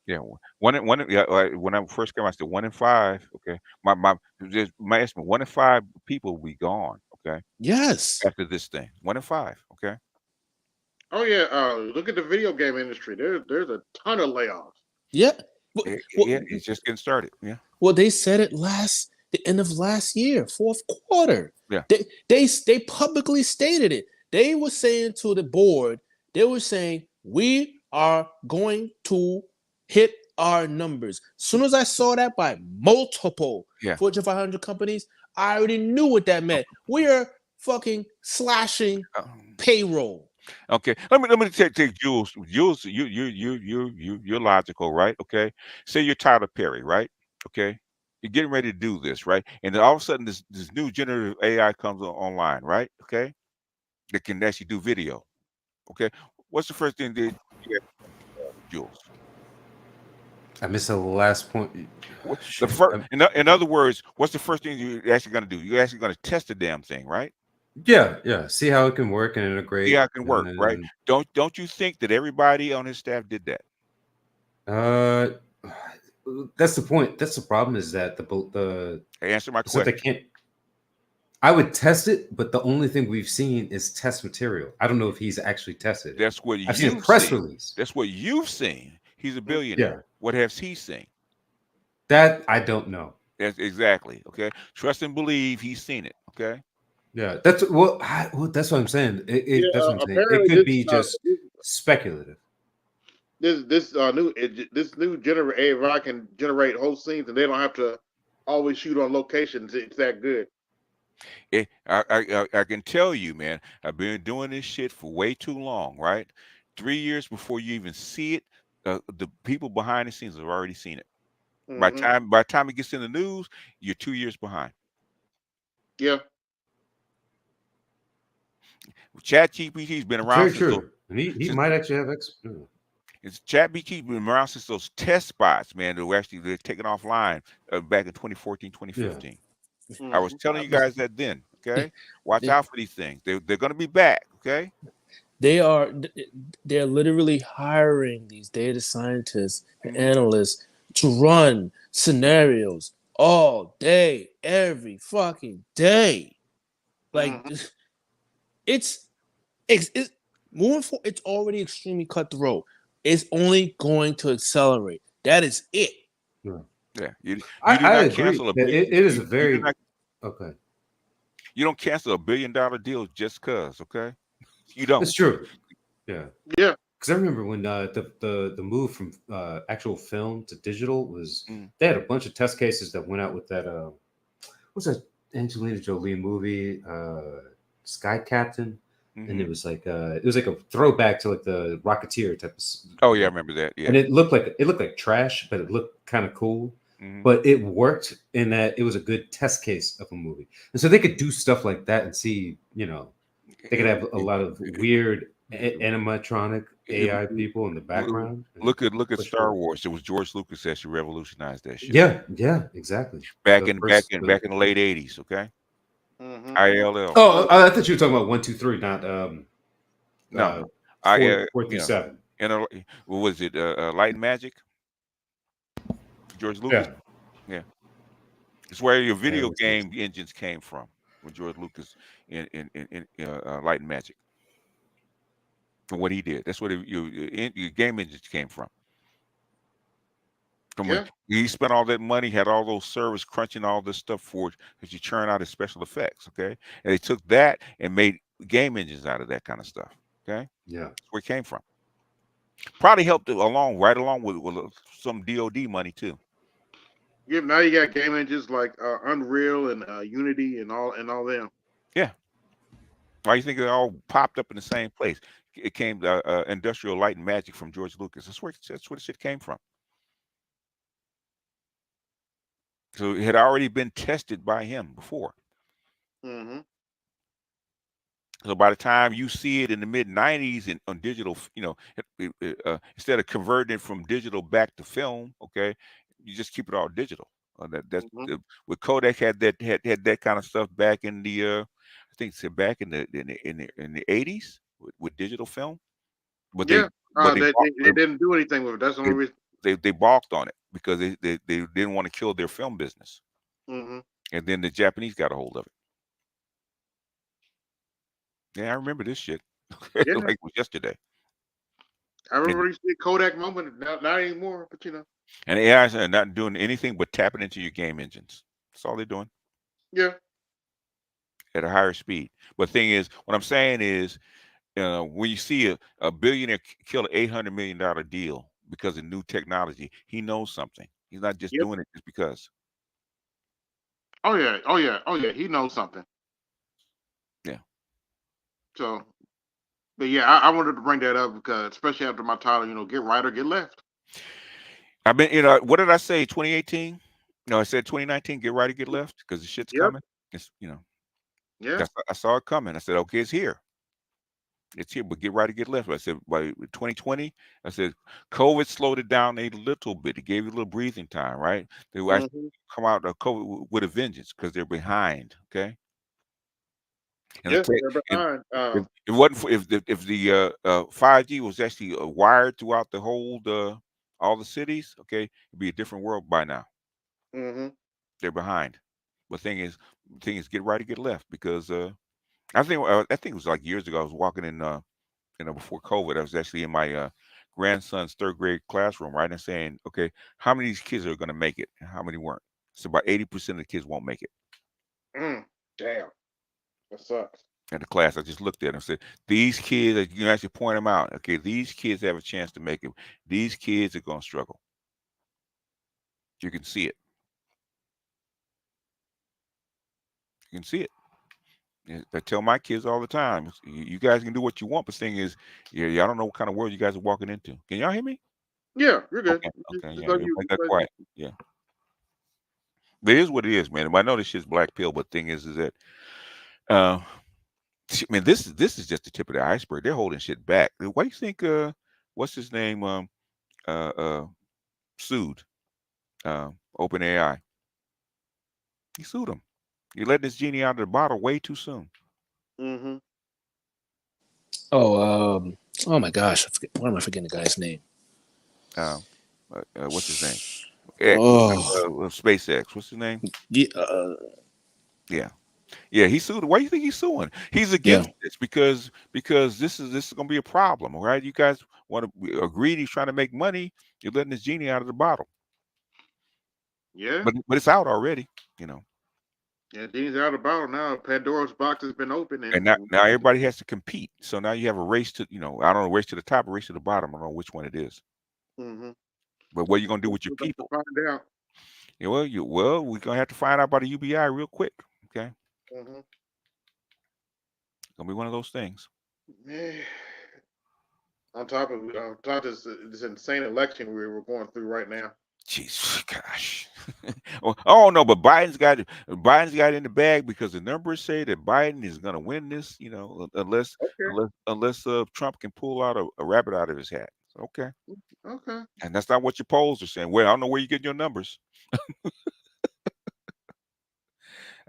Yeah, when I first came, I said 1 in 5. Okay, my estimate, 1 in 5 people will be gone. Okay. Yes. After this thing, 1 in 5. Okay. Oh yeah, look at the video game industry. There's a ton of layoffs. Yeah. It's just getting started. Yeah. Well, they said it the end of last year, fourth quarter. Yeah. They publicly stated it. They were saying to the board, they were saying, we are going to hit our numbers. As soon as I saw that by multiple Fortune 500 companies, I already knew what that meant. We are fucking slashing payroll. Okay, let me take Jules. Jules, you're logical, right? Okay, say you're Tyler Perry, right? Okay, you're getting ready to do this, right? And then all of a sudden, this new generative AI comes online, right? Okay, that can actually do video. Okay, what's the first thing that you have, Jules? I missed the last point. The first, in other words, what's the first thing you're actually going to do? You're actually going to test the damn thing, right? Yeah. See how it can work and integrate. See how it can work, right? Don't you think that everybody on his staff did that? That's the point. That's the problem. Is that the answer my question? They can't. I would test it, but the only thing we've seen is test material. I don't know if he's actually tested. That's what I've seen a press release. That's what you've seen. He's a billionaire. Yeah. What has he seen? That I don't know. That's exactly okay. Trust and believe he's seen it. Okay. Yeah, that's that's what I'm saying. That's what I'm saying. It could be just speculative. This new generative AI can generate whole scenes, and they don't have to always shoot on locations. It's that good. I can tell you, man. I've been doing this shit for way too long. Right, 3 years before you even see it, the people behind the scenes have already seen it. By the time it gets in the news, you're 2 years behind. Yeah. ChatGPT's been around. Very true. He might actually have experience. ChatGPT's been around since those test spots, man. They're taken offline back in 2014, 2015. I was telling you guys that then. Okay, watch out for these things. They're going to be back. Okay. They're literally hiring these data scientists and analysts to run scenarios all day, every fucking day. Like it's moving forward. It's already extremely cutthroat. It's only going to accelerate. That is it. Yeah, you do I not agree. cancel a billion. It is a very okay. You don't cancel $1 billion deal just cause. Okay, you don't. It's true. Yeah. Yeah. Because I remember when the move from actual film to digital was they had a bunch of test cases that went out with that what's that Angelina Jolie movie Sky Captain, and it was like a throwback to like the Rocketeer type of. Oh yeah, I remember that. Yeah, and it looked like trash, but it looked kind of cool. But it worked in that it was a good test case of a movie, and so they could do stuff like that and see, they could have a lot of weird animatronic AI people in the background. Look at Star Wars. It was George Lucas that revolutionized that shit. Yeah, exactly. Back in the late 80s. Okay. ILL. Oh, I thought you were talking about 1, 2, 3, not no. 4 through 7. And what was it? Light and Magic. George Lucas. Yeah. It's where your video game engines came from. When George Lucas in Light and Magic. From what he did, that's what your game engines came from. From when he spent all that money, had all those servers crunching all this stuff for it, because you churn out his special effects. Okay, and they took that and made game engines out of that kind of stuff. Okay, yeah, that's where it came from. Probably helped right along with some DoD money too. Yeah, now you got game engines like Unreal and Unity and all them. Yeah. Why you think they all popped up in the same place? It came Industrial Light and Magic from George Lucas. That's where the shit came from. So it had already been tested by him before. Mm-hmm. So by the time you see it in the mid '90s on digital, instead of converting it from digital back to film, okay, you just keep it all digital. With Kodak had that kind of stuff back in the I think it's back in the '80s with digital film, but they didn't do anything with it. That's the only reason they balked on it, because they didn't want to kill their film business. Mm-hmm. And then the Japanese got a hold of it. Yeah, I remember this shit. Like it was yesterday. I remember you see Kodak moment, not anymore, but you know. And AIs are not doing anything but tapping into your game engines. That's all they're doing. Yeah. At a higher speed. But the thing is, what I'm saying is, when you see a billionaire kill an $800 million deal because of new technology, he knows something. He's not just doing it just because. Oh yeah. He knows something. Yeah. So, but yeah, I wanted to bring that up because, especially after my title, get right or get left. I've been, what did I say? 2018? No, I said 2019. Get right or get left, because the shit's coming. It's Yeah. I saw it coming. I said, okay, it's here. It's here, but get right or get left. I said by 2020, I said COVID slowed it down a little bit. It gave you a little breathing time, right? They will actually come out of COVID with a vengeance, because they're behind. Okay. And yes, they're behind. If it wasn't for if the 5G was actually wired throughout the whole all the cities, okay, it'd be a different world by now. Mm-hmm. They're behind. But thing is, get right or get left, because I think it was like years ago. I was walking in before COVID. I was actually in my grandson's third grade classroom, right, and saying, okay, how many of these kids are going to make it, and how many weren't? So about 80% of the kids won't make it. Damn, that sucks. In the class, I just looked at them and said, these kids, you actually point them out. Okay, these kids have a chance to make it. These kids are going to struggle. You can see it. You can see it. I tell my kids all the time, you guys can do what you want, but the thing is, I don't know what kind of world you guys are walking into. Can y'all hear me? Yeah, you're good. Okay, yeah, make that quiet. Yeah. But it is what it is, man. I know this shit's black pill, but the thing is that man, this is just the tip of the iceberg. They're holding shit back. Why do you think what's his name sued OpenAI? He sued him. You're letting this genie out of the bottle way too soon. Mm-hmm. Oh my gosh, why am I forgetting the guy's name? What's his name? SpaceX. What's his name? Yeah. He sued. Why do you think he's suing? He's against this because this is going to be a problem. All right, you guys want to agree? He's trying to make money. You're letting this genie out of the bottle. Yeah, but it's out already. Yeah, genie's out of the bottle now. Pandora's box has been opened, and now everybody has to compete. So now you have a race to, I don't know, race to the top, a race to the bottom. I don't know which one it is. Mm-hmm. But what are you gonna do with your people? Find out. Yeah, well, we're gonna have to find out about the UBI real quick. Okay. Mm-hmm. Gonna be one of those things. Yeah. On top of this insane election we're going through right now. Jeez, gosh. Oh no, but Biden's got it in the bag, because the numbers say that Biden is going to win this. Unless Trump can pull out a rabbit out of his hat. Okay. Okay. And that's not what your polls are saying. Well, I don't know where you get your numbers.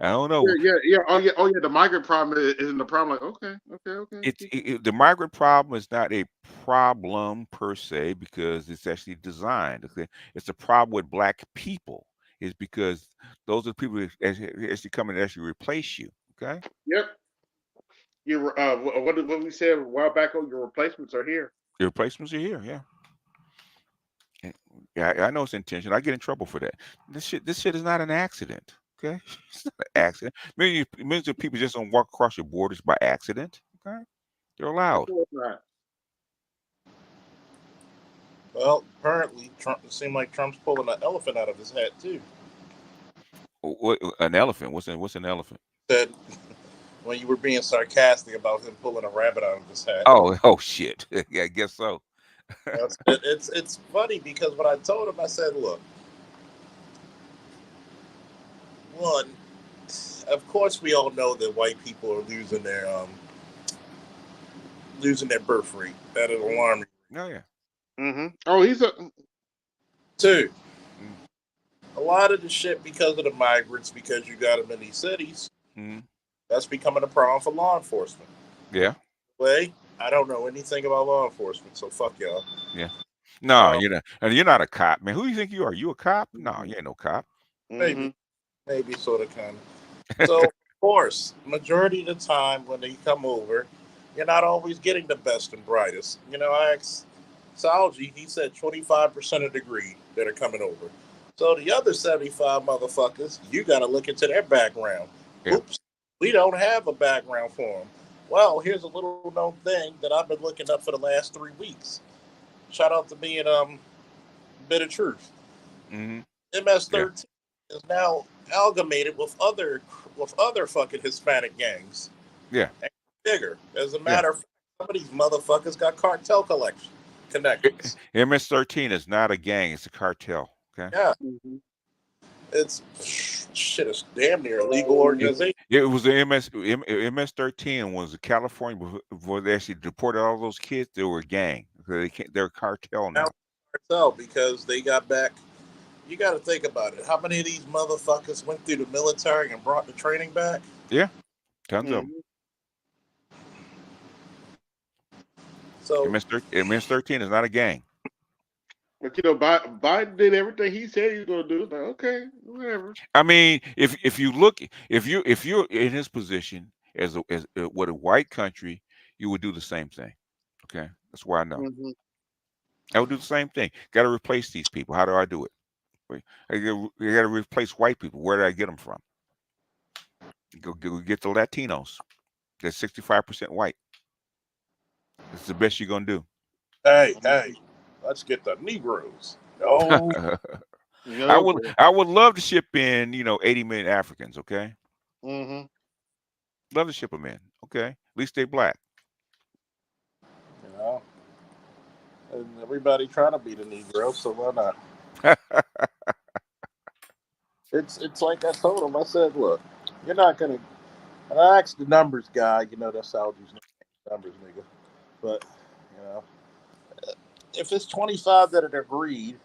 I don't know. Yeah. Oh yeah. The migrant problem isn't the problem. Like, okay. The migrant problem is not a problem per se because it's actually designed. Okay, it's a problem with black people. Is because those are the people that actually come and actually replace you. Okay. Yep. What we said a while back ago, your replacements are here. Your replacements are here. Yeah. Yeah, I know it's intentional. I get in trouble for that. This shit is not an accident. Okay, it's not an accident. Millions of people just don't walk across your borders by accident. Okay, they're allowed. Of course not. Well, apparently, it seemed like Trump's pulling an elephant out of his hat too. What an elephant? What's an elephant? Said when you were being sarcastic about him pulling a rabbit out of his hat. Oh shit. Yeah, I guess so. It's funny because when I told him, I said, "Look, one, of course we all know that white people are losing their birth rate. That is alarming. Oh yeah. Mm-hmm. Oh, he's a two. A lot of the shit because of the migrants, because you got them in these cities. Mm-hmm. That's becoming a problem for law enforcement. Yeah. Way, I don't know anything about law enforcement, so fuck y'all. Yeah. No, you're not a cop, man. Who do you think you are? You a cop? No, you ain't no cop. Maybe sort of, kind of. So, of course, majority of the time when they come over, you're not always getting the best and brightest. I asked Salji, he said 25% of the greed that are coming over. So the other 75 motherfuckers, you got to look into their background. Yeah. Oops, we don't have a background for them. Well, here's a little known thing that I've been looking up for the last 3 weeks. Shout out to me and Bit of Truth. Mm-hmm. MS-13 is now amalgamated with other fucking Hispanic gangs. Yeah. And bigger. As a matter of fact, some of these motherfuckers got cartel connections. MS-13 is not a gang; it's a cartel. Okay. Yeah. Mm-hmm. It's damn near a legal organization. It was the MS-13 was a California before they actually deported all those kids. They were a gang. They're a cartel now. Cartel because they got back. You got to think about it. How many of these motherfuckers went through the military and brought the training back? Yeah, tons of them. So MS-13 is not a gang. But Biden did everything he said he was going to do. Like, okay, whatever. I mean, if you're in his position as what a white country, you would do the same thing. Okay, that's why I know. Mm-hmm. I would do the same thing. Got to replace these people. How do I do it? You got to replace white people. Where did I get them from? Go get the Latinos. They're 65% white. That's the best you're gonna do. Hey, let's get the Negroes. Oh, I would love to ship in 80 million Africans. Okay. Mm-hmm. Love to ship them in. Okay. At least they're black. And everybody trying to be the Negro, so why not? It's like I told him. I said, look, you're not gonna. And I asked the numbers guy. That's Algi's numbers, nigga. But if it's 25 that are agreed,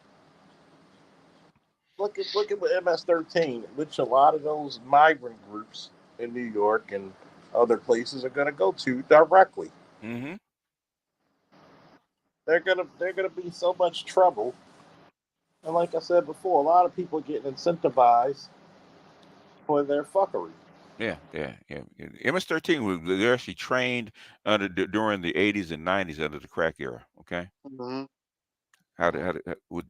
look at what MS-13, which a lot of those migrant groups in New York and other places are going to go to directly. Mm-hmm. They're gonna be so much trouble. And like I said before, a lot of people are getting incentivized for their fuckery. Yeah. MS-13 they're actually trained during the 80s and 90s under the crack era. Okay. Mm-hmm. How to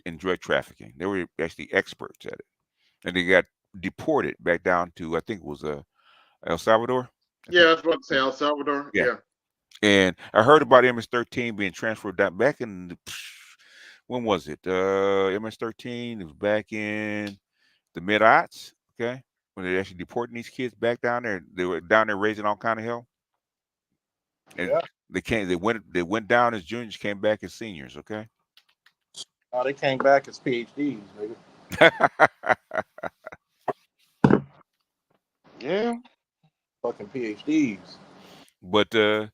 in drug trafficking. They were actually experts at it, and they got deported back down to I think it was El Salvador. I was about to say El Salvador. Yeah. And I heard about MS-13 being transferred down back in when was it? MS-13 it was back in the mid-aughts. Okay. When they actually deporting these kids back down there, they were down there raising all kind of hell. And they went down as juniors, came back as seniors. Okay. Oh, they came back as PhDs, nigga. Yeah. Fucking PhDs. But Biden.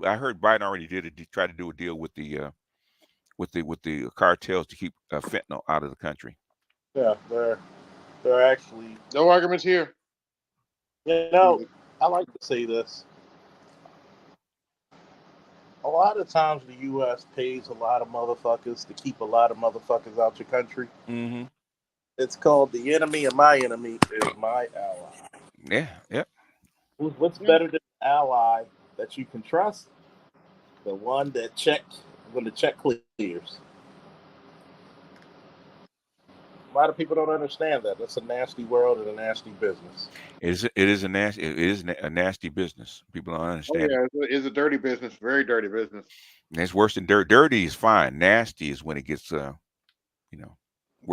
I heard Biden already try to do a deal with the cartels to keep fentanyl out of the country. Yeah, they're actually no arguments here. You know, I like to say this. A lot of times the U.S. pays a lot of motherfuckers to keep a lot of motherfuckers out your country. Mm-hmm. It's called the enemy of my enemy is my ally. Yeah, yep. What's better than an ally that you can trust? The one that when the check clears. A lot of people don't understand that. It's a nasty world and a nasty business. It is a nasty business. People don't Oh understand it. yeah, it's a dirty business, very dirty business. And it's worse than dirt. Dirty is fine. Nasty is when it gets where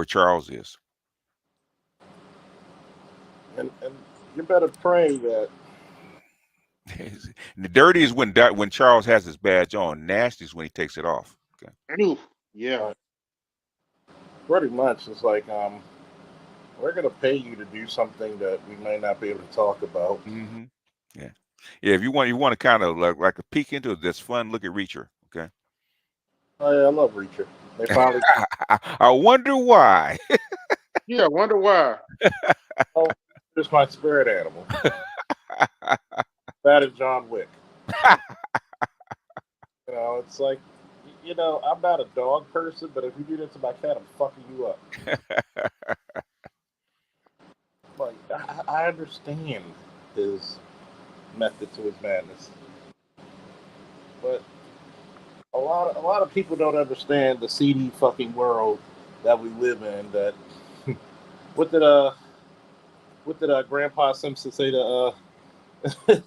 Charles is. And you better pray that. The dirty is when Charles has his badge on. Nasty is when he takes it off. Okay. Oof, yeah. Pretty much, it's like we're gonna pay you to do something that we may not be able to talk about. Mm-hmm. Yeah, yeah. If you want to kind of like a peek into it, that's fun. Look at Reacher. Okay. Oh yeah, I love Reacher. They finally. I wonder why. Yeah, I wonder why. Oh, it's my spirit animal. That is John Wick. It's like, I'm not a dog person, but if you do that to my cat, I'm fucking you up. Like, I understand his method to his madness, but a lot of people don't understand the seedy fucking world that we live in. That what did Grandpa Simpson say to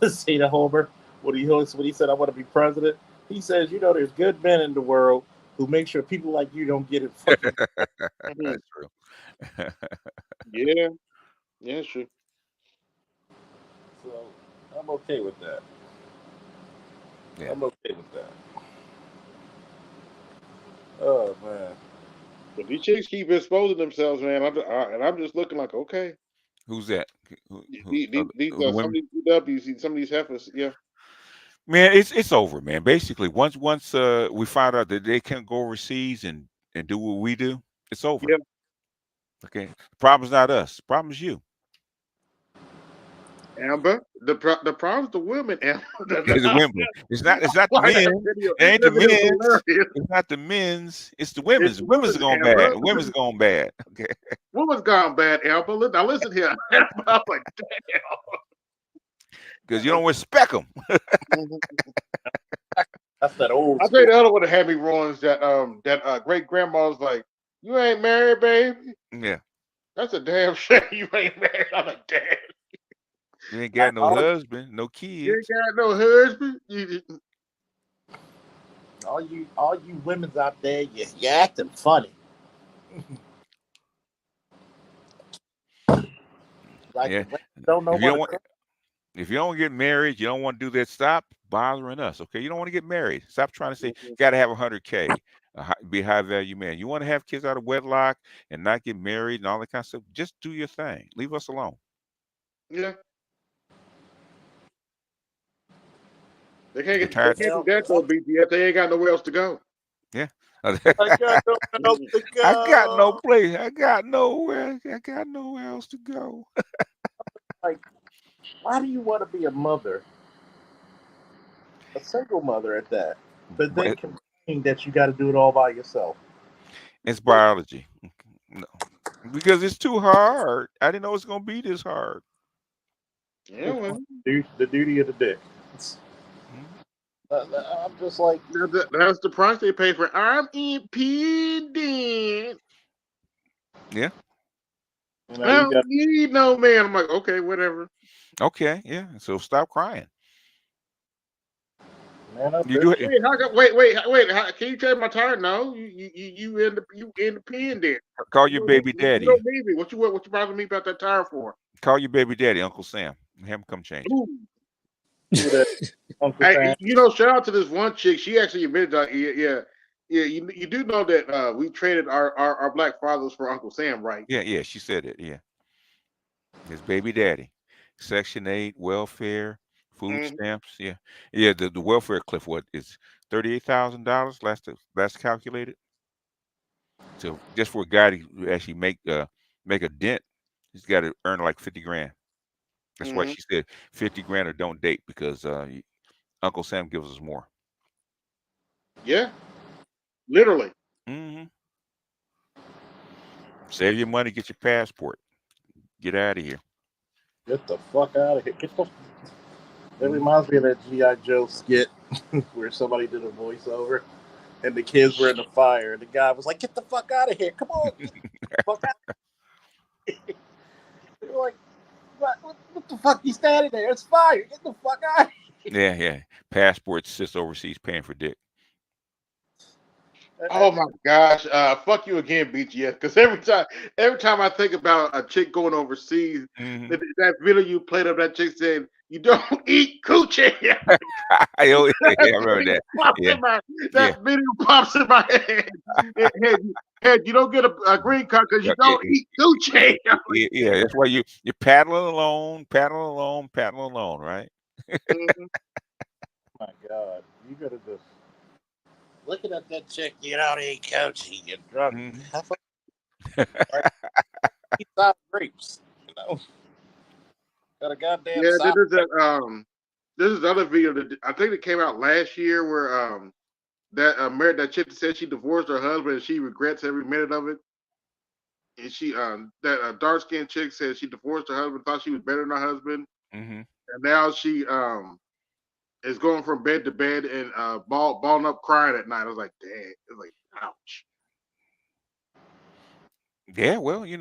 say to Homer when he said, "I want to be president"? He says, there's good men in the world who make sure people like you don't get it fucking. That's true. Yeah, true. So I'm okay with that. Yeah. I'm okay with that. Oh man. But these chicks keep exposing themselves, man. I'm just looking like, okay. Who's that? These The some of women? these UWs, some of these heifers, yeah. Man, it's over, man. Basically, once we find out that they can't go overseas and do what we do, it's over. Yeah. Okay. The problem's not us. The problem is you. Amber, the problem's the women, Amber. It's the women. It's not the Why that men. video? It ain't That the video's men's. hilarious. It's not the men's. It's the women's. It's the Women's are women's, going bad. Amber. The women's are going bad. Okay. Women's gone bad, Amber. Now listen here. I'm like, damn. Because you don't respect them. That's that old. I tell you, the other one that had me ruins that great grandma's like, you ain't married, baby. Yeah. That's a damn shame. You ain't married. I'm like, damn. You ain't got no husband, no kids. You ain't got no husband. All you women's out there, you acting funny. Like, yeah. Don't know if you don't get married, you don't want to do that. Stop bothering us, okay? You don't want to get married. Stop trying to say you got to have 100K, be a high value man. You want to have kids out of wedlock and not get married and all that kind of stuff. Just do your thing. Leave us alone. Yeah. They can't do that though, BTS. They ain't got nowhere else to go. Yeah. I got nowhere else to go. I got no place. I got nowhere else to go. Like, why do you want to be a mother? A single mother at that. But then complaining that you got to do it all by yourself. It's biology. No. Because it's too hard. I didn't know it was going to be this hard. Yeah, well. The duty of the dick. I'm just like, that's the price they pay for. I'm independent. Yeah. I don't need no man. I'm like, okay, whatever. Okay, yeah. So stop crying. Man, you do it. Wait. Can you change my tire? No, you independent. Call your baby daddy. You don't need me. What you bothering me about that tire for? Call your baby daddy, Uncle Sam. Have him come change. Hey, shout out to this one chick. She actually admitted, yeah. You do know that we traded our black fathers for Uncle Sam, right? Yeah. She said it. Yeah. His baby daddy, Section 8, welfare, food stamps. Yeah. The welfare cliff. What is $38,000? Last calculated. So just for a guy to actually make a dent He's got to earn like 50 grand. That's why Mhm. she said 50 grand or don't date because Uncle Sam gives us more. Yeah, literally. Hmm. Save your money, get your passport, get out of here. Get the fuck out of here. That Mhm. reminds me of that G.I. Joe skit where somebody did a voiceover and the kids were in the fire and the guy was like, "Get the fuck out of here. Come on, get the fuck out." They're like, what the fuck you standing there? It's fire. Get the fuck out. Yeah, yeah. Passport sits overseas paying for dick. Oh my gosh! Fuck you again, BGS. Because every time I think about a chick going overseas, Hmm. that video you played of that chick saying you don't eat coochie. Yeah, I remember that. Pops Yeah, in my, yeah. that video pops in my head. Head, you don't get a green card because you don't eat coochie. Yeah, that's why you're paddling alone, right? Mhm. My God, you gotta just looking at that chick. You don't eat coochie. You're drunk. Mhm. Have eat sour grapes. You know, got a goddamn Yeah, sour. this is other video that I think it came out last year where that chick said she divorced her husband and she regrets every minute of it. And that dark skinned chick said she divorced her husband, thought she was better than her husband, Hmm. and now she is going from bed to bed and balling up crying at night. I was like, dang, it's like, ouch. Yeah, well, if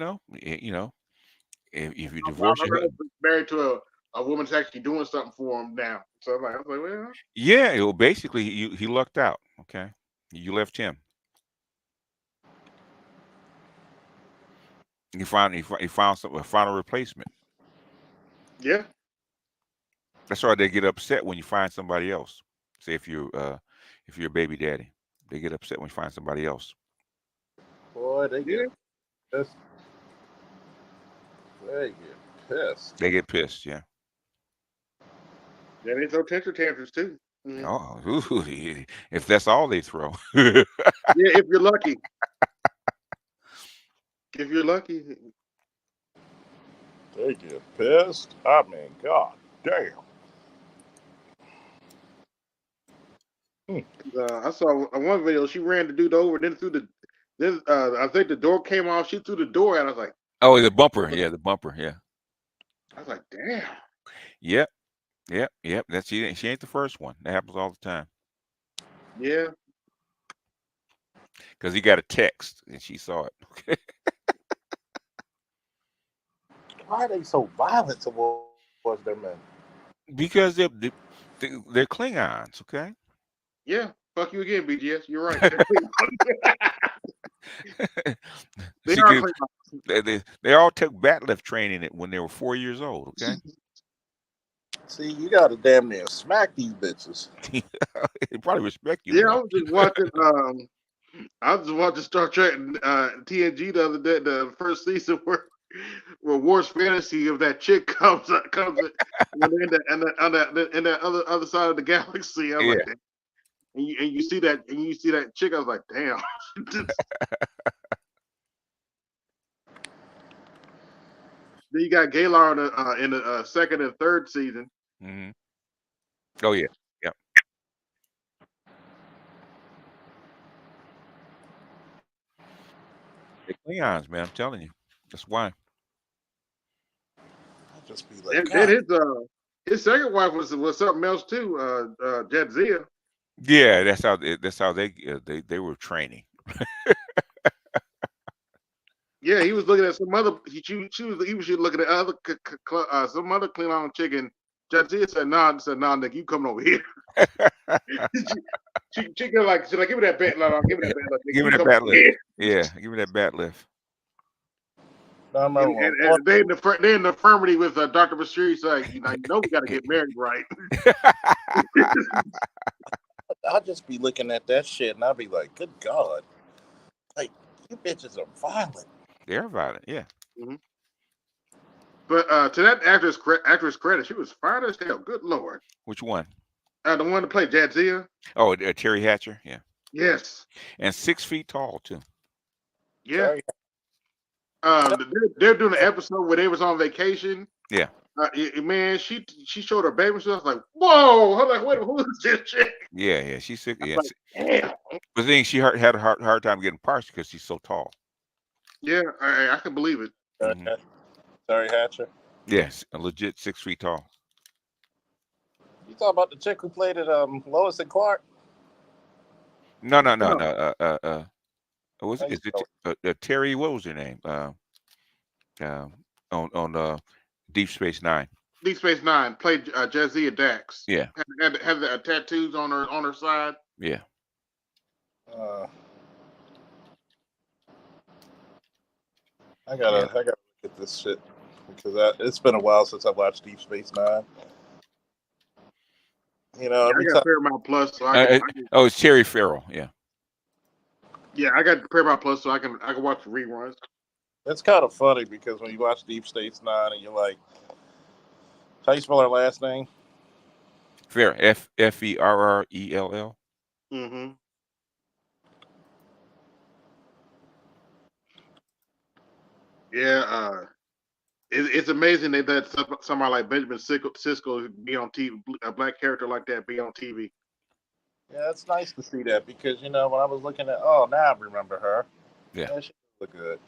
you divorce My your husband, husband's married to a woman that's actually doing something for him now. So I was like, well, yeah, well, basically he lucked out. Okay, you left him. He found found a replacement. yeah, That's why they get upset when you find somebody else. Say if you're a baby daddy, they get upset when you find somebody else. Boy, they yeah, get pissed. They get pissed. They get pissed. Yeah. yeah, they throw temper tantrums too. Mhm. Oh, if that's all they throw. Yeah, if you're lucky. If you're lucky. They get pissed. I mean, God damn. I saw one video. She ran the dude over, then threw then I think the door came off. She threw the door out. I was like, Oh, the bumper. Yeah, the bumper. Yeah. I was like, damn. Yep. Yep. Yep. She ain't the first one. That happens all the time. Yeah. Because he got a text and she saw it. Why are they so violent towards their men? Because they're Klingons. Okay. Yeah. Fuck you again, BGS. You're right. They See, are 'cause Klingons. they all took bat lift training when they were 4 years old. Okay. See, you gotta damn near smack these bitches. They probably respect you Yeah, more. I was just watching Star Trek TNG the other day, the first season where War's fantasy of that chick comes when they're in the other side of the galaxy. I was Yeah. like, damn. And you see that chick, I was like, damn. Then you got Galar in the second and third season. Hmm. Oh yeah. Yep. They're Klingons, man. I'm telling you. That's why. I'll just be like, And God. then his second wife was something else too, Jadzia. Yeah, that's how they were training. Yeah, he was looking at some other. He was looking at some other Klingon chicken. Jadzia said, "Nah, nigga, you coming over here." she like, give me that bat, give me that bat, Give me that bat lift. Yeah, give me that bat lift. And they in the infirmity with Dr. Bashir. Like, you know, we got to get married, right? I'll just be looking at that shit and I'll be like, good God. Like, you bitches are violent. They're violent, yeah. Mm-hmm. But to that actress credit, she was fine as hell. Good Lord. Which one? The one that played Jadzia. Oh, Terry Hatcher, yeah. Yes. And 6 feet tall too. Yeah. They're doing an episode where they was on vacation. Yeah. Man, she showed her baby. So I was like, whoa! I'm like, wait, who is this chick? Yeah. She's sick. Yeah. Like, damn. The thing she had a hard time getting parts because she's so tall. Yeah, I can believe it. Sorry, Hatcher. Yes, a legit 6 feet tall. You talking about the chick who played at Lois and Clark? No. Was it? Is it Terry? What was her name? On Deep Space Nine. Deep Space Nine played Jadzia Dax. Yeah. Had the tattoos on her side. Yeah. I gotta look at this shit because it's been a while since I watched Deep Space Nine. You know, I got Paramount Plus, so I can, it's Terry Farrell. Yeah. Yeah, I got Paramount Plus, so I can watch the reruns. It's kind of funny because when you watch Deep Space Nine and you're like, how you spell her last name? Farrell. Ferrell. Mm-hmm. Yeah, it's amazing they let somebody like Benjamin Sisko be on TV, a black character like that be on TV. Yeah, it's nice to see that because when I was looking at, now I remember her. Yeah, she look good.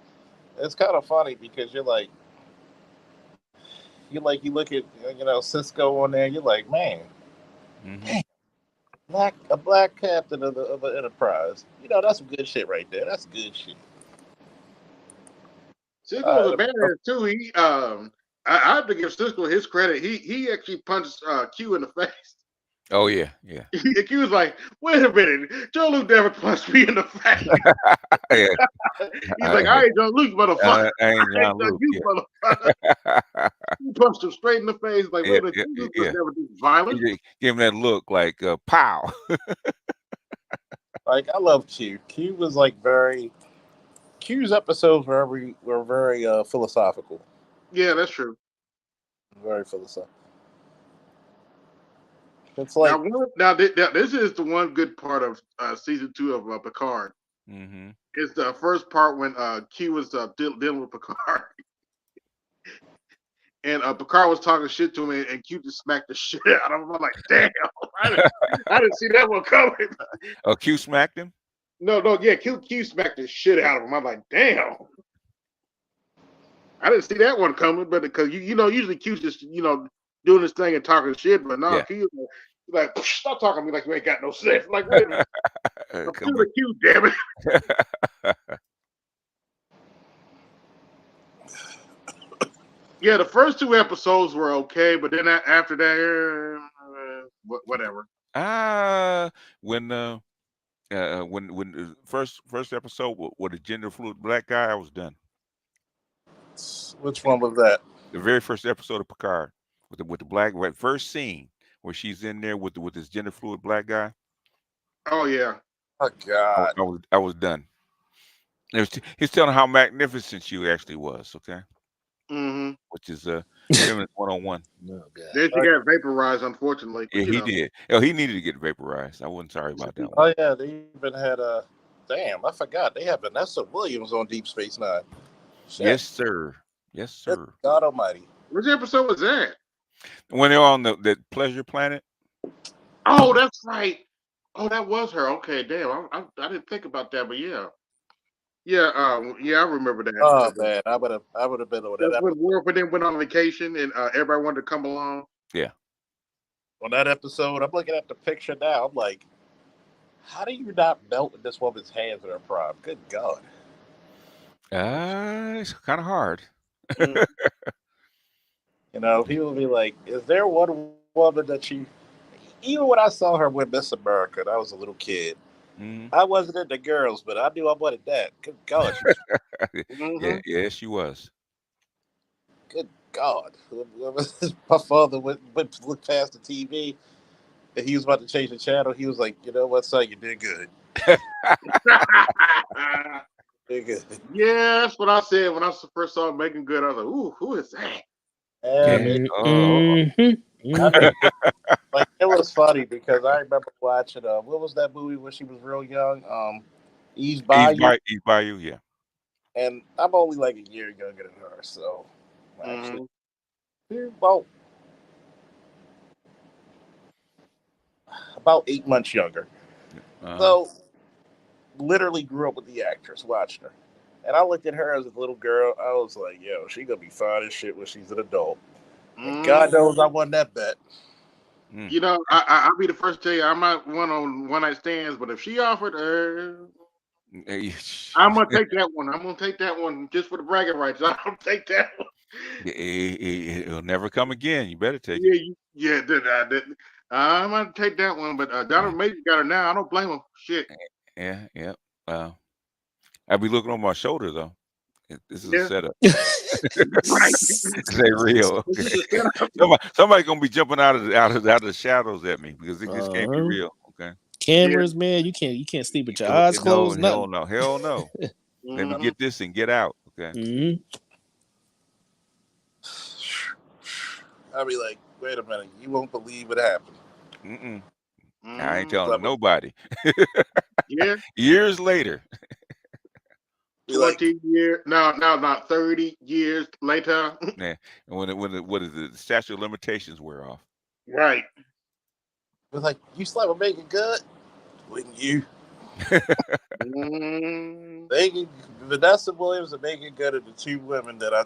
It's kind of funny because you look at Cisco on there, you're like, man, a black captain of the Enterprise. That's some good shit right there. That's good shit. Cisco's a badass too. He I have to give Cisco his credit. He actually punched Q in the face. Oh yeah. Q was like, wait a minute, Joe Luke never punched me in the face. Yeah. He's like, I ain't Joe Luke, motherfucker. I ain't John Luke. Motherfucker. He punched him straight in the face. Like, wait a minute, Luke never do violence. Give him that look like pow. Like, I love Q. Q was like Q's episodes were very philosophical. Yeah, that's true. Very philosophical. It's like now this is the one good part of season 2 of Picard. Mm-hmm. It's the first part when Q was dealing with Picard, and Picard was talking shit to him, and Q just smacked the shit out of him. I'm like, damn, I didn't see that one coming. Oh, Q smacked him? No, yeah, Q smacked the shit out of him. I'm like, damn. I didn't see that one coming, but because usually Q's just doing this thing and talking shit, but no, Q like stop talking to me like you ain't got no sense. Like, wait a minute, I'm feeling Q, damn it. Yeah, the first 2 episodes were okay, but then after that, whatever. When the first episode with the gender fluid black guy, I was done. Which one was that? The very first episode of Picard with the black first scene where she's in there with this gender fluid black guy. Oh yeah. Oh God. I was done. He's telling how magnificent she actually was. Okay. Mm-hmm. Which is feminist 101. Oh, then she got vaporized, unfortunately. Yeah, he did. Oh, he needed to get vaporized. I wasn't sorry about that one. Oh yeah, they even had damn, I forgot. They had Vanessa Williams on Deep Space Nine. Shit. Yes, sir. Yes, sir. God Almighty. Which episode was that? When they're on the Pleasure Planet. Oh, that's right. Oh, that was her. Okay, damn. I didn't think about that, but yeah. Yeah, I remember that. Oh man, I would have been on that. That's when Worf then went on vacation and everybody wanted to come along. Yeah. On that episode, I'm looking at the picture now. I'm like, how do you not melt this woman's hands in her prime? Good God. It's kind of hard. People be like, is there one woman that even when I saw her with Miss America, and I was a little kid, I wasn't into girls, but I knew I wanted that. Good God. Yeah, she was. Good God. My father went to look past the TV, and he was about to change the channel. He was like, you know what, son, you did good. Did good. Yeah, that's what I said when I first saw Making Good. I was like, ooh, who is that? Like, it was funny because I remember watching what was that movie when she was real young? Eve's Bayou. Eve's Bayou, yeah. and I'm only like a year younger than her, so actually, we're about 8 months younger. So, literally grew up with the actress, watched her. And I looked at her as a little girl. I was like, yo, she gonna be fine as shit when she's an adult. And God knows I won that bet. You know, I'll be the first to tell you I'm not one on one night stands, but if she offered, I'm gonna take that one. I'm gonna take that one just for the bragging rights. I'll take that one. It'll never come again. You better take Yeah, it. I'm gonna take that one. But Donald Major got her now. I don't blame him. Shit. Yeah, yeah. I'll be looking on my shoulder though. This is a Yeah. setup. Right. This ain't real. This is Okay. a setup. Somebody gonna be jumping out of the shadows at me because this can't be real. Okay. Cameras, man, you can't sleep with your eyes closed. Hell Nothing. no, hell no. Let me get this and get out. Okay. I'll be like, wait a minute, you won't believe what happened. I ain't telling nobody. Yeah. Years later. 20 years. No, not 30 years later. Yeah. And what is it? The statute of limitations wear off. Right. It's like, you slept with Megan Good? Wouldn't you? Vanessa Williams and Megan Good are the two women that I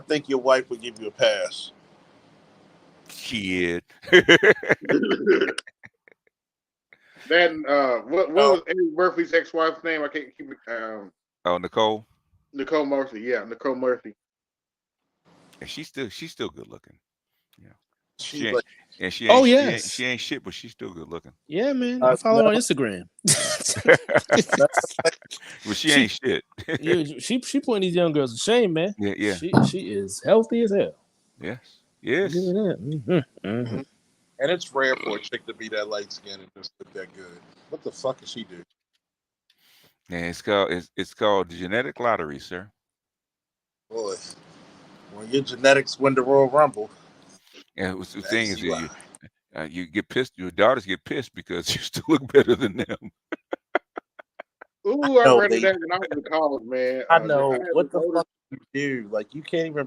think your wife would give you a pass. Shit. Then what was Eddie Murphy's ex-wife's name? I can't keep it. Nicole. Nicole Murphy. Yeah, Nicole Murphy. And she's still good looking. Yeah. She ain't shit, but she's still good looking. Yeah, man. I follow her on Instagram. But she ain't shit. she putting these young girls to shame, man. Yeah. She is healthy as hell. Yes. Give me that. And it's rare for a chick to be that light skinned and just look that good. What the fuck does she do? Yeah, it's called the genetic lottery, sir. Boy, when your genetics win the Royal Rumble. And the thing is, you get pissed. Your daughters get pissed because you still look better than them. Ooh, I read that when I was in college, man. I know. What the fuck do you do? Like, you can't even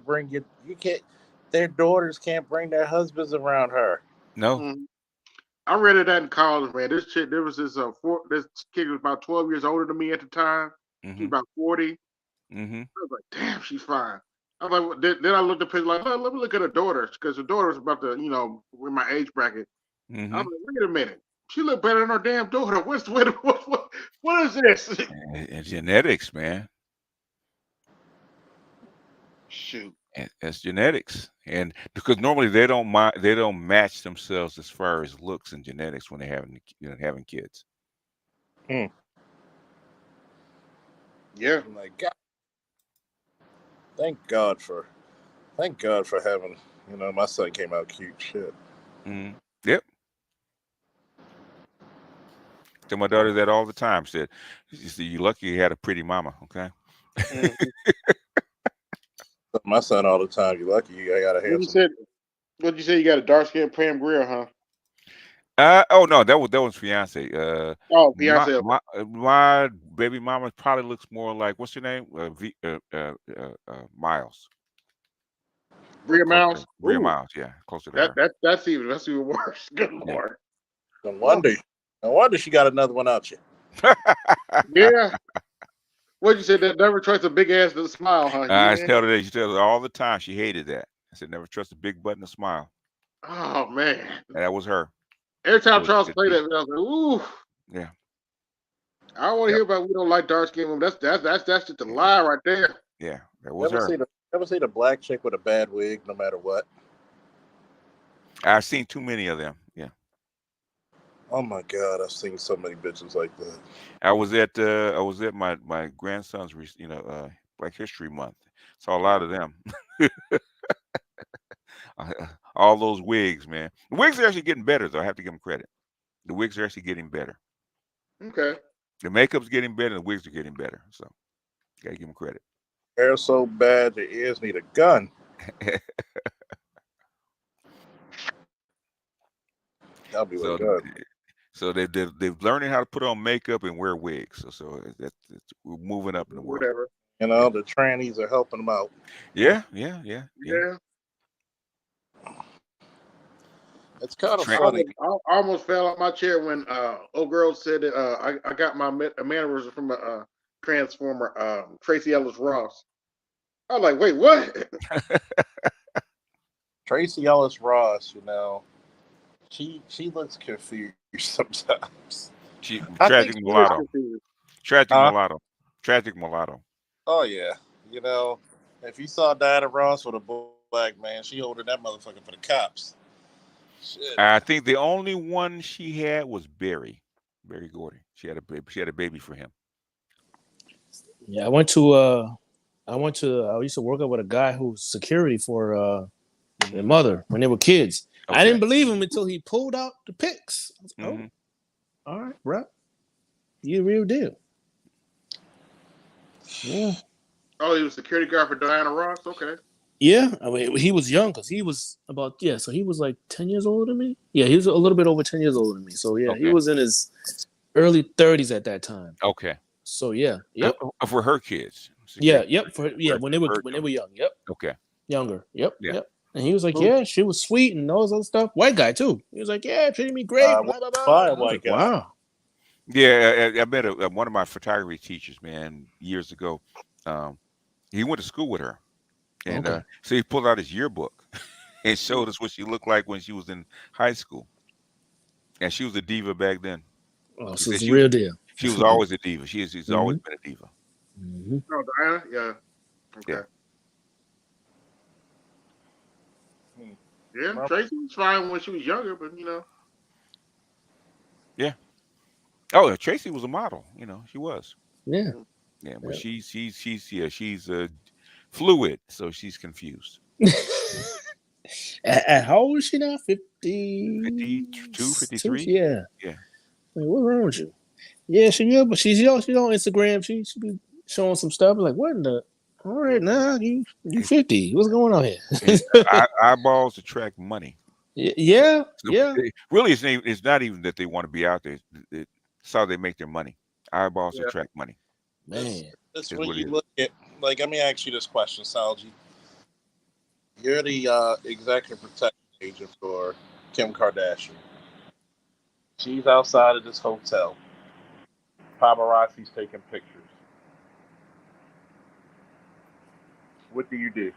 their daughters can't bring their husbands around her. No. I read that in college, man. This kid was about 12 years older than me at the time. She's about 40. I was like, damn, she's fine. I was like, then I looked at the picture like, let me look at her daughter, because her daughter's about to, in my age bracket. I was like, wait a minute, she look better than her damn daughter. What is this? And genetics, man. Shoot. And that's genetics, and because normally they don't match themselves as far as looks and genetics when they're having kids. Yeah. I'm like, God. Thank God for having, my son came out cute. Shit. Yep. Tell my daughter that all the time. Said, "You're lucky you had a pretty mama." Okay. My son all the time. You're lucky you got a handsome. What'd you say? You got a dark skinned Pam Grier, huh? Oh no, that was fiance. Fiance. My baby mama probably looks more like, what's her name? Miles. Bria Miles. Bria Miles, yeah, closer to her. That's even worse. Good Lord. No wonder she got another one out you. Yeah. What'd you say? That never trust a big ass to smile, huh? I tell her that. She tells her all the time. She hated that. I said, never trust a big butt and a smile. Oh man. And that was her. Every time Charles played that, I was like, ooh. Yeah. I don't want to hear about we don't like dark skin women. That's just a lie right there. Yeah, that was her. Ever seen a black chick with a bad wig, no matter what? I've seen too many of them. Yeah. Oh my God, I've seen so many bitches like that. I was at my grandson's Black History Month. Saw a lot of them. All those wigs, man. The wigs are actually getting better, though. I have to give them credit. The wigs are actually getting better. Okay. The makeup's getting better. The wigs are getting better. So, gotta give them credit. Hair so bad, your ears need a gun. I'll be like, So they're learning how to put on makeup and wear wigs. We're moving up in the world. Whatever. You know, the trannies are helping them out. Yeah. It's kind of I funny. almost fell out my chair when old girl said that I got my mannerism from a Transformer, Tracy Ellis Ross. I was like, wait, what? Tracy Ellis Ross, you know, she looks confused sometimes. Tragic mulatto. Tragic mulatto. Oh yeah, you know, if you saw Diana Ross with a black man, she holding that motherfucker for the cops. Shit. I think the only one she had was Barry Gordy. She had a baby. She had a baby for him. Yeah, I used to work out with a guy who was security for their mother when they were kids. Okay. I didn't believe him until he pulled out the pics. Mm-hmm. Oh, all right, bro. You a real deal. Yeah. Oh, he was security guard for Diana Ross? Okay. Yeah, I mean, he was young because he was so he was like 10 years older than me. Yeah, he was a little bit over 10 years older than me. So, yeah, he was in his early 30s at that time. Okay. So, yeah. Yep. For her kids. Yeah, yep. When they were young. Yep. Okay. Younger. Yep. Yeah. Yep. And he was like, yeah, she was sweet and all this other stuff. White guy, too. He was like, yeah, treating me great. Blah, blah, blah. White guy. Wow. Yeah, I met one of my photography teachers, man, years ago. He went to school with her. And so he pulled out his yearbook and showed us what she looked like when she was in high school. And she was a diva back then. Oh, so it's a real deal. She was always a diva. She's always been a diva. Mm-hmm. Oh, Diana? Yeah. Okay. Yeah, Tracy was fine when she was younger, but you know. Yeah. Oh, Tracy was a model. You know, she was. Yeah. Yeah, but she's fluid, so she's confused. At how old is she now? 52, 53? Yeah. Yeah. Like, what's wrong with you? Yeah, but she's on Instagram. She be showing some stuff. Like, what in the? All right, now you 50. What's going on here? Eyeballs attract money. Yeah. Really, it's not even that they want to be out there. It's how they make their money. Eyeballs attract money. Man, that's when you look at. Like, let me ask you this question, Salji. You're the executive protection agent for Kim Kardashian. She's outside of this hotel. Paparazzi's taking pictures. What do you do?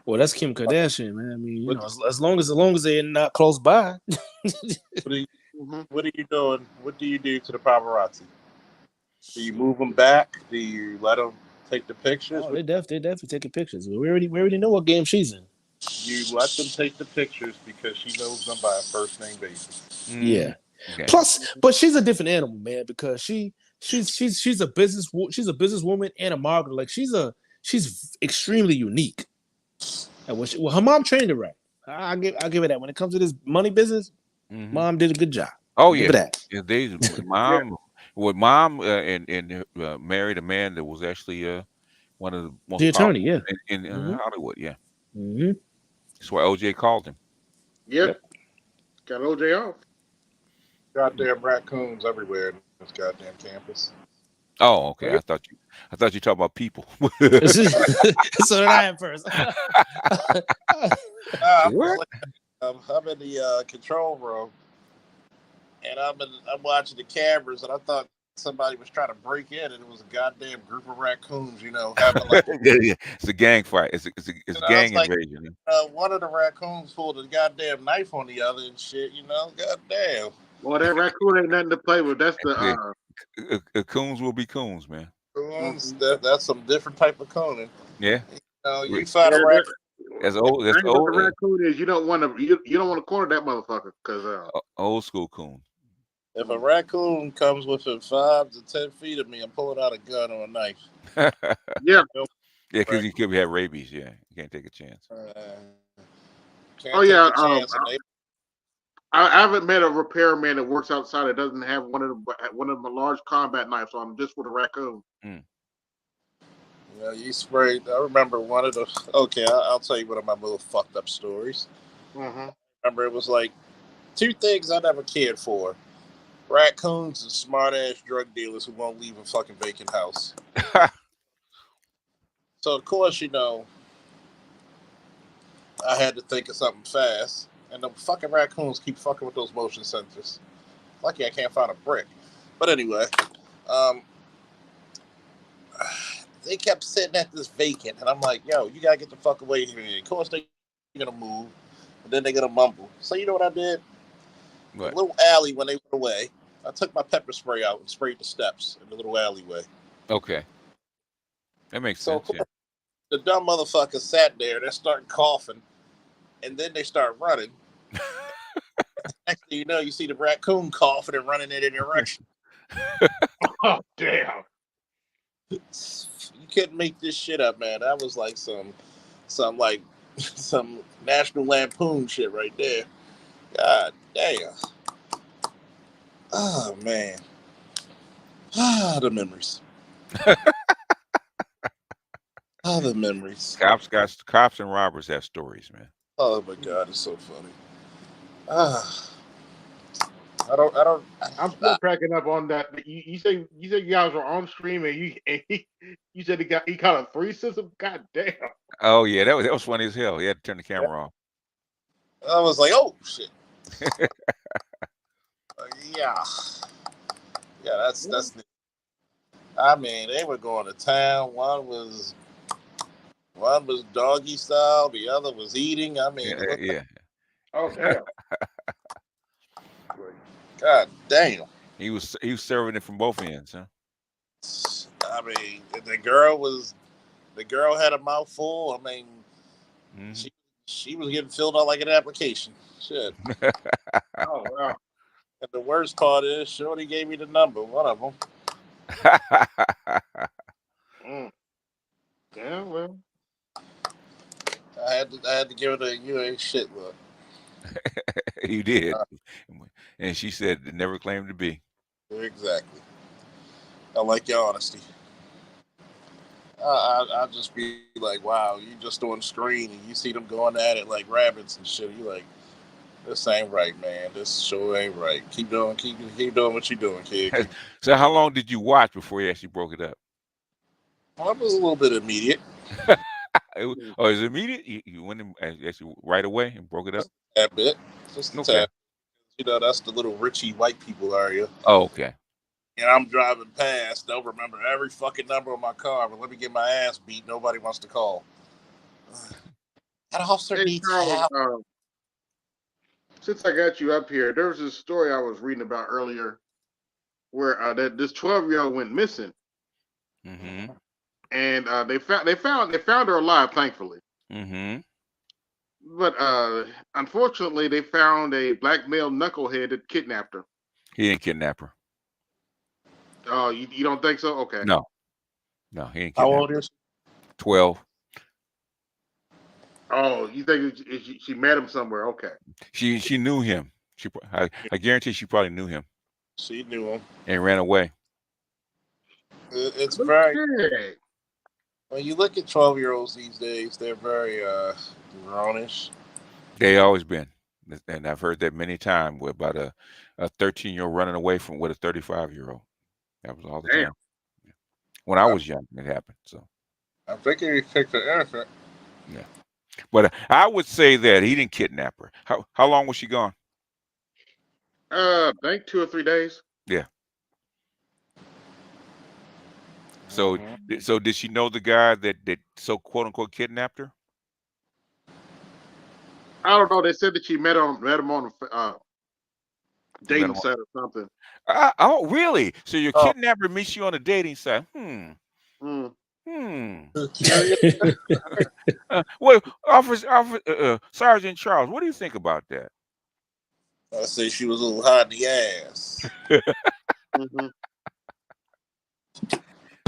Well, that's Kim Kardashian, man. I mean, you know, as long as they're not close by. What are you doing? What do you do to the paparazzi? Do you move them back? Do you let them take the pictures? Oh, they definitely taking pictures. We already know what game she's in. You let them take the pictures because she knows them by a first name basis. Yeah. Okay. Plus, but she's a different animal, man, because she's a businesswoman and a marketer. Like she's extremely unique. And her mom trained her right. I give her that. When it comes to this money business, mom did a good job. Oh give yeah, her that. Mom married a man that was actually one of the most the attorney, in Hollywood. Yeah. Mm-hmm. That's why OJ called him. Yep. Got OJ off. Goddamn raccoons everywhere in this goddamn campus. Oh, okay. I thought you talked about people. So did I at first. I'm in the control room, and I'm watching the cameras, and I thought somebody was trying to break in, and it was a goddamn group of raccoons, you know, having like it's a gang fight. It's a gang invasion. One of the raccoons pulled a goddamn knife on the other and shit, you know. Goddamn. Well, that raccoon ain't nothing to play with. That's the coons will be coons, man. Coons, that's some different type of cooning. Yeah. You find a raccoon. That's old. That's old. The raccoon is you don't want to corner that motherfucker because old school coon. If a raccoon comes within 5 to 10 feet of me, I'm pulling out a gun or a knife. Yeah. Yeah, because you could have rabies. Yeah, you can't take a chance. I haven't met a repairman that works outside that doesn't have one of the large combat knives on him just with a raccoon. Yeah, you sprayed. I remember one of the. Okay, I'll tell you one of my little fucked up stories. I remember it was like Two things I never cared for: raccoons and smart ass drug dealers who won't leave a fucking vacant house. So of course, I had to think of something fast, and the fucking raccoons keep fucking with those motion sensors. Lucky I can't find a brick. But anyway, um, they kept sitting at this vacant, and I'm like, yo, you gotta get the fuck away from here. Of course they're gonna move, and then they're gonna mumble. So you know what I did? What? The little alley when they went away, I took my pepper spray out and sprayed the steps in the little alleyway. Okay. That makes So sense. Yeah. the dumb motherfuckers sat there, they're starting coughing, and then they start running. Next thing you know, you see the raccoon coughing and running in a direction. Oh, damn. You couldn't make this shit up, man. That was like some National Lampoon shit right there. God damn. Oh man. The memories. The memories. Cops and robbers have stories, man. Oh my god, it's so funny. I'm still cracking up on that. You said you guys were on stream and you said he caught a threesome. God damn. Oh yeah, that was funny as hell. He had to turn the camera off. I was like, oh shit. Yeah, that's. I mean, they were going to town. One was doggy style. The other was eating. I mean, yeah. Oh damn. God damn. He was serving it from both ends, huh? I mean, the girl had a mouthful. I mean, she was getting filled out like an application. Shit. Oh wow. And the worst part is, Shorty gave me the number. One of them. Yeah, well. I had to give her you ain't shit look. You did, and she said it never claimed to be. Exactly. I like your honesty. I just be like, wow, you just on the screen and you see them going at it like rabbits and shit. You like, this ain't right, man. This sure ain't right. Keep doing what you're doing, kid. So how long did you watch before you actually broke it up? Well, it was a little bit immediate. Oh, it was immediate? You went in actually right away and broke it up? Just a bit. Just a tad. You know, that's the little Richie white people area. Oh, okay. And I'm driving past. They'll remember every fucking number on my car, but let me get my ass beat. Nobody wants to call. That officer needs help. Since I got you up here, there was this story I was reading about earlier where that this 12-year-old went missing. Mm-hmm. And they found her alive, thankfully. Mm-hmm. But unfortunately, they found a black male knucklehead that kidnapped her. He didn't kidnap her. Oh, you don't think so? Okay. No, he ain't kidnapped. How old is she? 12. Oh, you think she met him somewhere? Okay. She knew him. I guarantee she probably knew him. She knew him and ran away. It's very. When you look at 12-year-olds these days, they're very grownish. They always been, and I've heard that many times about a 13-year-old running away from with a 35-year-old. That was all the time. When I was young, it happened. So I think he picked the innocent. Yeah, but I would say that he didn't kidnap her. How long was she gone? I think 2 or 3 days. Yeah. So did she know the guy that so quote unquote kidnapped her? I don't know. They said that she met him on a dating site or something. Oh, really? So your kidnapper meets you on a dating site? Well, Sergeant Charles, what do you think about that? I say she was a little hot in the ass.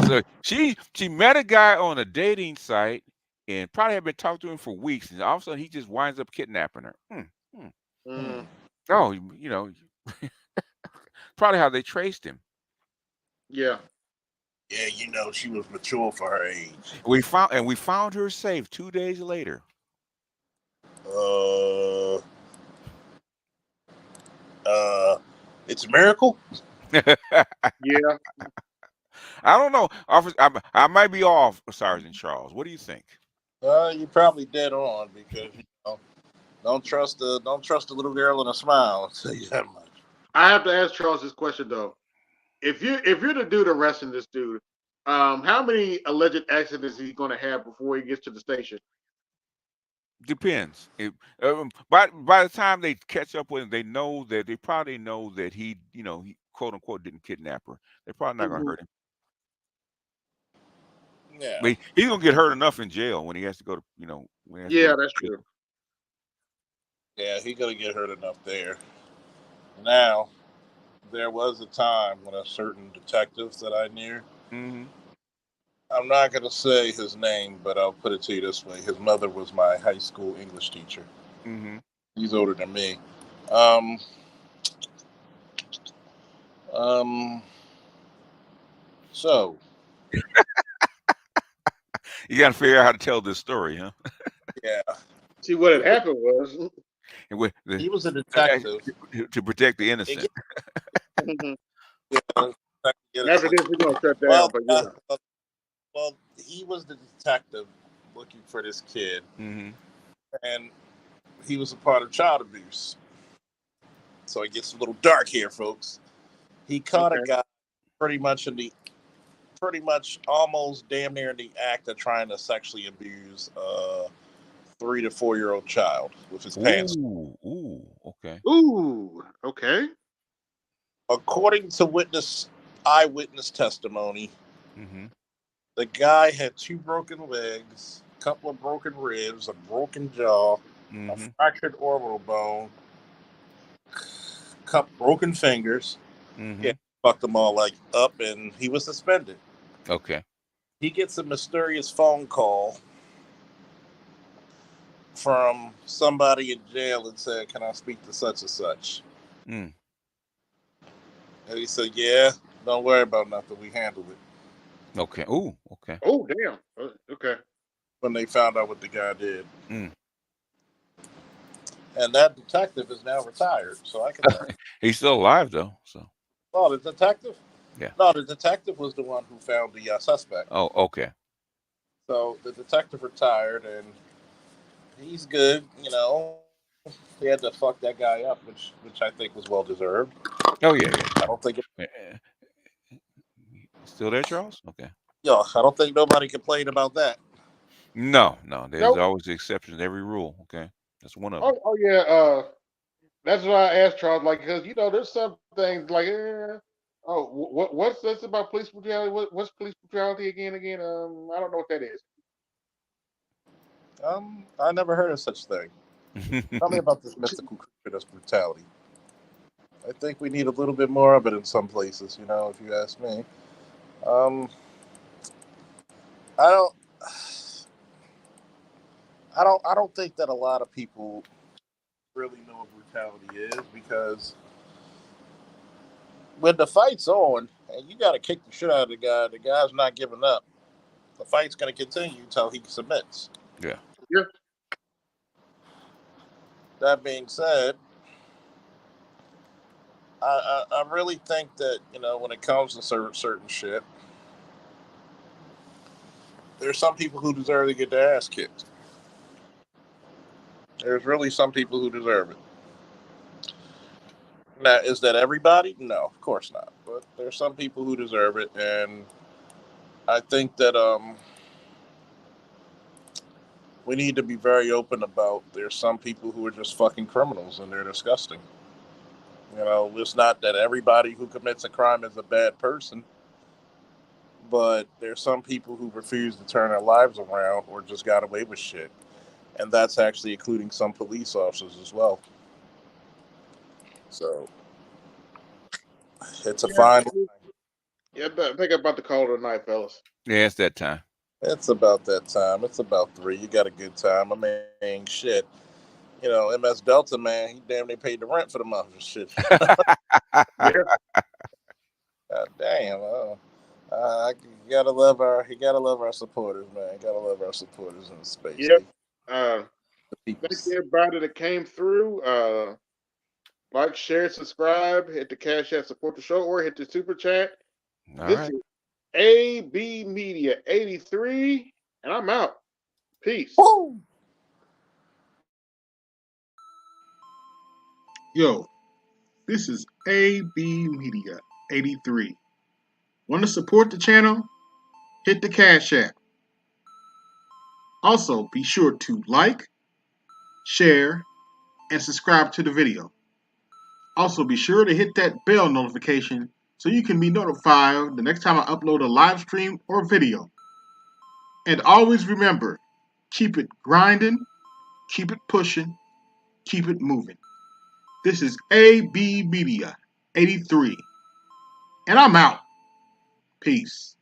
So she met a guy on a dating site and probably had been talking to him for weeks, and all of a sudden he just winds up kidnapping her. Oh, probably how they traced him. Yeah. Yeah, she was mature for her age. We found her safe 2 days later. it's a miracle. Yeah. I don't know. I might be off, Sergeant Charles. What do you think? You're probably dead on because don't trust the little girl in a smile. I'll tell you that much. I have to ask Charles this question though. If you're the dude arresting this dude, how many alleged accidents is he going to have before he gets to the station? Depends. By the time they catch up with him, they probably know that he quote unquote didn't kidnap her. They're probably not going to hurt him. Yeah. But he's going to get hurt enough in jail when he has to go to when he has to go Yeah, to that's prison. true. Yeah, he's gonna get hurt enough there. Now, there was a time when a certain detective that I knew. Mm-hmm. I'm not gonna say his name, but I'll put it to you this way: his mother was my high school English teacher. Mm-hmm. He's older than me. Um. So. You got to figure out how to tell this story, huh? Yeah. See, what had happened was he was a detective to protect the innocent. After this, we're gonna shut down. But yeah. Well, he was the detective looking for this kid, mm-hmm. and he was a part of child abuse. So it gets a little dark here, folks. He caught a guy pretty much almost damn near in the act of trying to sexually abuse a 3 to 4 year old child with his pants. Ooh, okay. Ooh, okay. According to eyewitness testimony, mm-hmm. the guy had 2 broken legs, a couple of broken ribs, a broken jaw, mm-hmm. a fractured orbital bone, couple broken fingers. Mm-hmm. Yeah, fucked them all up, and he was suspended. Okay. He gets a mysterious phone call from somebody in jail and said, "Can I speak to such and such?" Mm. And he said, "Yeah, don't worry about nothing. We handled it." Okay. Ooh, okay. Oh, damn. Okay. When they found out what the guy did. Mm. And that detective is now retired, so I can say. He's still alive, though. So. Oh, the detective? Yeah. No, the detective was the one who found the suspect. Oh, okay. So the detective retired, and he's good. He had to fuck that guy up, which I think was well deserved. Oh yeah. I don't think Still there, Charles? Okay. Yeah, I don't think nobody complained about that. No. There's always the exceptions to every rule. Okay, that's one of them. Oh yeah. That's why I asked Charles, because there's some things like, what's this about police brutality? What's police brutality again? I don't know what that is. I never heard of such thing. Tell me about this mystical creature that's brutality. I think we need a little bit more of it in some places, if you ask me. I don't think that a lot of people really know what brutality is, because when the fight's on and you got to kick the shit out of the guy's not giving up. The fight's going to continue until he submits. Yeah. Yeah. That being said, I really think that, when it comes to certain shit, there's some people who deserve to get their ass kicked. There's really some people who deserve it. Now, is that everybody? No, of course not. But there's some people who deserve it, and I think that we need to be very open about there's some people who are just fucking criminals and they're disgusting. It's not that everybody who commits a crime is a bad person, but there's some people who refuse to turn their lives around or just got away with shit. And that's actually including some police officers as well. So it's a fine line. Yeah, think about the call of the night, fellas. Yeah, it's that time. It's about that time. It's about 3. You got a good time. I mean, shit. MS Delta, man, he damn near paid the rent for the month and shit. God damn. You gotta love our supporters, man. Gotta love our supporters in the space. Yep. Thank you everybody that came through. Like, share, subscribe, hit the Cash App, support the show, or hit the Super Chat. All This right. is AB Media 83, and I'm out. Peace. Yo, this is AB Media 83. Want to support the channel? Hit the Cash App. Also, be sure to like, share, and subscribe to the video. Also, be sure to hit that bell notification so you can be notified the next time I upload a live stream or video. And always remember, keep it grinding, keep it pushing, keep it moving. This is AB Media 83, and I'm out. Peace.